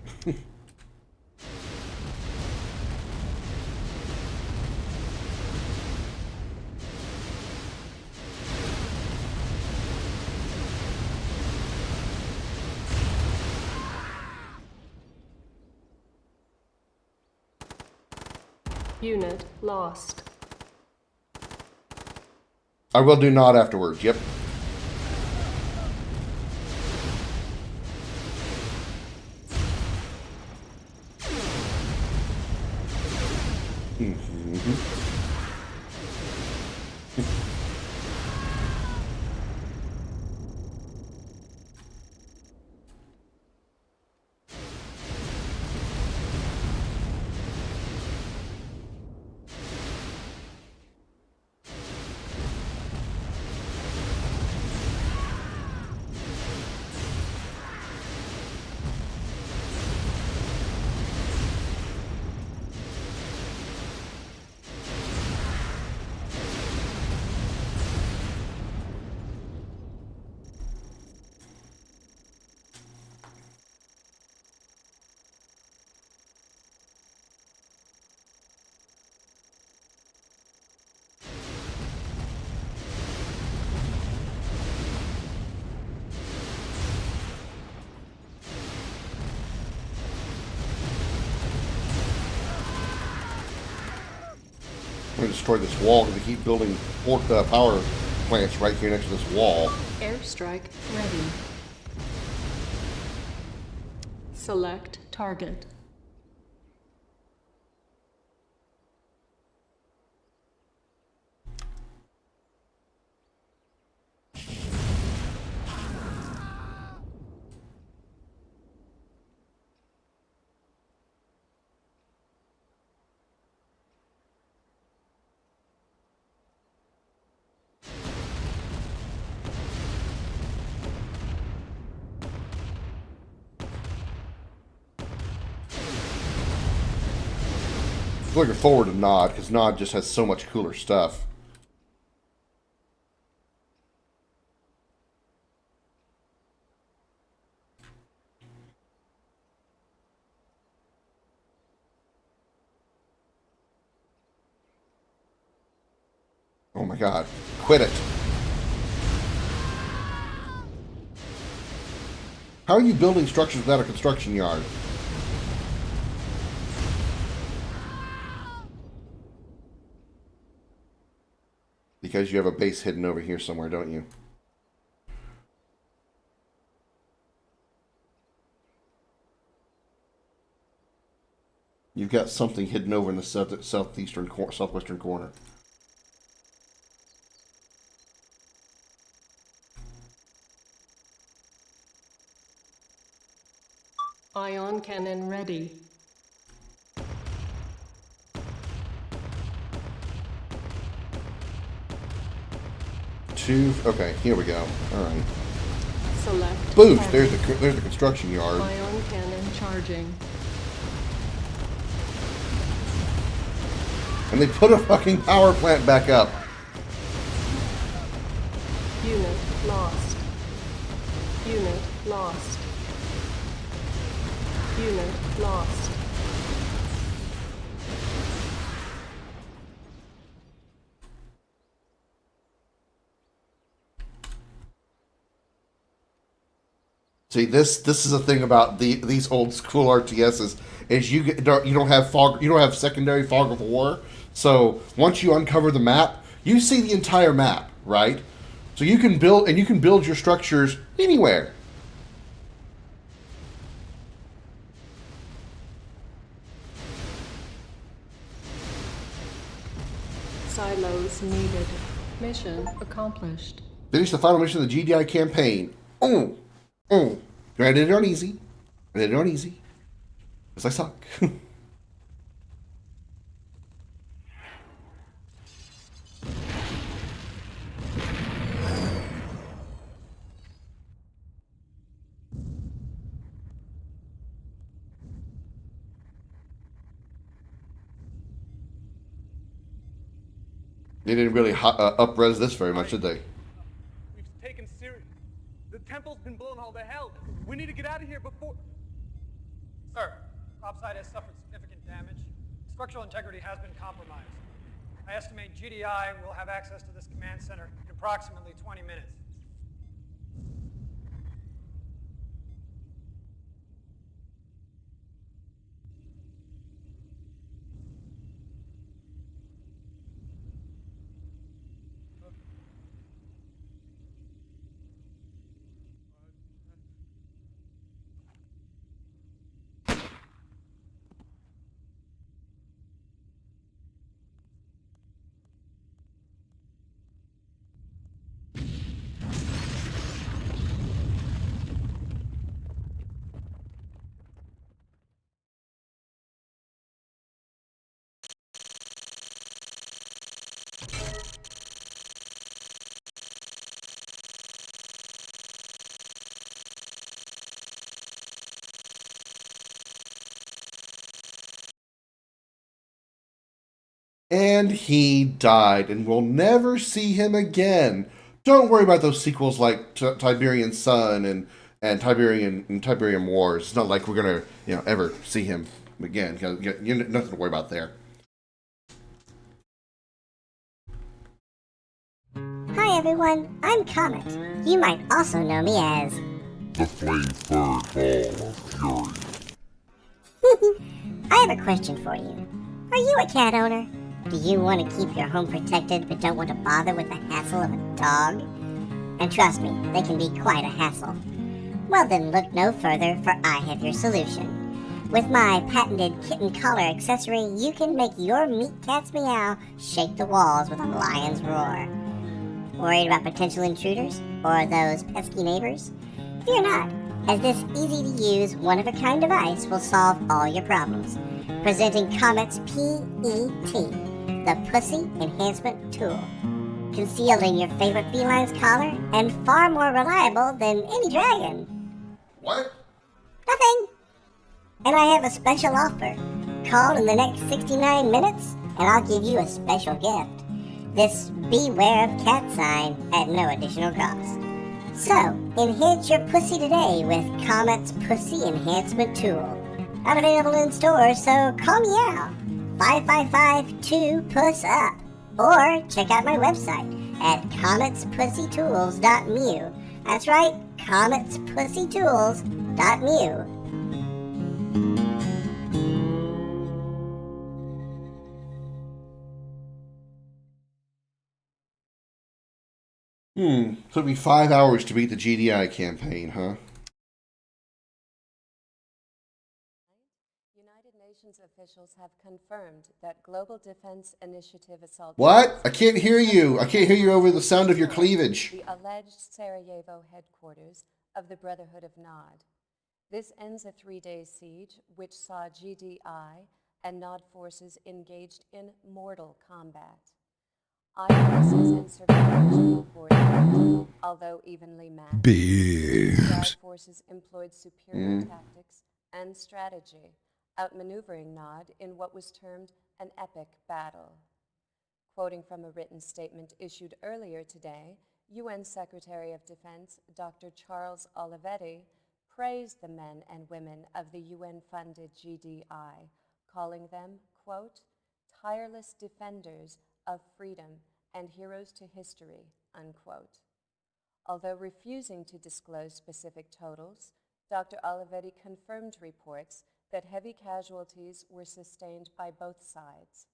Unit lost. I will do not afterwards, yep. I'm going to destroy this wall because they keep building power plants right here next to this wall. Airstrike ready. Select target. Looking forward to Nod, because Nod just has so much cooler stuff. Oh my god. Quit it. How are you building structures without a construction yard? Because you have a base hidden over here somewhere, don't you? You've got something hidden over in the southwestern corner. Ion cannon ready. Okay, here we go. All right. Select. Boost. Cannon. There's the construction yard. Ion cannon charging. And they put a fucking power plant back up. Unit lost. Unit lost. Unit lost. See, this is a thing about these old school RTSs is you don't have secondary fog of war. So once you uncover the map, you see the entire map, right? So you can build your structures anywhere. Silos needed. Mission accomplished. Finish the final mission of the GDI campaign. I did it on easy. Because I suck. They didn't really up-res this very much, did they? We've taken serious. The temple's been blown all to hell. We need to get out of here before... Sir, topside has suffered significant damage. Structural integrity has been compromised. I estimate GDI will have access to this command center in approximately 20 minutes. And he died, and we'll never see him again. Don't worry about those sequels like Tiberian Sun and Tiberian Wars. It's not like we're gonna ever see him again. Nothing to worry about there. Hi everyone, I'm Comet. You might also know me as the flame-third ball of fury. I have a question for you. Are you a cat owner? Do you want to keep your home protected but don't want to bother with the hassle of a dog? And trust me, they can be quite a hassle. Well then look no further, for I have your solution. With my patented kitten collar accessory, you can make your meat cat's meow shake the walls with a lion's roar. Worried about potential intruders? Or those pesky neighbors? Fear not, as this easy-to-use, one-of-a-kind device will solve all your problems. Presenting Comet's PET, the Pussy Enhancement Tool. Concealed in your favorite feline's collar, and far more reliable than any dragon. What? Nothing. And I have a special offer. call in the next 69 minutes, and I'll give you a special gift. This Beware of Cat sign at no additional cost. So, enhance your pussy today with Comet's Pussy Enhancement Tool. Not available in stores, so call me out. 555-2-PUSS-UP. Or check out my website at cometspussytools.mu. That's right, cometspussytools.mu. Took me 5 hours to beat the GDI campaign, huh? United Nations officials have confirmed that Global Defense Initiative assault. What? I can't hear you. I can't hear you over the sound of your cleavage. The alleged Sarajevo headquarters of the Brotherhood of Nod. This ends a 3-day siege which saw GDI and Nod forces engaged in mortal combat. Eyewitnesses and survivors reported, although evenly matched, GDI forces employed superior tactics and strategy, outmaneuvering Nod in what was termed an epic battle. Quoting from a written statement issued earlier today, UN Secretary of Defense Dr. Charles Olivetti praised the men and women of the UN-funded GDI, calling them, quote, tireless defenders of freedom and heroes to history, unquote. Although refusing to disclose specific totals, Dr. Olivetti confirmed reports that heavy casualties were sustained by both sides.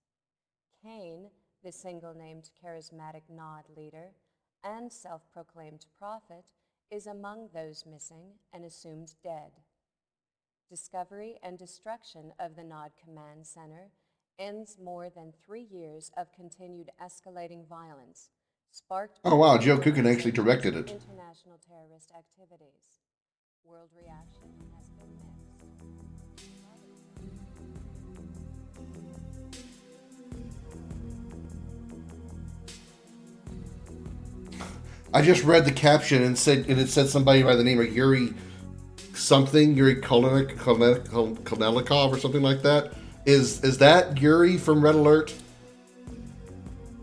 Kane, the single-named charismatic Nod leader and self-proclaimed prophet, is among those missing and assumed dead. Discovery and destruction of the Nod Command Center ends more than 3 years of continued escalating violence, sparked by Oh wow, Joe Coogan actually directed it. international terrorist activities. World reaction has been mixed. I just read the caption and it said somebody by the name of Yuri Konelikov or something like that. Is that Yuri from Red Alert?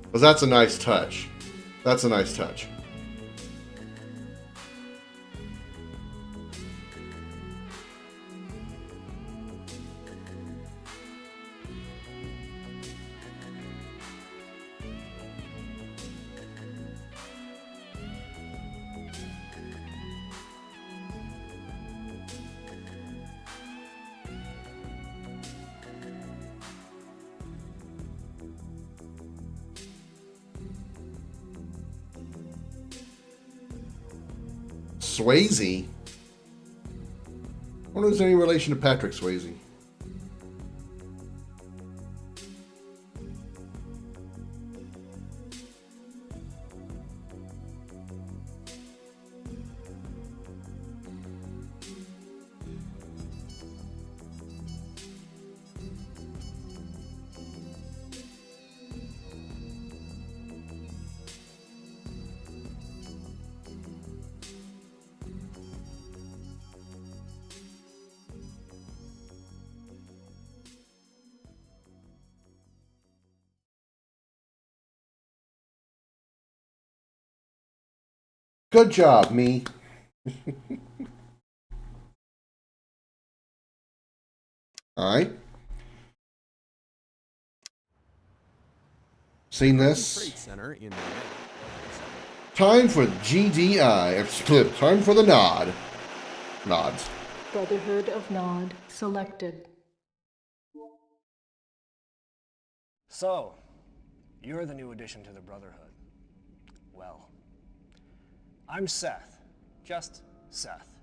Because that's a nice touch. That's a nice touch. Swayze? I wonder if there's any relation to Patrick Swayze. Good job, me. All right. Seen this? Time for GDI. Time for the nod. Nods. Brotherhood of Nod selected. So, you're the new addition to the Brotherhood. Well, I'm Seth. Just Seth.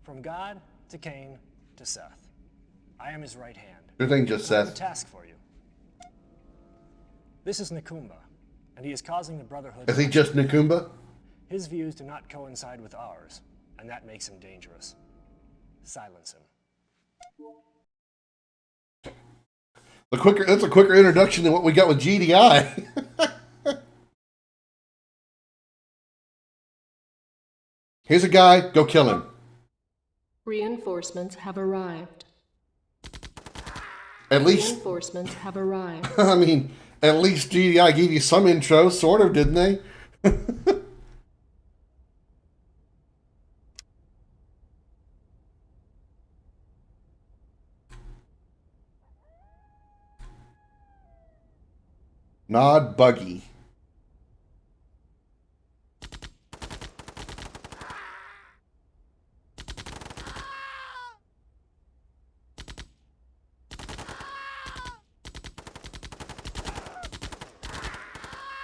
From God to Cain to Seth. I am his right hand. Good thing, just I have a Seth. task for you. This is Nakumba, and he is causing the Brotherhood. Is he just Nakumba? His views do not coincide with ours, and that makes him dangerous. Silence him. That's a quicker introduction than what we got with GDI. Here's a guy, go kill him. Reinforcements have arrived. At least Reinforcements have arrived. I mean, at least GDI gave you some intro, sort of, didn't they? Nod buggy.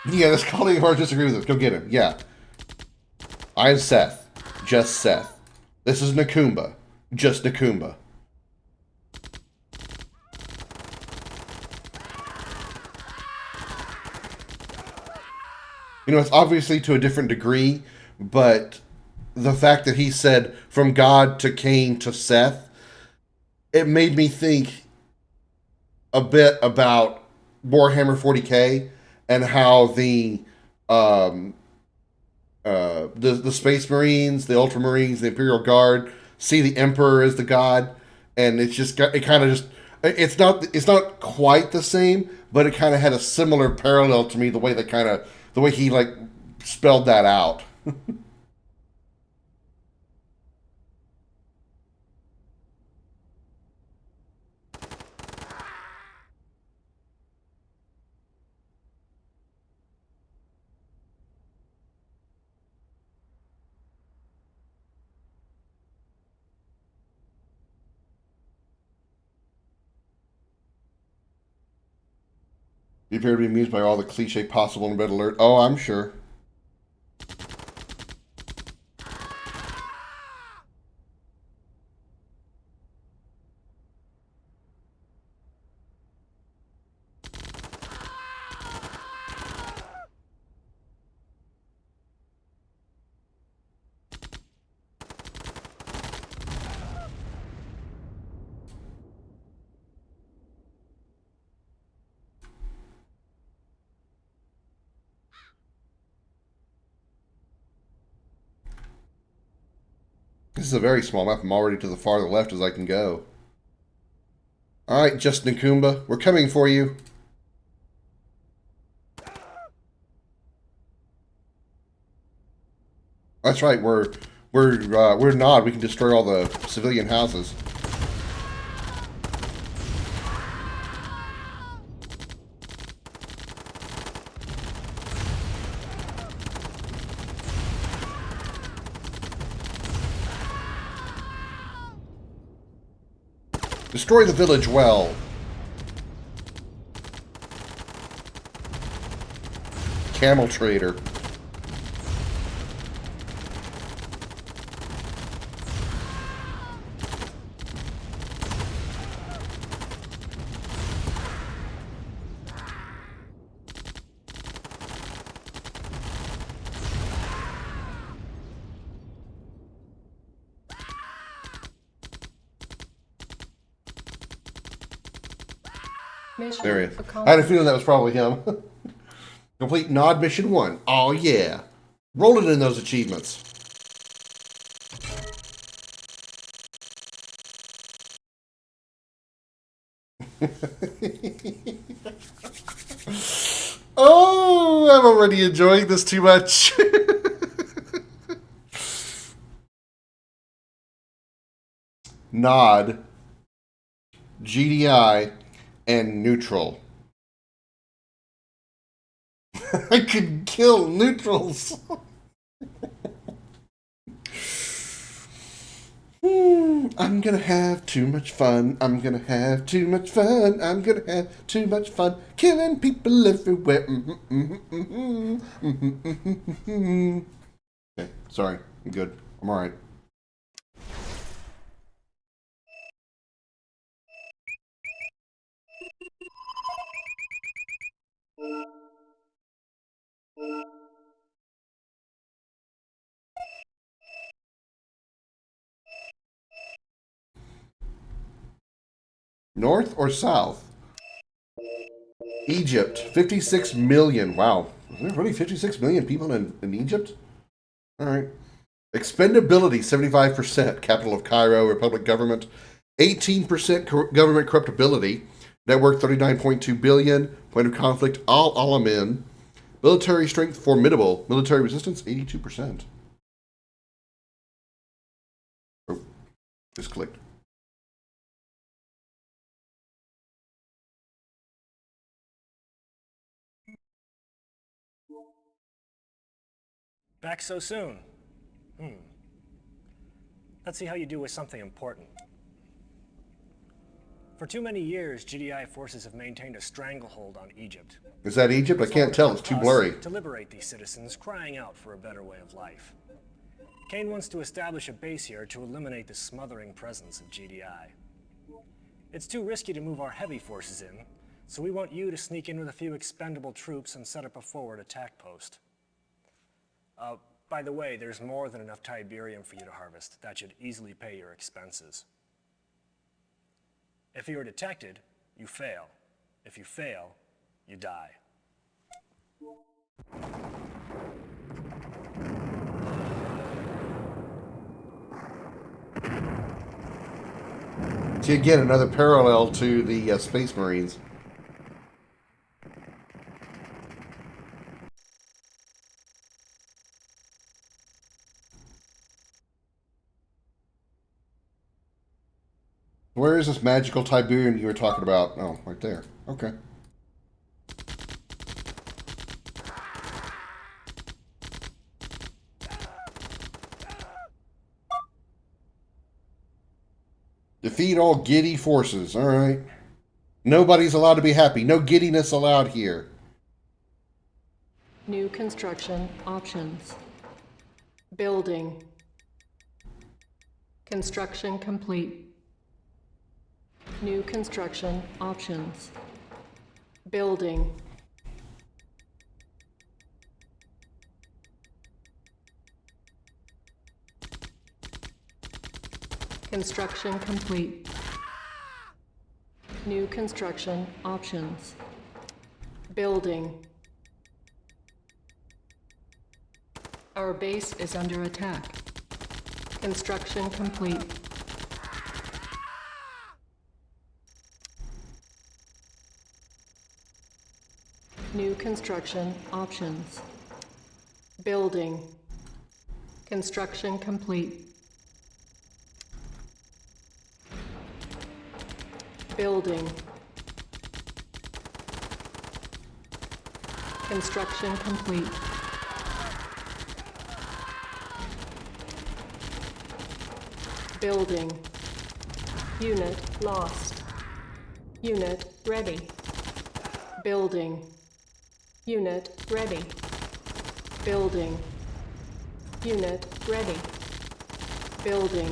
Yeah, this colleague of ours disagree with us. Go get him. Yeah. I am Seth. Just Seth. This is Nakumba. Just Nakumba. You know, it's obviously to a different degree, but the fact that he said from God to Cain to Seth, it made me think a bit about Warhammer 40K and how the Space Marines, the Ultramarines, the Imperial Guard see the Emperor as the god, and it's just it kind of just it's not quite the same, but it kind of had a similar parallel to me the way he like spelled that out. You appear to be amused by all the cliche possible in Red Alert. Oh, I'm sure. This is a very small map. I'm already to the far left as I can go. Alright, just Nakumba. We're coming for you. That's right, we're Nod. We can destroy all the civilian houses. Destroy the village well. Camel trader. There he is. I had a feeling that was probably him. Complete Nod Mission 1. Oh yeah. Roll it in those achievements. Oh, I'm already enjoying this too much. Nod, GDI, and neutral. I could kill neutrals. I'm gonna have too much fun. I'm gonna have too much fun. I'm gonna have too much fun killing people everywhere. Okay, sorry. I'm good. I'm alright. North or south? Egypt, 56 million. Wow. Is there really 56 million people in Egypt? All right. Expendability, 75%. Capital of Cairo, Republic government. 18% government corruptibility. Network 39.2 billion. Point of conflict Al Alamin. Military strength formidable. Military resistance 82%. Oh, just clicked. Back so soon? Let's see how you do with something important. For too many years, GDI forces have maintained a stranglehold on Egypt. Is that Egypt? I can't tell. It's too blurry. To liberate these citizens crying out for a better way of life. Kane wants to establish a base here to eliminate the smothering presence of GDI. It's too risky to move our heavy forces in, so we want you to sneak in with a few expendable troops and set up a forward attack post. By the way, there's more than enough Tiberium for you to harvest. That should easily pay your expenses. If you are detected, you fail. If you fail, you die. See, again, another parallel to the Space Marines. Where is this magical Tiberian you were talking about? Oh, right there. Okay. Defeat all giddy forces. All right. Nobody's allowed to be happy. No giddiness allowed here. New construction options. Building. Construction complete. New construction options. Building. Construction complete. New construction options. Building. Our base is under attack. Construction complete. New construction options. Building. Construction complete. Building. Construction complete. Building. Unit lost. Unit ready. Building. Unit ready. Building. Unit ready. Building.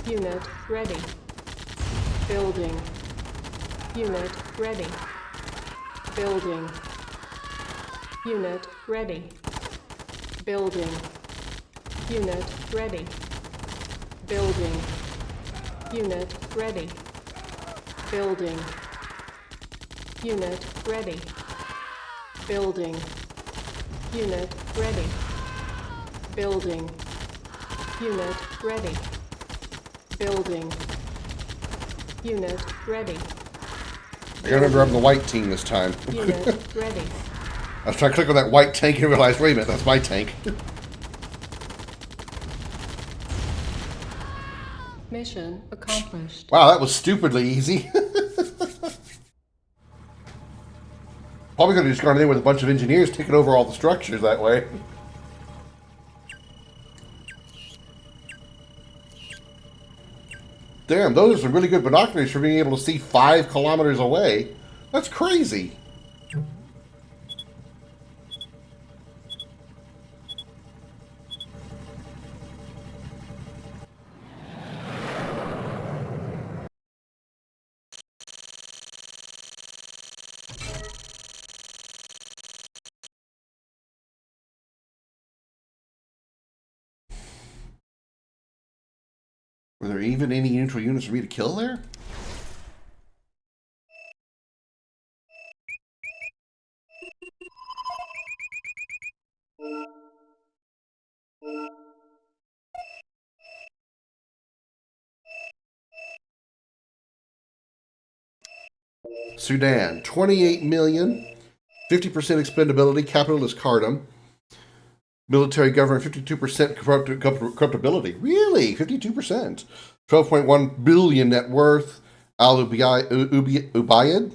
Unit ready. Building. Unit ready. Building. Unit ready. Building. Unit ready. Building. Unit ready. Building. Unit ready. Building. Unit ready. Building. Unit ready. Building. Unit ready. I gotta remember I'm the white team this time. Unit ready. I was trying to click on that white tank and realized, wait a minute, that's my tank. Mission accomplished. Wow, that was stupidly easy. Probably could have just gone in with a bunch of engineers taking over all the structures that way. Damn, those are really good binoculars for being able to see 5 kilometers away. That's crazy. Were there even any neutral units for me to kill there? Sudan, 28 million. 50% expendability. Capital is Khartoum. Military government, 52% corruptibility. Really? 52%. 12.1 billion net worth. Al-Ubayyad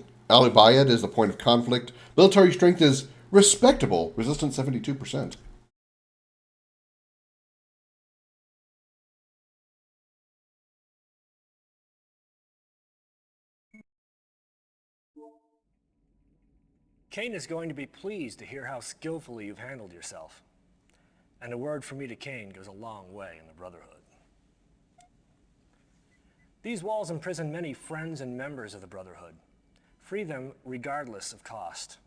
is the point of conflict. Military strength is respectable. Resistance, 72%. Kane is going to be pleased to hear how skillfully you've handled yourself. And a word from me to Kane goes a long way in the Brotherhood. These walls imprison many friends and members of the Brotherhood. Free them regardless of cost.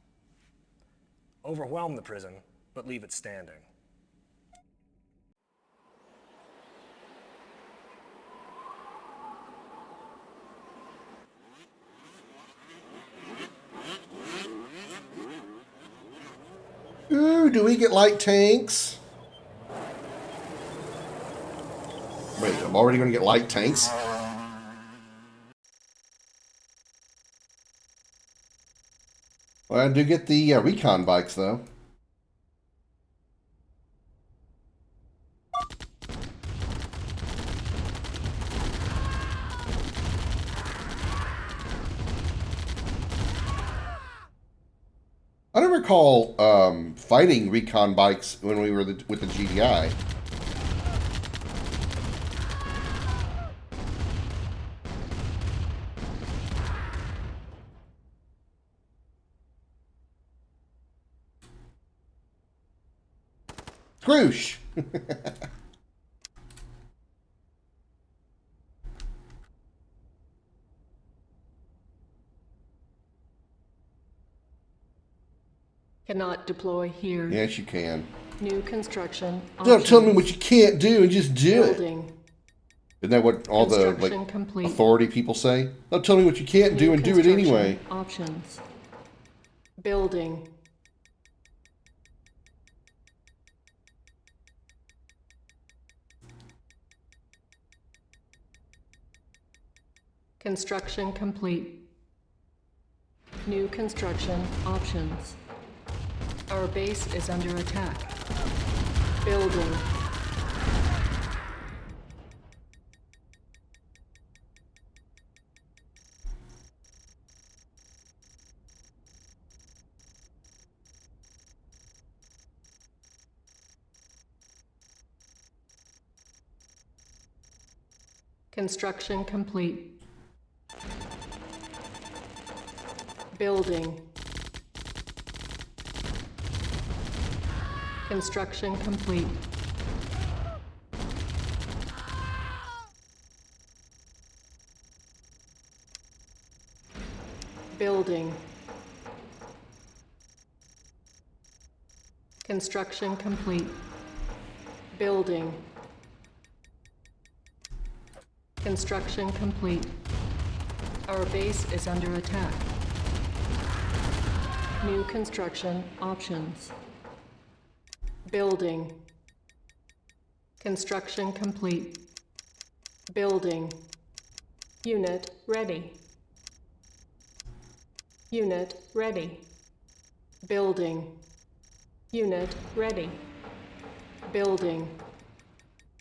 Overwhelm the prison, but leave it standing. Ooh, do we get light tanks? Wait, I'm already going to get light tanks? Well, I do get the recon bikes, though. I don't recall fighting recon bikes when we were with the GDI. Scroosh! Cannot deploy here. Yes, you can. New construction. Don't tell me what you can't do and just do Building. it. Isn't that what all the Construction complete. authority people say? Don't tell me what you can't do and do it anyway. Options. Building. Construction complete. New construction options. Our base is under attack. Building. Construction complete. Building. Construction complete. Building. Construction complete. Building. Construction complete. Our base is under attack. New construction options. Building. Construction complete. Building. Unit ready. Unit ready. Building. Unit ready. Building.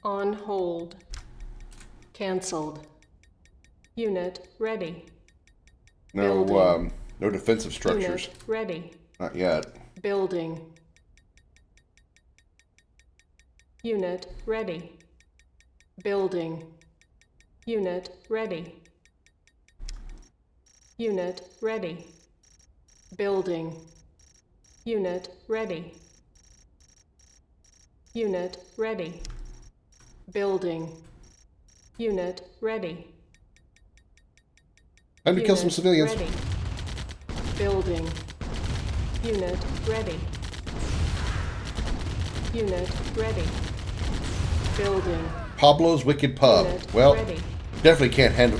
On hold. Cancelled. Unit ready. No, no defensive structures. Unit ready. Not yet. Building. Unit ready. Building. Unit ready. Unit ready. Building. Unit ready. Unit ready. Building. Unit ready. Time to kill some civilians. Ready. Building. Unit ready. Unit ready. Building. Pablo's Wicked Pub. Unit Well, ready. definitely can't have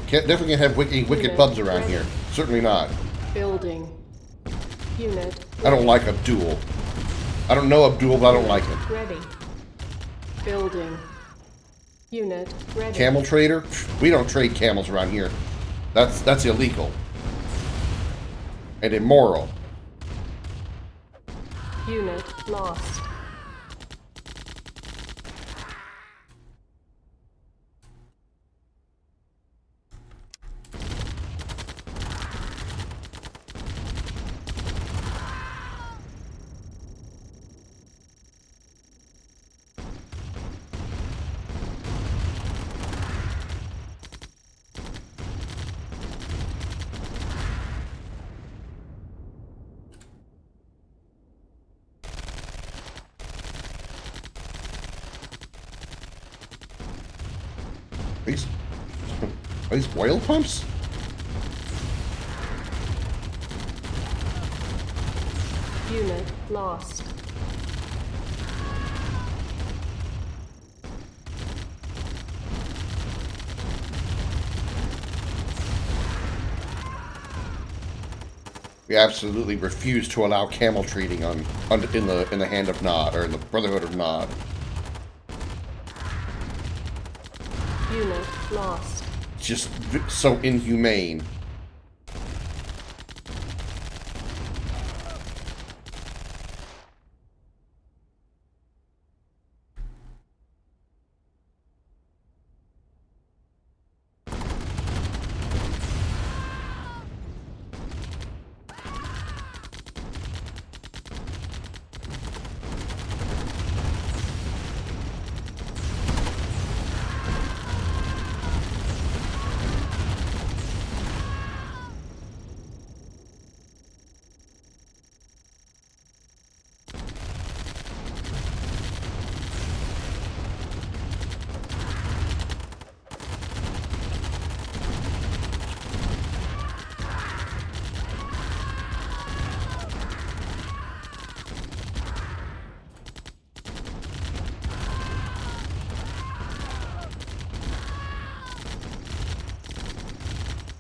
wicked Unit pubs around ready. here. Certainly not. Building. Unit I don't like Abdul. I don't know Abdul, but I don't like him. ready. Building. Unit ready. Camel trader? We don't trade camels around here. That's illegal. and immoral. Unit lost. Are these oil pumps? Unit lost. We absolutely refuse to allow camel treating in the hand of Nod, or in the Brotherhood of Nod. Unit lost. Just so inhumane.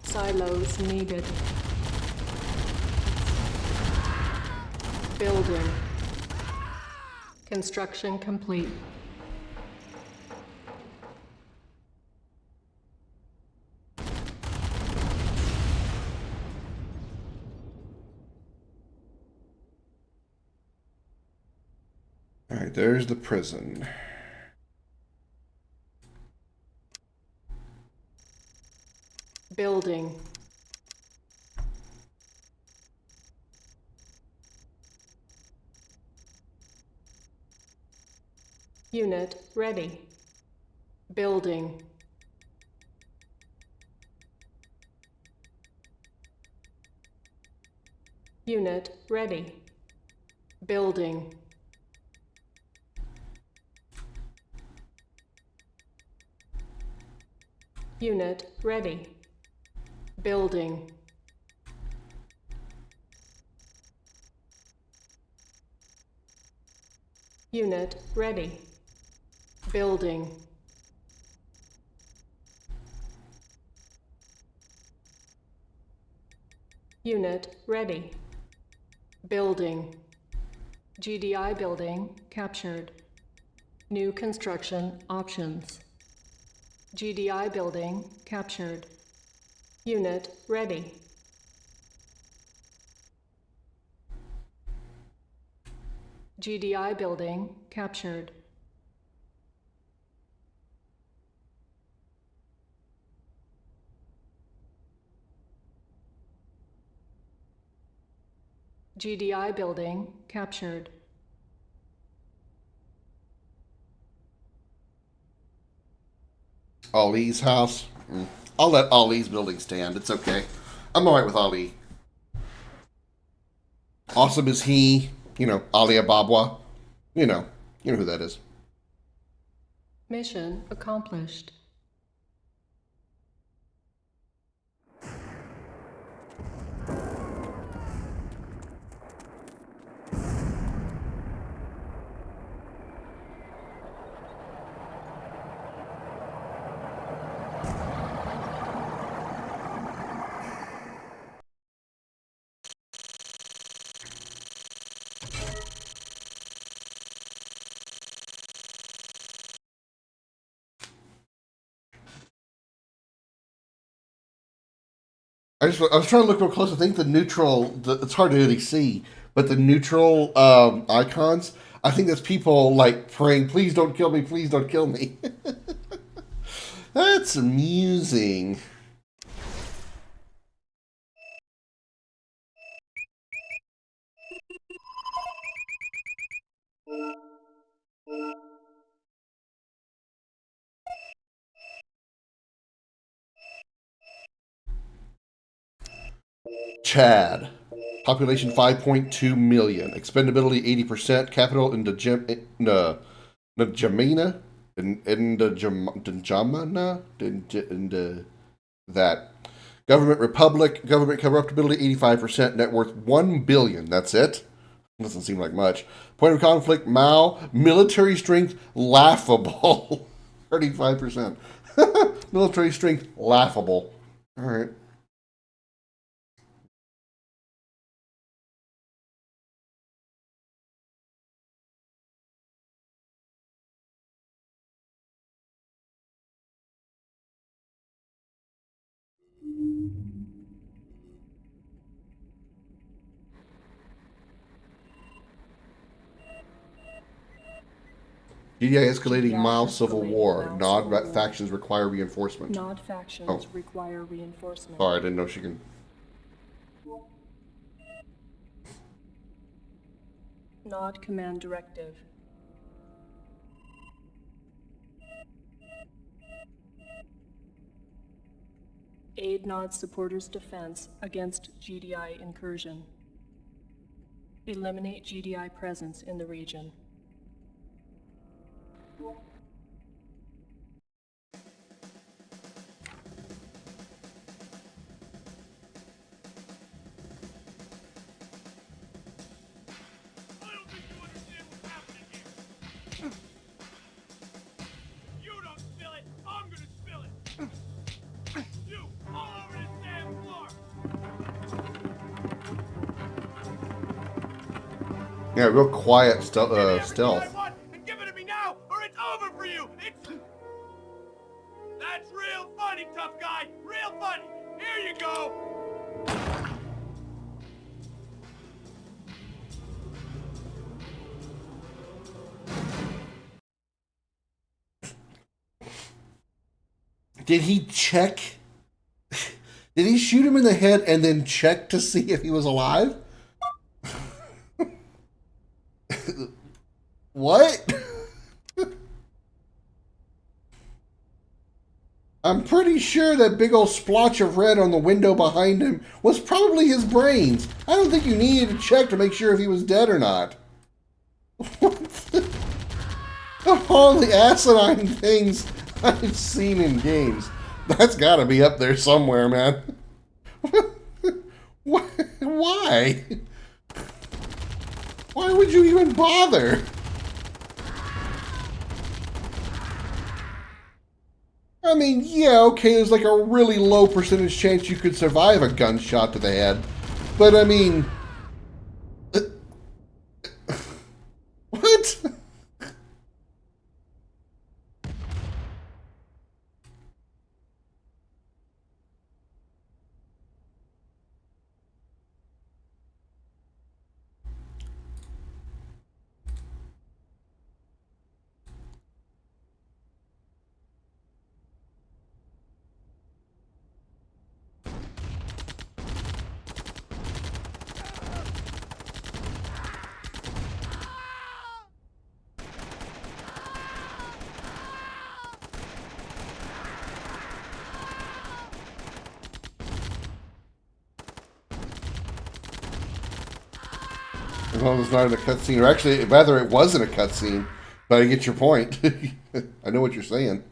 Silos needed. Building. Construction complete. Alright, there's the prison. Building. Unit ready. Building. Unit ready. Building. Unit ready. Building. Unit ready. Building. Unit ready. Building. GDI building captured. New construction options. GDI building captured. Unit ready. GDI building captured. GDI building captured. Ali's house. I'll let Ali's building stand. It's okay. I'm alright with Ali. Awesome is he. You know, Ali Ababwa. You know who that is. Mission accomplished. I was trying to look real close. I think the neutral. It's hard to really see, but the neutral icons. I think that's people like praying, "Please don't kill me! Please don't kill me." That's amusing. Chad. Population 5.2 million. Expendability 80%. Capital in N'Djamena. That. Government Republic. Government corruptibility 85%. Net worth 1 billion. That's it. Doesn't seem like much. Point of conflict Mao. Military strength laughable. 35%. Military strength laughable. All right. GDI escalating mild civil war. Nod factions require reinforcement. Nod factions require reinforcement. Sorry, I didn't know she can. Nod command directive. Aid Nod supporters' defense against GDI incursion. Eliminate GDI presence in the region. You don't spill it, I'm gonna spill it! You, all over this damn floor! Yeah, real quiet stealth. And give it to me now, or it's over for you! It's... That's real funny, tough guy! Real funny! Here you go! Did he check? Did he shoot him in the head and then check to see if he was alive? What? I'm pretty sure that big old splotch of red on the window behind him was probably his brains. I don't think you needed to check to make sure if he was dead or not. Of all the asinine things I've seen in games, that's gotta be up there somewhere, man. Why? Why would you even bother? I mean, yeah, okay, there's like a really low percentage chance you could survive a gunshot to the head. But I mean... What? As long as it's not in a cutscene, or actually, rather, it wasn't a cutscene. But I get your point. I know what you're saying.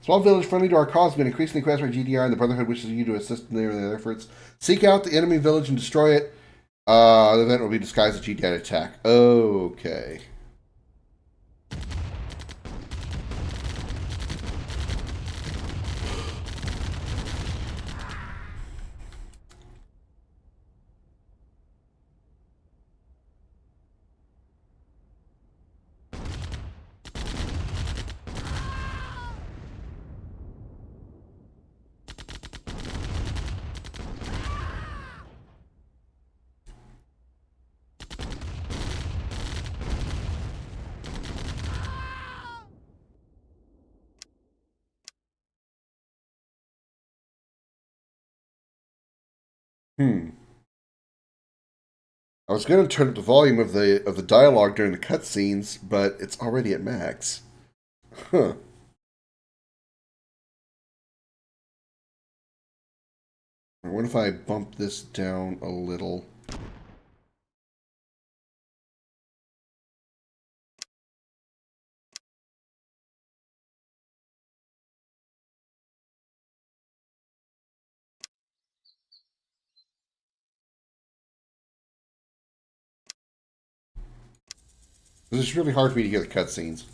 Small village friendly to our cause has been increasingly grasped by GDI, and the Brotherhood wishes you to assist in their efforts. Seek out the enemy village and destroy it. The event will be disguised as GDI attack. Okay. I was going to turn up the volume of the dialogue during the cutscenes, but it's already at max. Huh. What if I bump this down a little? It's really hard for me to get the cutscenes.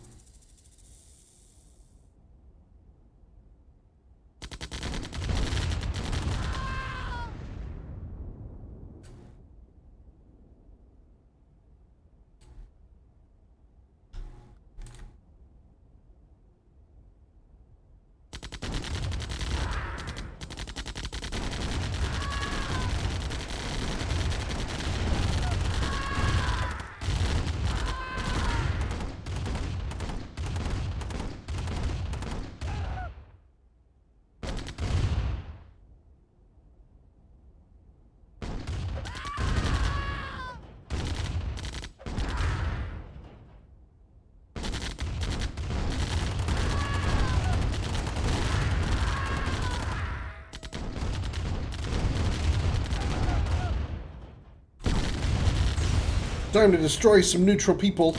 Time to destroy some neutral people.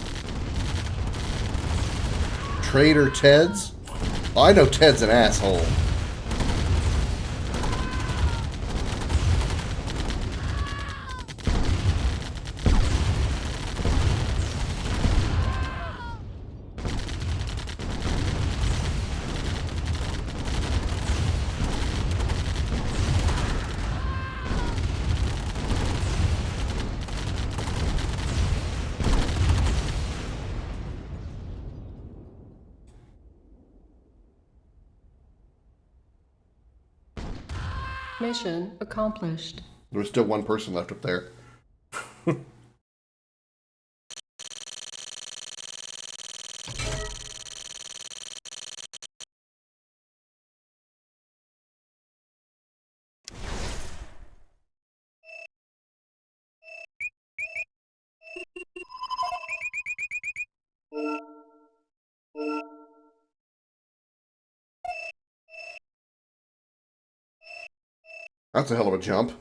Traitor Ted's? Oh, I know Ted's an asshole. Mission accomplished. There was still one person left up there. That's a hell of a jump.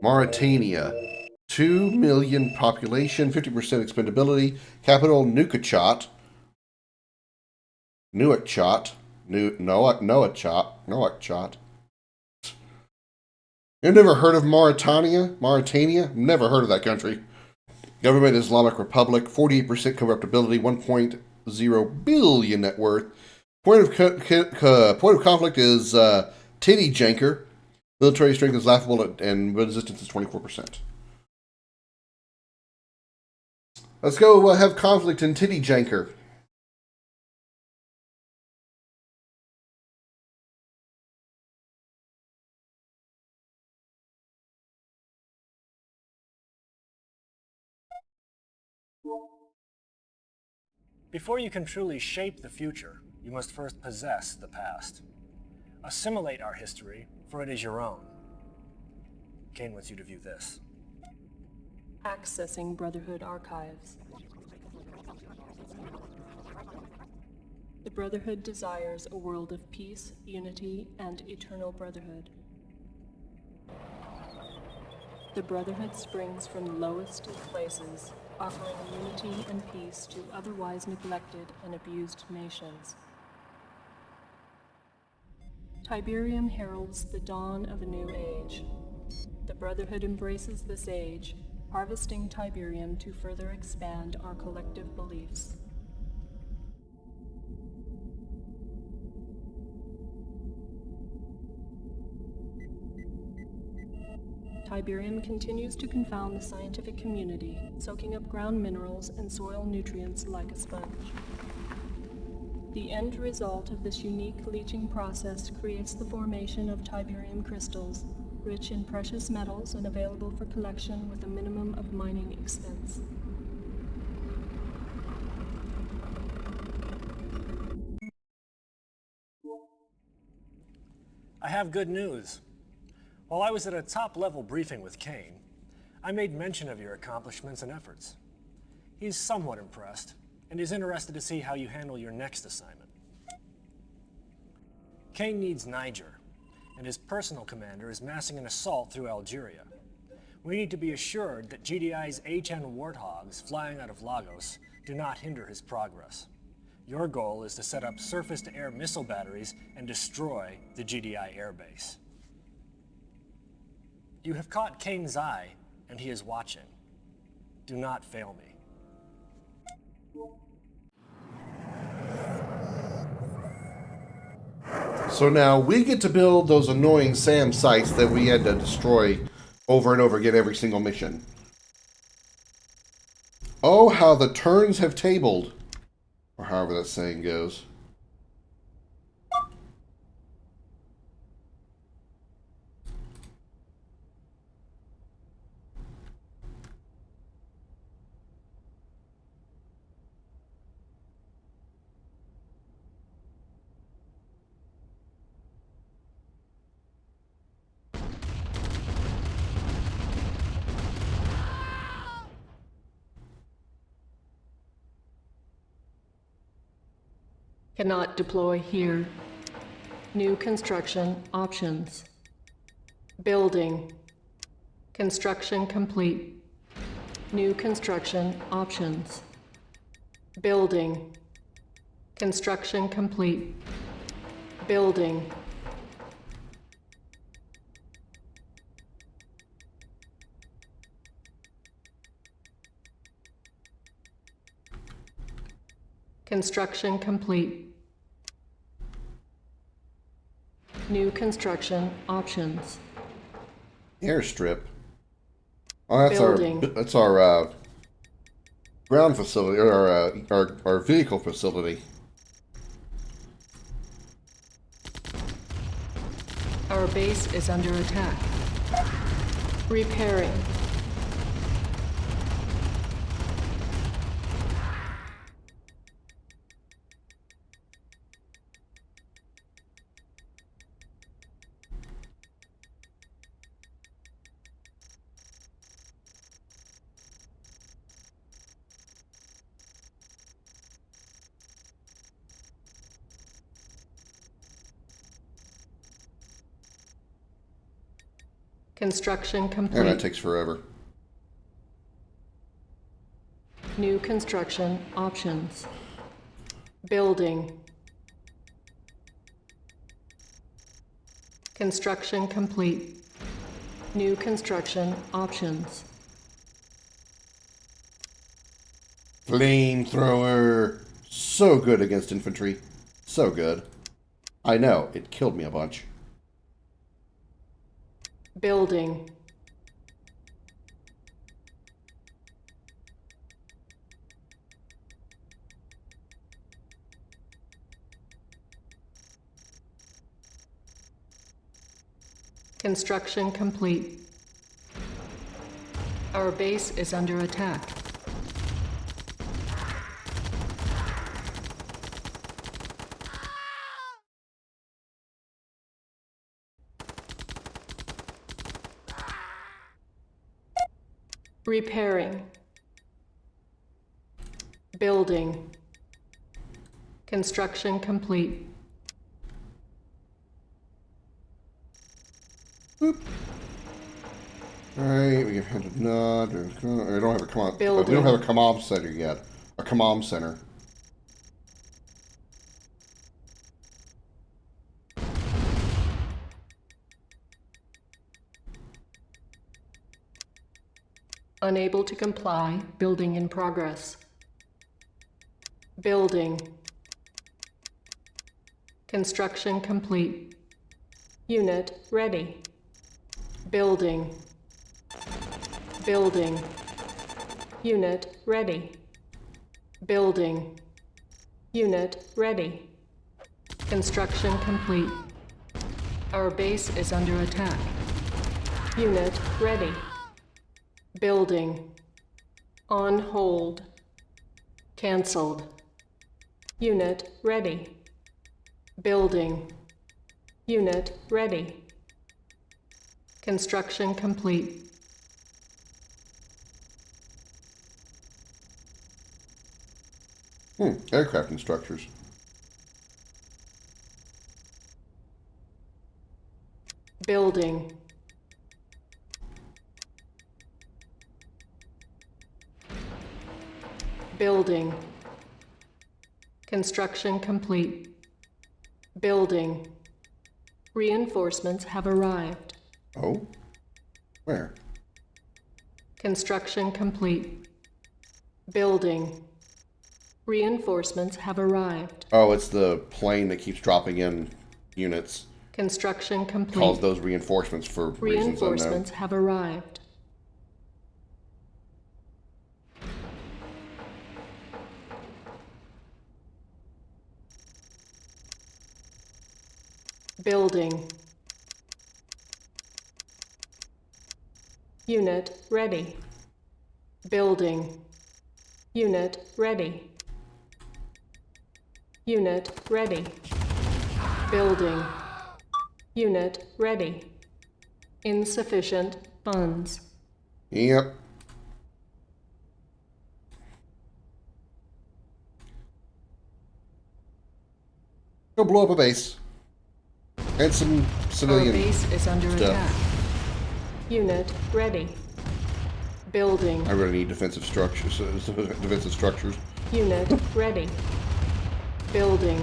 Mauritania. 2 million population, 50% expendability. Capital, Nouakchott. Nouakchott. Nouakchott. You've never heard of Mauritania? Mauritania? Never heard of that country. Government Islamic Republic, 48% corruptibility, 1.0 billion net worth. Point of conflict is titty janker. Military strength is laughable and resistance is 24%. Let's go have conflict in titty janker. Before you can truly shape the future, you must first possess the past. Assimilate our history, for it is your own. Kane wants you to view this. Accessing Brotherhood archives. The Brotherhood desires a world of peace, unity, and eternal brotherhood. The Brotherhood springs from the lowest of places, offering unity and peace to otherwise neglected and abused nations. Tiberium heralds the dawn of a new age. The Brotherhood embraces this age, harvesting Tiberium to further expand our collective beliefs. Tiberium continues to confound the scientific community, soaking up ground minerals and soil nutrients like a sponge. The end result of this unique leaching process creates the formation of Tiberium crystals, rich in precious metals and available for collection with a minimum of mining expense. I have good news. While I was at a top-level briefing with Kane, I made mention of your accomplishments and efforts. He's somewhat impressed, and is interested to see how you handle your next assignment. Kane needs Niger, and his personal commander is massing an assault through Algeria. We need to be assured that GDI's A-10 Warthogs flying out of Lagos do not hinder his progress. Your goal is to set up surface-to-air missile batteries and destroy the GDI airbase. You have caught Kane's eye, and he is watching. Do not fail me. So now we get to build those annoying SAM sites that we had to destroy over and over again every single mission. Oh, how the turns have tabled. Or however that saying goes. Cannot deploy here. New construction options. Building. Construction complete. New construction options. Building. Construction complete. Building. Construction complete. New construction options. Airstrip. Oh, that's Building. our ground facility, or our vehicle facility. Our base is under attack. Repairing. Construction complete. And that takes forever. New construction options. Building. Construction complete. New construction options. Flamethrower. So good against infantry. So good. I know, it killed me a bunch. Building. Construction complete. Our base is under attack. Repairing. Building. Construction complete. Boop. Alright, we can head to Nod. I don't have a command. We Building. don't have a command center yet. A command center. Unable to comply. Building in progress. Building. Construction complete. Unit ready. Building. Building. Unit ready. Building. Unit ready. Construction complete. Our base is under attack. Unit ready. Building. On hold. Cancelled. Unit ready. Building. Unit ready. Construction complete. Aircraft and structures. Building. Building. Construction complete. Building. Reinforcements have arrived. Oh? Where? Construction complete. Building. Reinforcements have arrived. Oh, it's the plane that keeps dropping in units. Construction complete. Calls those reinforcements for reasons unknown. Reinforcements have arrived. Building. Unit ready. Building. Unit ready. Unit ready. Building. Unit ready. Insufficient funds. Yep. Go blow up a base. And some civilian Our base is under stuff. attack. Unit ready. Building. I really need defensive structures. Defensive structures. Unit ready. Building.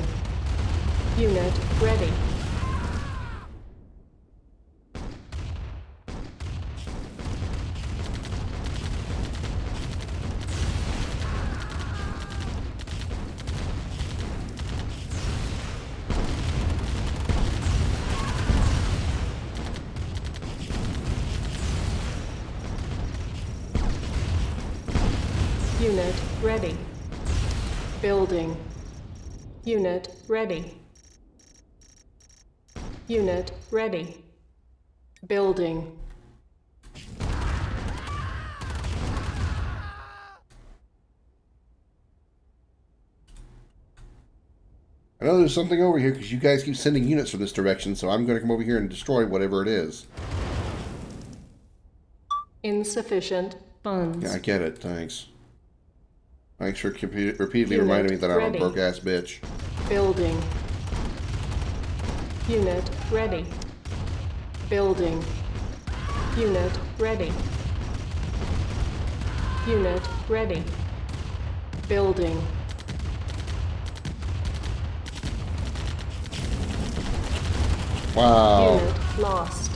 Unit ready. Unit ready. Building. Unit ready. Unit ready. Building. I know there's something over here because you guys keep sending units from this direction, so I'm going to come over here and destroy whatever it is. Insufficient funds. Yeah, I get it. Thanks. Thanks for repeatedly Unit reminding me that I'm ready. a broke-ass bitch. Building. Unit ready. Building. Unit ready. Unit ready. Building. Wow. Unit lost.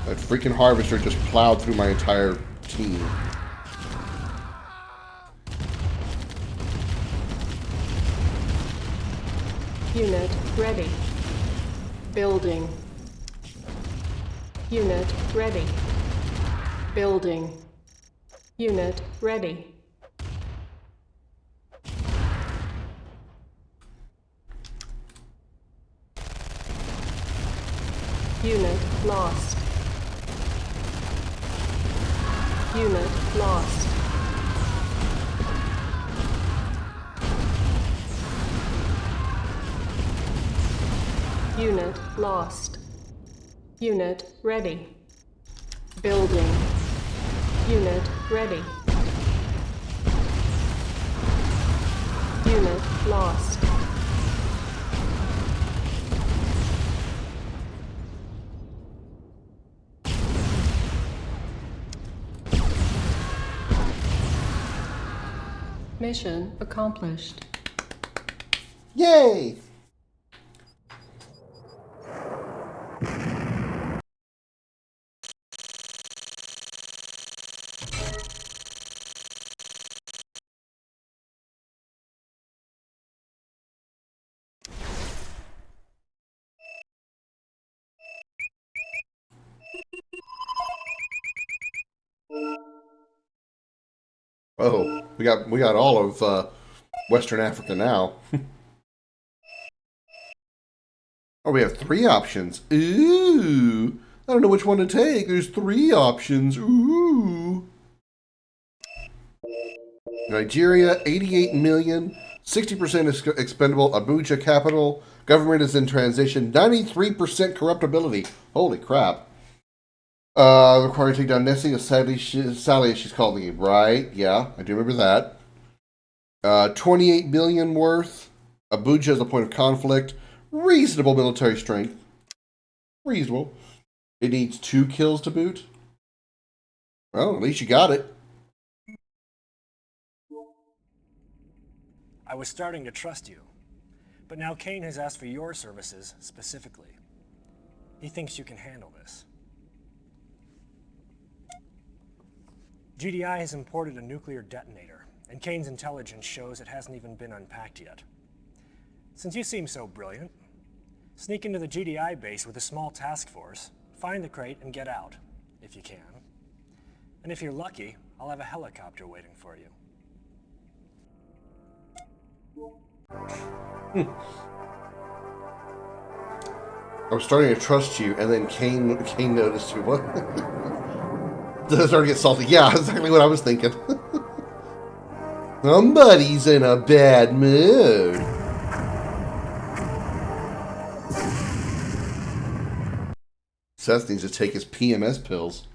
That freaking harvester just plowed through my entire team. Unit ready. Building. Unit ready. Building. Unit ready. Unit lost. Unit lost. Unit lost. Unit ready. Building. Unit ready. Unit lost. Mission accomplished. Yay! Oh, we got all of Western Africa now. Oh, we have 3 options. Ooh, I don't know which one to take. There's 3 options. Ooh. Nigeria, 88 million. 60% is expendable. Abuja capital. Government is in transition. 93% corruptibility. Holy crap. Required to take down Nessie. Sally, as she's called me. Right. Yeah, I do remember that. 28 billion worth. Abuja is a point of conflict. Reasonable military strength. Reasonable. It needs 2 kills to boot. Well, at least you got it. I was starting to trust you, but now Kane has asked for your services specifically. He thinks you can handle this. GDI has imported a nuclear detonator, and Kane's intelligence shows it hasn't even been unpacked yet. Since you seem so brilliant, sneak into the GDI base with a small task force, find the crate, and get out, if you can. And if you're lucky, I'll have a helicopter waiting for you. I was starting to trust you, and then Kane noticed you. What? Starting to get salty. Yeah, exactly what I was thinking. Somebody's in a bad mood. Seth needs to take his PMS pills.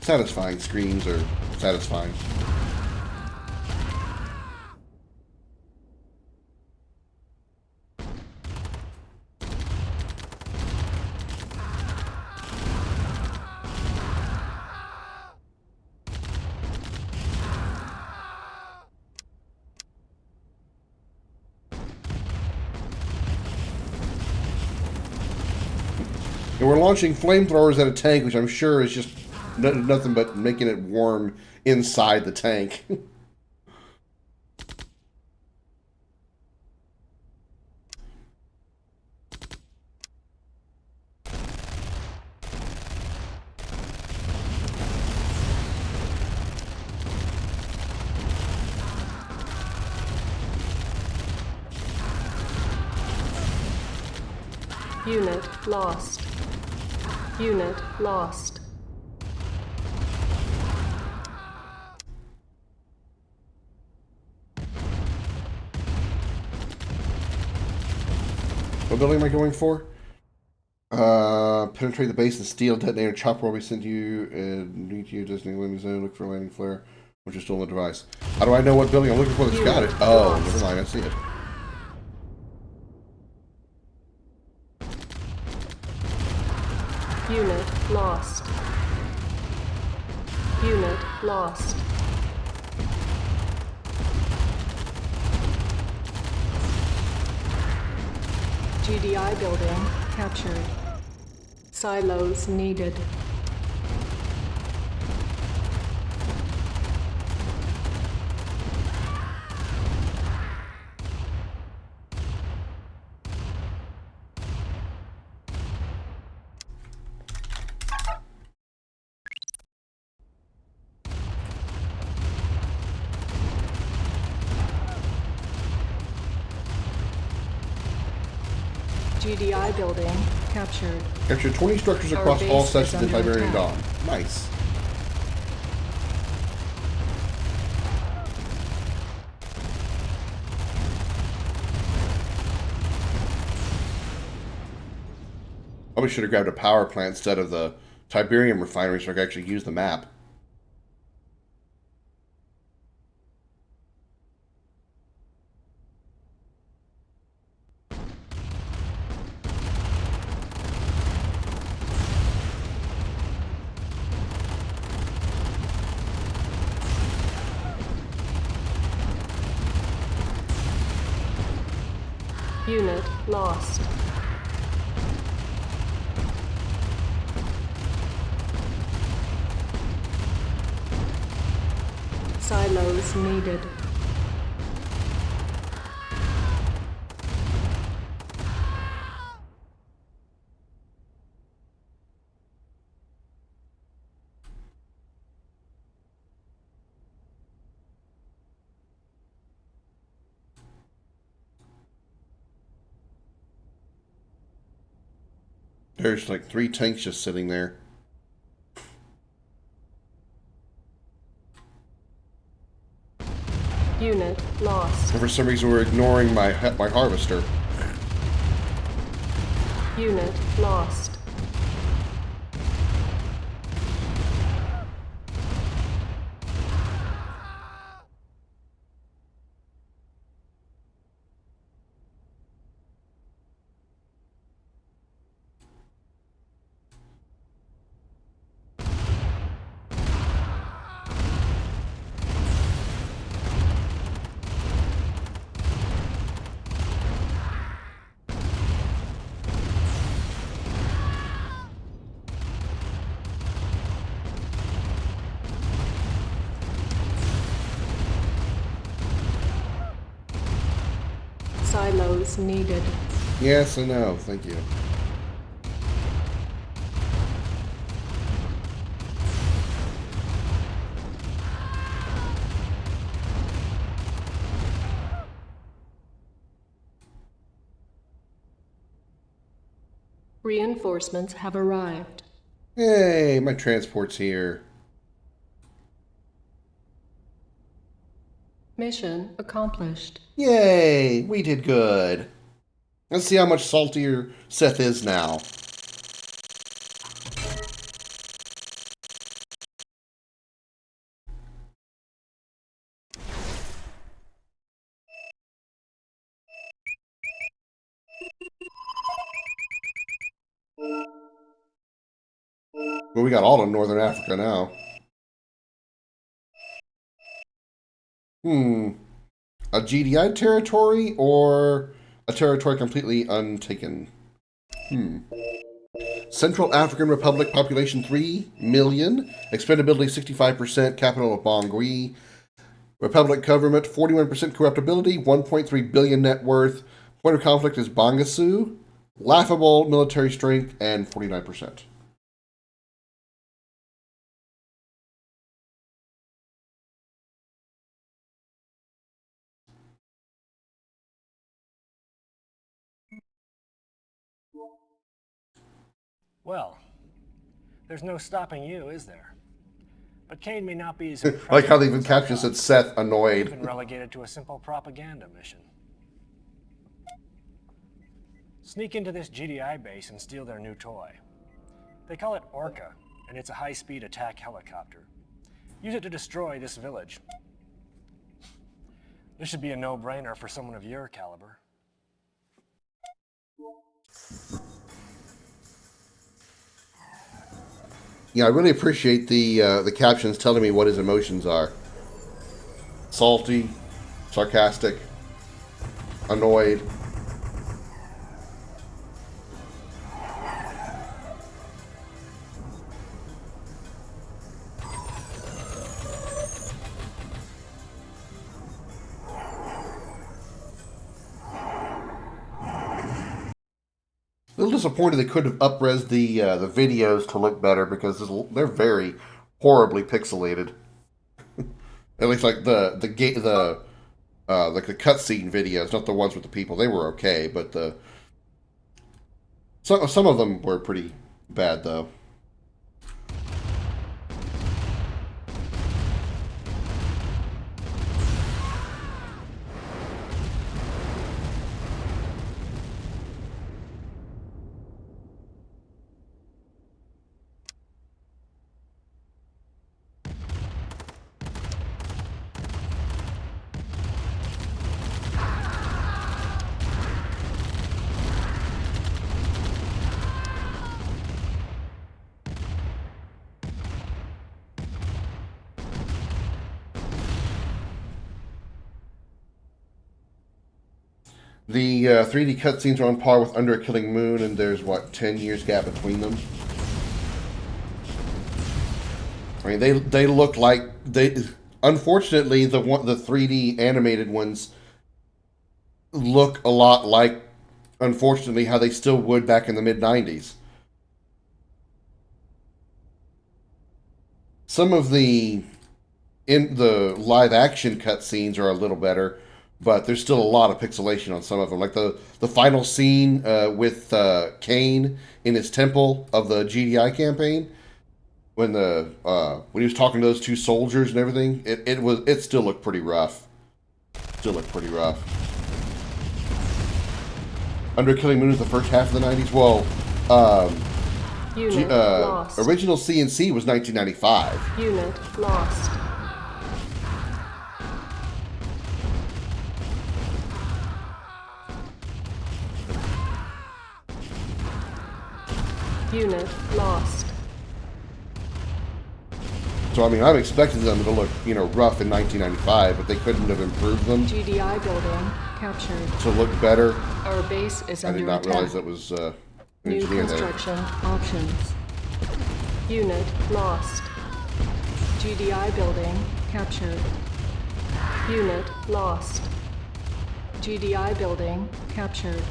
Satisfying screams are satisfying. And we're launching flamethrowers at a tank, which I'm sure is just nothing but making it warm inside the tank. Unit lost. Unit lost. What building am I going for? Penetrate the base and steal detonator. Chopper will be sent to you and need you designated landing zone. Look for a landing flare, which is still on the device. How do I know what building I'm looking for that's got it? Oh, never mind. I see it. Unit lost. Unit lost. GDI building captured. Silos needed. GDI building captured. Captured 20 structures across all sections of Tiberian Dawn. Nice. Probably should have grabbed a power plant instead of the Tiberium refinery so I could actually use the map. Unit lost. Silos needed. There's like 3 tanks just sitting there. Unit lost. And for some reason we're ignoring my harvester. Unit lost. Silos needed. Yes, I know. Thank you. Reinforcements have arrived. Hey, my transport's here. Mission accomplished. Yay, we did good. Let's see how much saltier Seth is now. Well, we got all of Northern Africa now. A GDI territory or a territory completely untaken? Central African Republic, population 3 million, expendability 65%, capital of Bangui. Republic government 41% corruptibility, 1.3 billion net worth. Point of conflict is Bangasu. Laughable military strength and 49%. Well, there's no stopping you, is there? But Kane may not be as impressive. Like how they even captured said Seth annoyed. Been relegated to a simple propaganda mission. Sneak into this GDI base and steal their new toy. They call it Orca, and it's a high-speed attack helicopter. Use it to destroy this village. This should be a no-brainer for someone of your caliber. Yeah, I really appreciate the captions telling me what his emotions are. Salty, sarcastic, annoyed. A little disappointed they couldn't have up-res the videos to look better because they're very horribly pixelated. At least like the cutscene videos, not the ones with the people. They were okay, but some of them were pretty bad though. The 3D cutscenes are on par with Under a Killing Moon, and there's, what, 10 years gap between them? I mean, they look like... Unfortunately, the 3D animated ones look a lot like, unfortunately, how they still would back in the mid-90s. Some of the live action cutscenes are a little better, but there's still a lot of pixelation on some of them. Like the final scene with Kane in his temple of the GDI campaign, when he was talking to those two soldiers and everything, it still looked pretty rough. Still looked pretty rough. Under Killing Moon is the first half of the 90s. Well, original CNC was 1995. Unit lost. Unit lost. So, I mean, I'm expecting them to look, rough in 1995, but they couldn't have improved them. GDI building captured. To look better. Our base is under attack. I did not realize that was an New engineer construction there. options. Unit lost. GDI building captured. Unit lost. GDI building captured.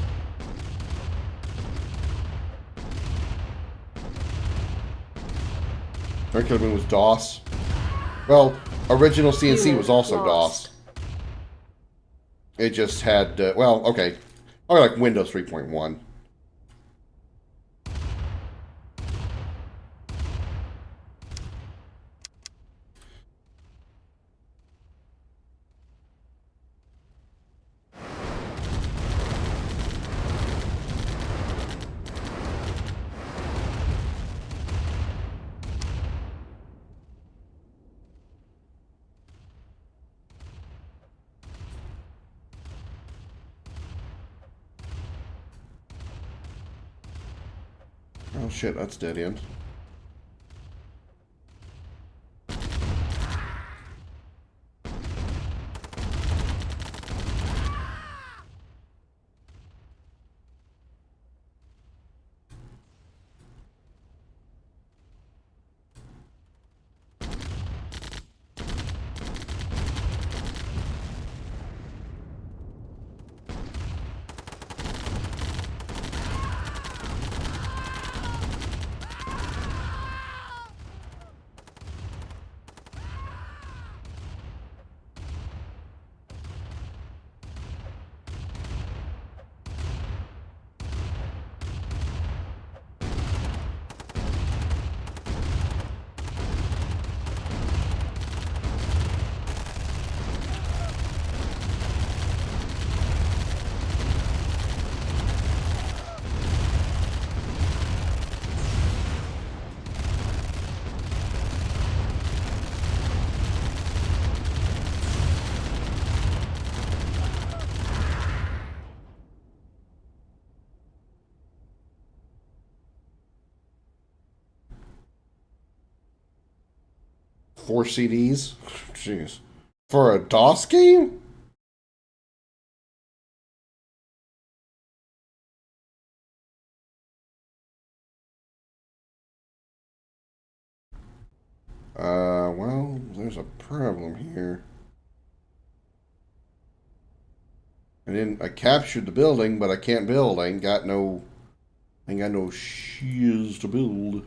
That could have been was DOS. Well, original CNC Unit was also lost. DOS. It just had, well, okay. Or like Windows 3.1. Oh shit, that's dead end. Four CDs? Jeez. For a DOS game? Well, there's a problem here. I captured the building, but I can't build. I ain't got no shiz to build.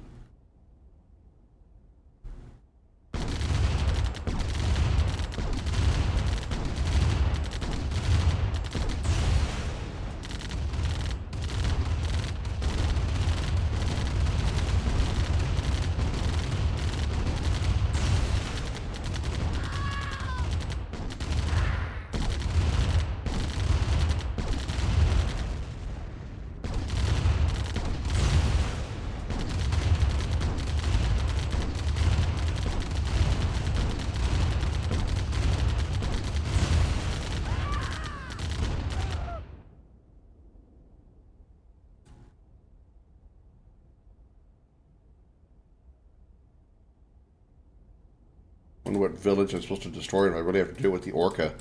Wonder what village I'm supposed to destroy, and I really have to do it with the orca.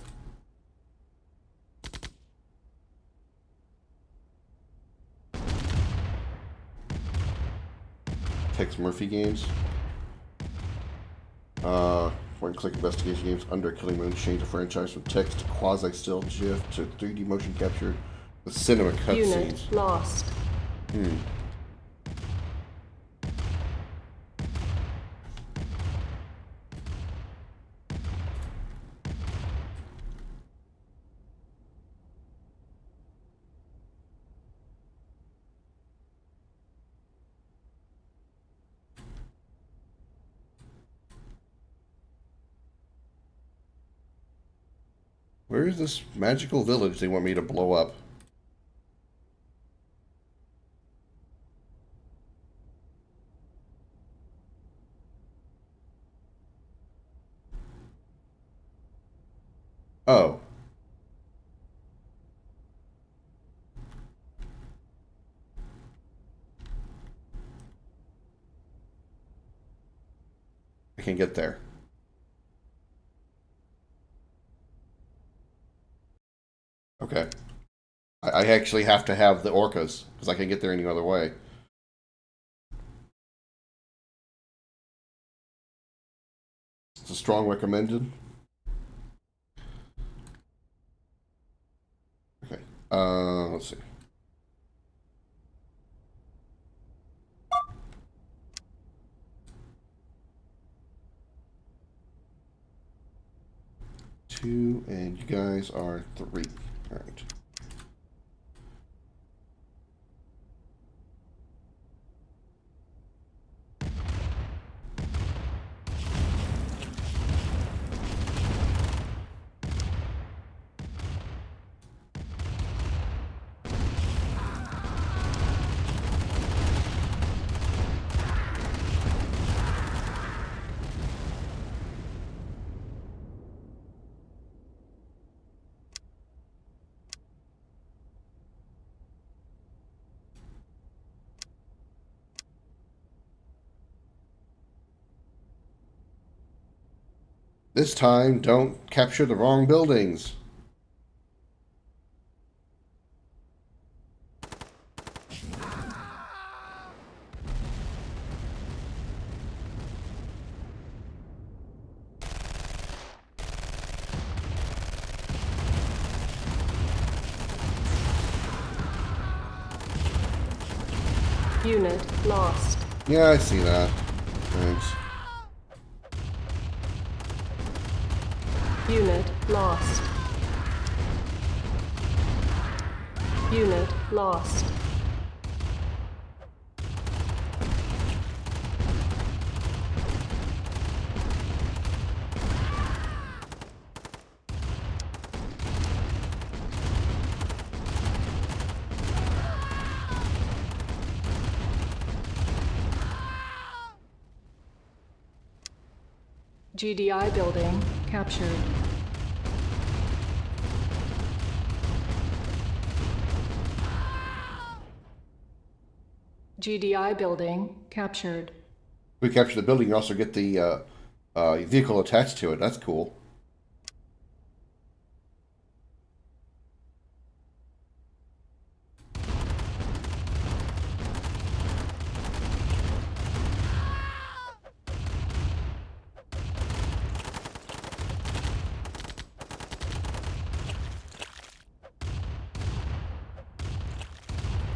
Tex Murphy games. Point and click investigation games under Killing Moon change the franchise from text to quasi-still GIF to 3D motion capture with cinema Unit cutscenes. lost. Where is this magical village they want me to blow up? Oh. I can get there. Okay. I actually have to have the orcas, because I can't get there any other way. It's a strong recommended. Okay. Let's see. Two, and you guys are 3. All right. This time, don't capture the wrong buildings. Unit lost. Yeah, I see that. Thanks. Unit lost. Unit lost. GDI building captured. GDI building captured. We capture the building, you also get the vehicle attached to it. That's cool.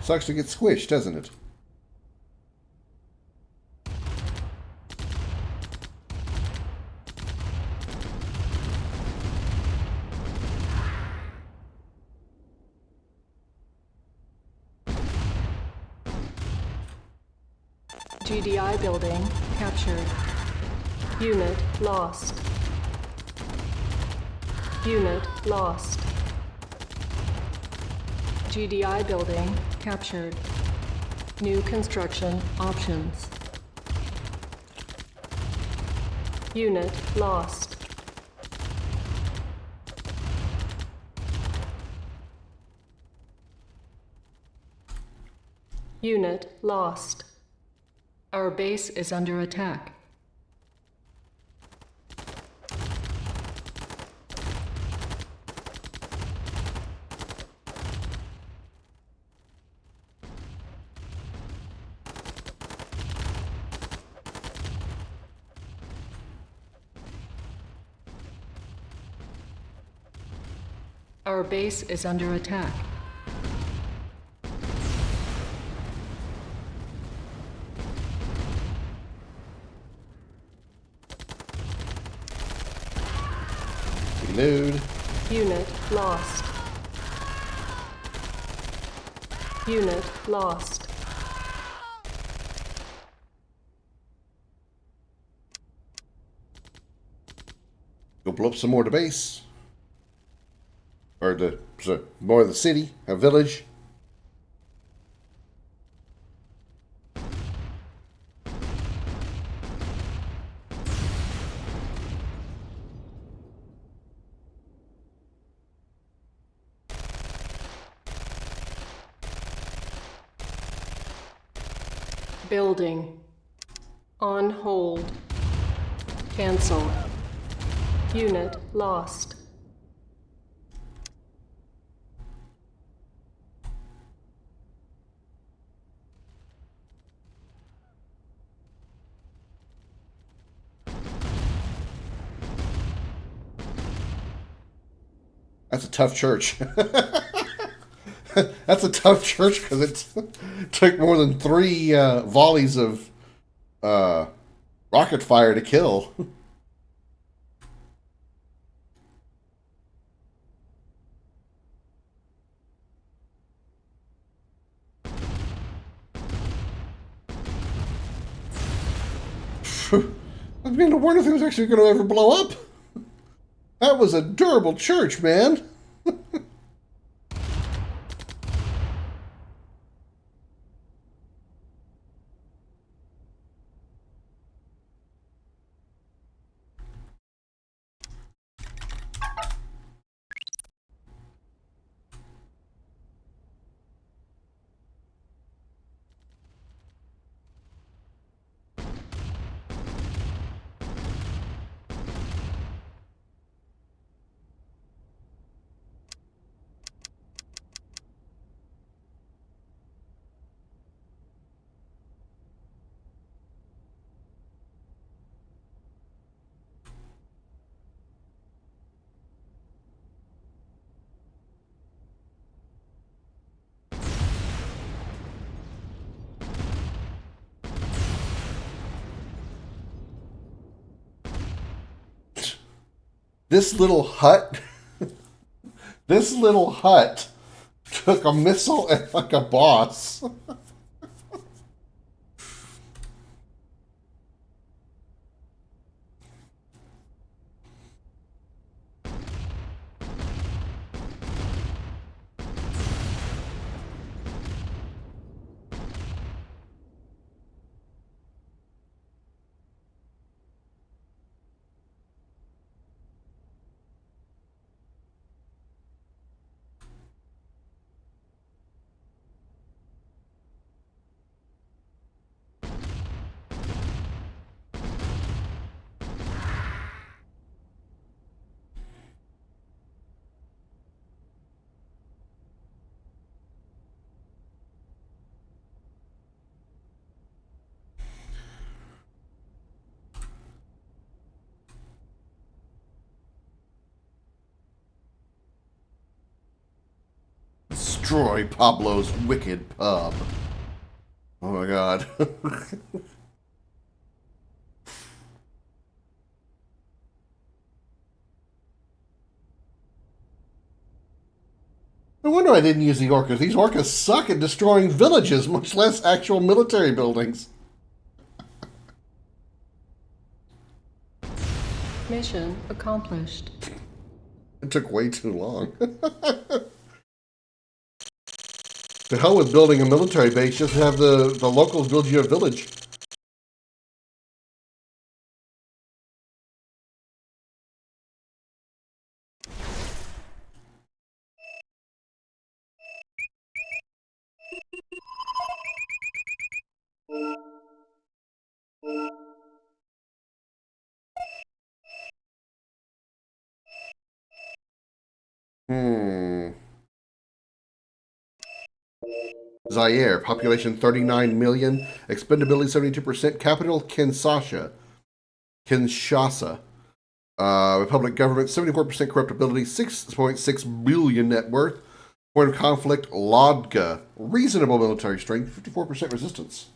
Sucks to get squished, doesn't it? GDI building captured. Unit lost. Unit lost. GDI building captured. New construction options. Unit lost. Unit lost. Our base is under attack. Our base is under attack. Reload. Unit lost. Unit lost. Go blow up some more of the base. Or more of the city, a village. Building. On hold. Cancel. Unit lost. That's a tough church. That's a tough church because it took more than 3 volleys of rocket fire to kill. I mean, I wonder if it was actually going to ever blow up. That was a durable church, man. This little hut, this little hut took a missile and like a boss. Destroy Pablo's wicked pub. Oh my god. No wonder I didn't use the orcas. These orcas suck at destroying villages, much less actual military buildings. Mission accomplished. It took way too long. The hell with building a military base, just have the locals build you a village. Zaire, population 39 million, expendability 72%, capital Kinshasa. Republic government, 74% corruptibility, 6.6 billion net worth. Point of conflict, Lodga. Reasonable military strength, 54% resistance.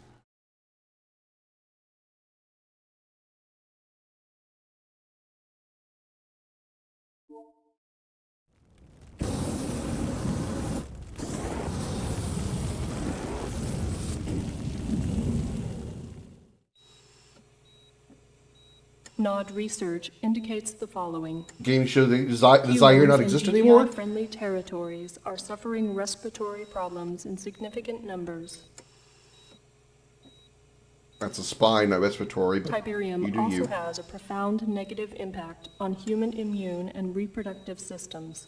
Nod research indicates the following. Games show the Zaire not exist anymore? Friendly territories are suffering respiratory problems in significant numbers. That's a spy, not respiratory, but Tiberium you do also you. has a profound negative impact on human immune and reproductive systems.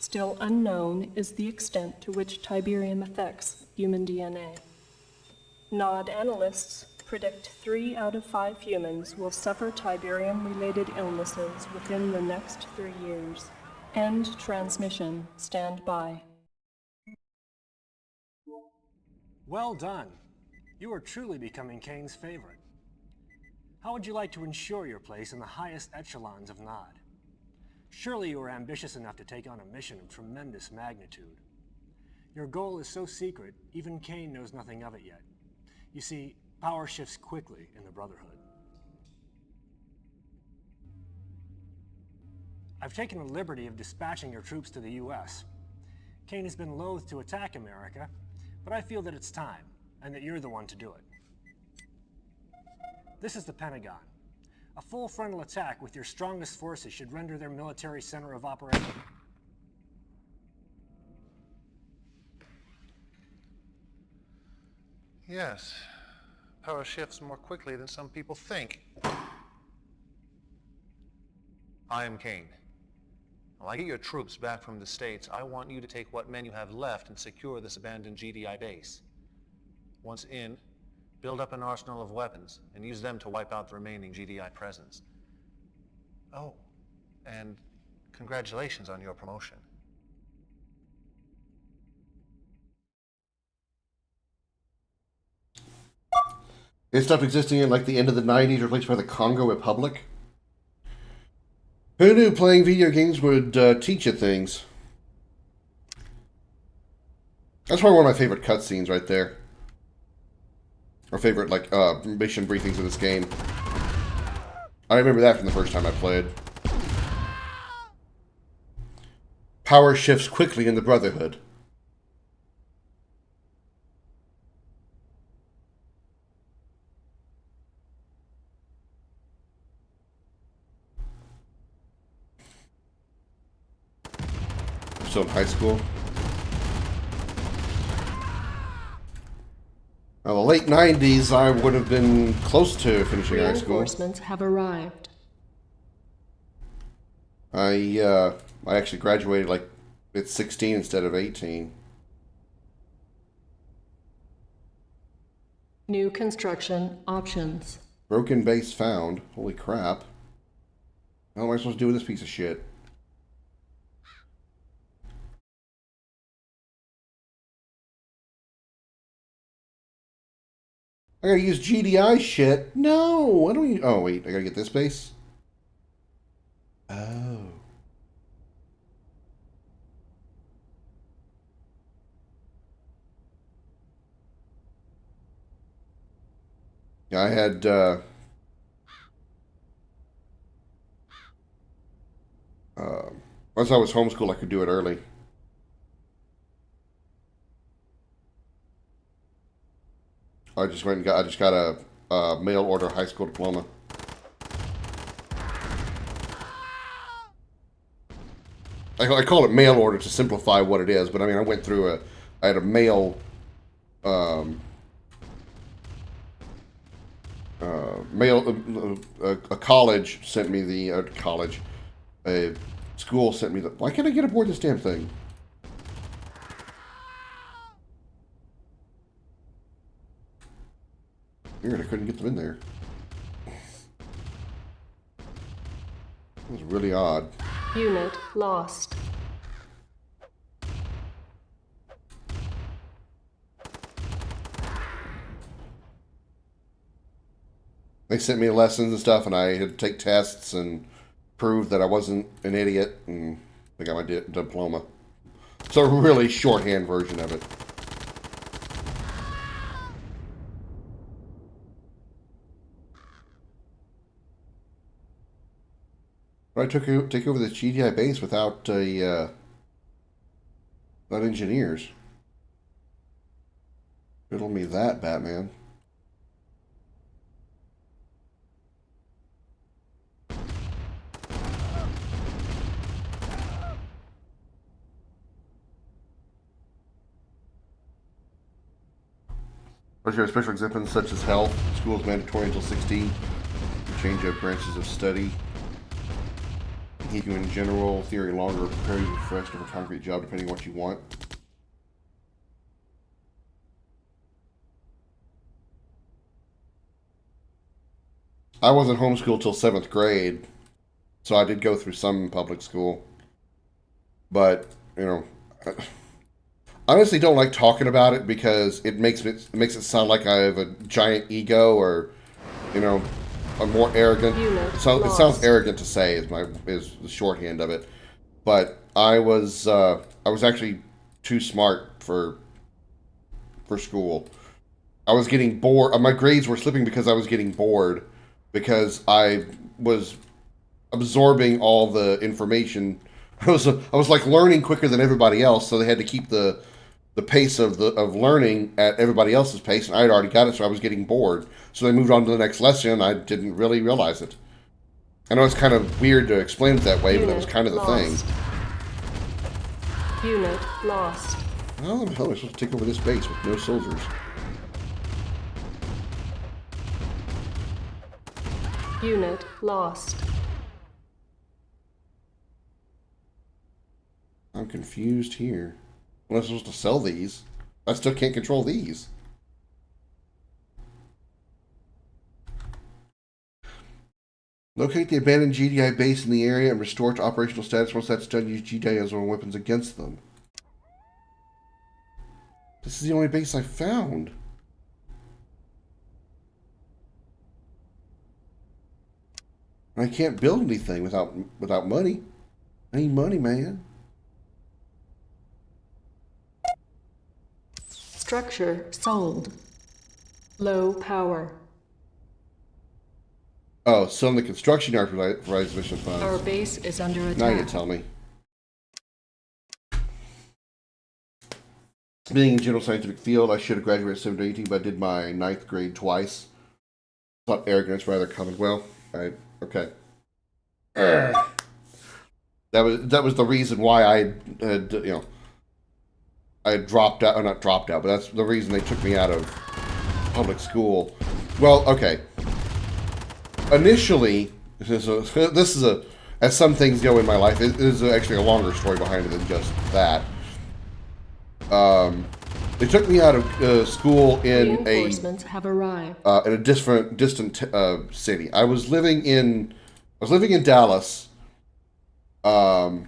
Still unknown is the extent to which Tiberium affects human DNA. Nod analysts predict 3 out of 5 humans will suffer Tiberium-related illnesses within the next 3 years. End transmission. Stand by. Well done. You are truly becoming Kane's favorite. How would you like to ensure your place in the highest echelons of Nod? Surely you are ambitious enough to take on a mission of tremendous magnitude. Your goal is so secret, even Kane knows nothing of it yet. You see, power shifts quickly in the Brotherhood. I've taken the liberty of dispatching your troops to the U.S. Kane has been loath to attack America, but I feel that it's time, and that you're the one to do it. This is the Pentagon. A full frontal attack with your strongest forces should render their military center of operation. Yes. Power shifts more quickly than some people think. I am Kane. When I get your troops back from the States, I want you to take what men you have left and secure this abandoned GDI base. Once in, build up an arsenal of weapons and use them to wipe out the remaining GDI presence. Oh, and congratulations on your promotion. It stopped existing at like the end of the 90s, replaced by the Congo Republic. Who knew playing video games would teach you things? That's probably one of my favorite cutscenes right there. Or favorite, like, mission briefings in this game. I remember that from the first time I played. Power shifts quickly in the Brotherhood. I'm still in high school. Now, the late 90s, I would have been close to finishing high school. Reinforcements have arrived. I actually graduated like at 16 instead of 18. New construction options. Broken base found. Holy crap. What am I supposed to do with this piece of shit? I gotta use GDI shit. No, I don't. Oh wait, I gotta get this base. Oh. Yeah, I had. Once I was homeschooled, I could do it early. I just went and got. I just got a mail order high school diploma. I call it mail order to simplify what it is, but I mean I went through I had a mail. A college sent me the a school sent me the. Why can't I get aboard this damn thing? Weird, I couldn't get them in there. It was really odd. Unit lost. They sent me lessons and stuff, and I had to take tests and prove that I wasn't an idiot, and I got my diploma. So a really shorthand version of it. But I take over the GDI base without without engineers. Riddle me that, Batman. There are special exemptions such as health. School is mandatory until 16. Change of branches of study. Keep you in general theory longer, prepare you for the rest of a concrete job depending on what you want. I wasn't homeschooled till 7th grade, so I did go through some public school. But, you know, I honestly don't like talking about it because it makes it sound like I have a giant ego, or, you know, I'm more arrogant. So it sounds arrogant to say is the shorthand of it. But I was actually too smart for school. I was getting bored. My grades were slipping because I was getting bored, because I was absorbing all the information. I was like learning quicker than everybody else, so they had to keep the pace of learning at everybody else's pace, and I had already got it, so I was getting bored. So they moved on to the next lesson, and I didn't really realize it. I know it's kind of weird to explain it that way, but that was kind of the thing. Unit lost. How the hell am I supposed to take over this base with no soldiers? Unit lost. I'm confused here. Well, I'm supposed to sell these. I still can't control these. Locate the abandoned GDI base in the area and restore it to operational status. Once that's done, use GDI as one weapons against them. This is the only base I found. I can't build anything without money. I need money, man. Structure sold. Low power. Oh, selling the construction yard provides mission funds. Our base is under attack. Now you tell me. Being in general scientific field, I should have graduated at 17 to 18, but I did my 9th grade twice. Thought arrogance rather common. Well, okay. That was the reason why I dropped out, or not dropped out, but that's the reason they took me out of public school. Well, okay. Initially, this is a as some things go in my life, it is actually a longer story behind it than just that. They took me out of school in Reinforcements have arrived. In a distant city. I was living in Dallas. Or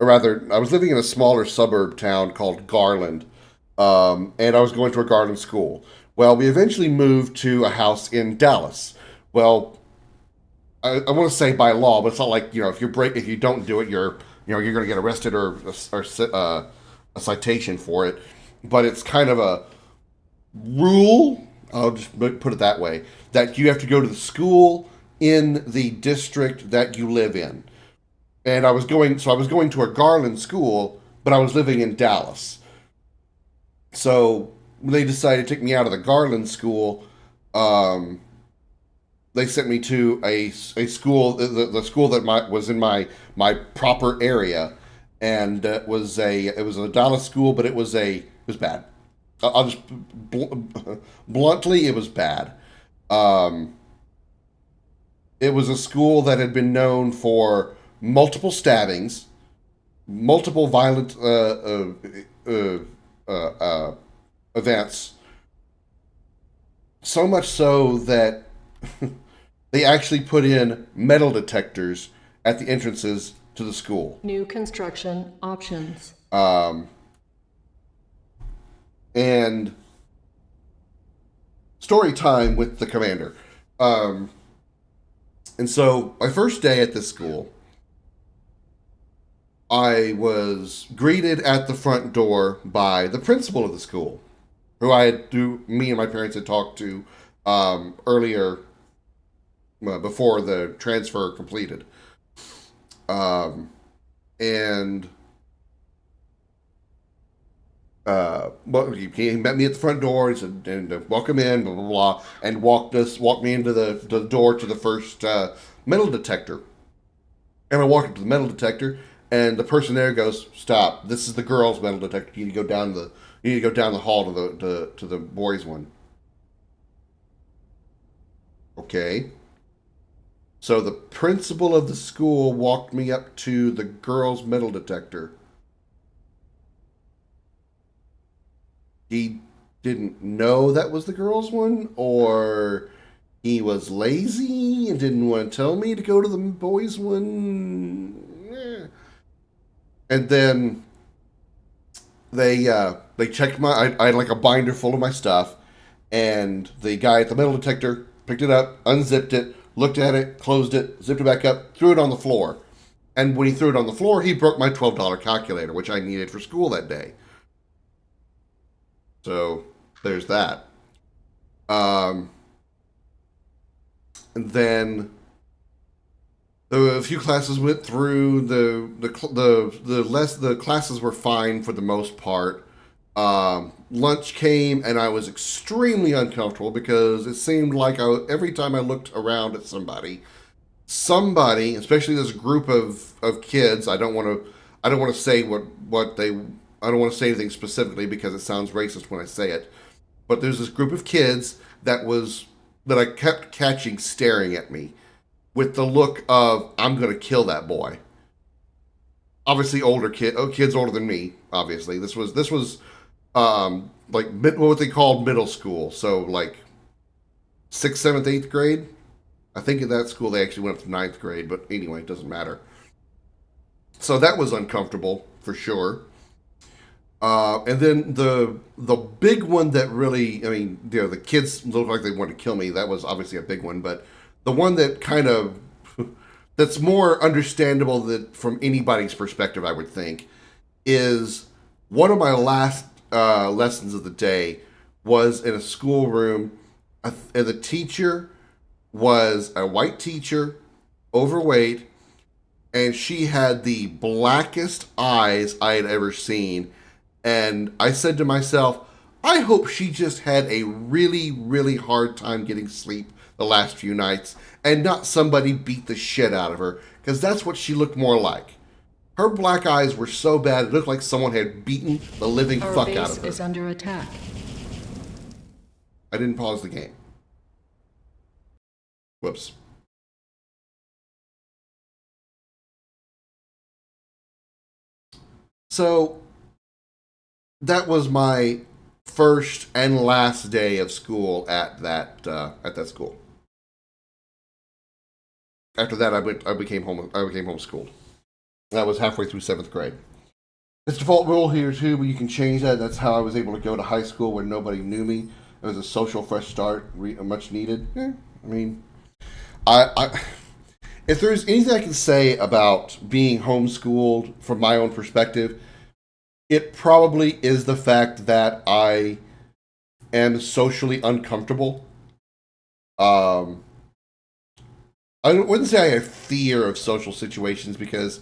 rather, I was living in a smaller suburb town called Garland, and I was going to a Garland school. Well, we eventually moved to a house in Dallas. Well, I want to say by law, but it's not like, if you don't do it, you're going to get arrested or a citation for it. But it's kind of a rule, I'll just put it that way, that you have to go to the school in the district that you live in. And I was going to a Garland school, but I was living in Dallas. So they decided to take me out of the Garland school. They sent me to a school, the school that was in my proper area, and it was a Dallas school, but it was bad. I'll just bluntly, it was bad. It was a school that had been known for multiple stabbings, multiple violent events. So much so that they actually put in metal detectors at the entrances to the school. New construction options. And story time with the commander. And so my first day at this school, I was greeted at the front door by the principal of the school, me and my parents had talked to earlier, before the transfer completed. And well, he met me at the front door. He said, and welcome in, blah blah blah, and walked me into the door to the first metal detector. And I walked up to the metal detector, and the person there goes, "Stop! This is the girls' metal detector. You need to go down the hall to the boys' one." Okay. So the principal of the school walked me up to the girls' metal detector. He didn't know that was the girls' one, or he was lazy and didn't want to tell me to go to the boys' one. And then they checked I had like a binder full of my stuff, and the guy at the metal detector picked it up, unzipped it, looked at it, closed it, zipped it back up, threw it on the floor. And when he threw it on the floor, he broke my $12 calculator, which I needed for school that day. So there's that. And then a few classes went through. The classes were fine for the most part. Lunch came, and I was extremely uncomfortable because it seemed like every time I looked around at somebody, especially this group of kids. I don't want to say I don't want to say anything specifically because it sounds racist when I say it. But there's this group of kids that I kept catching staring at me with the look of, I'm going to kill that boy. Obviously kids older than me, obviously. This was like what they called middle school. So like 6th, 7th, 8th grade. I think in that school they actually went up to 9th grade, but anyway, it doesn't matter. So that was uncomfortable for sure. And then the big one that really, I mean, the kids looked like they wanted to kill me. That was obviously a big one, but the one that kind of that's more understandable that from anybody's perspective, I would think, is one of my last lessons of the day was in a schoolroom, and the teacher was a white teacher, overweight, and she had the blackest eyes I had ever seen. And I said to myself, I hope she just had a really, really hard time getting sleep the last few nights and not somebody beat the shit out of her, because that's what she looked more like. Her black eyes were so bad, it looked like someone had beaten the living fuck out of her. Our base is under attack. I didn't pause the game. Whoops. So that was my first and last day of school at that school. After that, I became homeschooled. That was halfway through 7th grade. It's default rule here too, but you can change that. That's how I was able to go to high school where nobody knew me. It was a social fresh start, much needed. I mean, I if there's anything I can say about being homeschooled from my own perspective, it probably is the fact that I am socially uncomfortable. I wouldn't say I have fear of social situations, because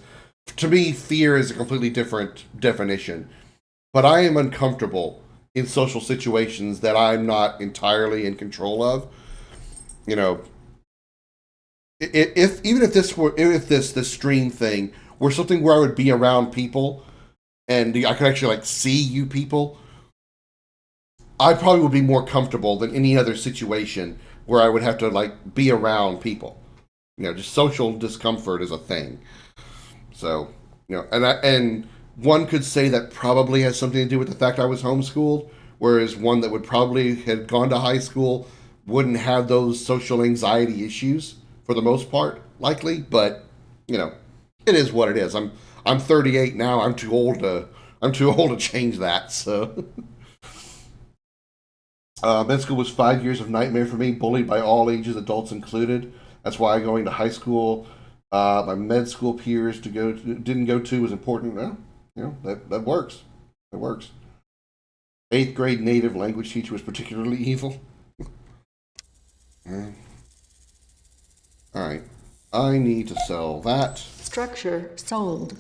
to me, fear is a completely different definition. But I am uncomfortable in social situations that I'm not entirely in control of. You know, if this stream thing were something where I would be around people and I could actually like see you people, I probably would be more comfortable than any other situation where I would have to like be around people. You know, just social discomfort is a thing. So, you know, and one could say that probably has something to do with the fact I was homeschooled, whereas one that would probably had gone to high school wouldn't have those social anxiety issues for the most part, likely. But you know, it is what it is. I'm 38 now. I'm too old to change that. So, Med school was 5 years of nightmare for me, bullied by all ages, adults included. That's why going to high school, my med school peers didn't go to was important. Well, that works. It works. 8th grade native language teacher was particularly evil. All right. I need to sell that. Structure sold.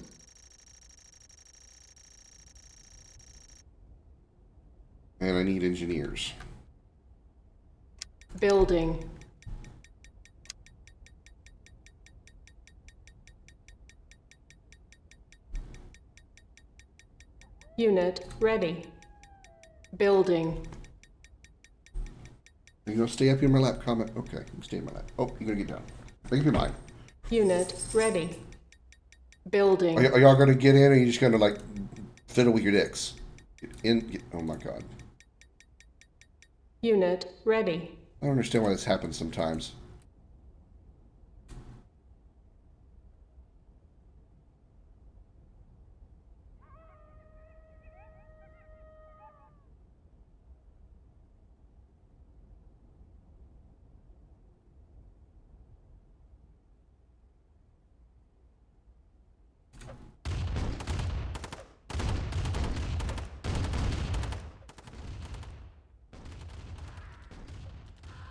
And I need engineers. Building. Unit ready. Building. Are you going to stay up here in my lap? Comment. Okay, you can stay in my lap. Oh, you're going to get down. Make up your mind. Unit ready. Building. Are y'all going to get in, or are you just going to, like, fiddle with your dicks? Oh, my God. Unit ready. I don't understand why this happens sometimes.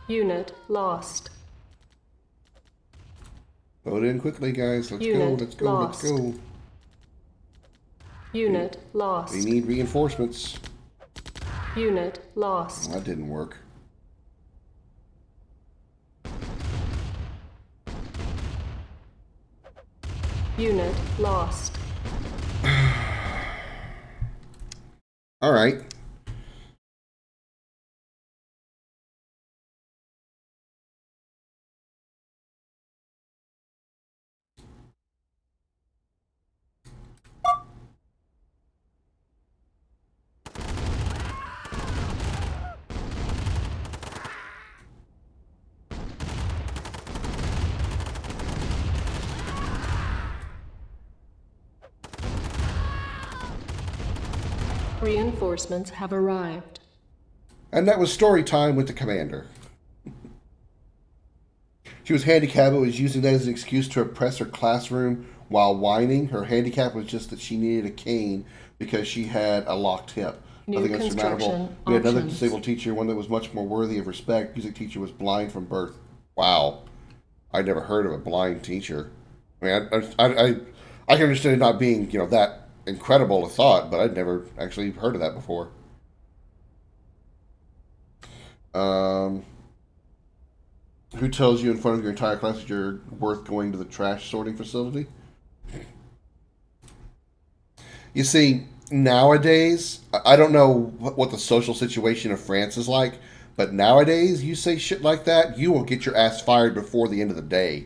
Unit lost. Load in quickly, guys. Let's Unit go. Let's go. lost. Let's go. Unit lost. We need reinforcements. Unit lost. Well, that didn't work. Unit lost. All right. Reinforcements have arrived. And that was story time with the commander. She was handicapped but was using that as an excuse to oppress her classroom while whining. Her handicap was just that she needed a cane because she had a locked hip. New Nothing insurmountable. construction We had another options. disabled teacher, one that was much more worthy of respect. Music teacher was blind from birth. Wow. I'd never heard of a blind teacher. I mean, I can understand it not being, that incredible a thought, but I'd never actually heard of that before. Who tells you in front of your entire class that you're worth going to the trash sorting facility? You see, nowadays, I don't know what the social situation of France is like, but nowadays, you say shit like that, you will get your ass fired before the end of the day.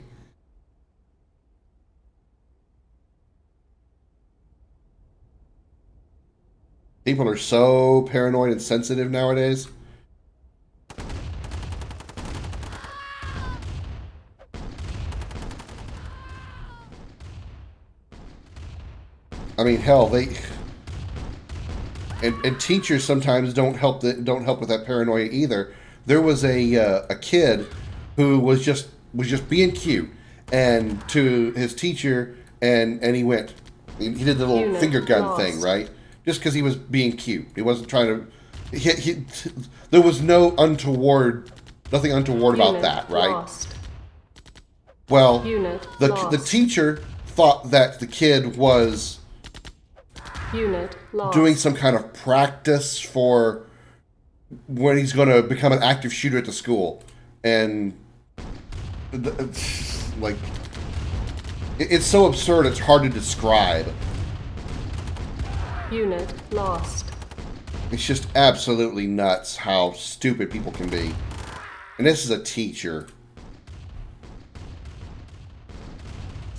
People are so paranoid and sensitive nowadays. I mean, hell, and teachers sometimes don't help with that paranoia either. There was a kid who was just being cute, and to his teacher, and he did the little Unit finger gun lost. thing, right? Just because he was being cute, he wasn't trying to. There was nothing untoward about Unit that, right? lost. Well, Unit the lost. teacher thought that the kid was Unit lost. doing some kind of practice for when he's going to become an active shooter at the school, and like it's so absurd it's hard to describe. Unit lost. It's just absolutely nuts how stupid people can be, and this is a teacher.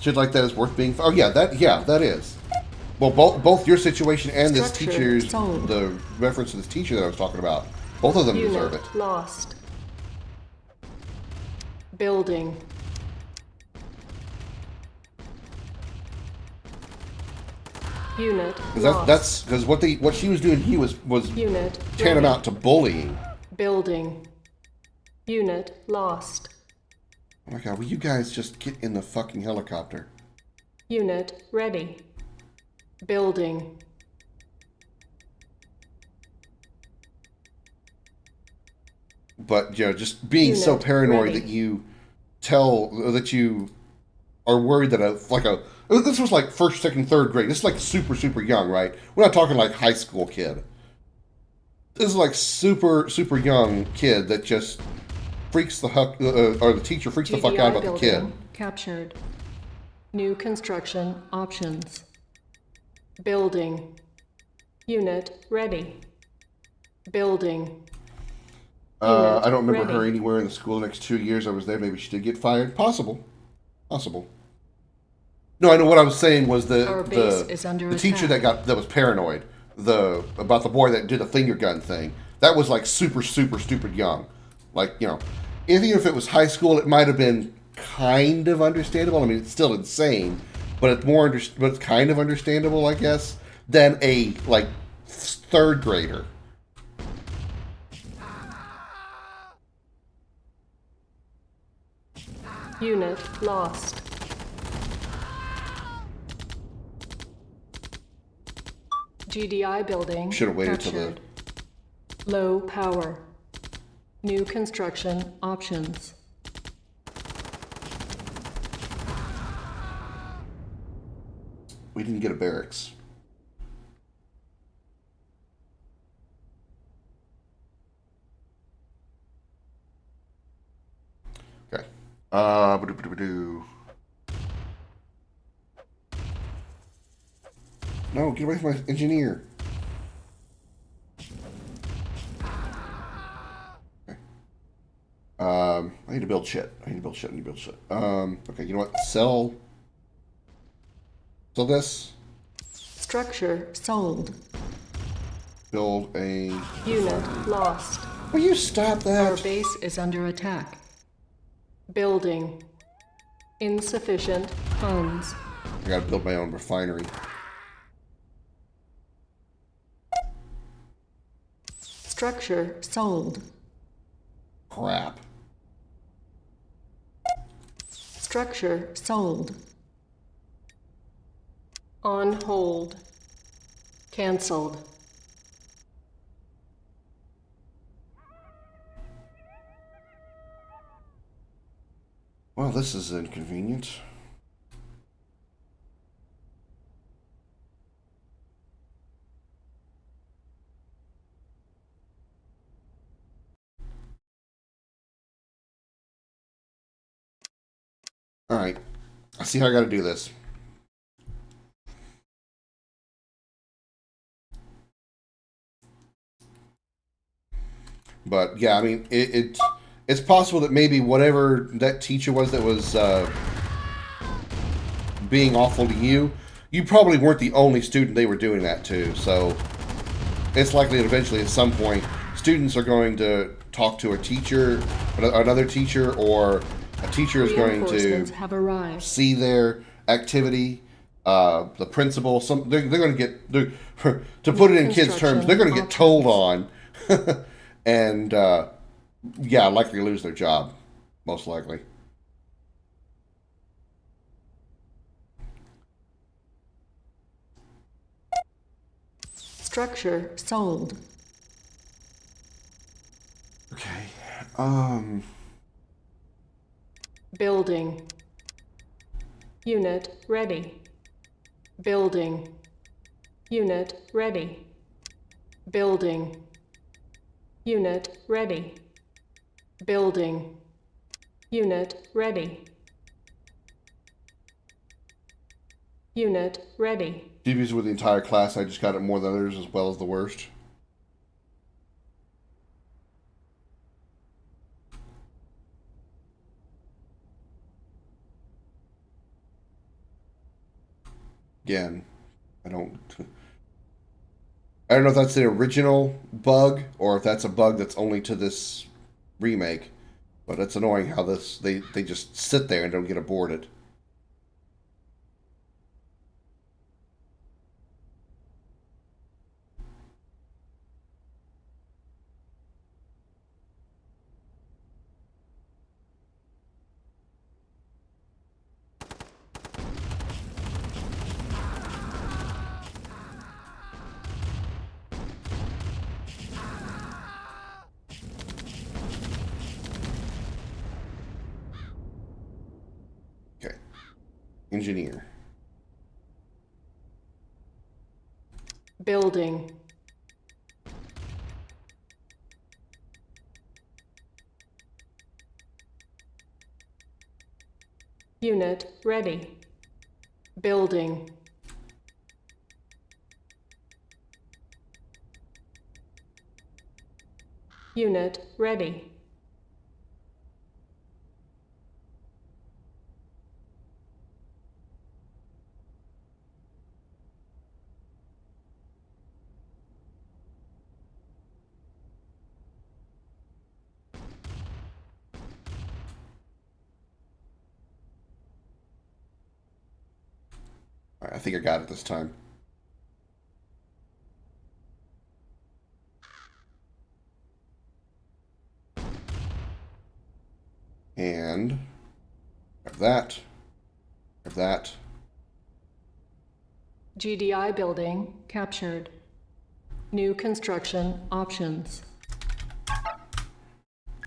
Shit like that is worth being. Oh yeah, that is. Well, both your situation and this Structure teacher's, sold. the reference to this teacher that I was talking about, both of them deserve Unit it. lost. Building. Unit lost. That's because what she was doing. He was Unit tantamount ready. to bullying. Building. Unit lost. Oh my god, will you guys just get in the fucking helicopter? Unit ready. Building. But, you know, just being so Unit paranoid ready. that you that you are worried that this was like first, second, third grade. This is like super, super young, right? We're not talking like high school kid. This is like super, super young kid that just freaks the fuck, or the teacher freaks the fuck out about the kid. Captured. New construction options. Building. Unit ready. Building. I don't remember ready. her anywhere in the school the next 2 years I was there. Maybe she did get fired. Possible. No, I know what I was saying was Our base is under the teacher attack. that was paranoid about the boy that did a finger gun thing. That was like super, super stupid young. Like, you know, even if it was high school, it might have been kind of understandable. I mean, it's still insane, but it's kind of understandable, I guess, than a like third grader. Unit lost. GDI building Should have waited till captured. Low power. New construction options. We didn't get a barracks. Okay. No, get away from my engineer. Okay. I need to build shit. Okay, you know what? Sell this. Structure sold. Build a Unit lost. Will you stop that? Our base is under attack. Building. Insufficient funds. I gotta build my own refinery. Structure sold. Crap. Structure sold. On hold. Cancelled. Well, this is inconvenient. Alright. I see how I gotta do this. But yeah, I mean, it's possible that maybe whatever that teacher was that was being awful to you, you probably weren't the only student they were doing that to. So it's likely that eventually, at some point, students are going to talk to a teacher, another teacher, or a teacher is going to have arrived. see their activity. The principal, they're going to get to put it in kids' terms. They're going to get told on. And, yeah, likely lose their job, most likely. Structure sold. Okay. Building. Unit ready. Building. Unit ready. Building. Unit ready. Building. Unit ready. Unit ready. GPs with the entire class, I just got it more than others as well as the worst. Again, I don't know if that's the original bug or if that's a bug that's only to this remake, but it's annoying how they just sit there and don't get aborted. Engineer. Building. Unit ready. Building. Unit ready. All right, I think I got it this time. And grab that. Grab that. GDI building captured. New construction options.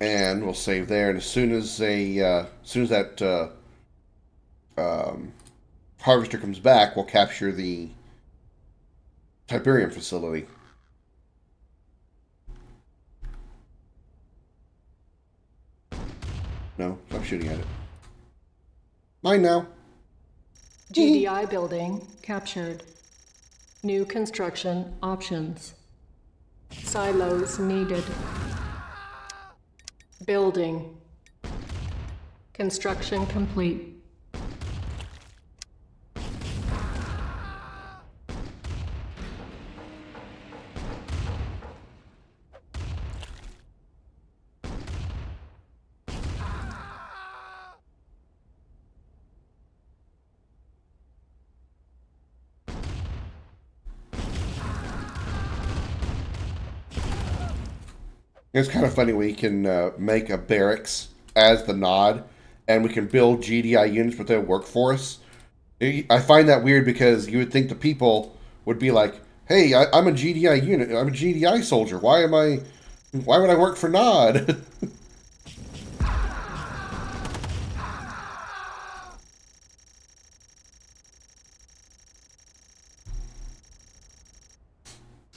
And we'll save there. And as soon as that harvester comes back, we'll capture the Tiberian facility. No, stop shooting at it. Mine now. GDI building captured. New construction options. Silos needed. Building. Construction complete. It's kind of funny. We can make a barracks as the nod, and we can build GDI units, but they'll work for us. I find that weird because you would think the people would be like, "Hey, I'm a GDI unit. I'm a GDI soldier. Why would I work for Nod?"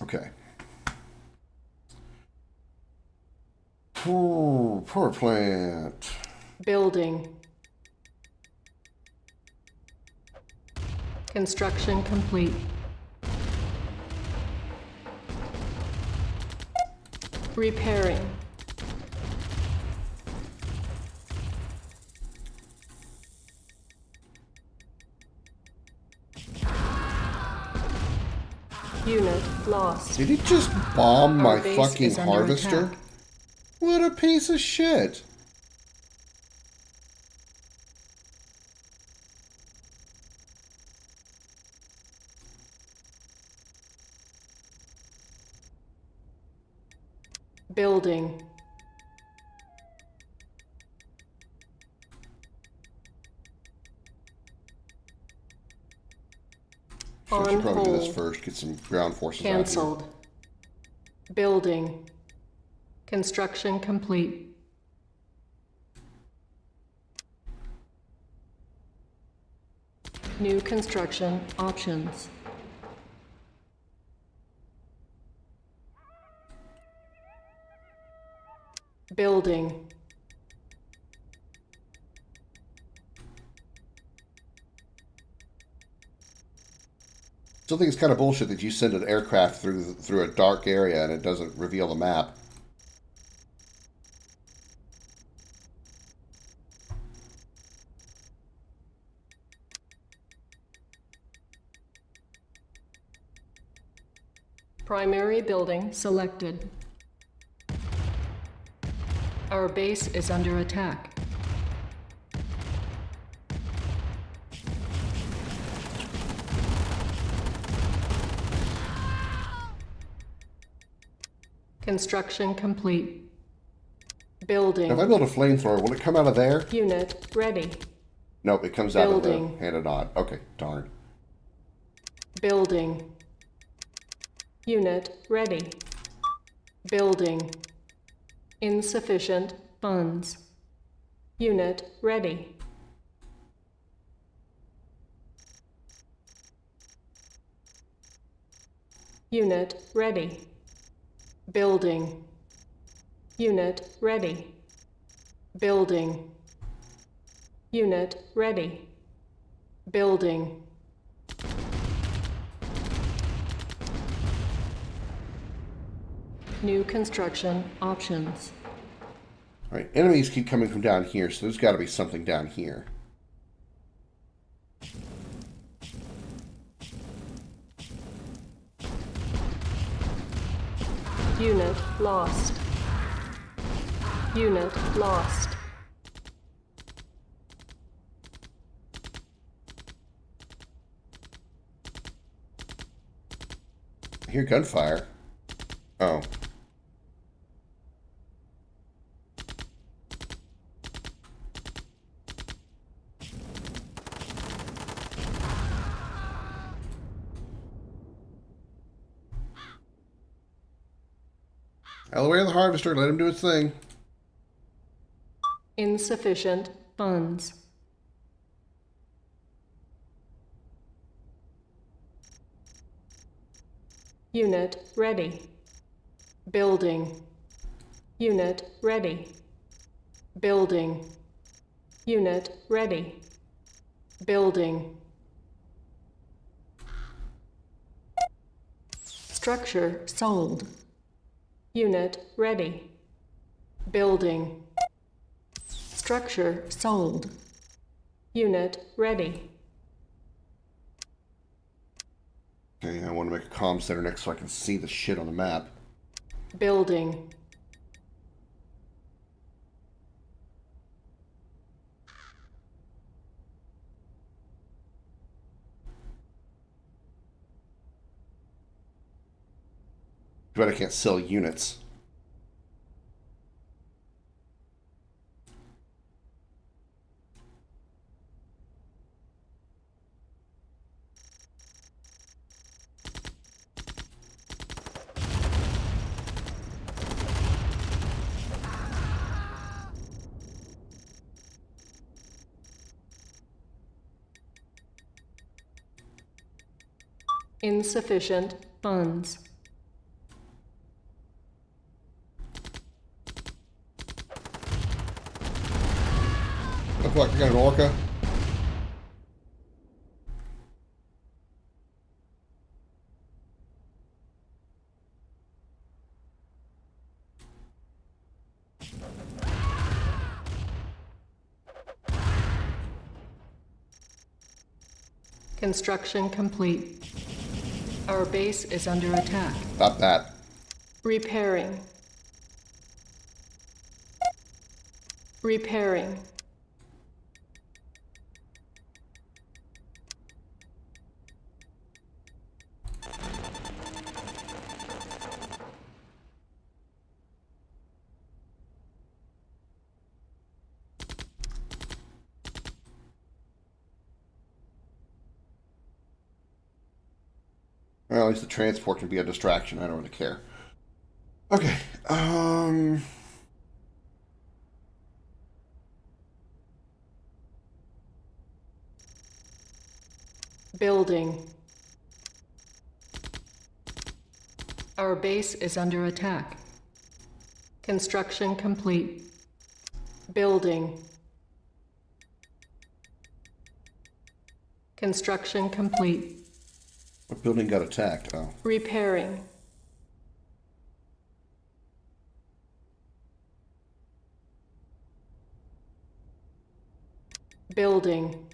Okay. Power plant. Building. Construction complete. Repairing. Unit lost. Did he just bomb Our my base fucking is under harvester? attack. What a piece of shit. Building. I On should probably do this hold. first. Get some ground forces Cancelled. out here. Building. Construction complete. New construction options. Building. Still think it's kind of bullshit that you send an aircraft through a dark area and it doesn't reveal the map. Primary building selected. Our base is under attack. Construction complete. Building. If I build a flamethrower, will it come out of there? Unit ready. Nope, it comes out of Building. the hand of Nod. Okay, darn. Building. Unit ready. Building. Insufficient funds. Unit ready. Unit ready. Building. Unit ready. Building. Unit ready. Building. New construction options. Alright, enemies keep coming from down here, so there's got to be something down here. Unit lost. Unit lost. I hear gunfire. Oh. Out of the way of the harvester, let him do his thing. Insufficient funds. Unit ready. Building. Unit ready. Building. Unit ready. Building. Structure sold. Unit ready. Building. Structure sold. Unit ready. Okay, I want to make a comm center next so I can see the shit on the map. Building. But I can't sell units. Insufficient funds. Look like I got an orca. Construction complete. Our base is under attack. Not that. Repairing. Repairing. Well, at least the transport can be a distraction. I don't really care. Okay. Building. Our base is under attack. Construction complete. Building. Construction complete. What building got attacked? Oh. Repairing. Building.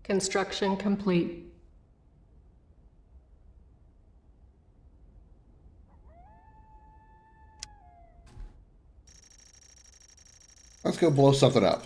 Construction complete. Let's go blow something up.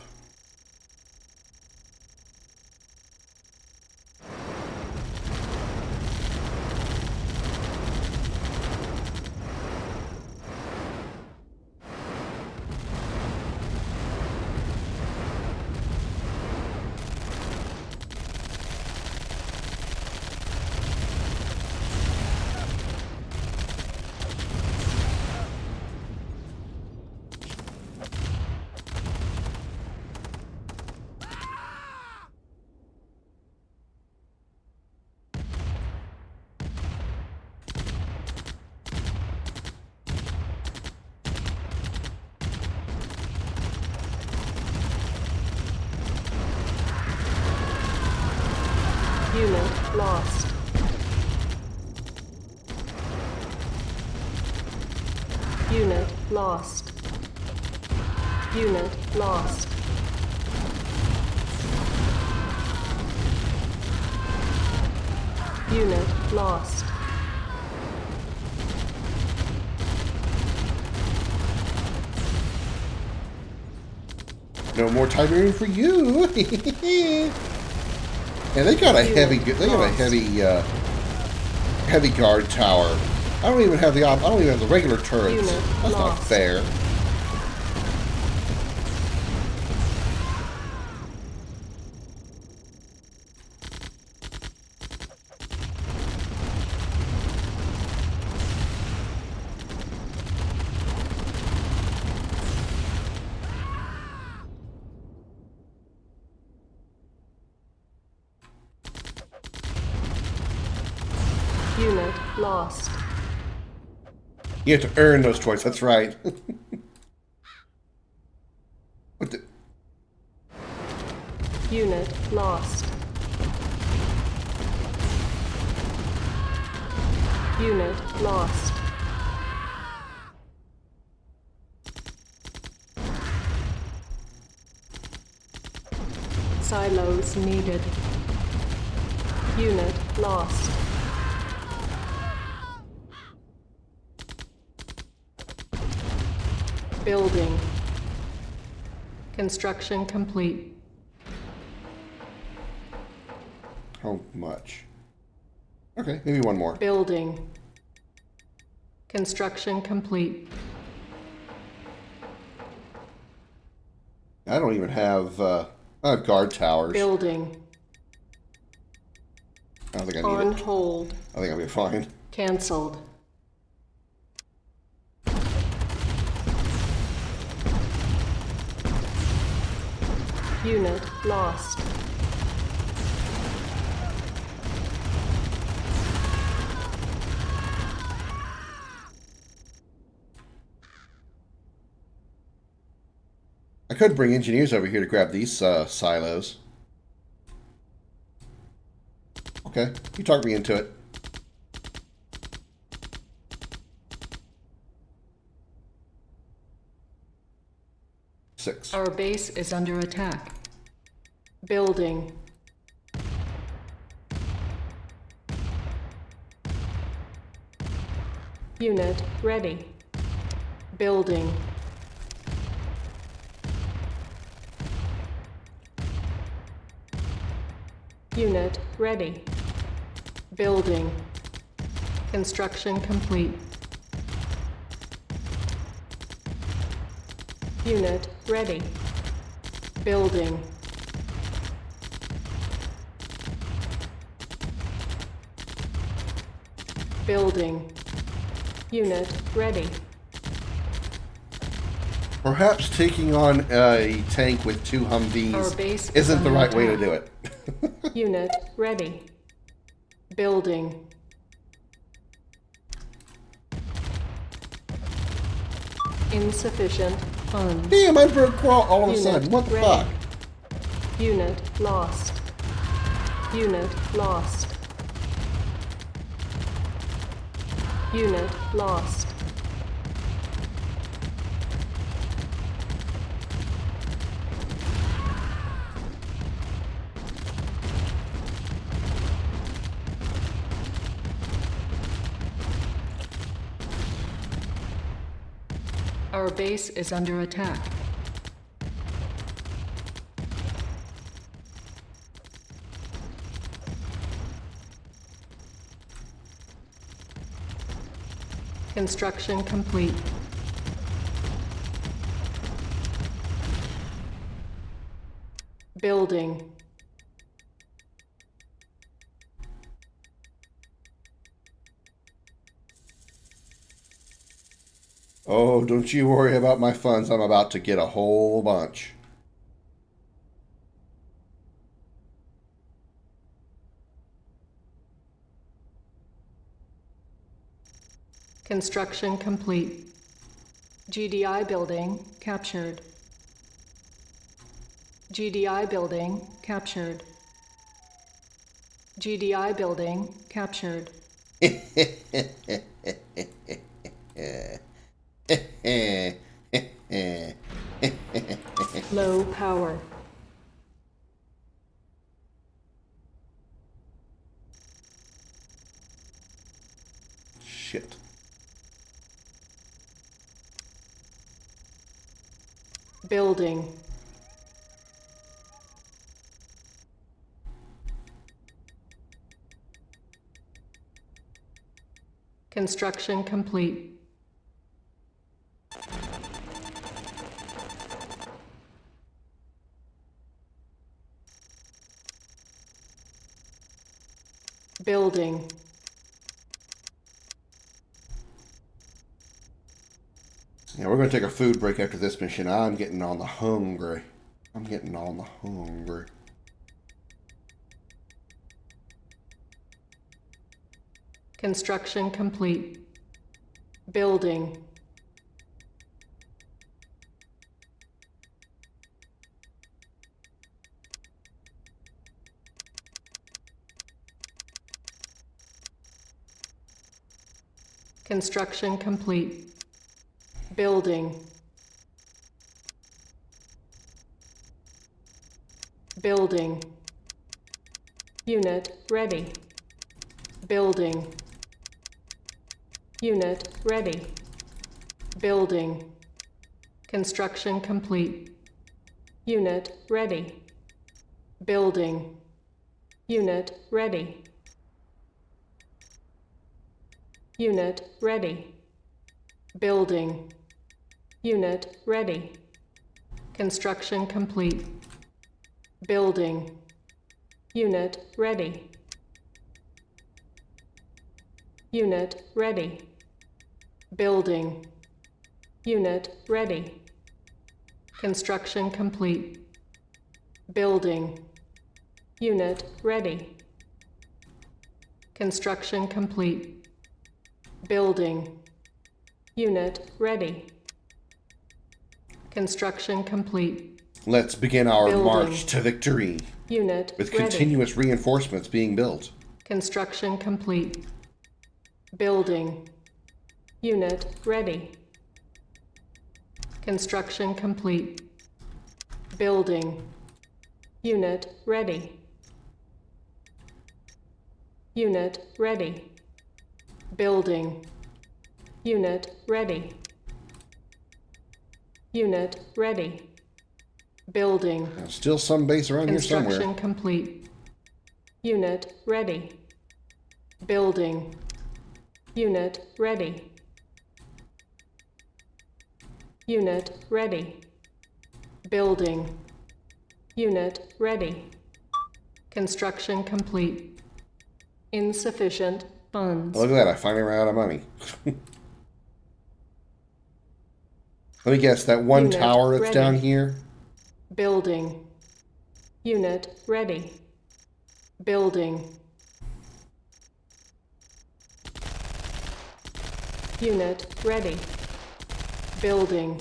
lost. Unit lost. Unit lost. Unit lost. No more Tiberian for you. And they got a heavy. They got a heavy guard tower. I don't even have the regular turrets. That's not fair. Unit lost. You have to earn those choices. That's right. What the? Unit lost. Unit lost. Silos needed. Unit lost. Building. Construction complete. How much? Okay, maybe one more. Building. Construction complete. I don't even have. I have guard towers. Building. I don't think I need On it. hold. I think I'll be fine. Cancelled. Unit lost. I could bring engineers over here to grab these silos. Okay, you talked me into it. Six. Our base is under attack. Building. Unit ready. Building. Unit ready. Building. Construction complete. Unit ready. Building. Building. Unit ready. Perhaps taking on a tank with two Our Humvees base is isn't the under right way to attack. do it. Unit ready. Building. Insufficient funds. Damn, I broke crawl all of a Unit sudden. What the ready. fuck? Unit lost. Unit lost. Unit lost. Our base is under attack. Construction complete. Building. Oh, don't you worry about my funds. I'm about to get a whole bunch. Construction complete. GDI building captured. GDI building captured. GDI building captured. Low power. Shit. Building. Construction complete. Building. Yeah, we're going to take a food break after this mission. I'm getting on the hungry. I'm getting on the hungry. Construction complete. Building. Construction complete. Building. Building. Unit ready. Building. Unit ready. Building. Construction complete. Unit ready. Building. Unit ready. Unit ready. Building. Unit ready. Construction complete. Building. Unit ready. Unit ready. Building. Unit ready. Construction complete. Building. Unit ready. Construction complete. Building. Unit ready. Construction complete. Let's begin our Building. march to victory. Unit With ready. continuous reinforcements being built. Construction complete. Building. Unit ready. Construction complete. Building. Unit ready. Unit ready. Building. Unit ready. Unit ready. Building. There's still some base around here somewhere. Construction complete. Unit ready. Building. Unit ready. Unit ready. Building. Unit ready. Construction complete. Insufficient funds. Look at that, I finally ran out of money. Let me guess, that one Unit tower that's ready. down here? Building. Unit ready. Building. Unit ready. Building.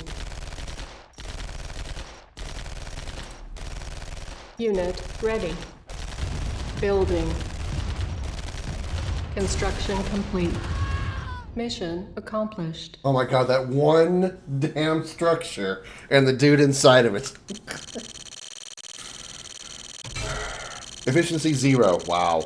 Unit ready. Building. Construction complete. Mission accomplished. Oh my god, that one damn structure and the dude inside of it. Efficiency 0. Wow.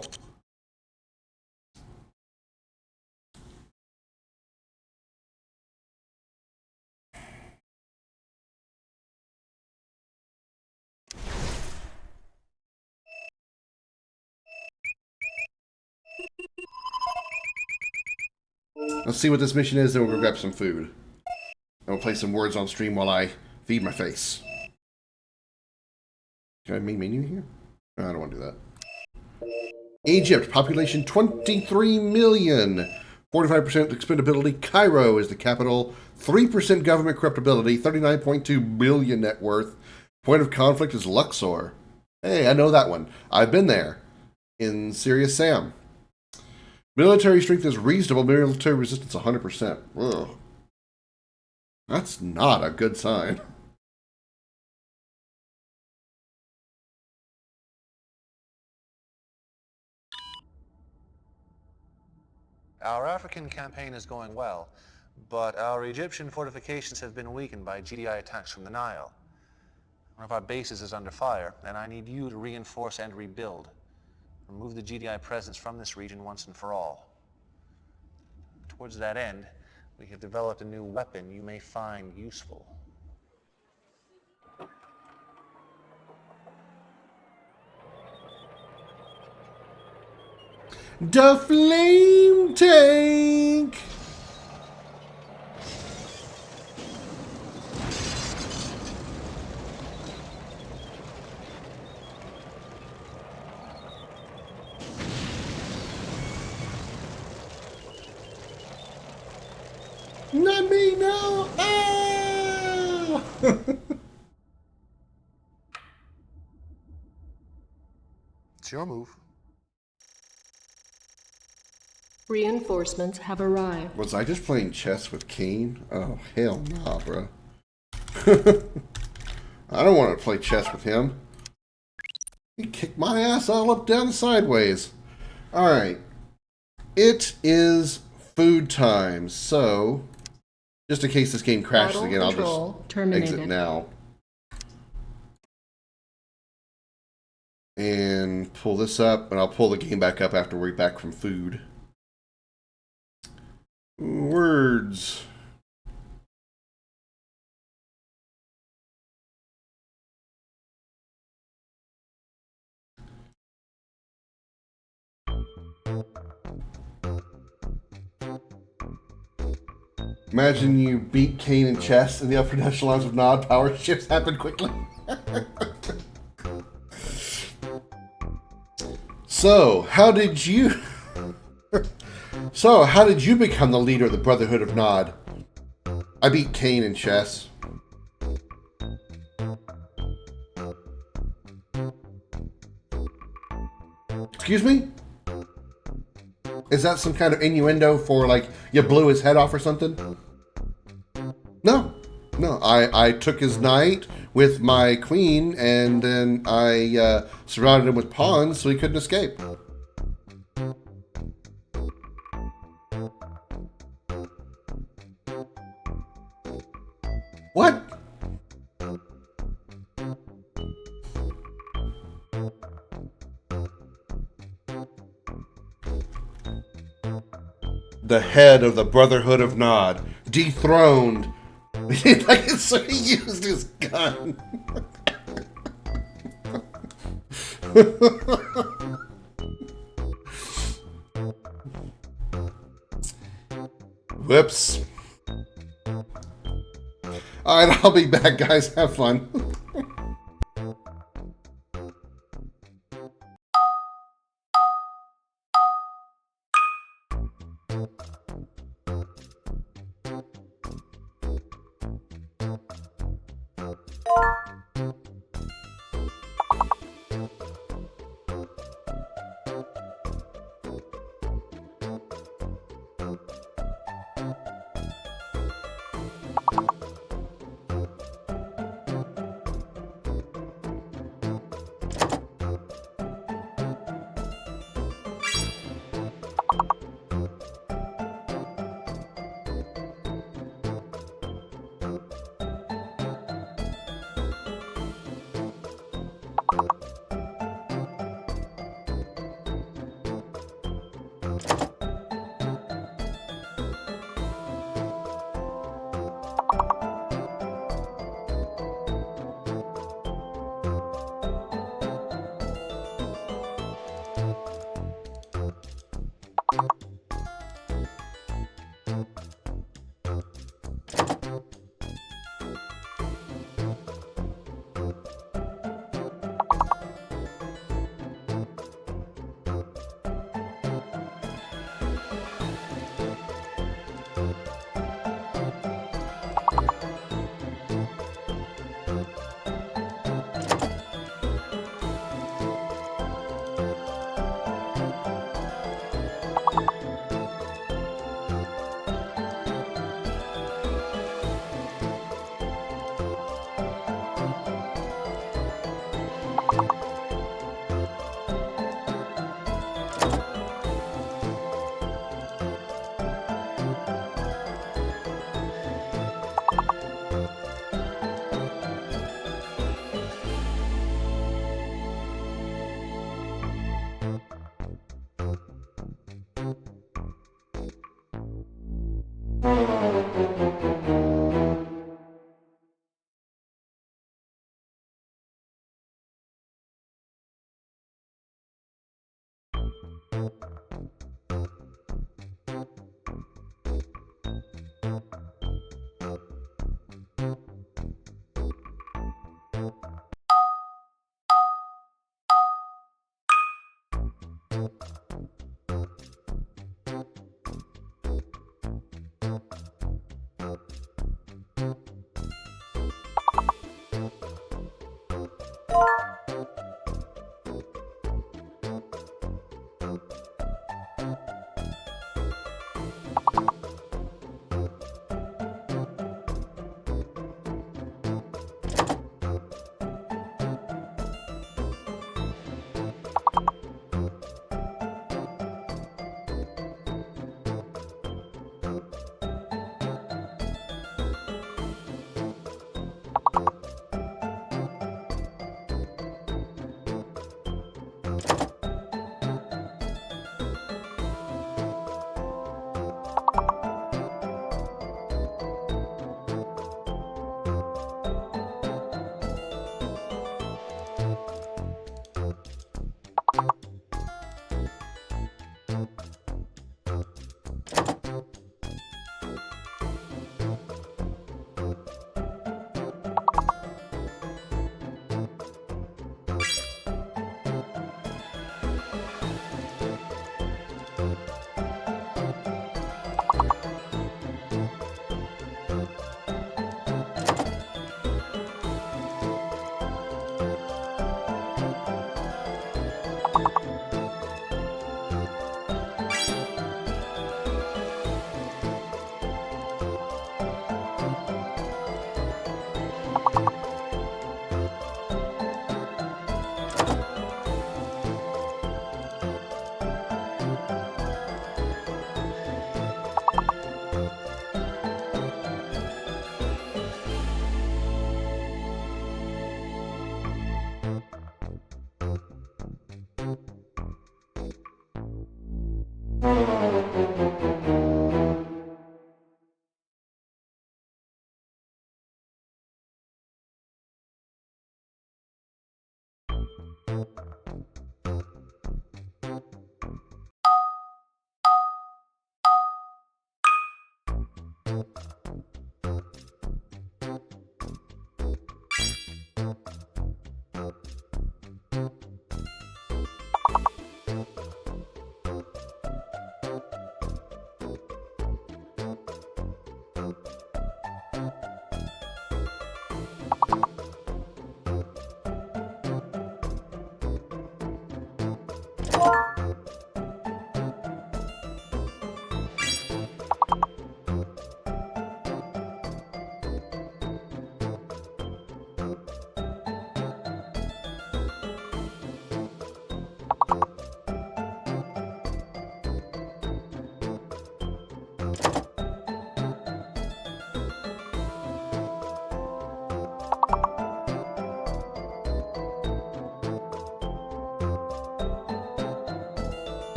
Let's see what this mission is, then we'll go grab some food. And we'll play some words on stream while I feed my face. Do I have main menu here? No, I don't want to do that. Egypt, population 23 million. 45% expendability. Cairo is the capital. 3% government corruptibility. 39.2 billion net worth. Point of conflict is Luxor. Hey, I know that one. I've been there. In Serious Sam. Military strength is reasonable. Military resistance 100%. Ugh. That's not a good sign. Our African campaign is going well, but our Egyptian fortifications have been weakened by GDI attacks from the Nile. One of our bases is under fire, and I need you to reinforce and rebuild. Remove the GDI presence from this region once and for all. Towards that end, we have developed a new weapon you may find useful. The flame tank! Not me, no! Ah! It's your move. Reinforcements have arrived. Was I just playing chess with Kane? Oh, hell nah, bro. I don't want to play chess with him. He kicked my ass all up, down, sideways. Alright. It is food time, so just in case this game crashes Battle again, I'll control just terminated. exit now. And pull this up, and I'll pull the game back up after we're back from food. Words. Imagine you beat Kane in chess and the upper echelons of Nod power shifts happen quickly. So, how did you become the leader of the Brotherhood of Nod? I beat Kane in chess. Excuse me? Is that some kind of innuendo for, like, you blew his head off or something? No. No, I took his knight with my queen, and then I surrounded him with pawns so he couldn't escape. What? The head of the Brotherhood of Nod, dethroned. So he used his gun. Whoops. Alright, I'll be back, guys. Have fun.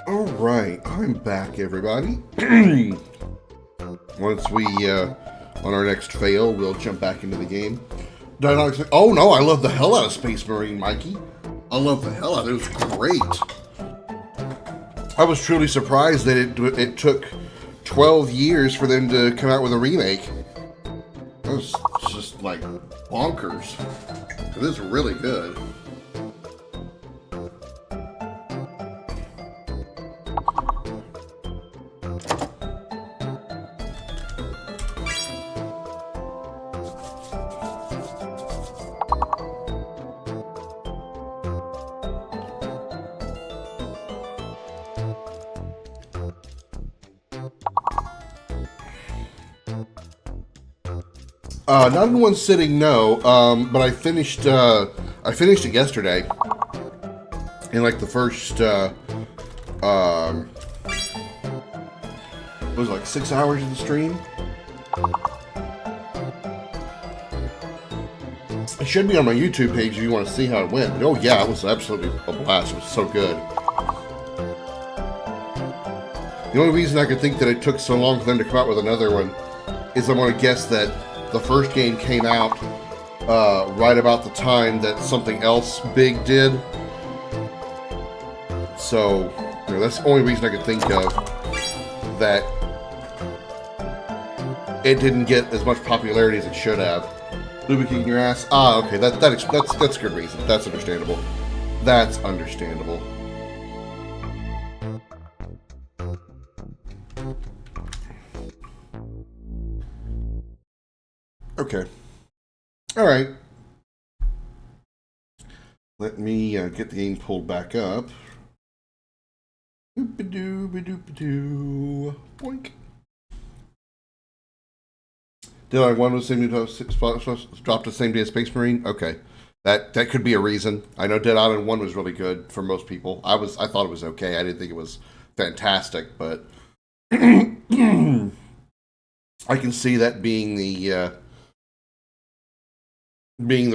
All right, I'm back, everybody. Once we, on our next fail, we'll jump back into the game. Did I not expect? Oh no, I love the hell out of Space Marine, Mikey. I love the hell out of it. It was great. I was truly surprised that it took 12 years for them to come out with a remake. It was just like bonkers. It is really good. Not in one sitting, no. But I finished it yesterday. In like the first, it was like 6 hours of the stream. It should be on my YouTube page if you want to see how it went. But, oh yeah, it was absolutely a blast. It was so good. The only reason I could think that it took so long for them to come out with another one is I'm going to guess that the first game came out right about the time that something else big did. So, you know, that's the only reason I could think of that it didn't get as much popularity as it should have. Lubricating your ass? Ah, okay, that's a good reason. That's understandable. That's understandable. Okay. All right. Let me get the game pulled back up. Doop-a-doo-ba-doop-a-doo. Boink. Did I want to same drop the same day as Space Marine? Okay. That could be a reason. I know Dead Island 1 was really good for most people. I thought it was okay. I didn't think it was fantastic, but I can see that being the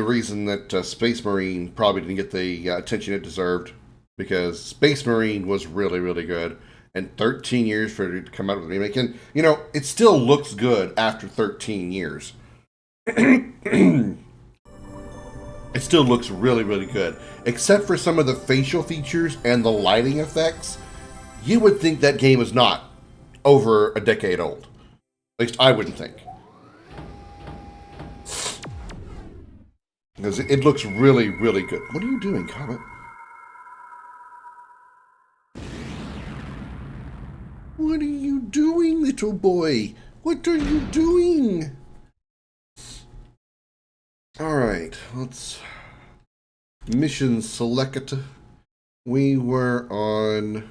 reason that Space Marine probably didn't get the attention it deserved, because Space Marine was really, really good, and 13 years for it to come out with a remake, and you know, it still looks good after 13 years. It still looks really, really good, except for some of the facial features and the lighting effects. You would think that game is not over a decade old. At least I wouldn't think. Because it looks really, really good. What are you doing, Comet? What are you doing, little boy? What are you doing? Alright, let's... Mission select. We were on...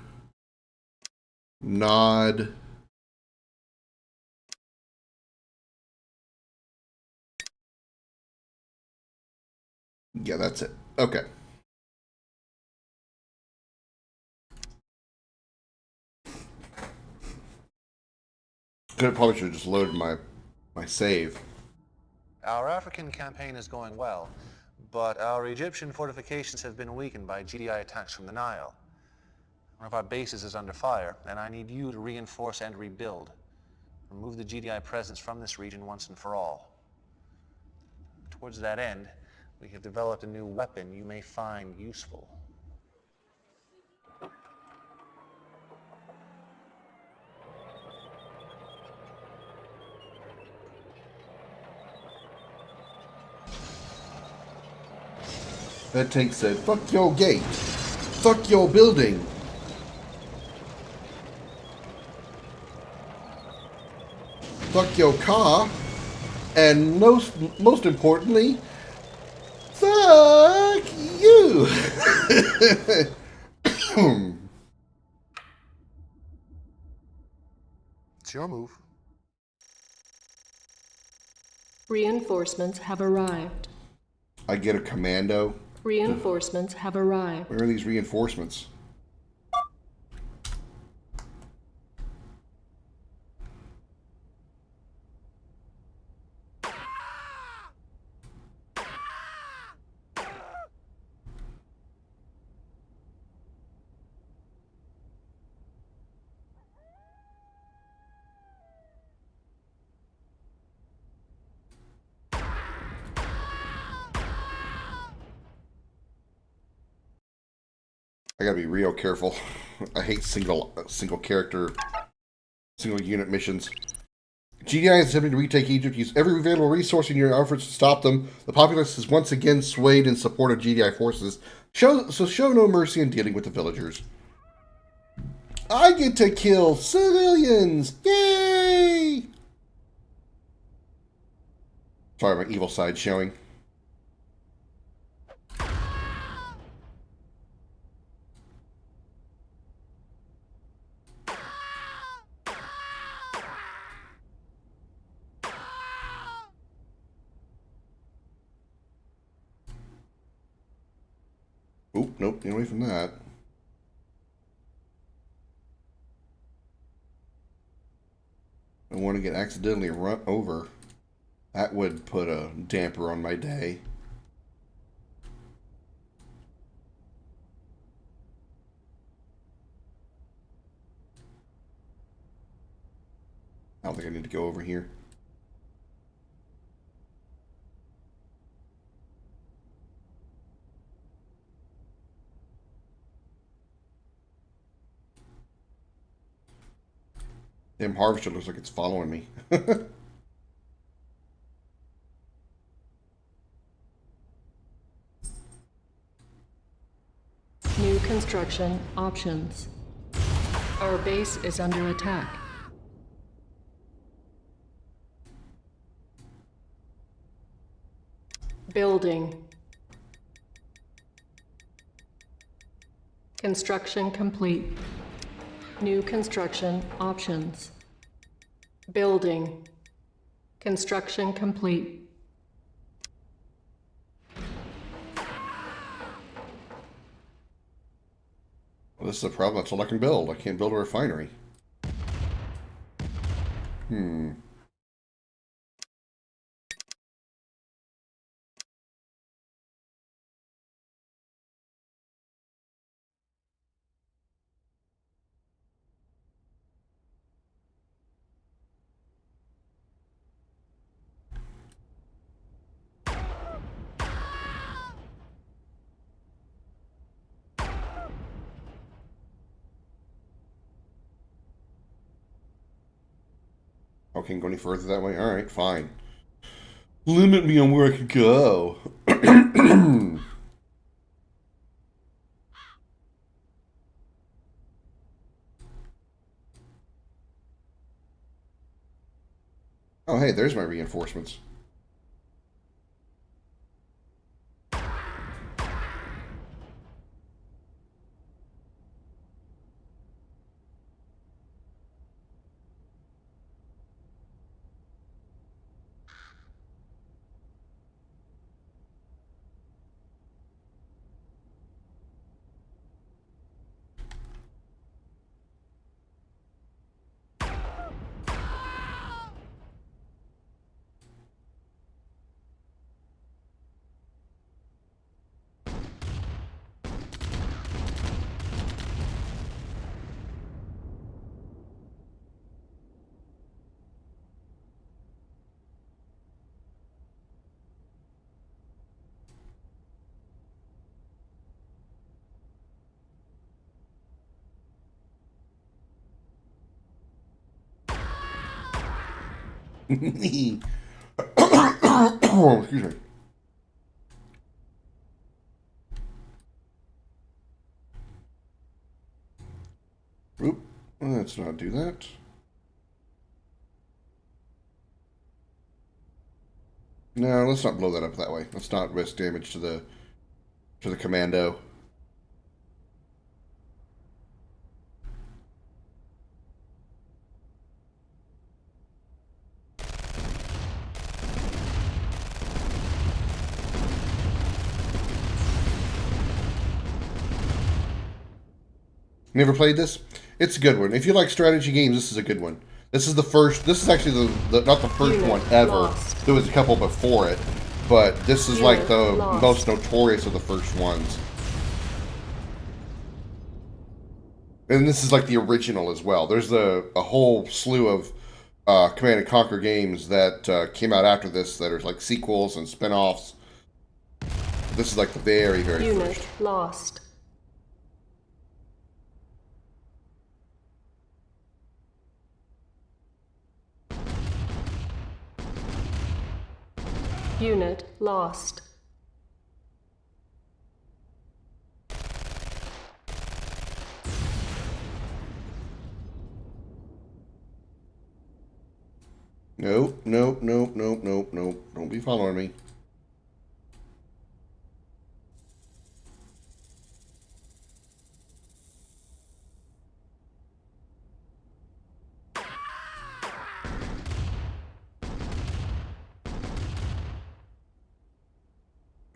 Nod... Yeah, that's it. Okay. Probably should have just loaded my save. Our African campaign is going well, but our Egyptian fortifications have been weakened by GDI attacks from the Nile. One of our bases is under fire, and I need you to reinforce and rebuild. Remove the GDI presence from this region once and for all. Towards that end, we have developed a new weapon you may find useful. That tank said, fuck your gate. Fuck your building. Fuck your car. And most importantly, fuck you. It's your move. Reinforcements have arrived. I get a commando. Reinforcements have arrived. Where are these reinforcements? I gotta be real careful. I hate single character, single unit missions. GDI is attempting to retake Egypt. Use every available resource in your efforts to stop them. The populace is once again swayed in support of GDI forces. Show no mercy in dealing with the villagers. I get to kill civilians! Yay! Sorry, my evil side showing. Oop, nope, get away from that. I don't want to get accidentally run over. That would put a damper on my day. I don't think I need to go over here. Damn harvester looks like it's following me. New construction options. Our base is under attack. Building. Construction complete. New construction options. Building. Construction complete. Well, this is a problem. That's all I can build. I can't build a refinery. Oh, can't go any further that way? Alright, fine. Limit me on where I can go. Oh, hey, there's my reinforcements. Excuse me. Oop, let's not do that. No, let's not blow that up that way. Let's not risk damage to the commando. Never played this? It's a good one. If you like strategy games, this is a good one. This is the first. This is actually the not the first one ever. Lost. There was a couple before it, but this is like the most notorious of the first ones. And this is like the original as well. There's a whole slew of Command and Conquer games that came out after this that are like sequels and spin-offs. This is like the very, very Unit first. lost. Unit lost. Nope, nope, nope, nope, nope, nope. Don't be following me.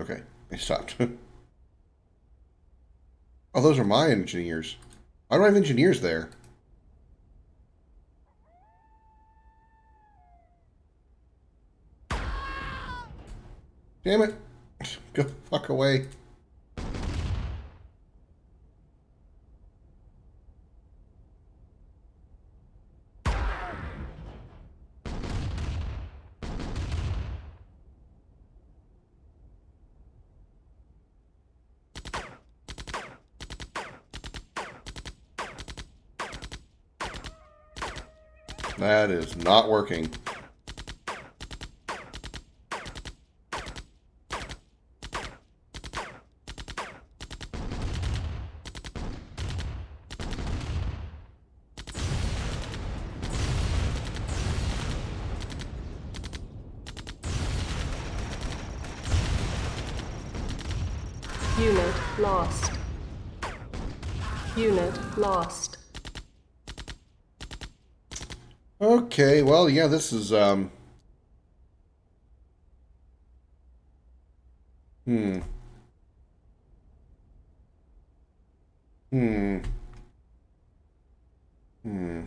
Okay, I stopped. Oh, those are my engineers. I don't have engineers there. Damn it. Go fuck away. That is not working. Unit lost. Unit lost. Okay, well, yeah, this is, Hmm. Hmm. Hmm.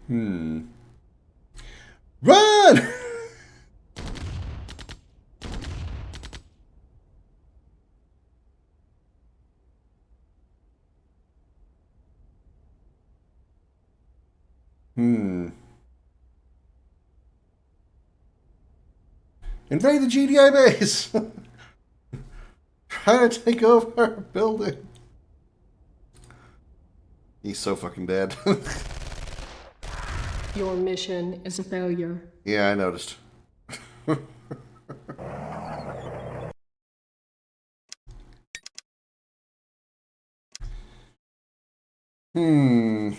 Hmm. Run! Hmm. Invade the GDI base! Trying to take over our building. He's so fucking dead. Your mission is a failure. Yeah, I noticed. Hmm.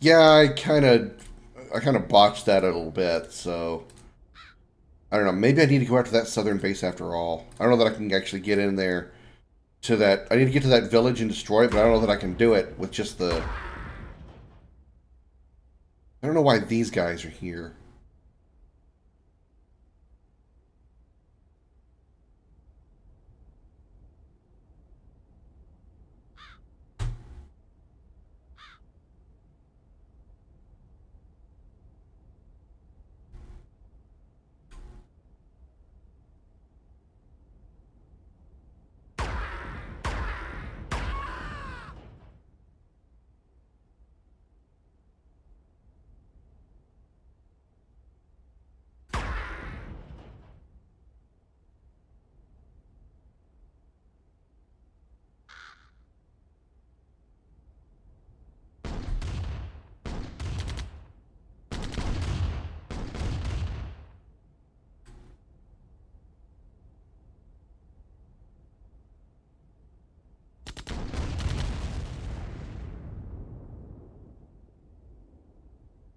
Yeah, I kind of botched that a little bit, so I don't know. Maybe I need to go after that southern base after all. I don't know that I can actually get in there to that. I need to get to that village and destroy it, but I don't know that I can do it with just the... I don't know why these guys are here.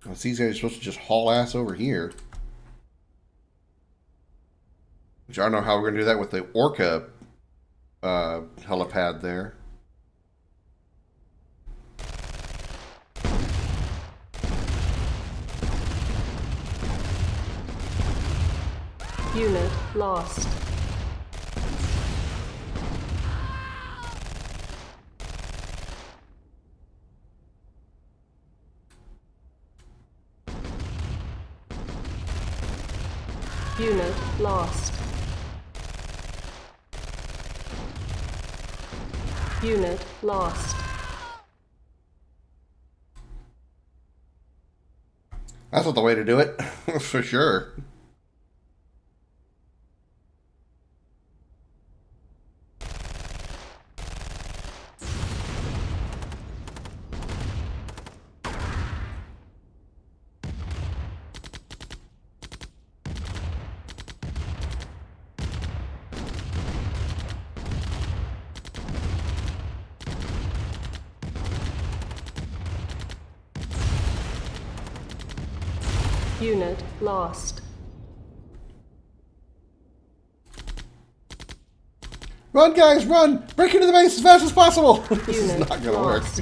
Well, these guys are supposed to just haul ass over here. Which I don't know how we're going to do that with the Orca helipad there. Unit lost. Unit lost. Unit lost. That's not the way to do it, for sure. Unit lost. Run, guys, run! Break into the base as fast as possible! This is Unit not gonna work. lost.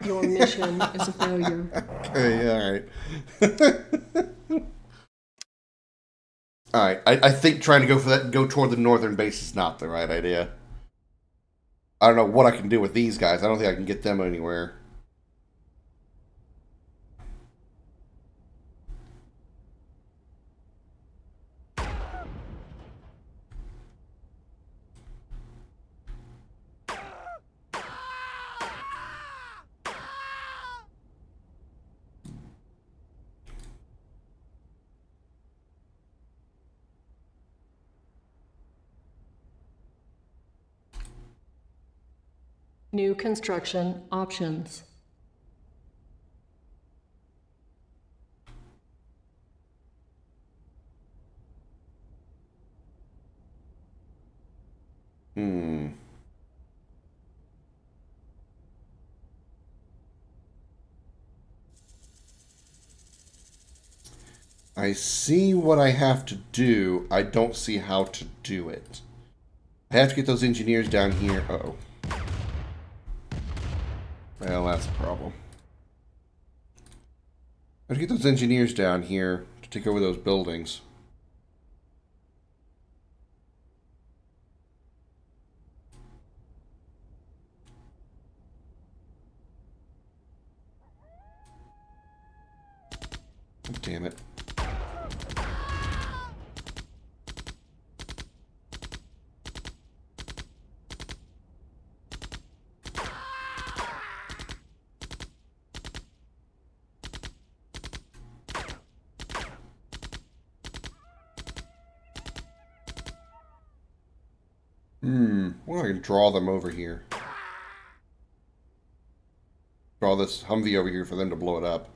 Your mission is a failure. Okay, alright. Alright, I think trying to go for that, go toward the northern base is not the right idea. I don't know what I can do with these guys. I don't think I can get them anywhere. New construction options. I see what I have to do. I don't see how to do it. I have to get those engineers down here. Uh-oh. Well, that's a problem. I have to get those engineers down here to take over those buildings. Oh, damn it. Well, I can draw them over here. Draw this Humvee over here for them to blow it up.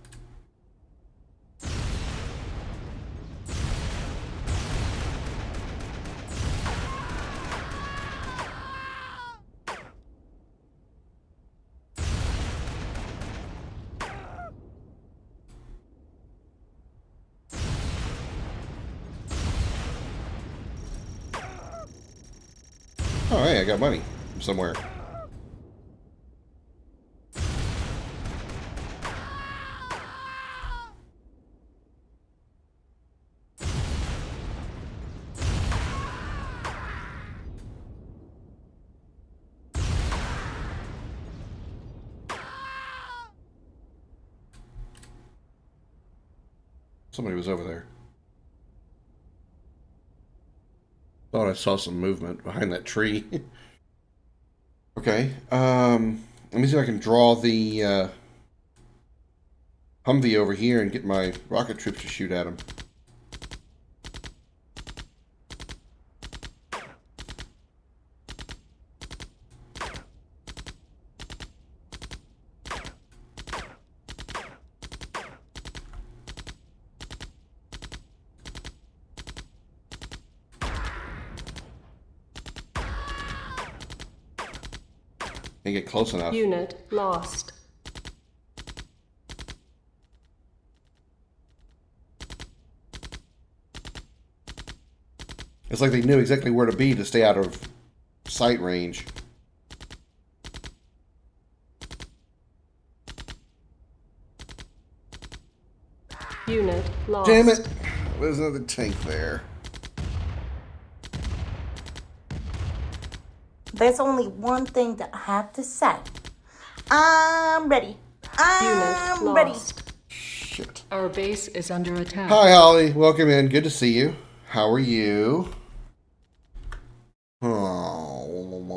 Oh, hey, I got money from somewhere. Somebody was over there. Thought I saw some movement behind that tree. Okay, let me see if I can draw the Humvee over here and get my rocket troops to shoot at him. Can't get close enough. Unit lost. It's like they knew exactly where to be to stay out of sight range. Unit lost. Damn it! There's another tank there. There's only one thing that I have to say. I'm ready. I'm Unit ready. lost. Shit. Our base is under attack. Hi, Holly. Welcome in. Good to see you. How are you? Oh.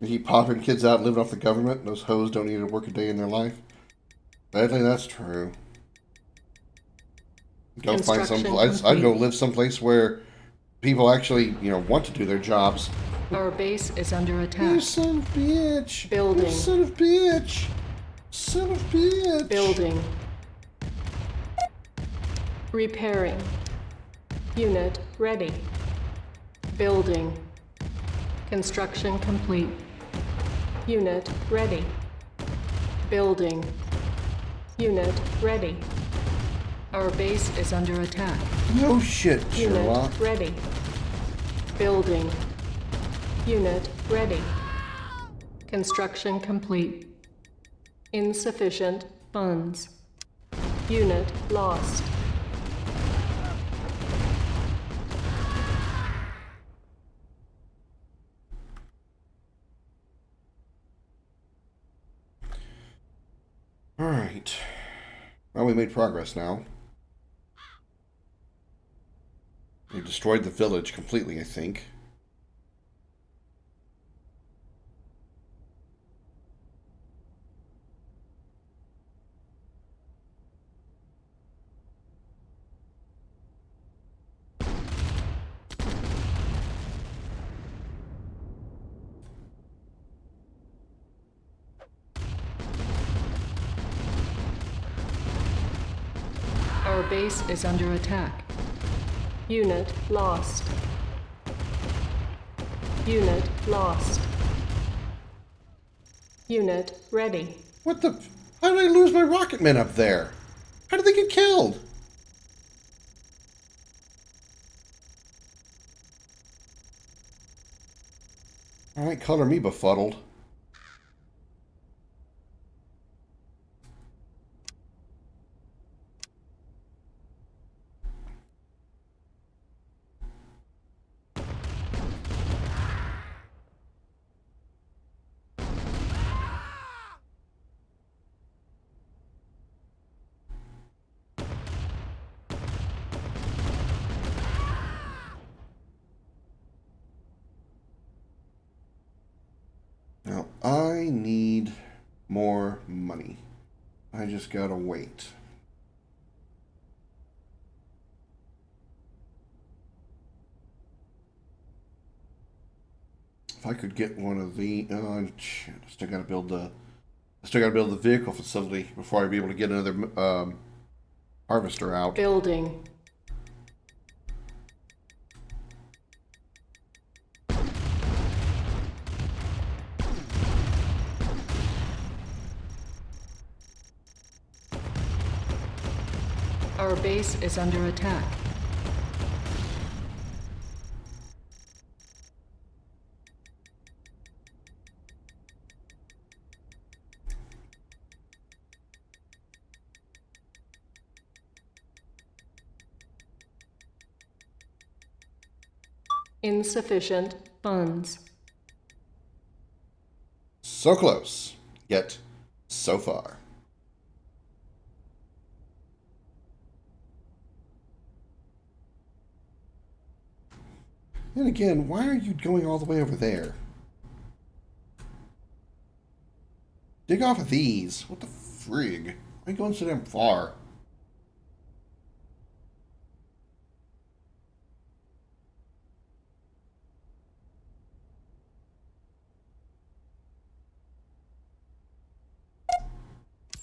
You keep popping kids out living off the government. Those hoes don't need to work a day in their life. Badly, that's true. Go find some place. I'd go live someplace where people actually, want to do their jobs. Our base is under attack. You son of a bitch. Building. You son of a bitch. Son of a bitch. Building. Repairing. Unit ready. Building. Construction complete. Unit ready. Building. Unit ready. Our base is under attack. No shit, Sherlock. Unit ready. Building. Unit ready. Construction complete. Insufficient funds. Unit lost. Alright. Well, we made progress now. We destroyed the village completely, I think. Our base is under attack. Unit lost. Unit lost. Unit ready. What the? How did I lose my rocket men up there? How did they get killed? Alright, color me befuddled. Now, I need more money. I just gotta wait. If I could get one of the, shit, I still gotta build the vehicle facility before I'd be able to get another harvester out. Building. Our base is under attack. Insufficient funds. So close, yet so far. And again, why are you going all the way over there? Dig off of these. What the frig? Why are you going so damn far?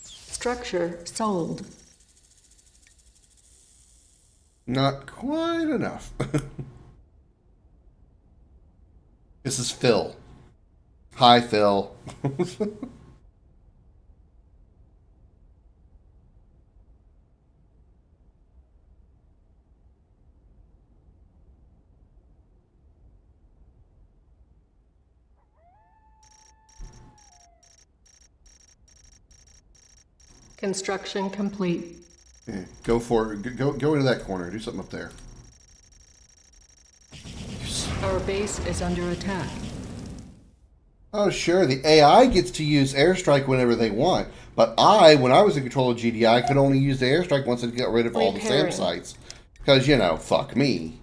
Structure sold. Not quite enough. This is Phil. Hi, Phil. Construction complete. Okay, go for it. Go into that corner. Do something up there. Our base is under attack. Oh, sure. The AI gets to use airstrike whenever they want. But when I was in control of GDI, could only use the airstrike once it got rid of all the SAM sites. Because, fuck me.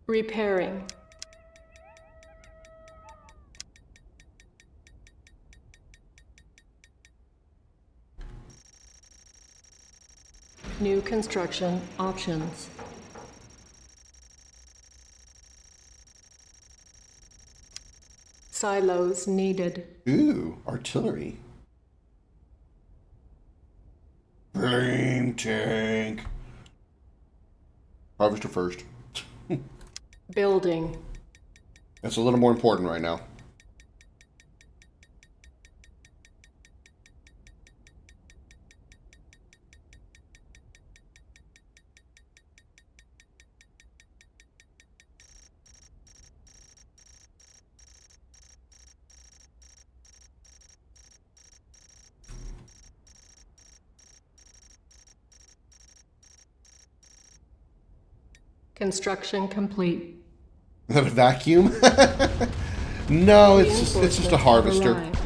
Repairing. New construction options. Silos needed. Ooh, artillery. Flame tank. Harvester first. Building. That's a little more important right now. Construction complete. Is that a vacuum? No, it's just a harvester. Arrived.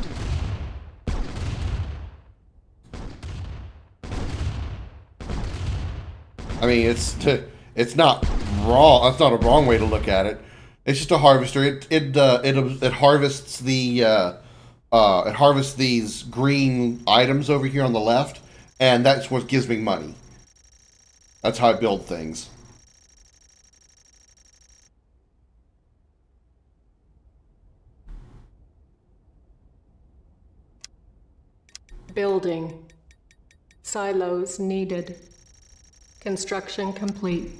I mean, it's not wrong. That's not a wrong way to look at it. It's just a harvester. It harvests it harvests these green items over here on the left, and that's what gives me money. That's how I build things. Building. Silos needed. Construction complete.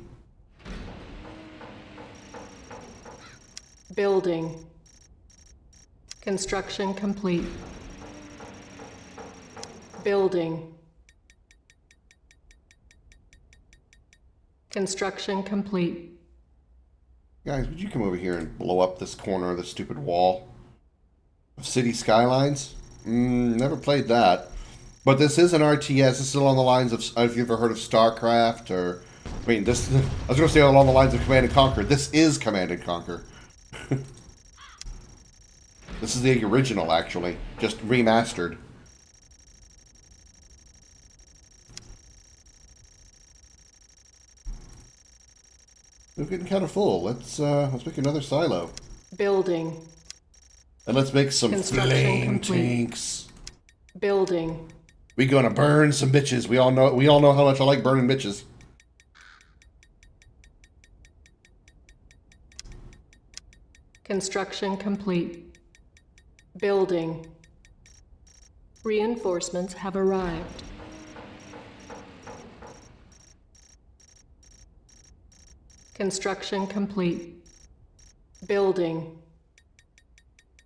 Building. Construction complete. Building. Construction complete. Guys, would you come over here and blow up this corner of the stupid wall of City Skylines? Never played that. But this is an RTS. This is along the lines of, have you ever heard of StarCraft? Or, I mean, this, I was going to say along the lines of Command & Conquer. This is Command & Conquer. This is the original, actually. Just remastered. We're getting kind of full. Let's make another silo. Building. And let's make some Construction flame complete. tanks. Building. We gonna burn some bitches. We all know how much I like burning bitches. Construction complete. Building. Reinforcements have arrived. Construction complete. Building.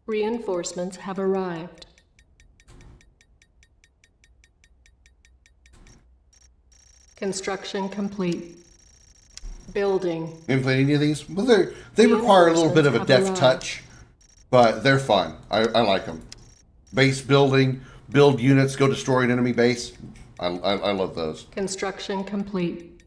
Reinforcements have arrived. Construction complete. Building. Haven't played any of these? Well, they require a little bit of a deft touch, but they're fun. I like them. Base building, build units, go destroy an enemy base. I love those. Construction complete.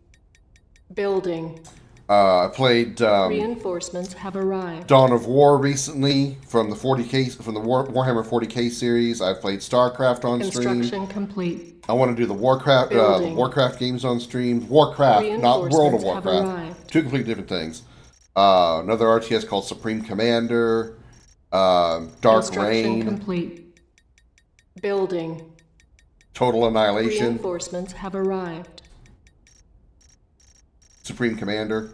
Building. I played Reinforcements have arrived. Dawn of War recently from the 40K from the Warhammer 40K series. I've played StarCraft on stream. Construction complete. I want to do the Warcraft games on stream. Warcraft, not World of Warcraft. Two completely different things. Another RTS called Supreme Commander. Dark Construction Reign. complete. Building. Total Annihilation. Reinforcements have arrived. Supreme Commander.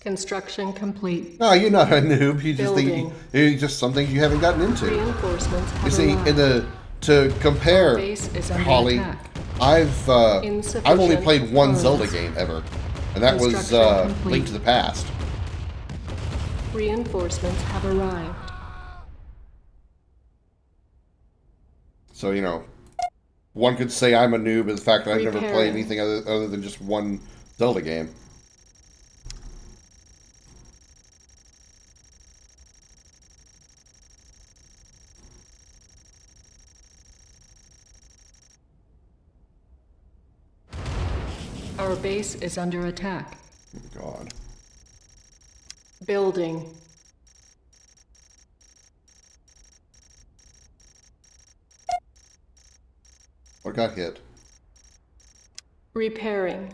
Construction complete. No, you're not a noob. You just Building. you just some things you haven't gotten into. Reinforcements have You see, arrived. to compare, Our base is under Holly, attack. I've only Insufficient played one funds. Zelda game ever, and that was Construction complete. Link to the Past. Reinforcements have arrived. So one could say I'm a noob in the fact that I've never played Repairing. anything other than just one Zelda game. Our base is under attack. Oh, God. Building. What got hit? Repairing.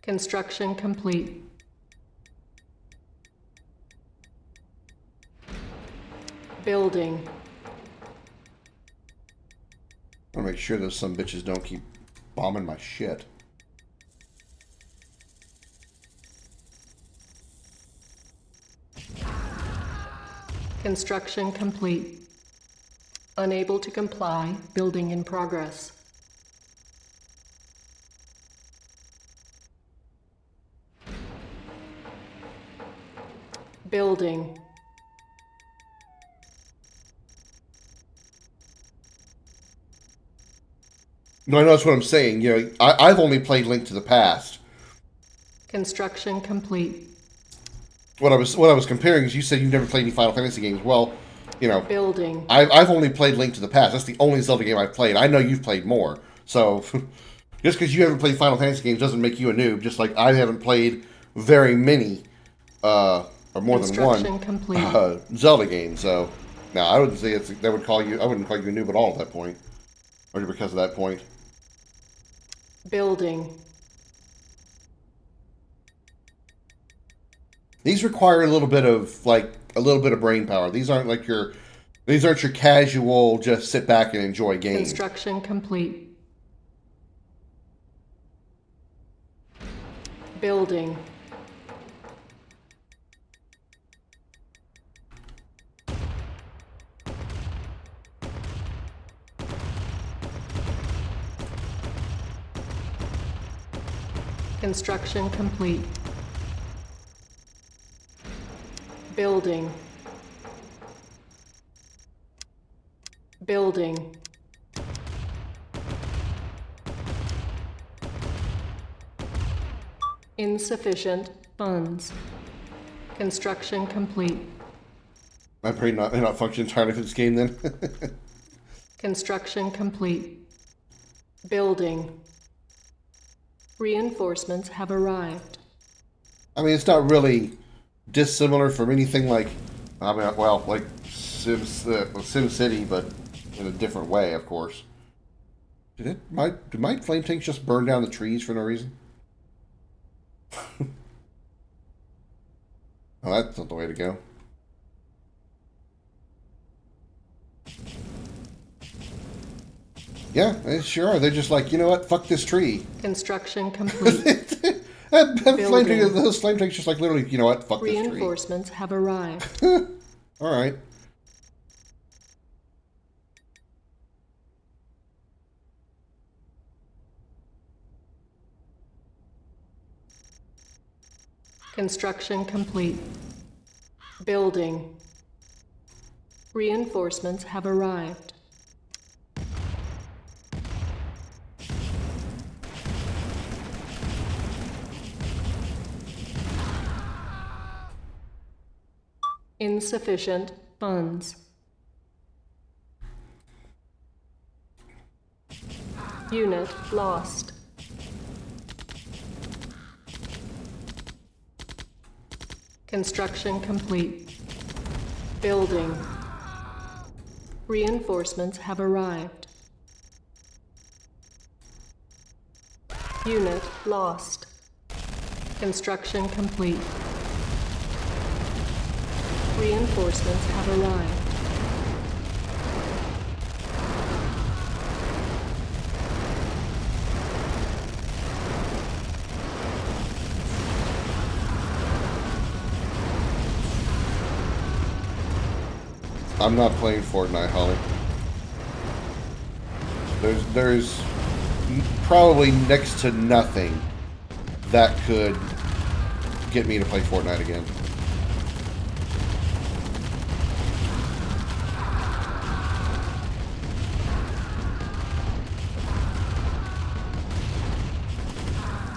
Construction complete. Building. I want to make sure those some bitches don't keep bombing my shit. Construction complete. Unable to comply. Building in progress. Building. No, I know that's what I'm saying. You know, I've only played Link to the Past. Construction complete. What I was comparing is you said you've never played any Final Fantasy games. Well, you know, Building. I've only played Link to the Past. That's the only Zelda game I've played. I know you've played more. So just because you haven't played Final Fantasy games doesn't make you a noob. Just like I haven't played very many, or more than one, Zelda games. So now I wouldn't say I wouldn't call you a noob at all at that point, or because of that point. Building. These require a little bit of brain power. These aren't your casual just sit back and enjoy games. Construction complete. Building. Construction complete. Building. Building. Insufficient funds. Construction complete. My brain not functioning entirely for this game then. Construction complete. Building. Reinforcements have arrived. I mean, it's not really dissimilar from anything like, I mean, well, like Sim City, but in a different way, of course. Did my flame tanks just burn down the trees for no reason? Oh, that's not the way to go. Yeah, they sure are. They're just like, you know what? Fuck this tree. Construction complete. Those flame tanks just like literally, you know what? Fuck this tree. Reinforcements have arrived. All right. Construction complete. Building. Reinforcements have arrived. Insufficient funds. Unit lost. Construction complete. Building. Reinforcements have arrived. Unit lost. Construction complete. Reinforcements have arrived. I'm not playing Fortnite, Holly. There's probably next to nothing that could get me to play Fortnite again.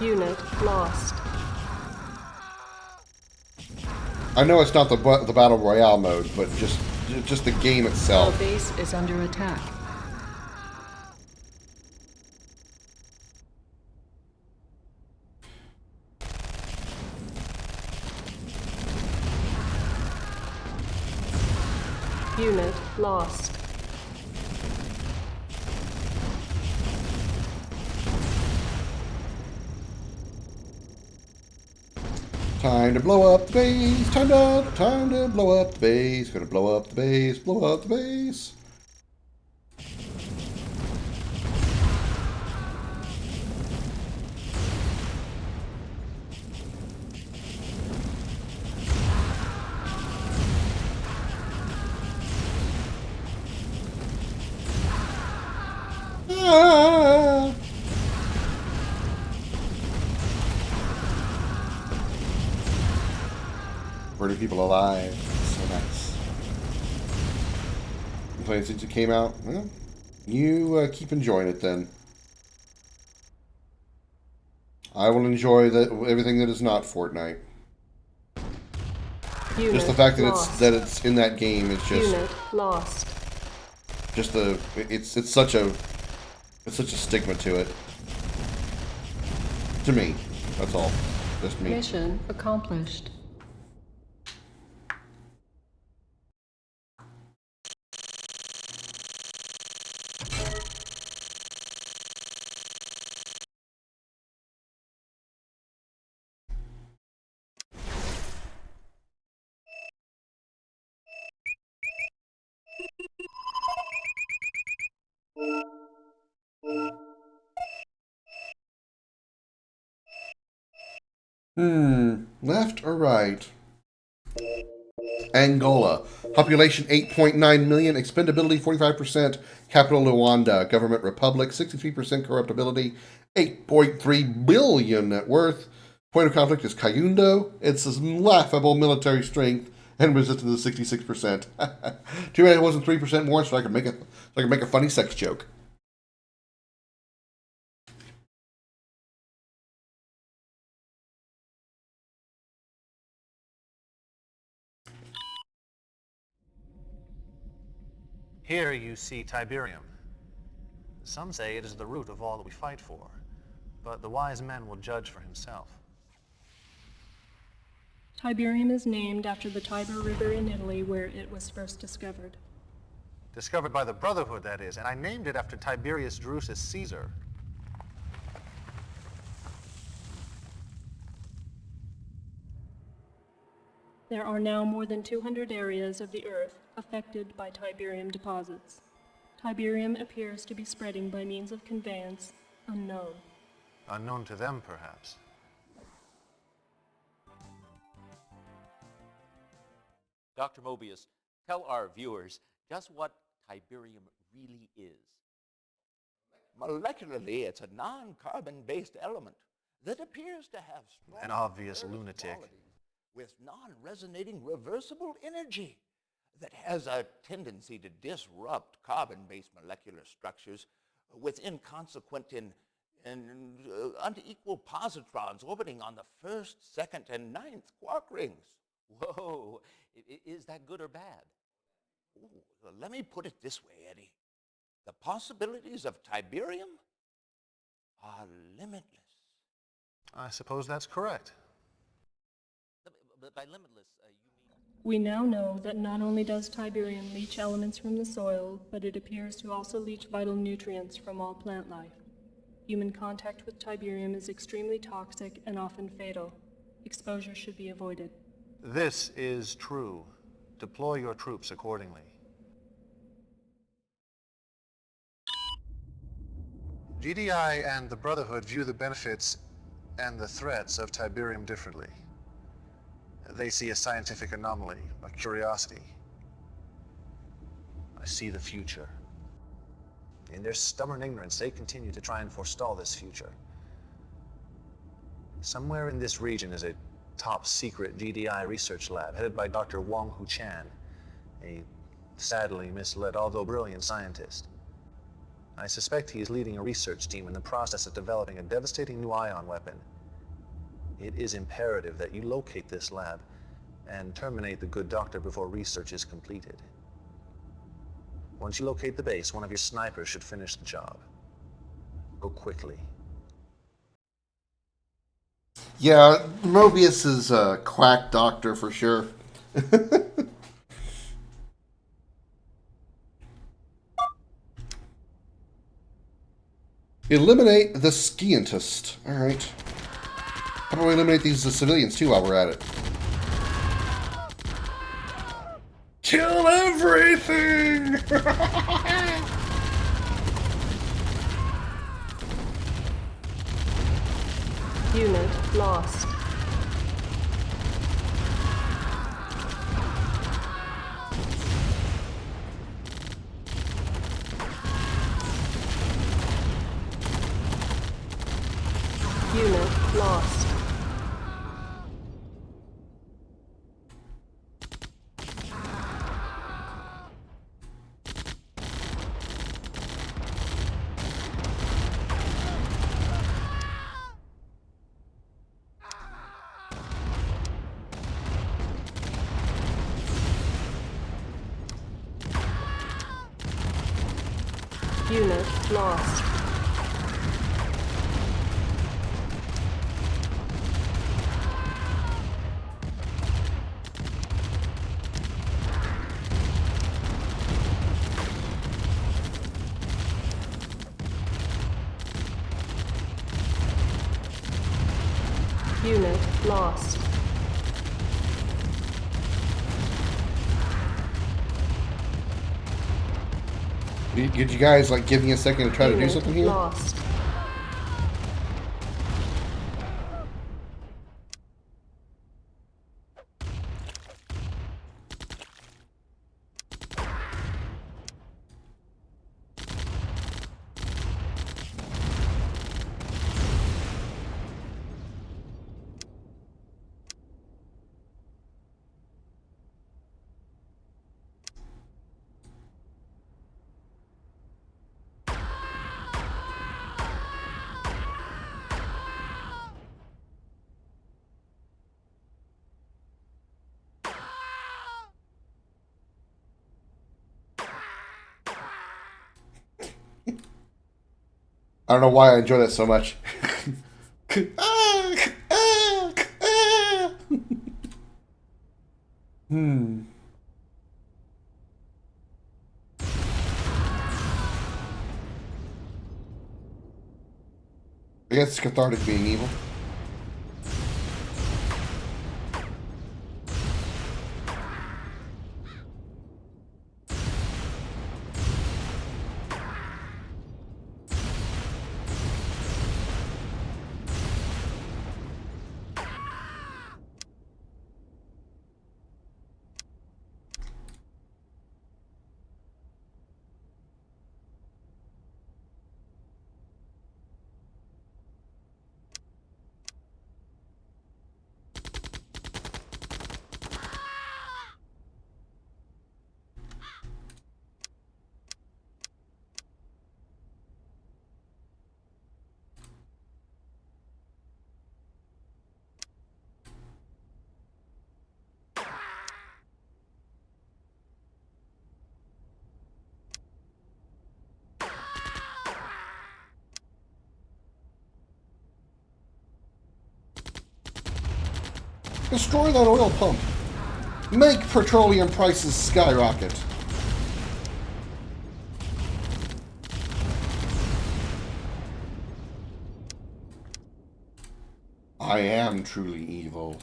Unit lost. I know it's not the Battle Royale mode, but just the game itself. Our base is under attack. Unit lost. Time to blow up the base. Time to blow up the base. Gonna blow up the base. Blow up the base. Burning people alive. So nice. You playing since it came out? Well, you keep enjoying it then. I will enjoy everything that is not Fortnite. Unit just the fact that lost. it's in that game is just Unit lost. Just it's such a stigma to it. To me, that's all. Just me. Mission accomplished. Left or right? Angola. Population 8.9 million. Expendability 45%. Capital Luanda. Government Republic 63% corruptibility. 8.3 billion net worth. Point of conflict is Kayundo. It's a laughable military strength and resistance is 66%. Too bad it wasn't 3% more, so I could make a funny sex joke. Here you see Tiberium. Some say it is the root of all that we fight for, but the wise man will judge for himself. Tiberium is named after the Tiber River in Italy where it was first discovered. Discovered by the Brotherhood, that is, and I named it after Tiberius Drusus Caesar. There are now more than 200 areas of the Earth affected by Tiberium deposits. Tiberium appears to be spreading by means of conveyance unknown. Unknown to them, perhaps. Dr. Mobius, tell our viewers just what Tiberium really is. Molecularly, it's a non-carbon-based element that appears to have strong An obvious lunatic. with non-resonating reversible energy that has a tendency to disrupt carbon-based molecular structures with inconsequent and unequal positrons orbiting on the first, second, and ninth quark rings. Whoa, is that good or bad? Ooh, well, let me put it this way, Eddie. The possibilities of Tiberium are limitless. I suppose that's correct. But by limitless, you mean... We now know that not only does Tiberium leach elements from the soil, but it appears to also leach vital nutrients from all plant life. Human contact with Tiberium is extremely toxic and often fatal. Exposure should be avoided. This is true. Deploy your troops accordingly. GDI and the Brotherhood view the benefits and the threats of Tiberium differently. They see a scientific anomaly, a curiosity. I see the future. In their stubborn ignorance, they continue to try and forestall this future. Somewhere in this region is a top-secret GDI research lab headed by Dr. Wang Hu-Chan, a sadly misled, although brilliant scientist. I suspect he is leading a research team in the process of developing a devastating new ion weapon. It is imperative that you locate this lab and terminate the good doctor before research is completed. Once you locate the base, one of your snipers should finish the job. Go quickly. Yeah, Mobius is a quack doctor for sure. Eliminate the scientist. Alright. How about we eliminate these civilians too while we're at it? Kill everything! Unit lost. Unit lost. Unit lost. Unit lost. Did you guys like give me a second to try to do something here? Lost. I don't know why I enjoy that so much. I guess it's cathartic being evil. Destroy that oil pump. Make petroleum prices skyrocket. I am truly evil.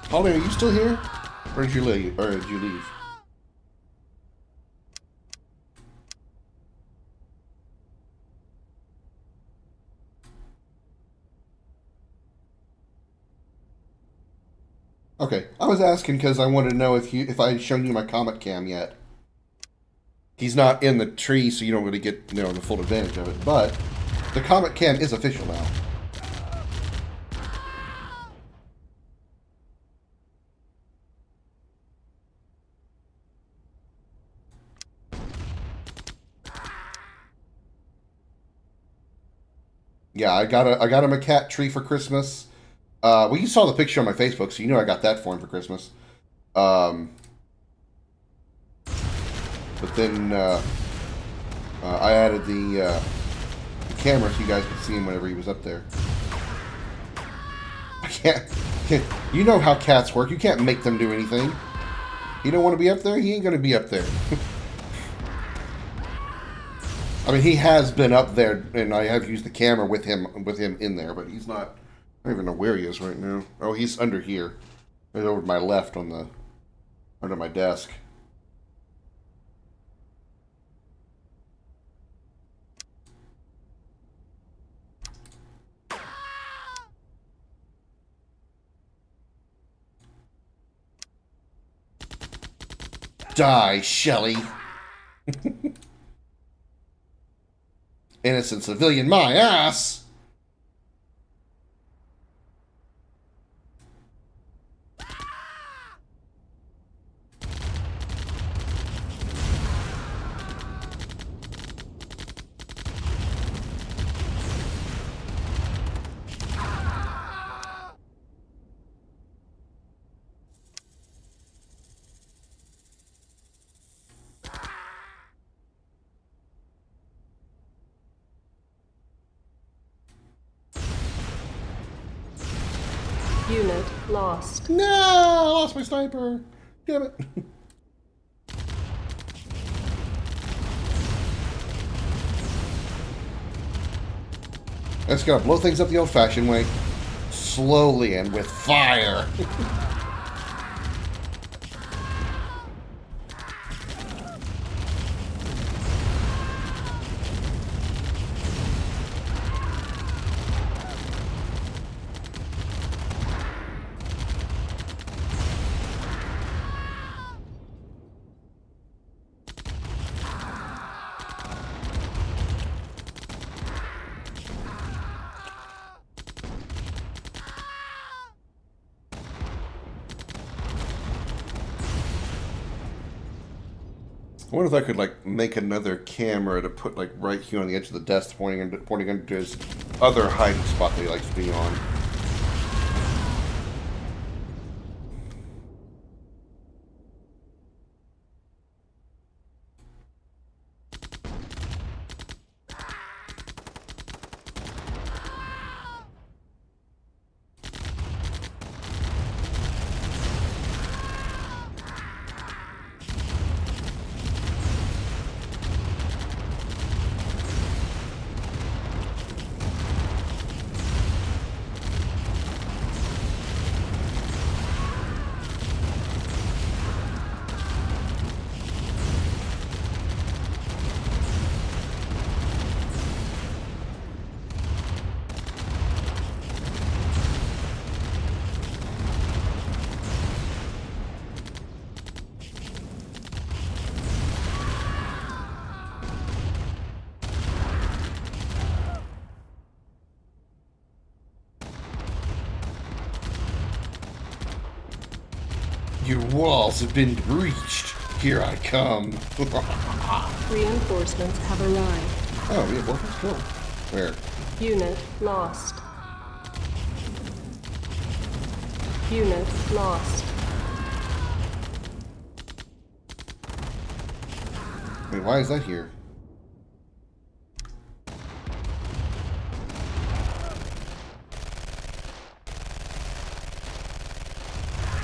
Holly, are you still here? Or did you leave? Okay, I was asking because I wanted to know if I had shown you my Comet Cam yet. He's not in the tree, so you don't really get the full advantage of it. But the Comet Cam is official now. Yeah, I got him a cat tree for Christmas. Well, you saw the picture on my Facebook, so you know I got that for him for Christmas. But then I added the camera so you guys could see him whenever he was up there. I can't. You know how cats work. You can't make them do anything. He don't want to be up there. He ain't gonna be up there. I mean, he has been up there, and I have used the camera with him in there, but he's not. I don't even know where he is right now. Oh, he's under here. He's over to my left under my desk. Die, Shelley. Innocent civilian, my ass. lost. No, I lost my sniper. Damn it. I just gotta blow things up the old-fashioned way. Slowly and with fire. I wonder if I could like make another camera to put like right here on the edge of the desk, pointing into his other hiding spot that he likes to be on. Your walls have been breached. Here I come. Reinforcements have arrived. Oh, reinforcements? Cool. Where? Unit lost. Unit lost. Wait, why is that here?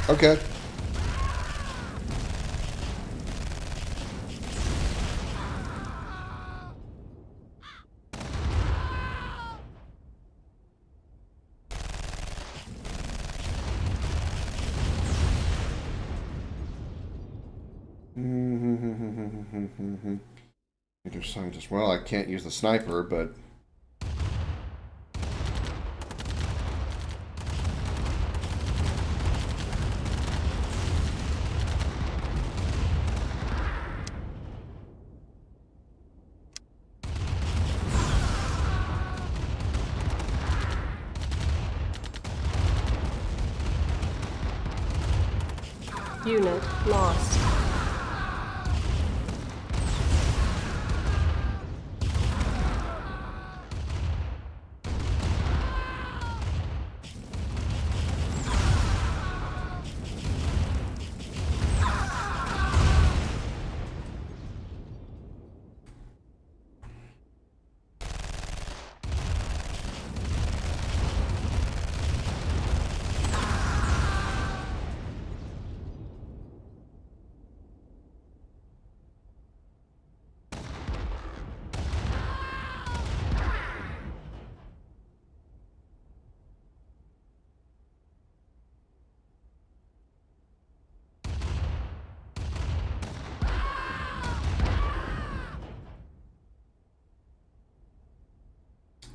Okay. Major scientist. Well, I can't use the sniper, but Unit lost.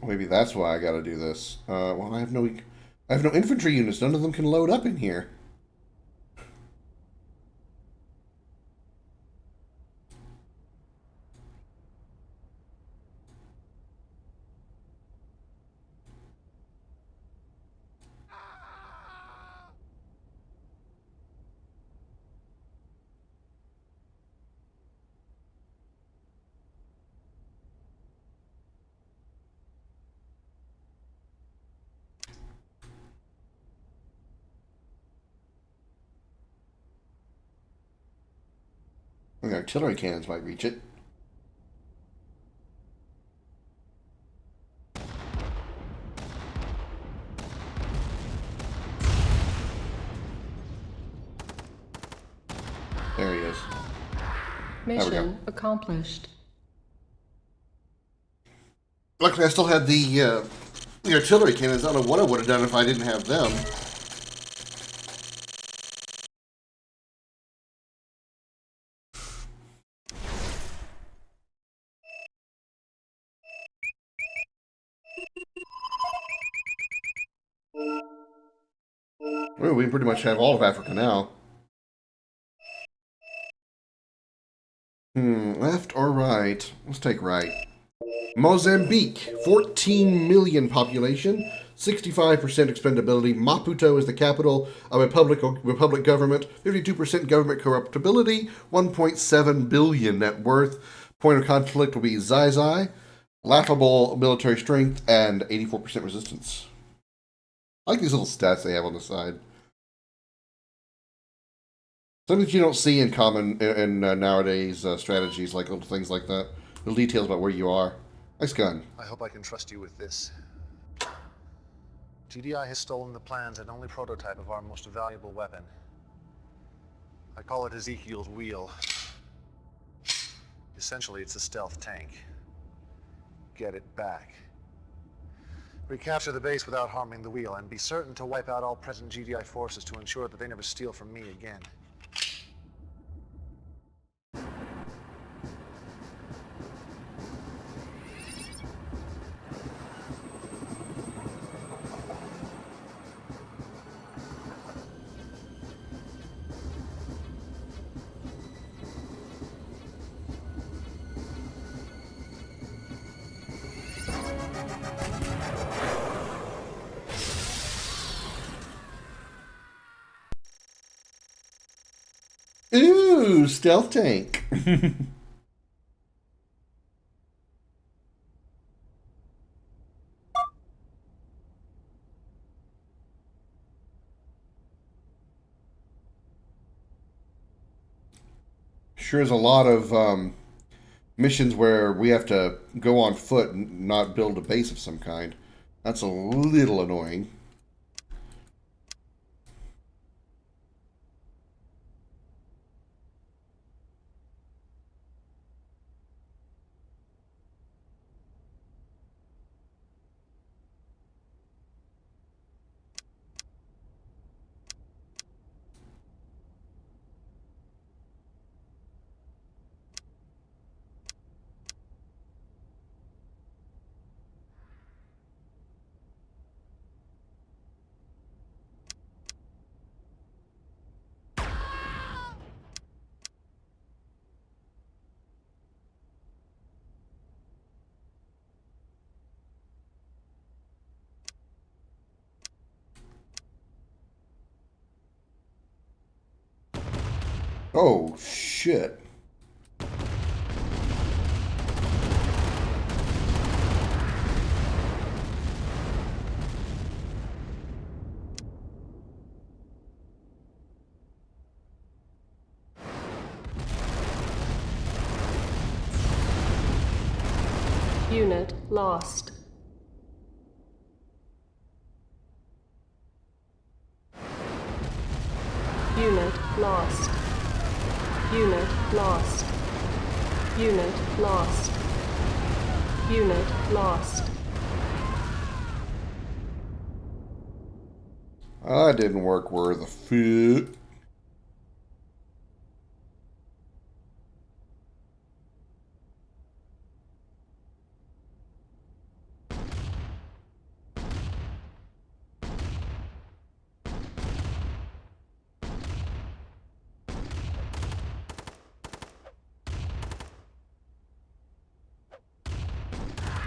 maybe that's why I gotta do this. Well, I have no infantry units. None of them can load up in here. The artillery cannons might reach it. There he is. Mission accomplished. Luckily, I still had the artillery cannons. I don't know what I would have done if I didn't have them. Well, we pretty much have all of Africa now. Left or right? Let's take right. Mozambique, 14 million population, 65% expendability. Maputo is the capital. A republic government, 52% government corruptibility, 1.7 billion net worth. Point of conflict will be Zai. Laughable military strength and 84% resistance. I like these little stats they have on the side. Something that you don't see in common in nowadays strategies, like little things like that. Little details about where you are. Nice gun. I hope I can trust you with this. GDI has stolen the plans and only prototype of our most valuable weapon. I call it Ezekiel's Wheel. Essentially, it's a stealth tank. Get it back. Recapture the base without harming the wheel, and be certain to wipe out all present GDI forces to ensure that they never steal from me again. Ooh, stealth tank. Sure is a lot of missions where we have to go on foot and not build a base of some kind. That's a little annoying. Oh, shit. Unit lost. Unit lost. Unit lost. Unit lost. Unit lost. That didn't work worth a foot.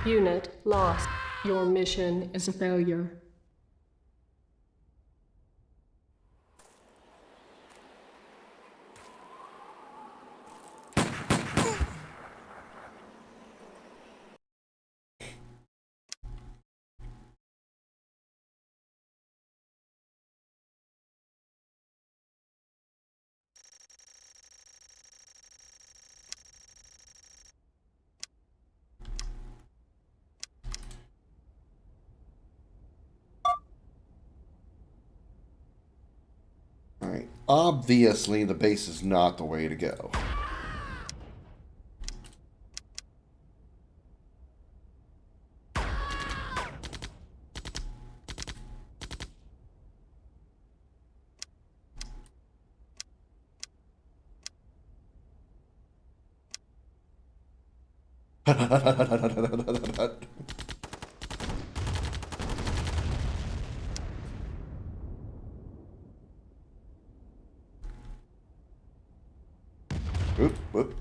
Unit lost. Your mission is a failure. Obviously, the base is not the way to go. Oop, oop.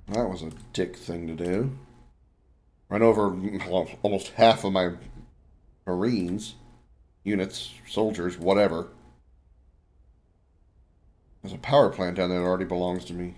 That was a dick thing to do. Run over almost half of my Marines, units, soldiers, whatever. There's a power plant down there that already belongs to me.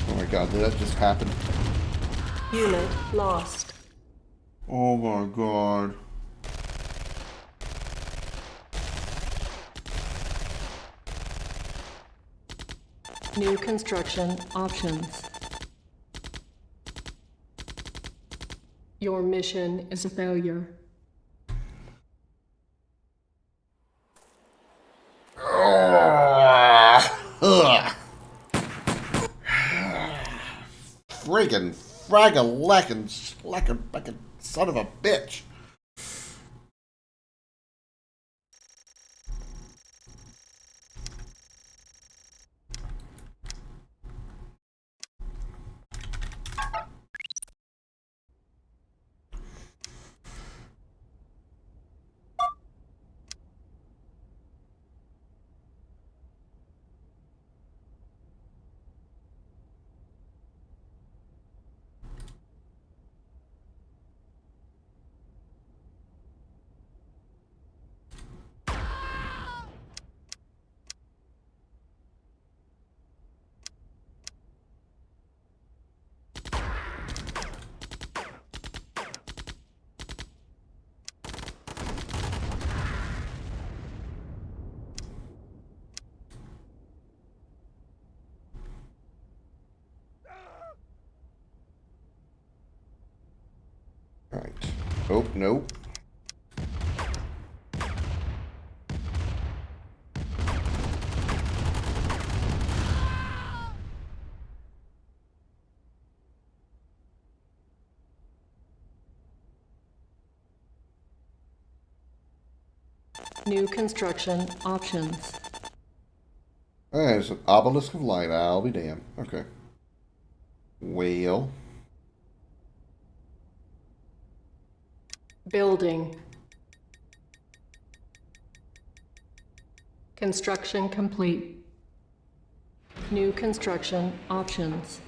Oh my god, did that just happen? Unit lost. Oh my god. New construction options. Your mission is a failure. Friggin' frag-a-leckin' slackin' son of a bitch. Alright. Oh, nope. New construction options. There's an obelisk of light. I'll be damned. Okay. Well. Building. Construction complete. New construction options.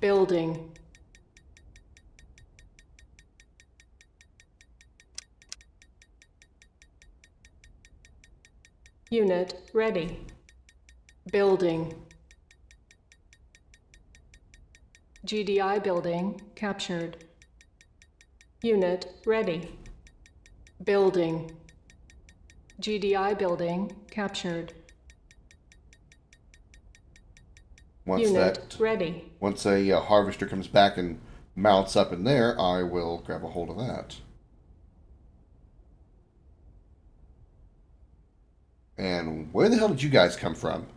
Building. Unit ready. Building. GDI building captured. Unit ready. Building. GDI building captured. Once Unit that, ready. once a harvester comes back and mounts up in there, I will grab a hold of that. And where the hell did you guys come from?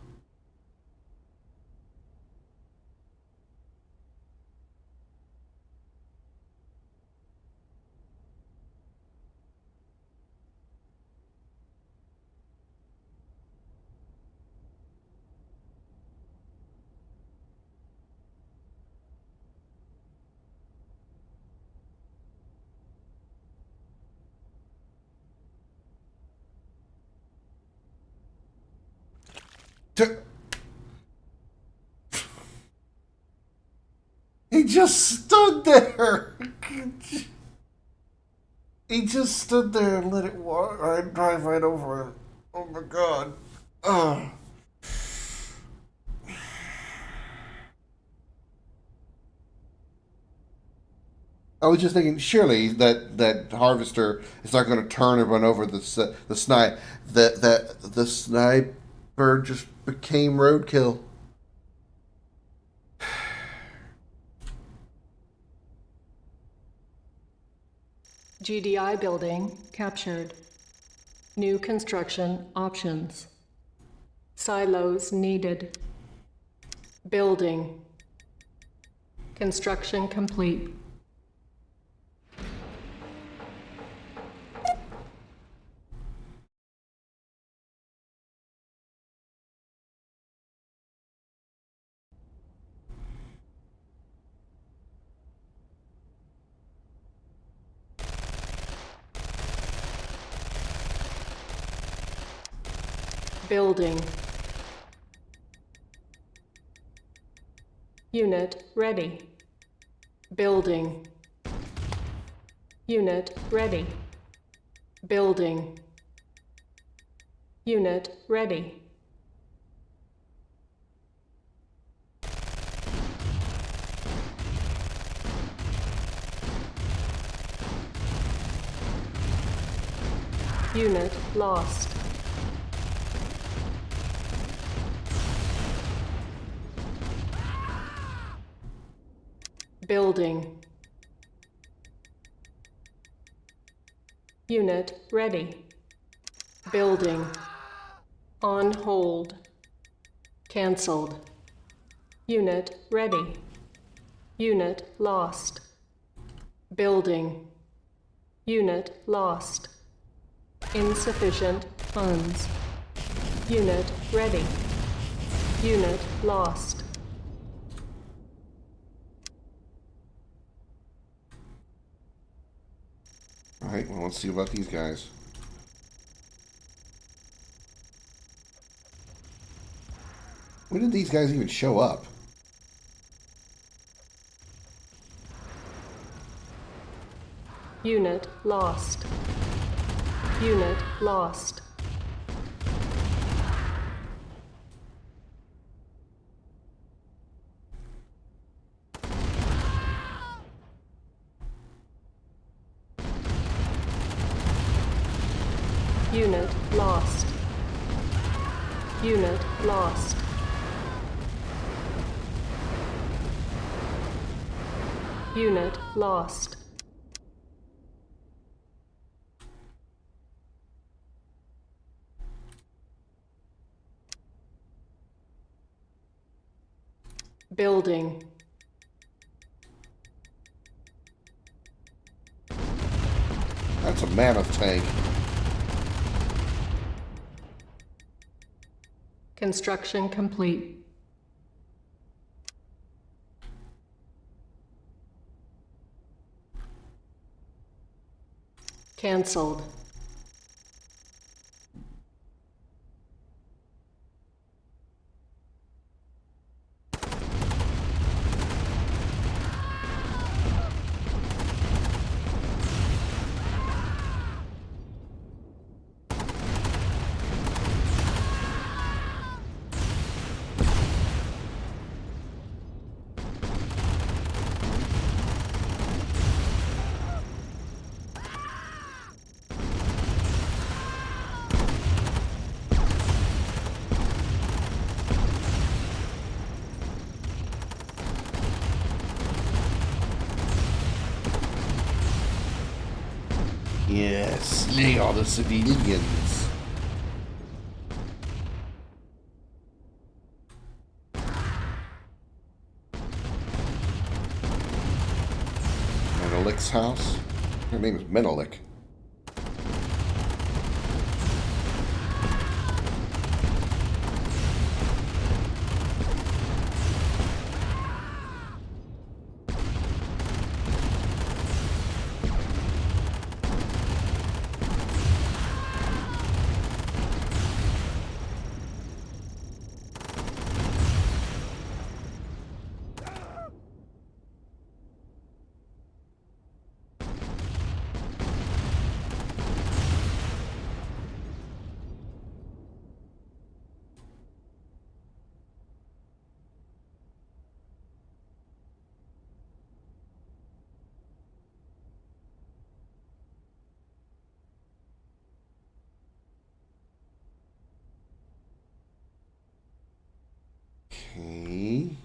He just stood there. He just stood there and let it drive right over him. Oh my god. Ugh. I was just thinking, surely that harvester is not going to turn and run over the snipe. The sniper just became roadkill. GDI building captured. New construction options. Silos needed. Building. Construction complete. Building. Unit ready. Building. Unit ready. Building. Unit ready. Unit lost. Building. Unit ready. Building. On hold. Cancelled. Unit ready. Unit lost. Building. Unit lost. Insufficient funds. Unit ready. Unit lost. Alright, well, let's see about these guys. When did these guys even show up? Unit lost. Unit lost. Unit lost. Unit lost. Unit lost. Building. That's a mammoth tank. Construction complete. Cancelled. Yes, slay all the civilians. Menelik's house? Her name is Menelik. Okay.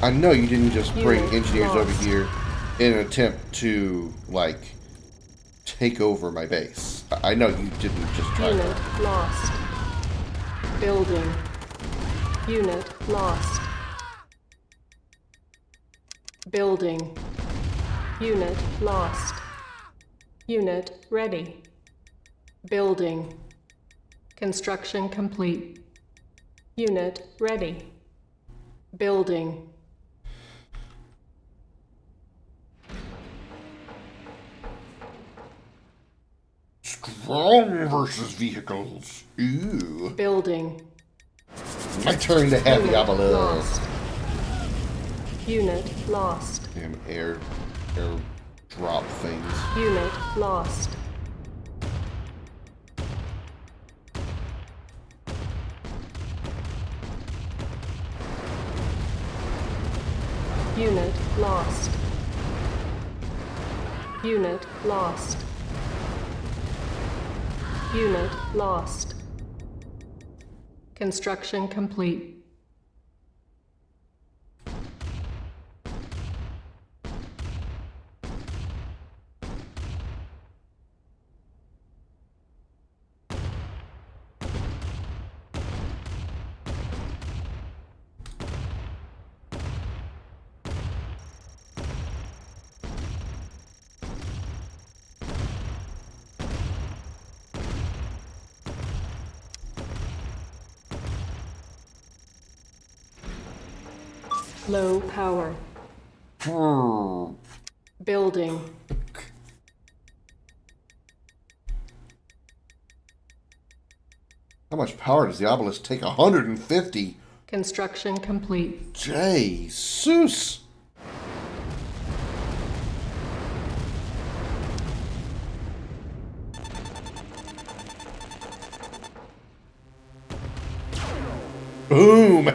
I know you didn't just bring engineers over here in an attempt to, like, take over my base. I know you didn't just try Unit that. lost. Building. Unit lost. Building. Unit lost. Unit ready. Building. Construction complete. Unit ready. Building. Strong versus vehicles. Ooh. Building. My turn to have the Unit obelisk. lost. Unit lost. Damn air drop things. Unit lost. Unit lost. Unit lost. Unit lost. Construction complete. Low power. Building. How much power does the obelisk take? 150? Construction complete. Jesus. Boom.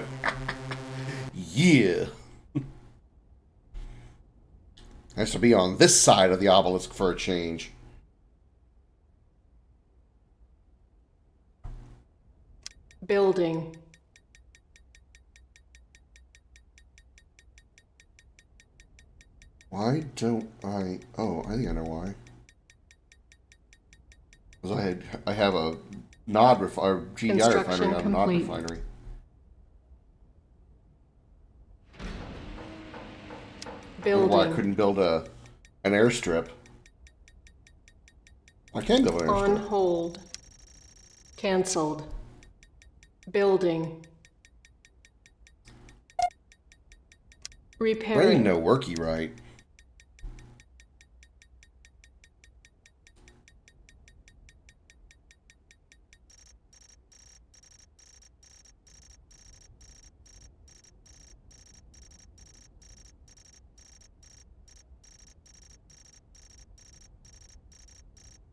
Yeah. Has to be on this side of the obelisk for a change. Building. Why don't I... Oh, I think I know why. Because I have a nod or GDI refinery, not a nod refinery. Building. Why I couldn't build an airstrip. I can build an airstrip. On hold. Cancelled. Building. Repairing. Brain no worky right.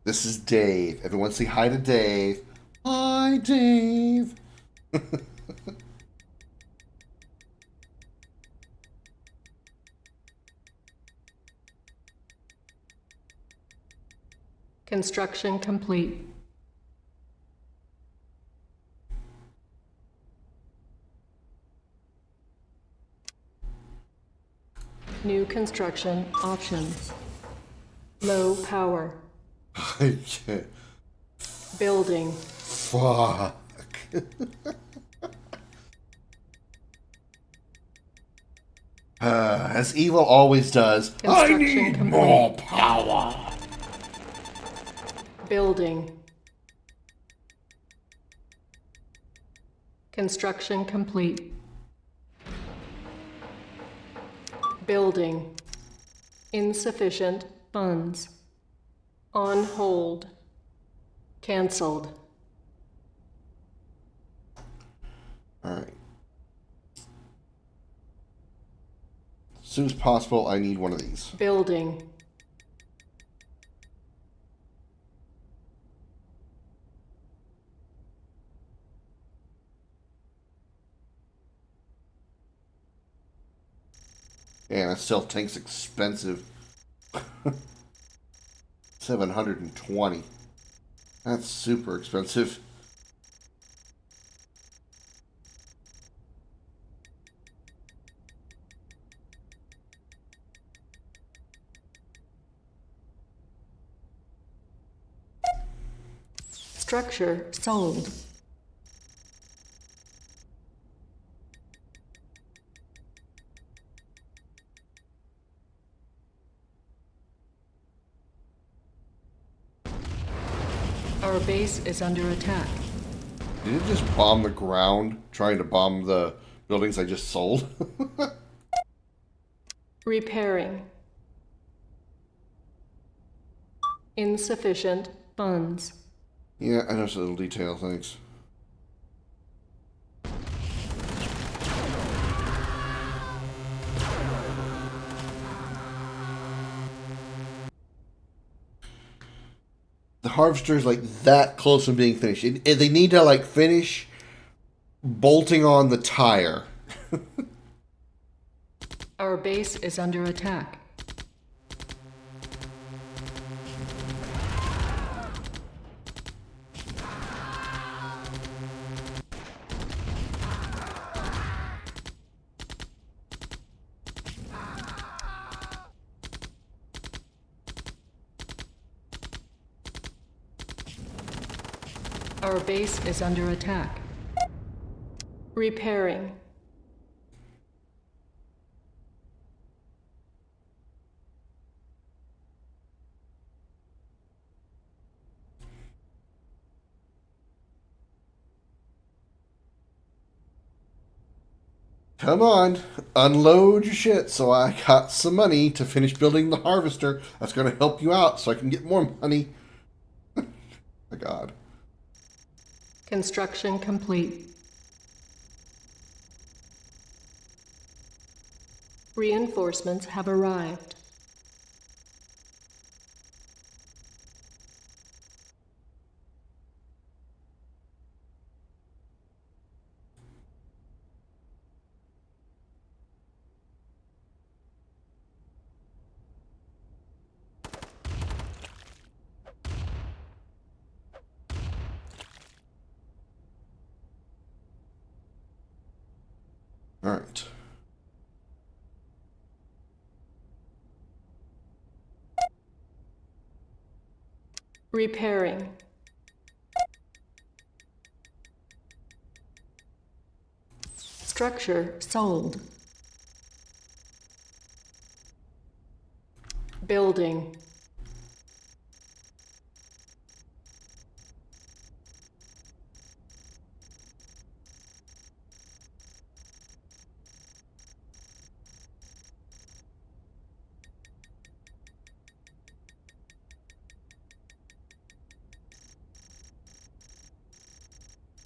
This is Dave. Everyone say hi to Dave. Hi, Dave. Construction complete. New construction options. Low power. I can't. Building. Fuck. As evil always does. I need complete. more power. Building. Construction complete. Building. Insufficient funds. On hold. Cancelled. Alright. As soon as possible, I need one of these. Building. Yeah, that still tank's expensive. 720. That's super expensive. Structure sold. Our base is under attack. Did it just bomb the ground trying to bomb the buildings I just sold? Repairing. Insufficient funds. Yeah, I know it's a little detail, thanks. The harvester is like that close from being finished. They need to like finish bolting on the tire. Our base is under attack. Our base is under attack. Repairing. Come on, unload your shit so I got some money to finish building the harvester. That's going to help you out so I can get more money. My God. Construction complete. Reinforcements have arrived. All right. Repairing. Structure sold. Building.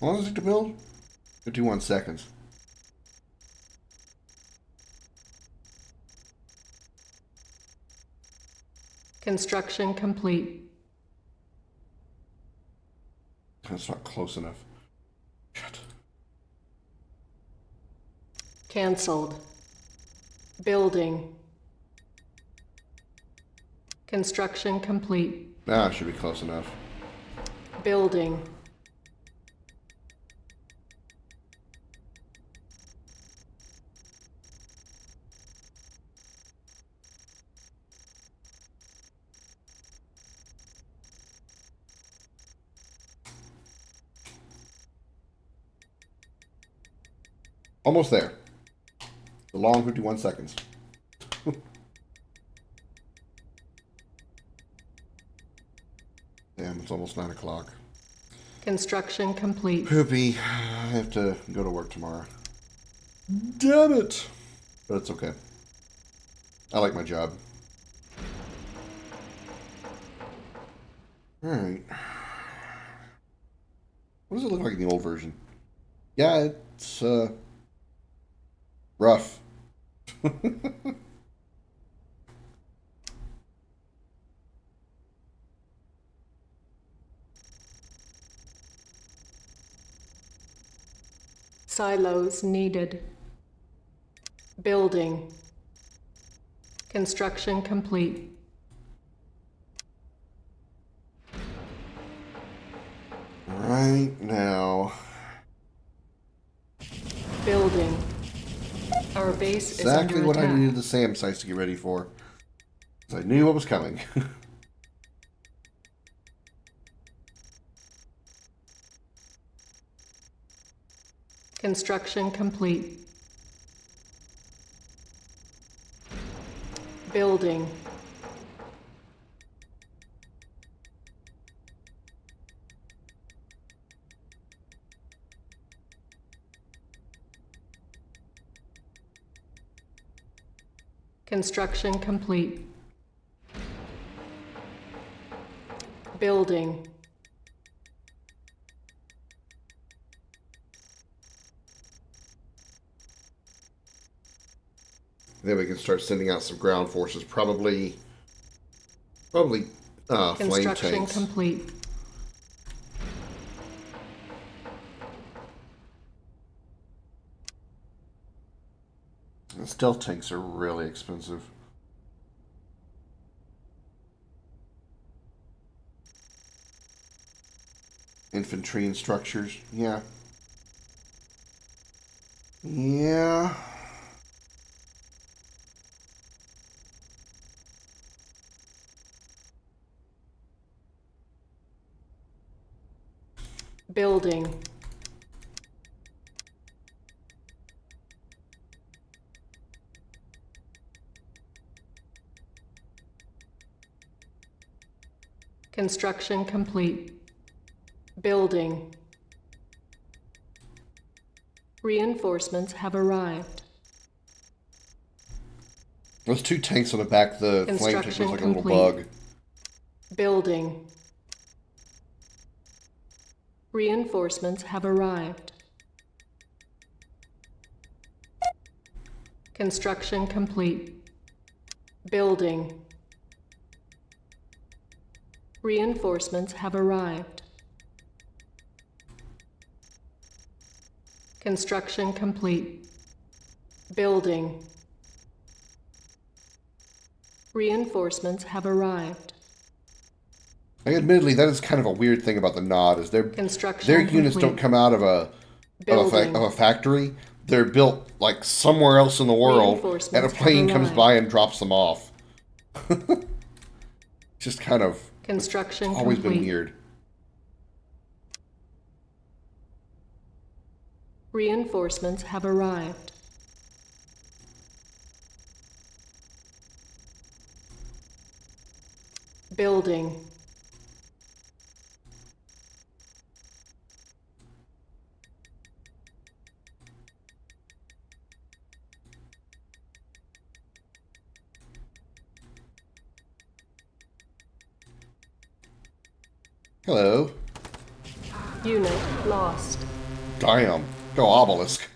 How long does it take to build? 51 seconds. Construction complete. That's not close enough. Shit. Cancelled. Building. Construction complete. Ah, should be close enough. Building. Almost there. The long 51 seconds. Damn, it's almost 9 o'clock. Construction complete. Poopy. I have to go to work tomorrow. Damn it! But it's okay. I like my job. Alright. What does it look like in the old version? Yeah, it's rough. Silos needed. Building. Construction complete. Right now. Building. Our base is Exactly under what attack. I needed the SAM sites to get ready for. Because I knew what was coming. Construction complete. Building. Construction complete. Building. Then we can start sending out some ground forces. Probably flame Construction tanks. complete. And stealth tanks are really expensive. Infantry and structures. Yeah. Yeah. Building. Construction complete. Building. Reinforcements have arrived. Those two tanks on the back, the flame tank Construction looks like a little complete. bug. Building. Reinforcements have arrived. Construction complete. Building. Reinforcements have arrived. Construction complete. Building. Reinforcements have arrived. Admittedly, that is kind of a weird thing about the Nod, is their Construction units complete. don't come out of a factory. They're built like somewhere else in the world, and a Reinforcements plane have comes arrived. by and drops them off. Just kind of Construction always been complete. weird. Reinforcements have arrived. Building. Hello. Unit lost. Damn. Go obelisk.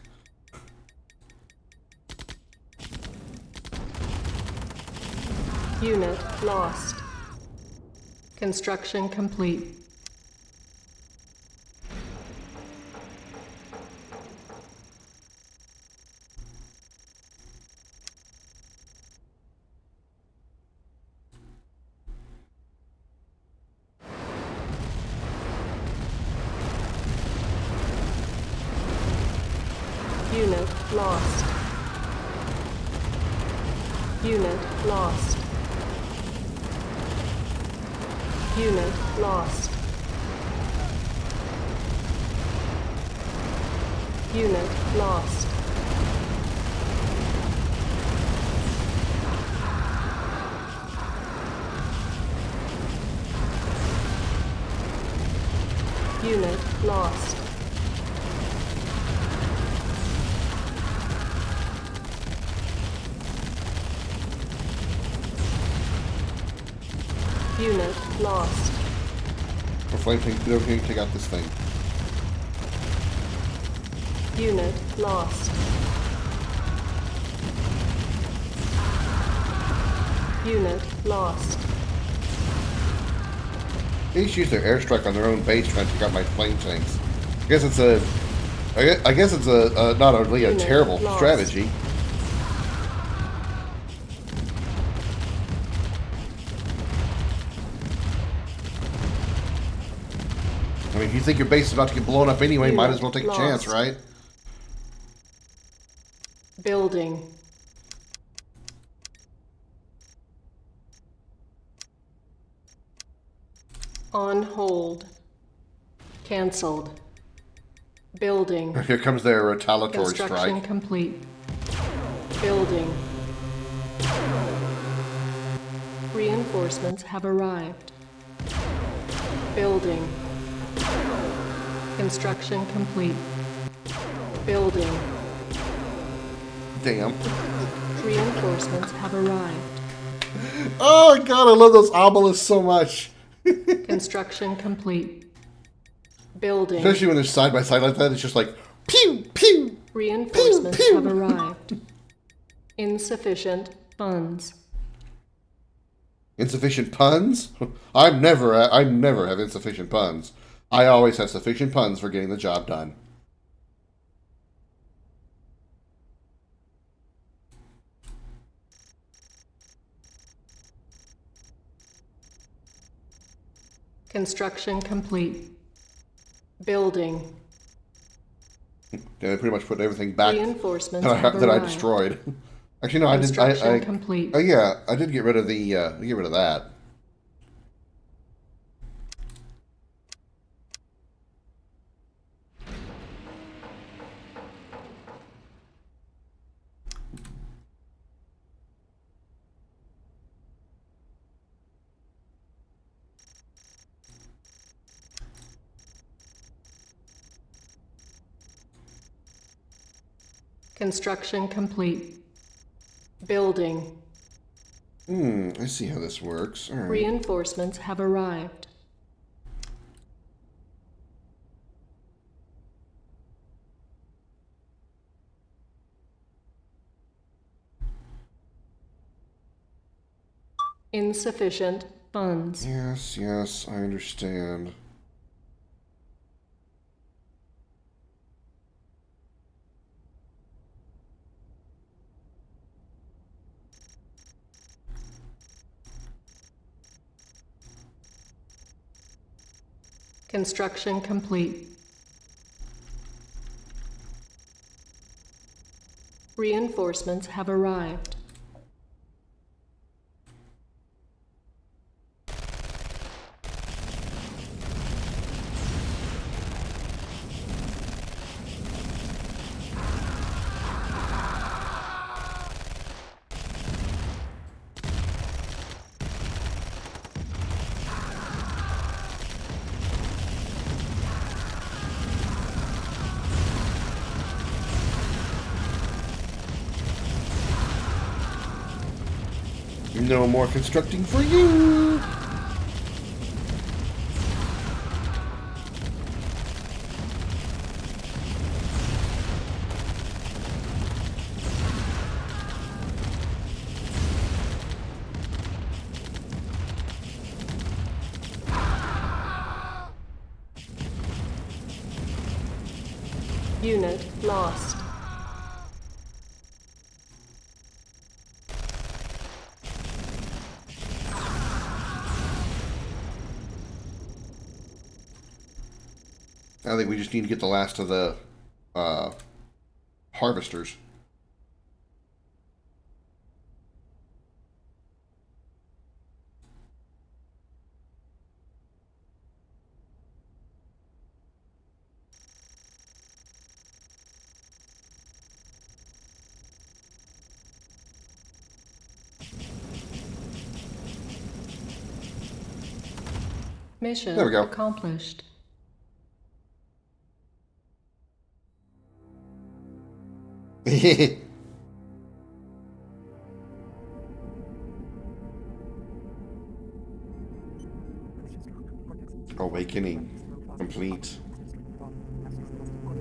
Unit lost. Construction complete. Unit lost. Unit lost. Unit lost. Unit lost. Unit lost. Unit lost. For flame tank, get over here and take out this thing. Unit lost. Unit lost. They just use their airstrike on their own base trying to take out my flame tanks. I guess it's a not only a terrible strategy. I mean, if you think your base is about to get blown up anyway, might as well take a chance, right? Building. On hold. Cancelled. Building. Here comes their retaliatory Construction strike. complete. Building. Reinforcements have arrived. Building. Construction complete. Building. Damn. Reinforcements have arrived. Oh god, I love those obelisks so much. Construction complete. Building. Especially when they're side by side like that, it's just like pew pew. Reinforcements pew, pew. have arrived. Insufficient funds. Insufficient puns? I never have insufficient puns. I always have sufficient puns for getting the job done. Construction complete. Building. Yeah, they pretty much put everything back Reinforcements that I destroyed. Actually, no, I didn't. Construction complete. Oh yeah, I did get rid of the get rid of that. Construction complete. Building. I see how this works. All right. Reinforcements have arrived. Insufficient funds. Yes, yes, I understand. Construction complete. Reinforcements have arrived. No more constructing for you! Unit lost. I think we just need to get the last of the harvesters. Mission There we go. accomplished. Awakening. Complete.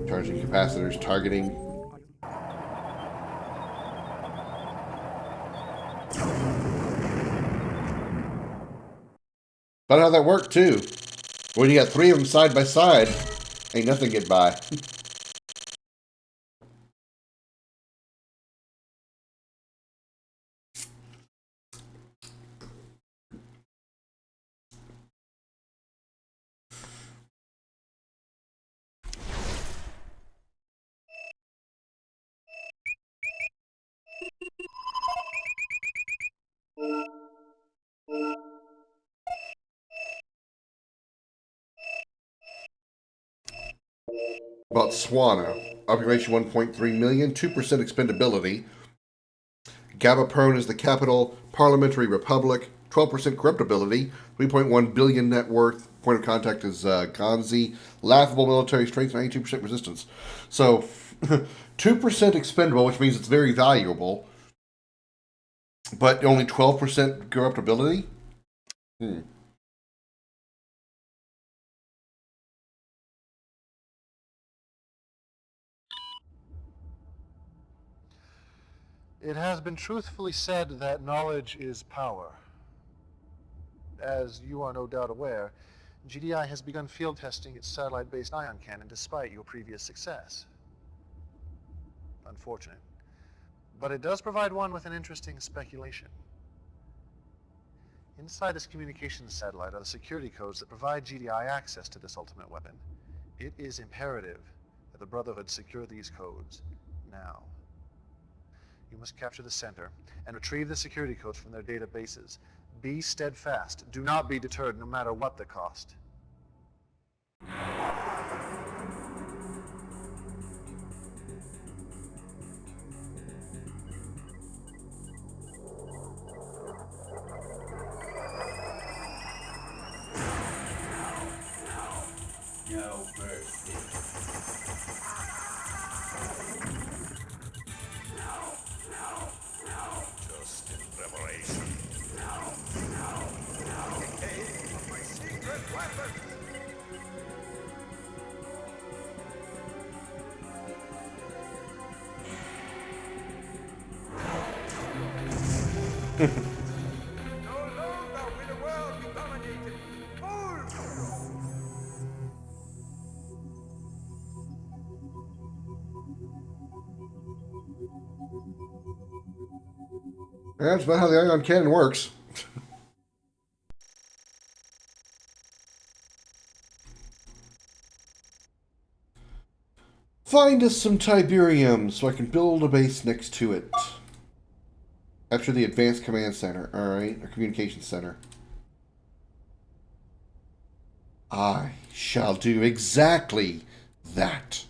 Charging capacitors. Targeting. About how that worked, too. When you got 3 of them side by side, ain't nothing get by. Botswana. Population 1.3 million, 2% expendability. Gaborone is the capital. Parliamentary Republic, 12% corruptibility. 3.1 billion net worth. Point of contact is Ganzi. Laughable military strength, 92% resistance. So, 2% expendable, which means it's very valuable. But only 12% corruptibility? It has been truthfully said that knowledge is power. As you are no doubt aware, GDI has begun field testing its satellite-based ion cannon despite your previous success. Unfortunate. But it does provide one with an interesting speculation. Inside this communications satellite are the security codes that provide GDI access to this ultimate weapon. It is imperative that the Brotherhood secure these codes now. You must capture the center and retrieve the security codes from their databases. Be steadfast. Do not be deterred, no matter what the cost. No mercy. Just in preparation. Decay of my secret weapons! No longer will the world be dominated. Fools! That's about how the ion cannon works. Find us some Tiberium so I can build a base next to it. Capture the Advanced Command Center. Alright, or Communication Center. I shall do exactly that.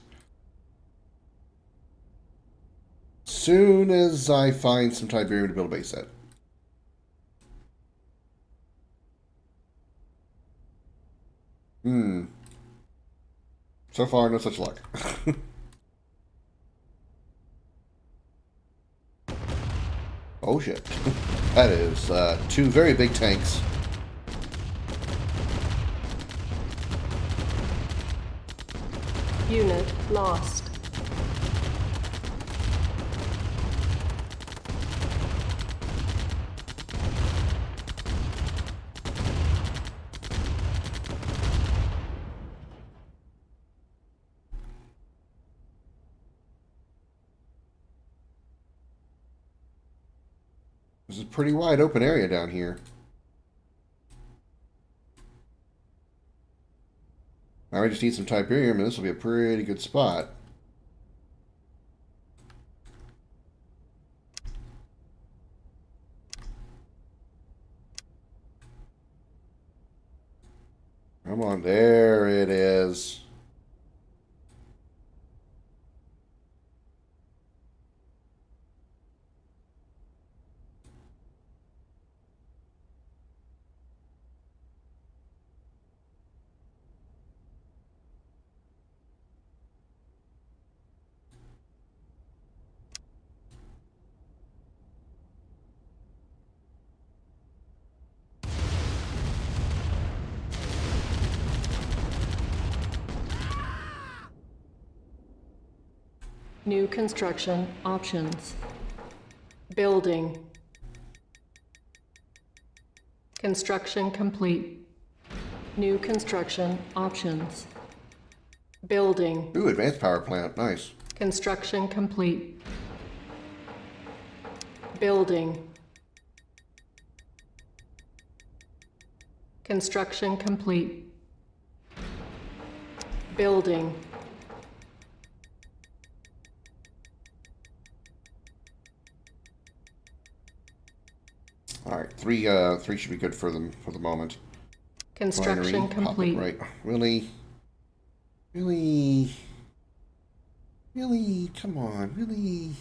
Soon as I find some Tiberium to build a base at. So far, no such luck. Oh shit. That is 2 very big tanks. Unit lost. This is a pretty wide open area down here. Now we just need some Tiberium, and this will be a pretty good spot. Come on, there it is. New construction options. Building. Construction complete. New construction options. Building. Ooh, advanced power plant. Nice. Construction complete. Building. Construction complete. Building. All right, three should be good for them for the moment. Construction Winery, complete. pop it right. Really? Really? Really? Come on, really?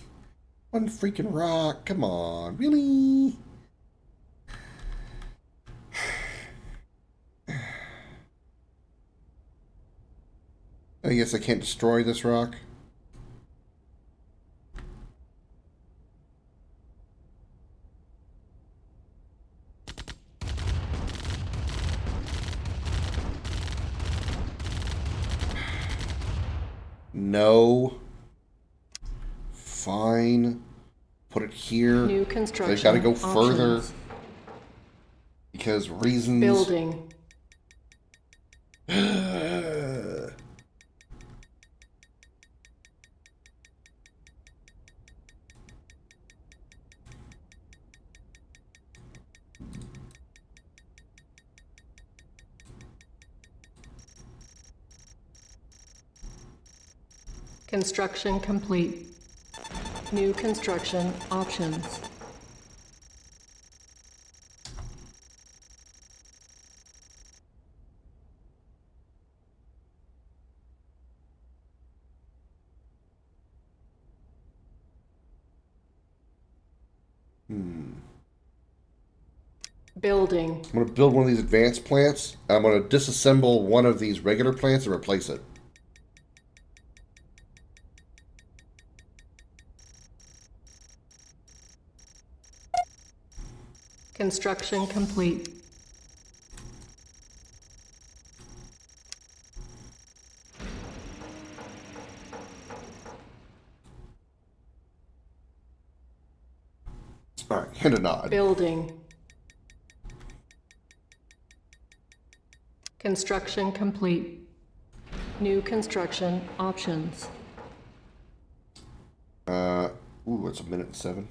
One freaking rock, come on, really? I guess I can't destroy this rock. No. Fine. Put it here. New construction They've got to go further. options. Because reasons. Building. Construction complete. New construction options. Building. I'm going to build one of these advanced plants. I'm going to disassemble one of these regular plants and replace it. Construction complete. All right, hit a nod. Building. Construction complete. New construction options. Ooh, it's a minute and 7.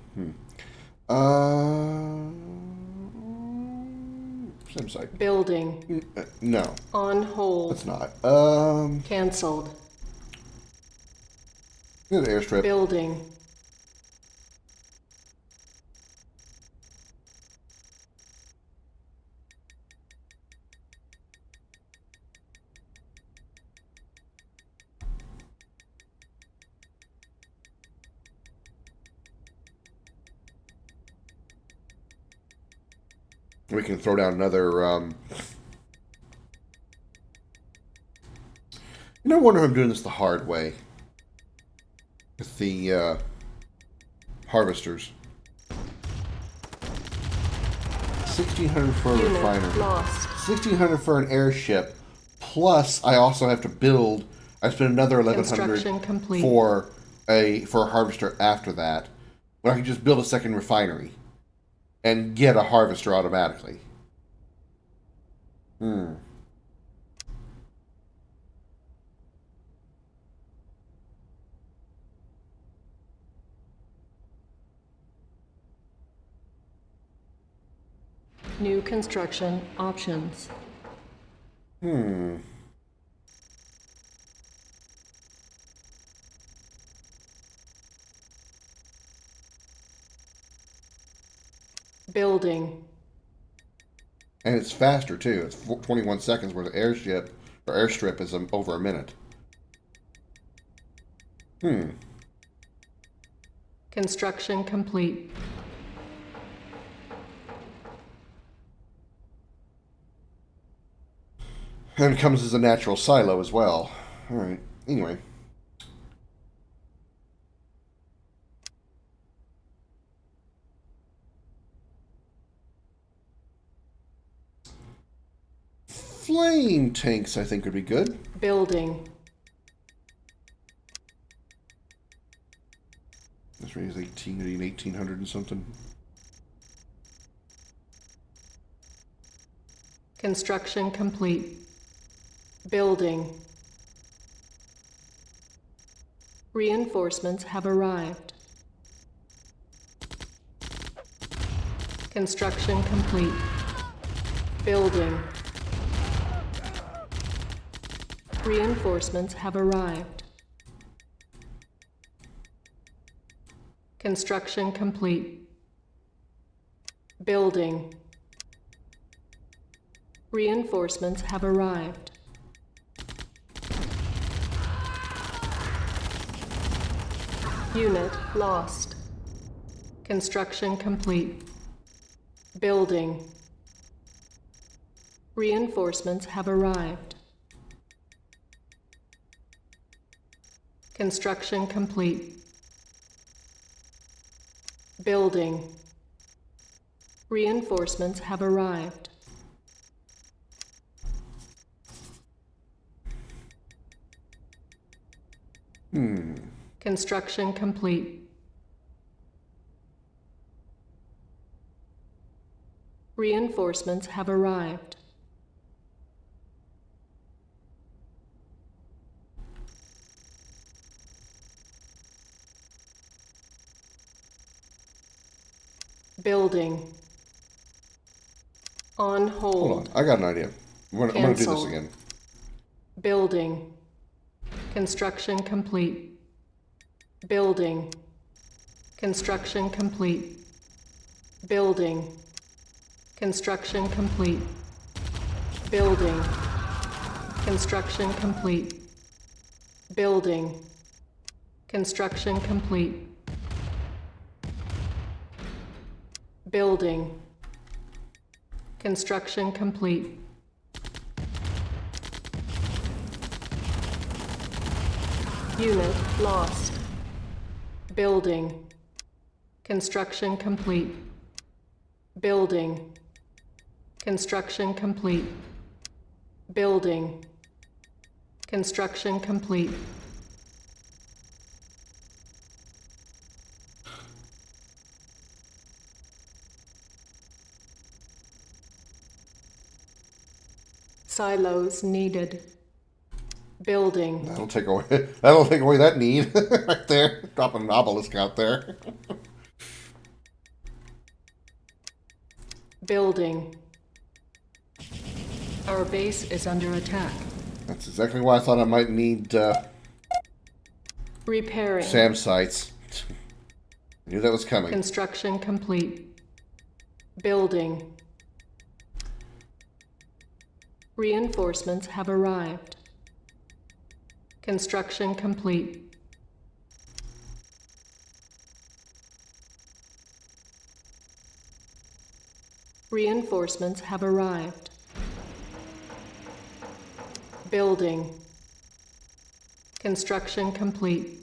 Same site. Building. No. On hold. It's not. Cancelled. Good airstrip. Building. We can throw down another. I wonder if I'm doing this the hard way with the harvesters. 1,600 for a refinery. Lost. 1,600 for an airship. Plus, I also have to build. I spend another 1,100 for a harvester after that. When I can just build a second refinery and get a harvester automatically. New construction options. Building. And it's faster, too. It's 21 seconds, where the airstrip is over a minute. Construction complete. And it comes as a natural silo as well. Alright, anyway. Flame tanks, I think, would be good. Building. This rate is 1800 and something. Construction complete. Building. Reinforcements have arrived. Construction complete. Building. Reinforcements have arrived. Construction complete. Building. Reinforcements have arrived. Unit lost. Construction complete. Building. Reinforcements have arrived. Construction complete. Building. Reinforcements have arrived. Construction complete. Reinforcements have arrived. Building. On hold. Hold on, I got an idea. I'm gonna do this Cancelled. again. Building. Construction complete. Building. Construction complete. Building. Construction complete. Building. Construction complete. Building. Construction complete. Building. Construction complete. Unit lost. Building. Construction complete. Building. Construction complete. Building. Construction complete. Silos needed. Building. That'll take away that need right there. Dropping an obelisk out there. Building. Our base is under attack. That's exactly why I thought I might need Repairing. SAM sites. Knew that was coming. Construction complete. Building. Reinforcements have arrived. Construction complete. Reinforcements have arrived. Building. Construction complete.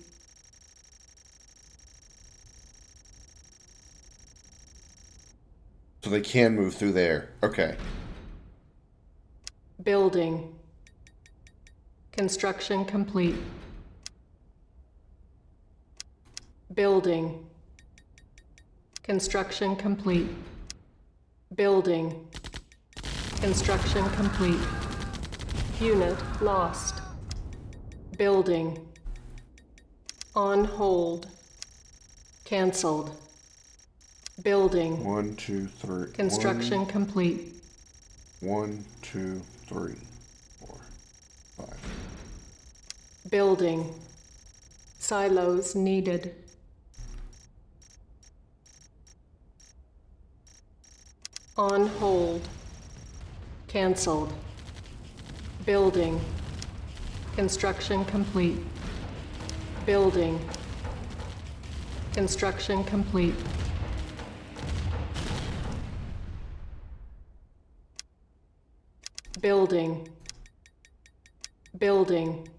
So they can move through there. Okay. Building. Construction complete. Building. Construction complete. Building. Construction complete. Unit lost. Building. On hold. Cancelled. Building. 1, 2, 3. Construction complete. 1, 2, 3, 4, 5. Building. Silos needed. On hold. Cancelled. Building. Construction complete. Building. Construction complete. Building. Building.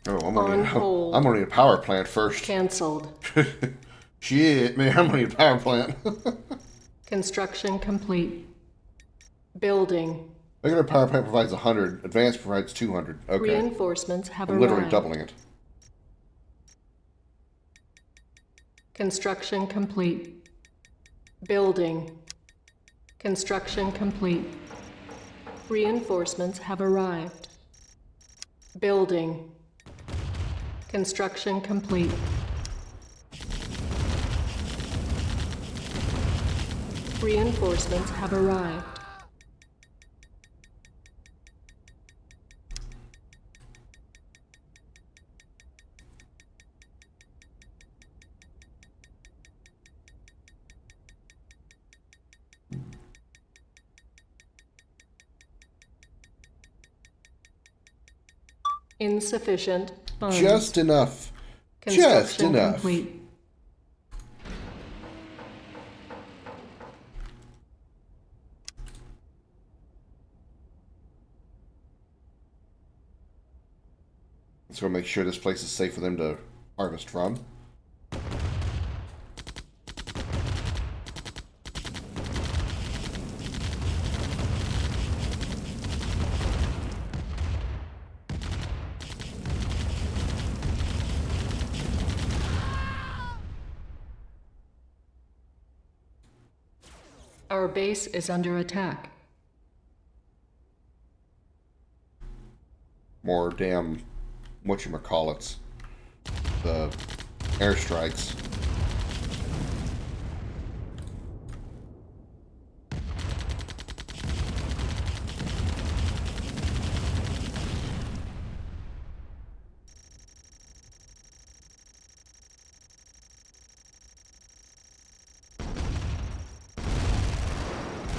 Oh, I'm On hold. gonna need a power plant first. Cancelled. Shit, man, I'm gonna need a power plant. Construction complete. Building. Regular power plant provides 100. Advanced provides 200. Okay. Reinforcements have I'm literally arrived. doubling it. Construction complete. Building. Construction complete. Reinforcements have arrived. Building. Construction complete. Reinforcements have arrived. Insufficient funds. Just enough. Just Construction enough. complete. Let's go make sure this place is safe for them to harvest from. Our base is under attack. More damn whatchamacallits. The airstrikes.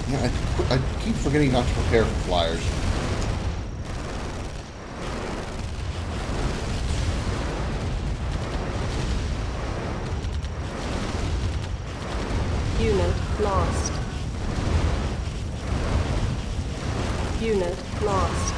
Yeah, I keep forgetting not to prepare for flyers. Unit lost. Unit lost.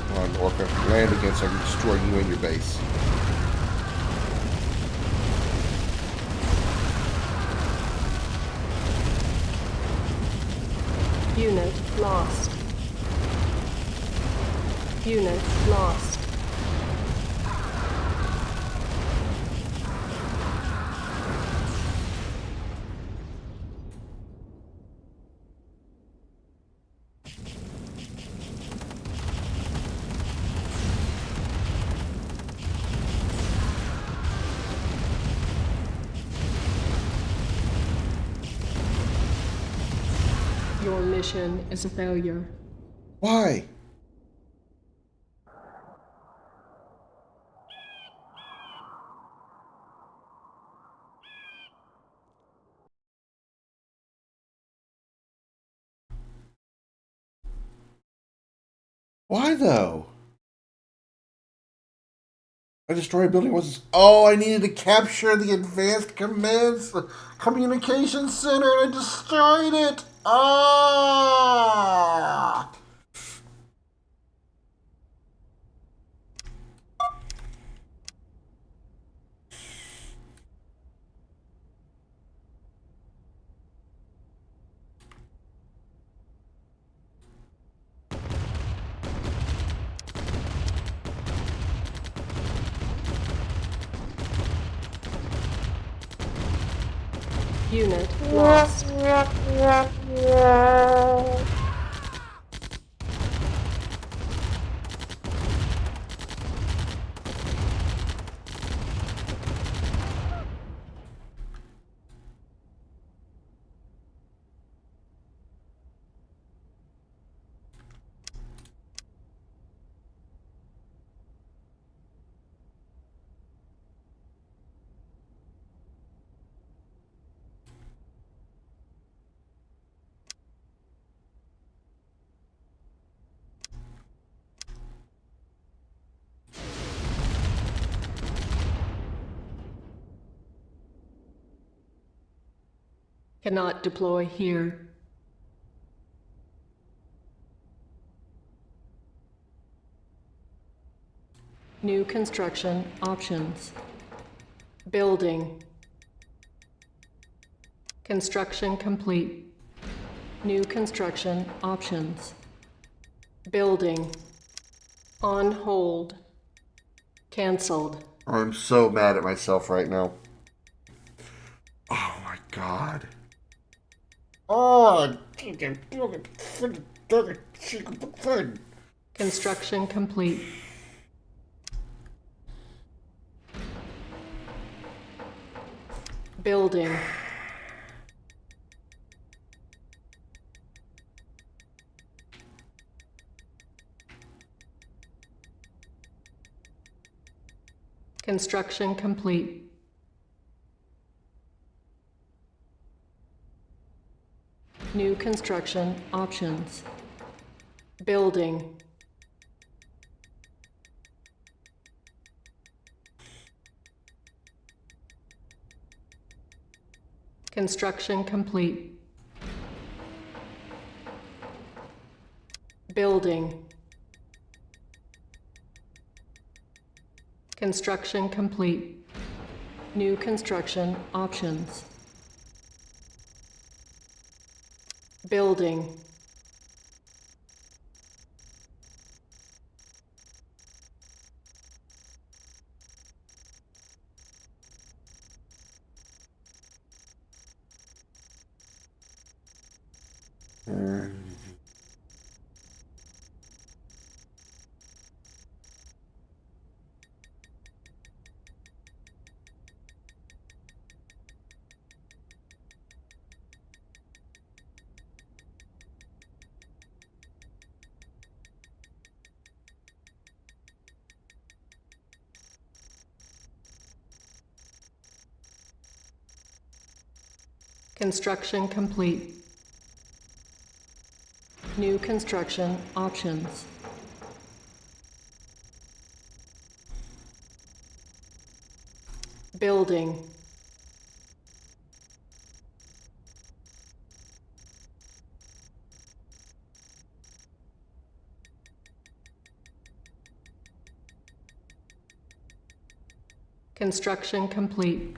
Come on, Orca. Land again so I can destroy you and your base. Unit lost. Unit lost. Your mission is a failure. Why? Why though? I destroyed a building was oh, I needed to capture the advanced commands communications center and I destroyed it. Ah! Unit lost. Cannot deploy here. New construction options. Building. Construction complete. New construction options. Building. On hold. Cancelled. I'm so mad at myself right now. Oh my god. Oh, construction complete. Building. Construction complete. New construction options. Building. Construction complete. Building. Construction complete. New construction options. Building. Construction complete. New construction options. Building. Construction complete.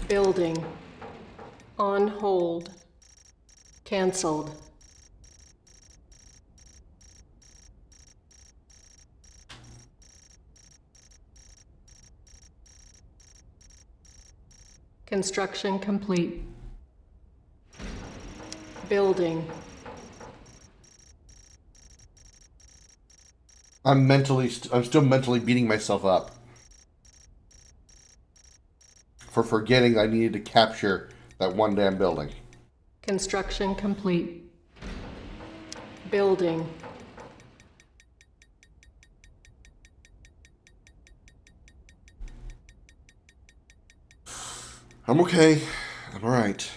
Building. On hold. Cancelled. Construction complete. Building. I'm still mentally beating myself up for forgetting I needed to capture that one damn building. Construction complete. Building. I'm okay. I'm alright.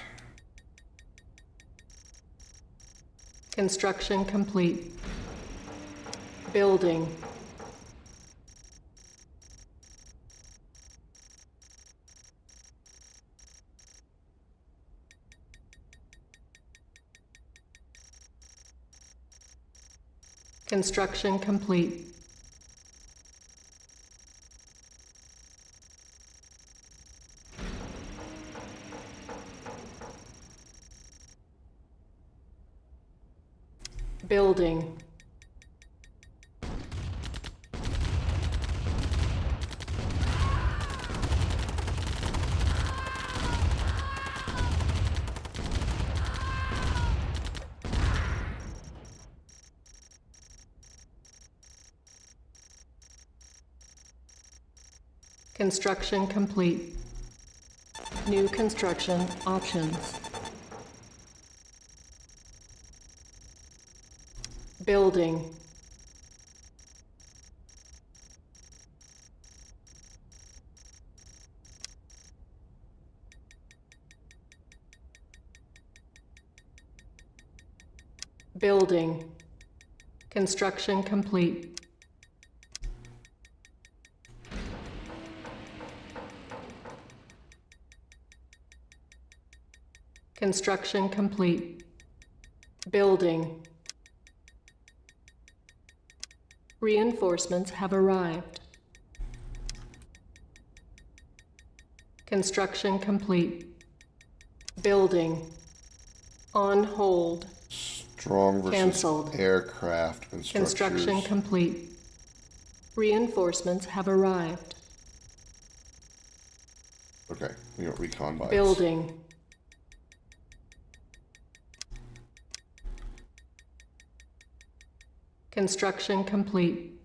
Construction complete. Building. Construction complete. Building. Construction complete. New construction options. Building. Building. Construction complete. Construction complete. Building. Reinforcements have arrived. Construction complete. Building. On hold. Strong versus Cancelled. aircraft and structures. Construction complete. Reinforcements have arrived. Okay, we got recon bias. Building. Construction complete.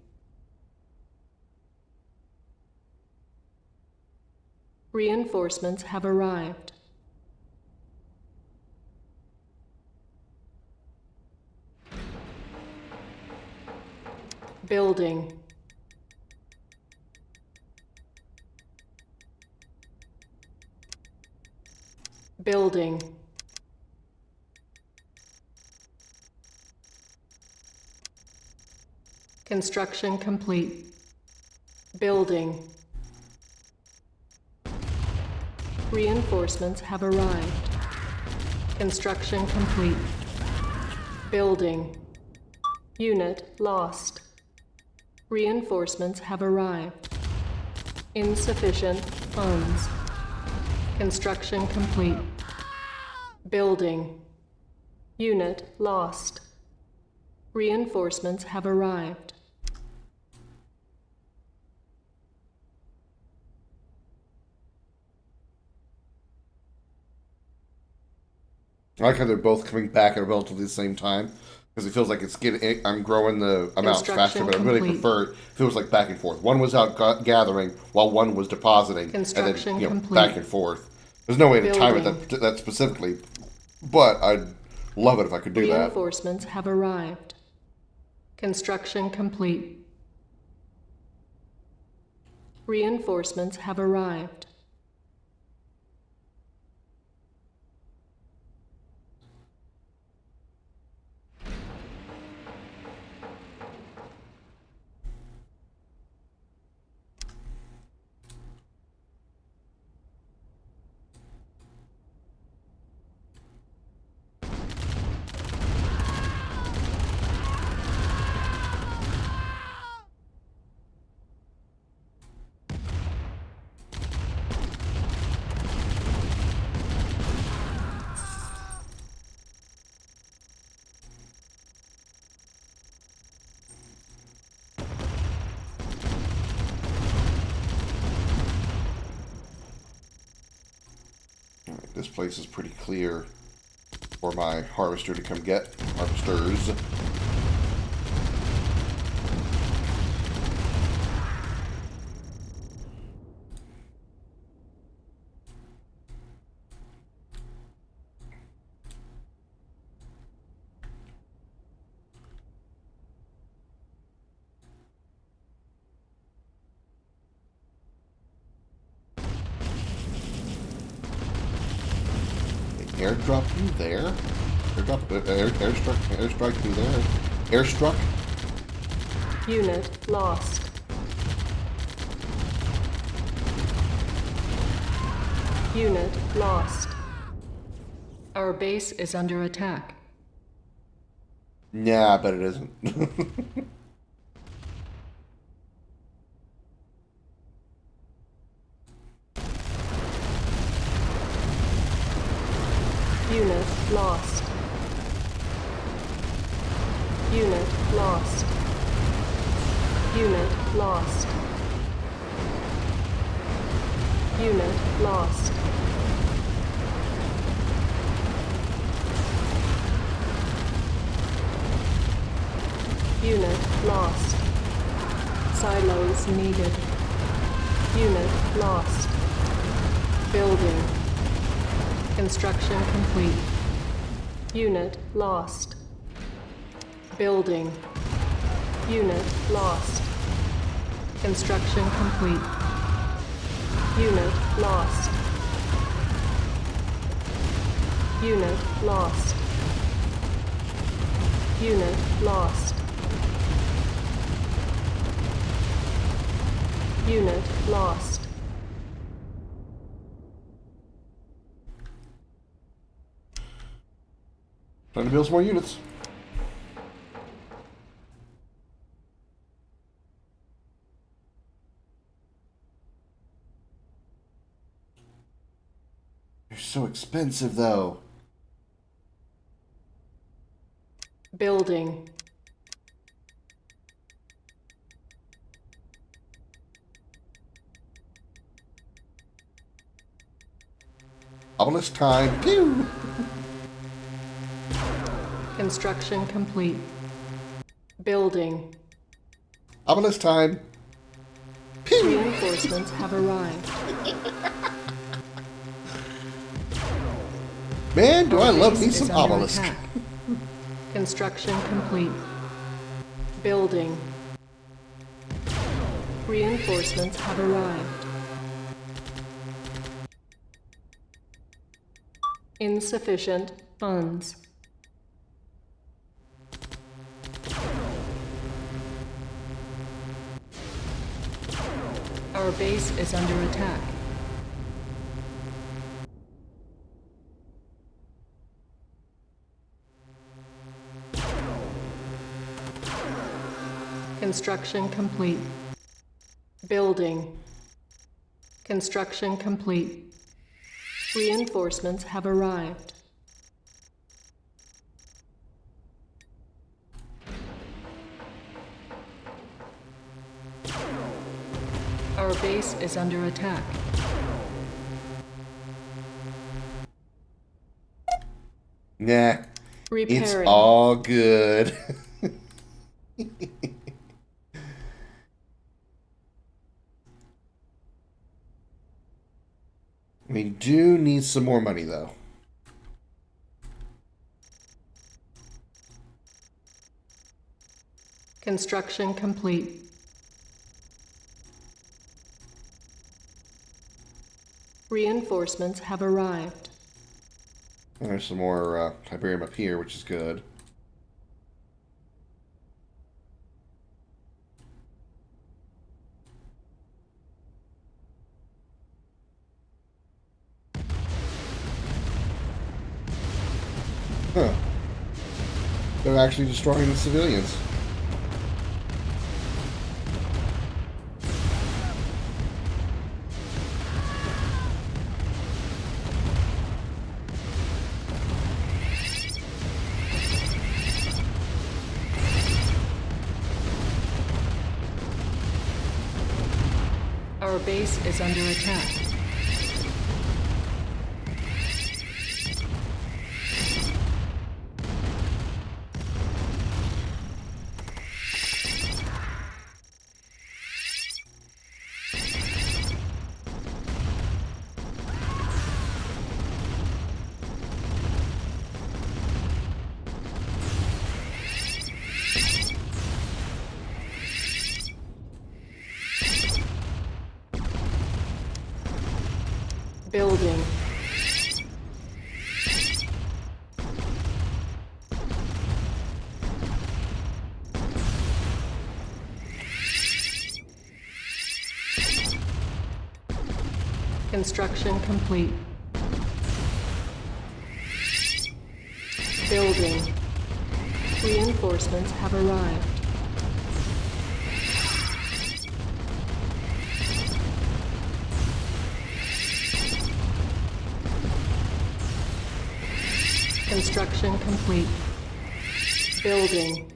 Reinforcements have arrived. Building. Building. Construction complete. Building. Reinforcements have arrived. Construction complete. Building. Unit lost. Reinforcements have arrived. Insufficient funds. Construction complete. Building. Unit lost. Reinforcements have arrived. I like how they're both coming back at relatively the same time, because it feels like it's getting. I'm growing the amounts faster, but I really prefer it if it was like back and forth. One was out gathering while one was depositing, and then back and forth. There's no way to time it that specifically, but I'd love it if I could do that. Reinforcements have arrived. Construction complete. Reinforcements have arrived. This place is pretty clear for my harvester to come get. Harvesters. Airdrop you there? Airstrike you there? Airstruck? Unit lost. Unit lost. Our base is under attack. Nah, I bet it isn't. Unit lost. Unit lost. Unit lost. Unit lost. Unit lost. Silos needed. Unit lost. Building. Construction complete. Unit lost. Building. Unit lost. Construction complete. Unit lost. Unit lost. Unit lost. Unit lost. Time to build some more units. They're so expensive, though. Building. Obelisk time. Pew! Construction complete. Building. Obelisk time. Reinforcements have arrived. Man, do I love me Base some is under obelisk. attack. Construction complete. Building. Reinforcements have arrived. Insufficient funds. Our base is under attack. Construction complete. Building. Construction complete. Reinforcements have arrived. Our base is under attack. Nah. Repairing. It's all good. We do need some more money, though. Construction complete. Reinforcements have arrived. And there's some more Tiberium up here, which is good. Huh. They're actually destroying the civilians. Our base is under attack. Building. Construction complete. Building. Reinforcements have arrived. Construction complete. Building.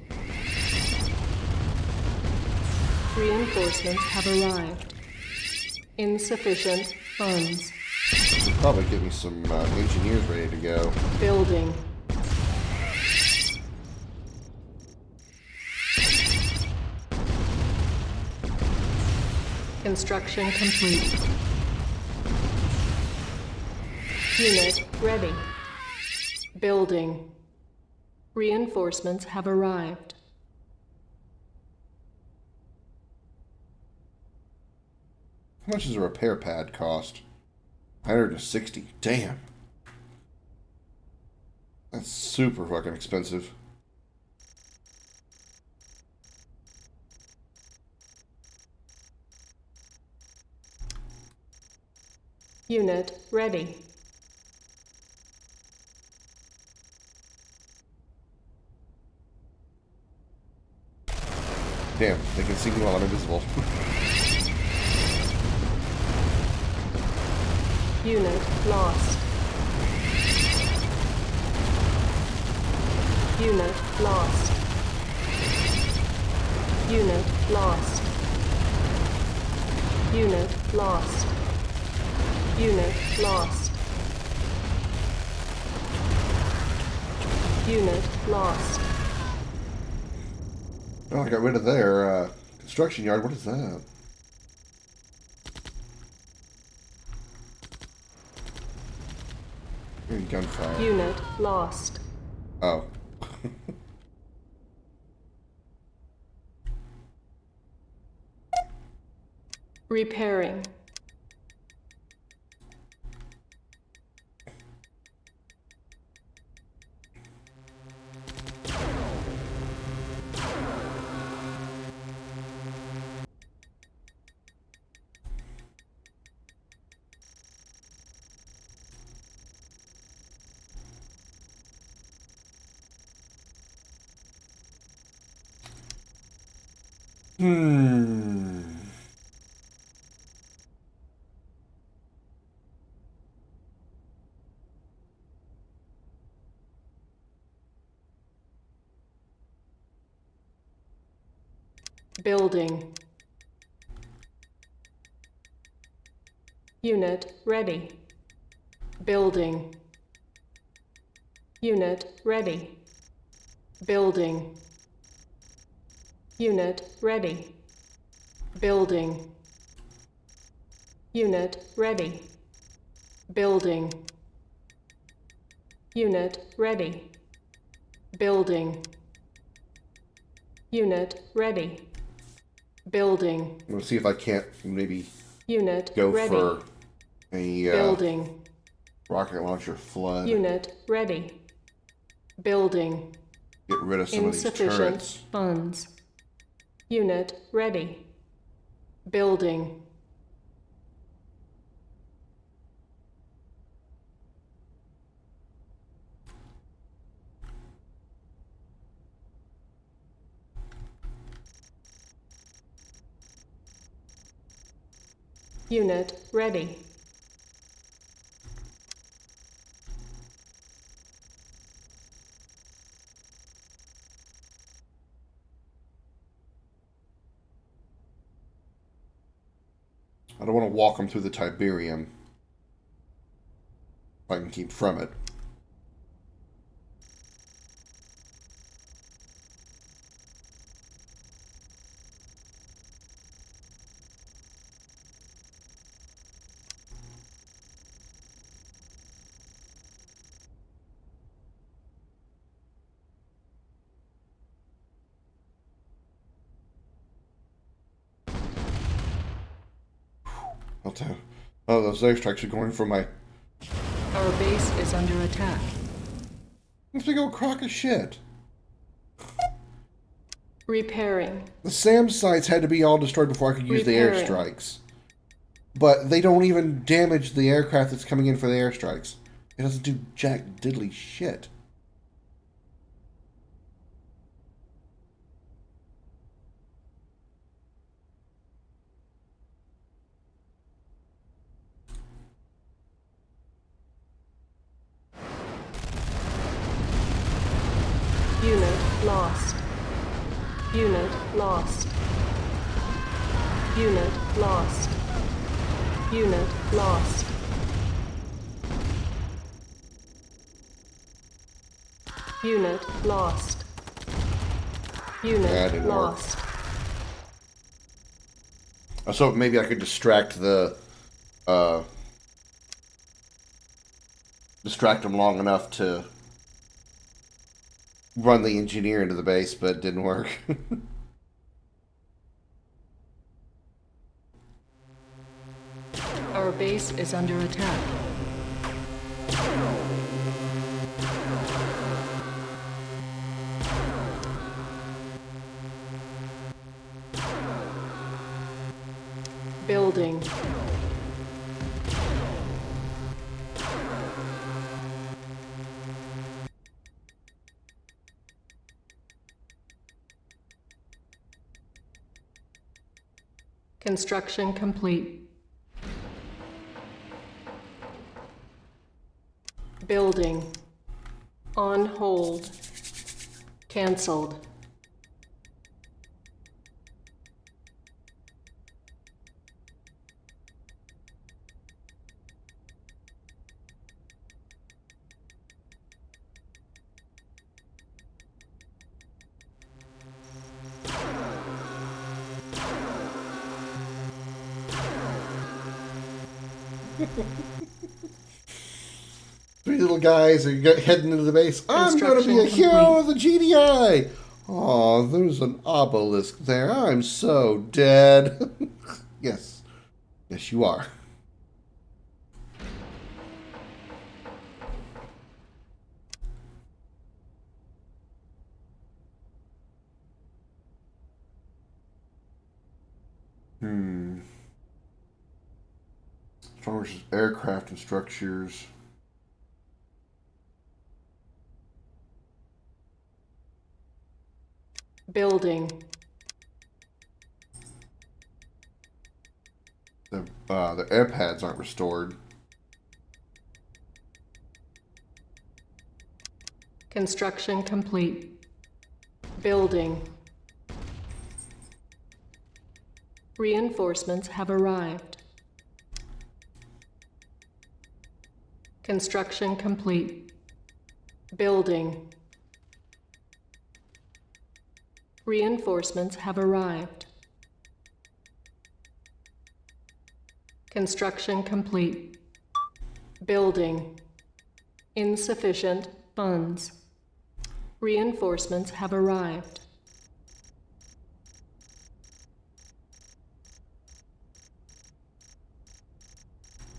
Reinforcements have arrived. Insufficient funds. Should probably get me some engineers ready to go. Building. Construction complete. Unit ready. Building. Reinforcements have arrived. How much does a repair pad cost? 160. Damn. That's super fucking expensive. Unit ready. Damn, they can see me while I'm invisible. Unit lost. Unit lost. Unit lost. Unit lost. Unit lost. Unit lost. Oh, I got rid of their construction yard. What is that? Hearing gunfire. Unit lost. Oh. Repairing. Building. Unit ready. Building. Unit ready. Building. Unit ready. Building. Unit ready. Building. Unit ready. Building. Unit ready. Building. I'm gonna see if I can't maybe Unit go ready. for a Building. rocket launcher flood. Unit ready. Building. Get rid of some of these Insufficient turrets. funds. Unit ready. Building. Unit ready. I don't want to walk them through the Tiberium. If I can keep from it. I'll tell. Oh, those airstrikes are going for my. Our base is under attack. This big old crock of shit. Repairing. The SAM sites had to be all destroyed before I could use Repairing. the airstrikes. But they don't even damage the aircraft that's coming in for the airstrikes. It doesn't do jack diddly shit. Unit lost. Unit lost. Unit lost. Unit lost. Unit lost. Unit That didn't work. lost. So maybe I could distract the distract them long enough to run the engineer into the base, but it didn't work. Our base is under attack. Building. Construction complete. Building. On hold. Cancelled. Three little guys are heading into the base. I'm going to be a hero of the GDI. Oh, there's an obelisk there. I'm so dead. Yes. Yes, you are. Strong aircraft and structures. Building. The air pads aren't restored. Construction complete. Building. Reinforcements have arrived. Construction complete. Building. Reinforcements have arrived. Construction complete. Building. Insufficient funds. Reinforcements have arrived.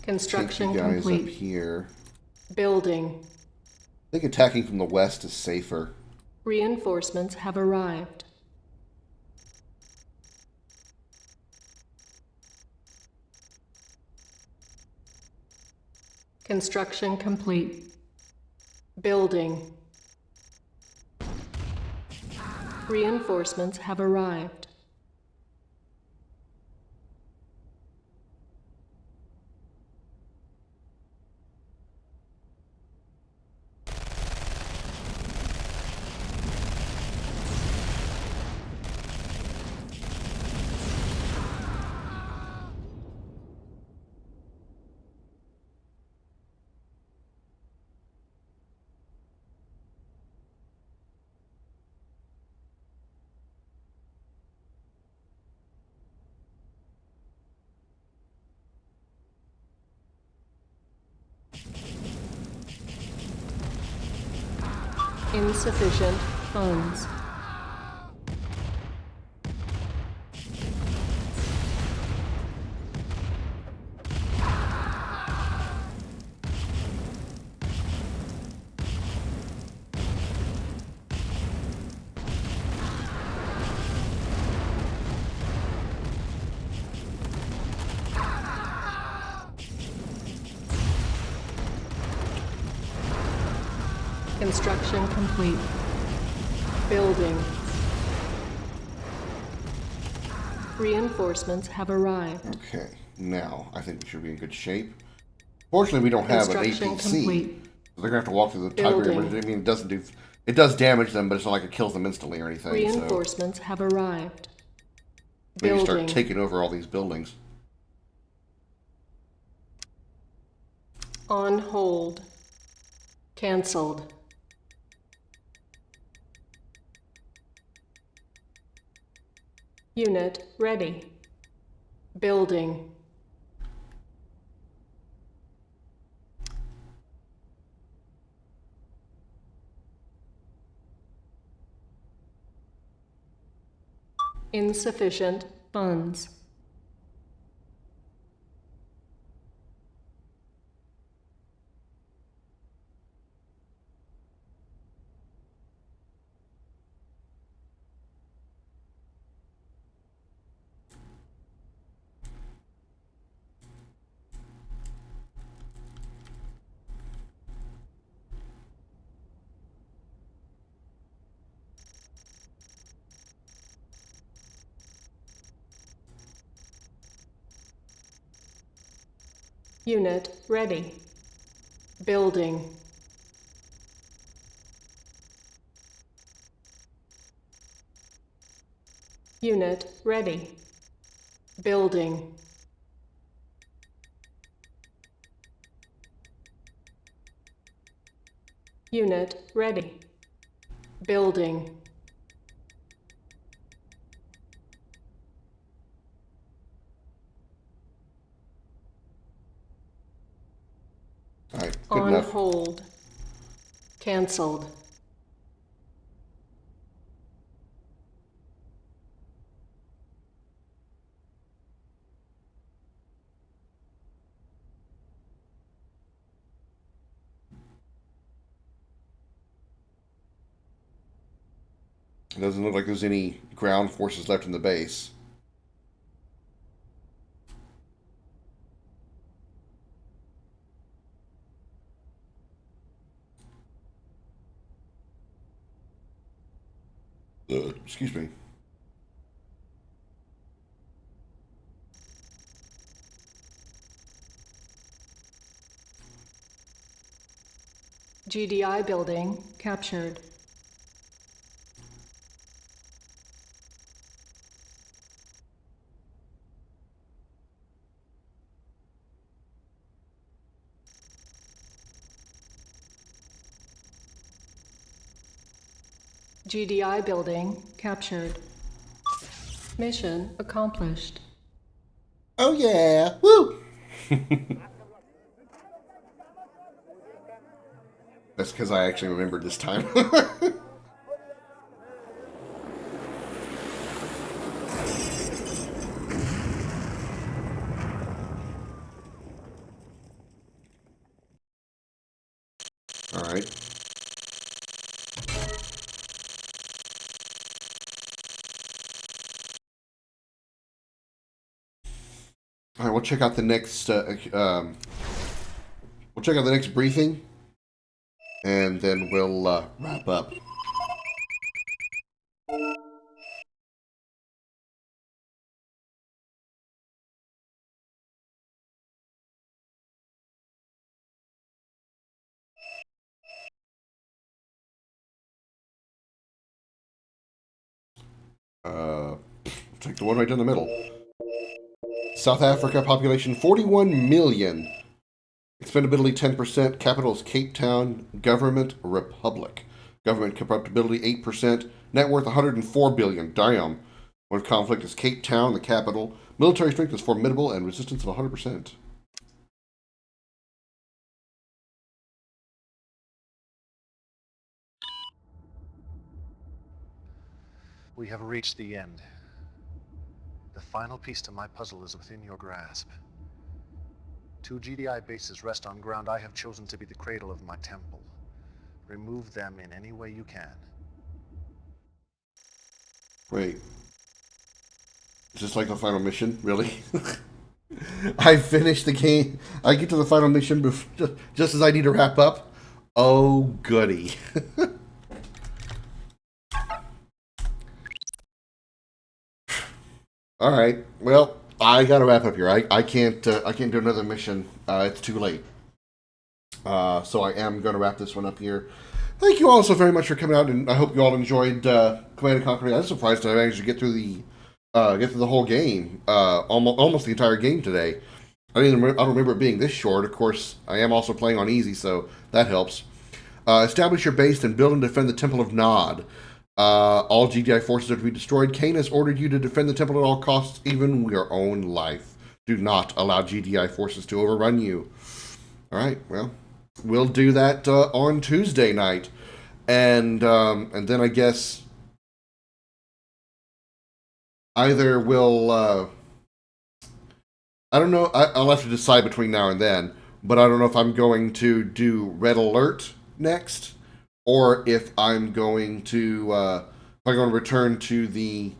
Construction Take you guys complete. up here. Building. I think attacking from the west is safer. Reinforcements have arrived. Construction complete. Building. Reinforcements have arrived. Insufficient funds. Construction complete. Building. Reinforcements have arrived. Okay, now I think we should be in good shape. Fortunately, we don't have an Construction APC. complete. So they're gonna have to walk through the Building. TIBERIAN. I mean, it does damage them, but it's not like it kills them instantly or anything. Reinforcements have arrived. So maybe Building. start taking over all these buildings. On hold. Cancelled. Unit ready. Building. Insufficient funds. Unit ready. Building. Unit ready. Building. Unit ready. Building. All right, good On enough. hold. Cancelled. It doesn't look like there's any ground forces left in the base. Excuse me. GDI building captured. GDI building captured. Mission accomplished. Oh yeah! Woo! That's because I actually remembered this time. All right. All right, we'll check out the next. We'll check out the next briefing, and then we'll wrap up. Take the one right down the middle. South Africa, population 41 million. Expendability 10%. Capital is Cape Town. Government, Republic. Government corruptibility 8%. Net worth 104 billion. Damn. One conflict is Cape Town, the capital. Military strength is formidable and resistance of 100%. We have reached the end. The final piece to my puzzle is within your grasp. 2 GDI bases rest on ground I have chosen to be the cradle of my temple. Remove them in any way you can. Wait. Is this like the final mission? Really? I finished the game. I get to the final mission just as I need to wrap up. Oh, goody. All right. Well, I gotta wrap up here. I can't do another mission. It's too late. So I am gonna wrap this one up here. Thank you all so very much for coming out, and I hope you all enjoyed Command and Conquer. I was surprised that I managed to get through the whole game, almost the entire game today. I don't remember it being this short. Of course, I am also playing on easy, so that helps. Establish your base and build and defend the Temple of Nod. All GDI forces are to be destroyed. Kane has ordered you to defend the temple at all costs, even your own life. Do not allow GDI forces to overrun you. All right, well, we'll do that on Tuesday night, and then I guess either we'll. I don't know. I'll have to decide between now and then, but I don't know if I'm going to do Red Alert next, or if I'm going to return to the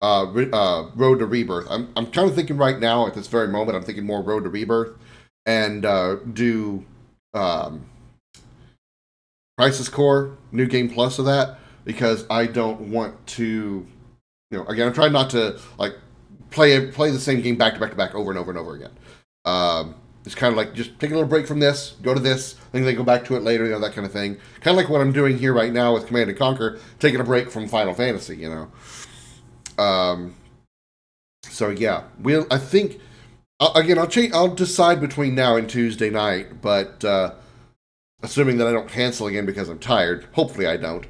Road to Rebirth. I'm kind of thinking right now at this very moment. I'm thinking more Road to Rebirth and do Crisis Core New Game Plus of that, because I don't want to. Again, I'm trying not to play the same game back to back to back over and over and over again. It's kind of like just take a little break from this, go to this, then they go back to it later, that kind of thing. Kind of like what I'm doing here right now with Command & Conquer, taking a break from Final Fantasy, So yeah, I think again I'll decide between now and Tuesday night, but assuming that I don't cancel again because I'm tired. Hopefully I don't.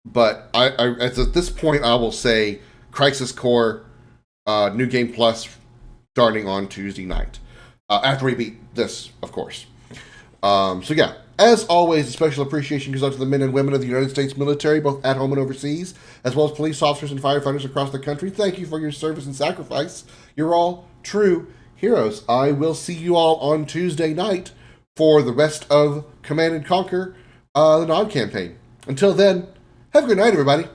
But at this point I will say Crisis Core New Game Plus starting on Tuesday night. After we beat this, of course. So yeah, as always, a special appreciation goes out to the men and women of the United States military, both at home and overseas, as well as police officers and firefighters across the country. Thank you for your service and sacrifice. You're all true heroes. I will see you all on Tuesday night for the rest of Command & Conquer, the Nod campaign. Until then, have a good night, everybody.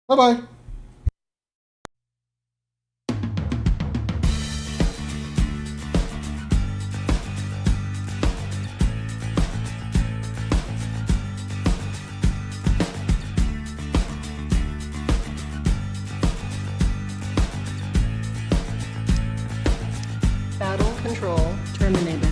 Bye-bye. Battle control terminated.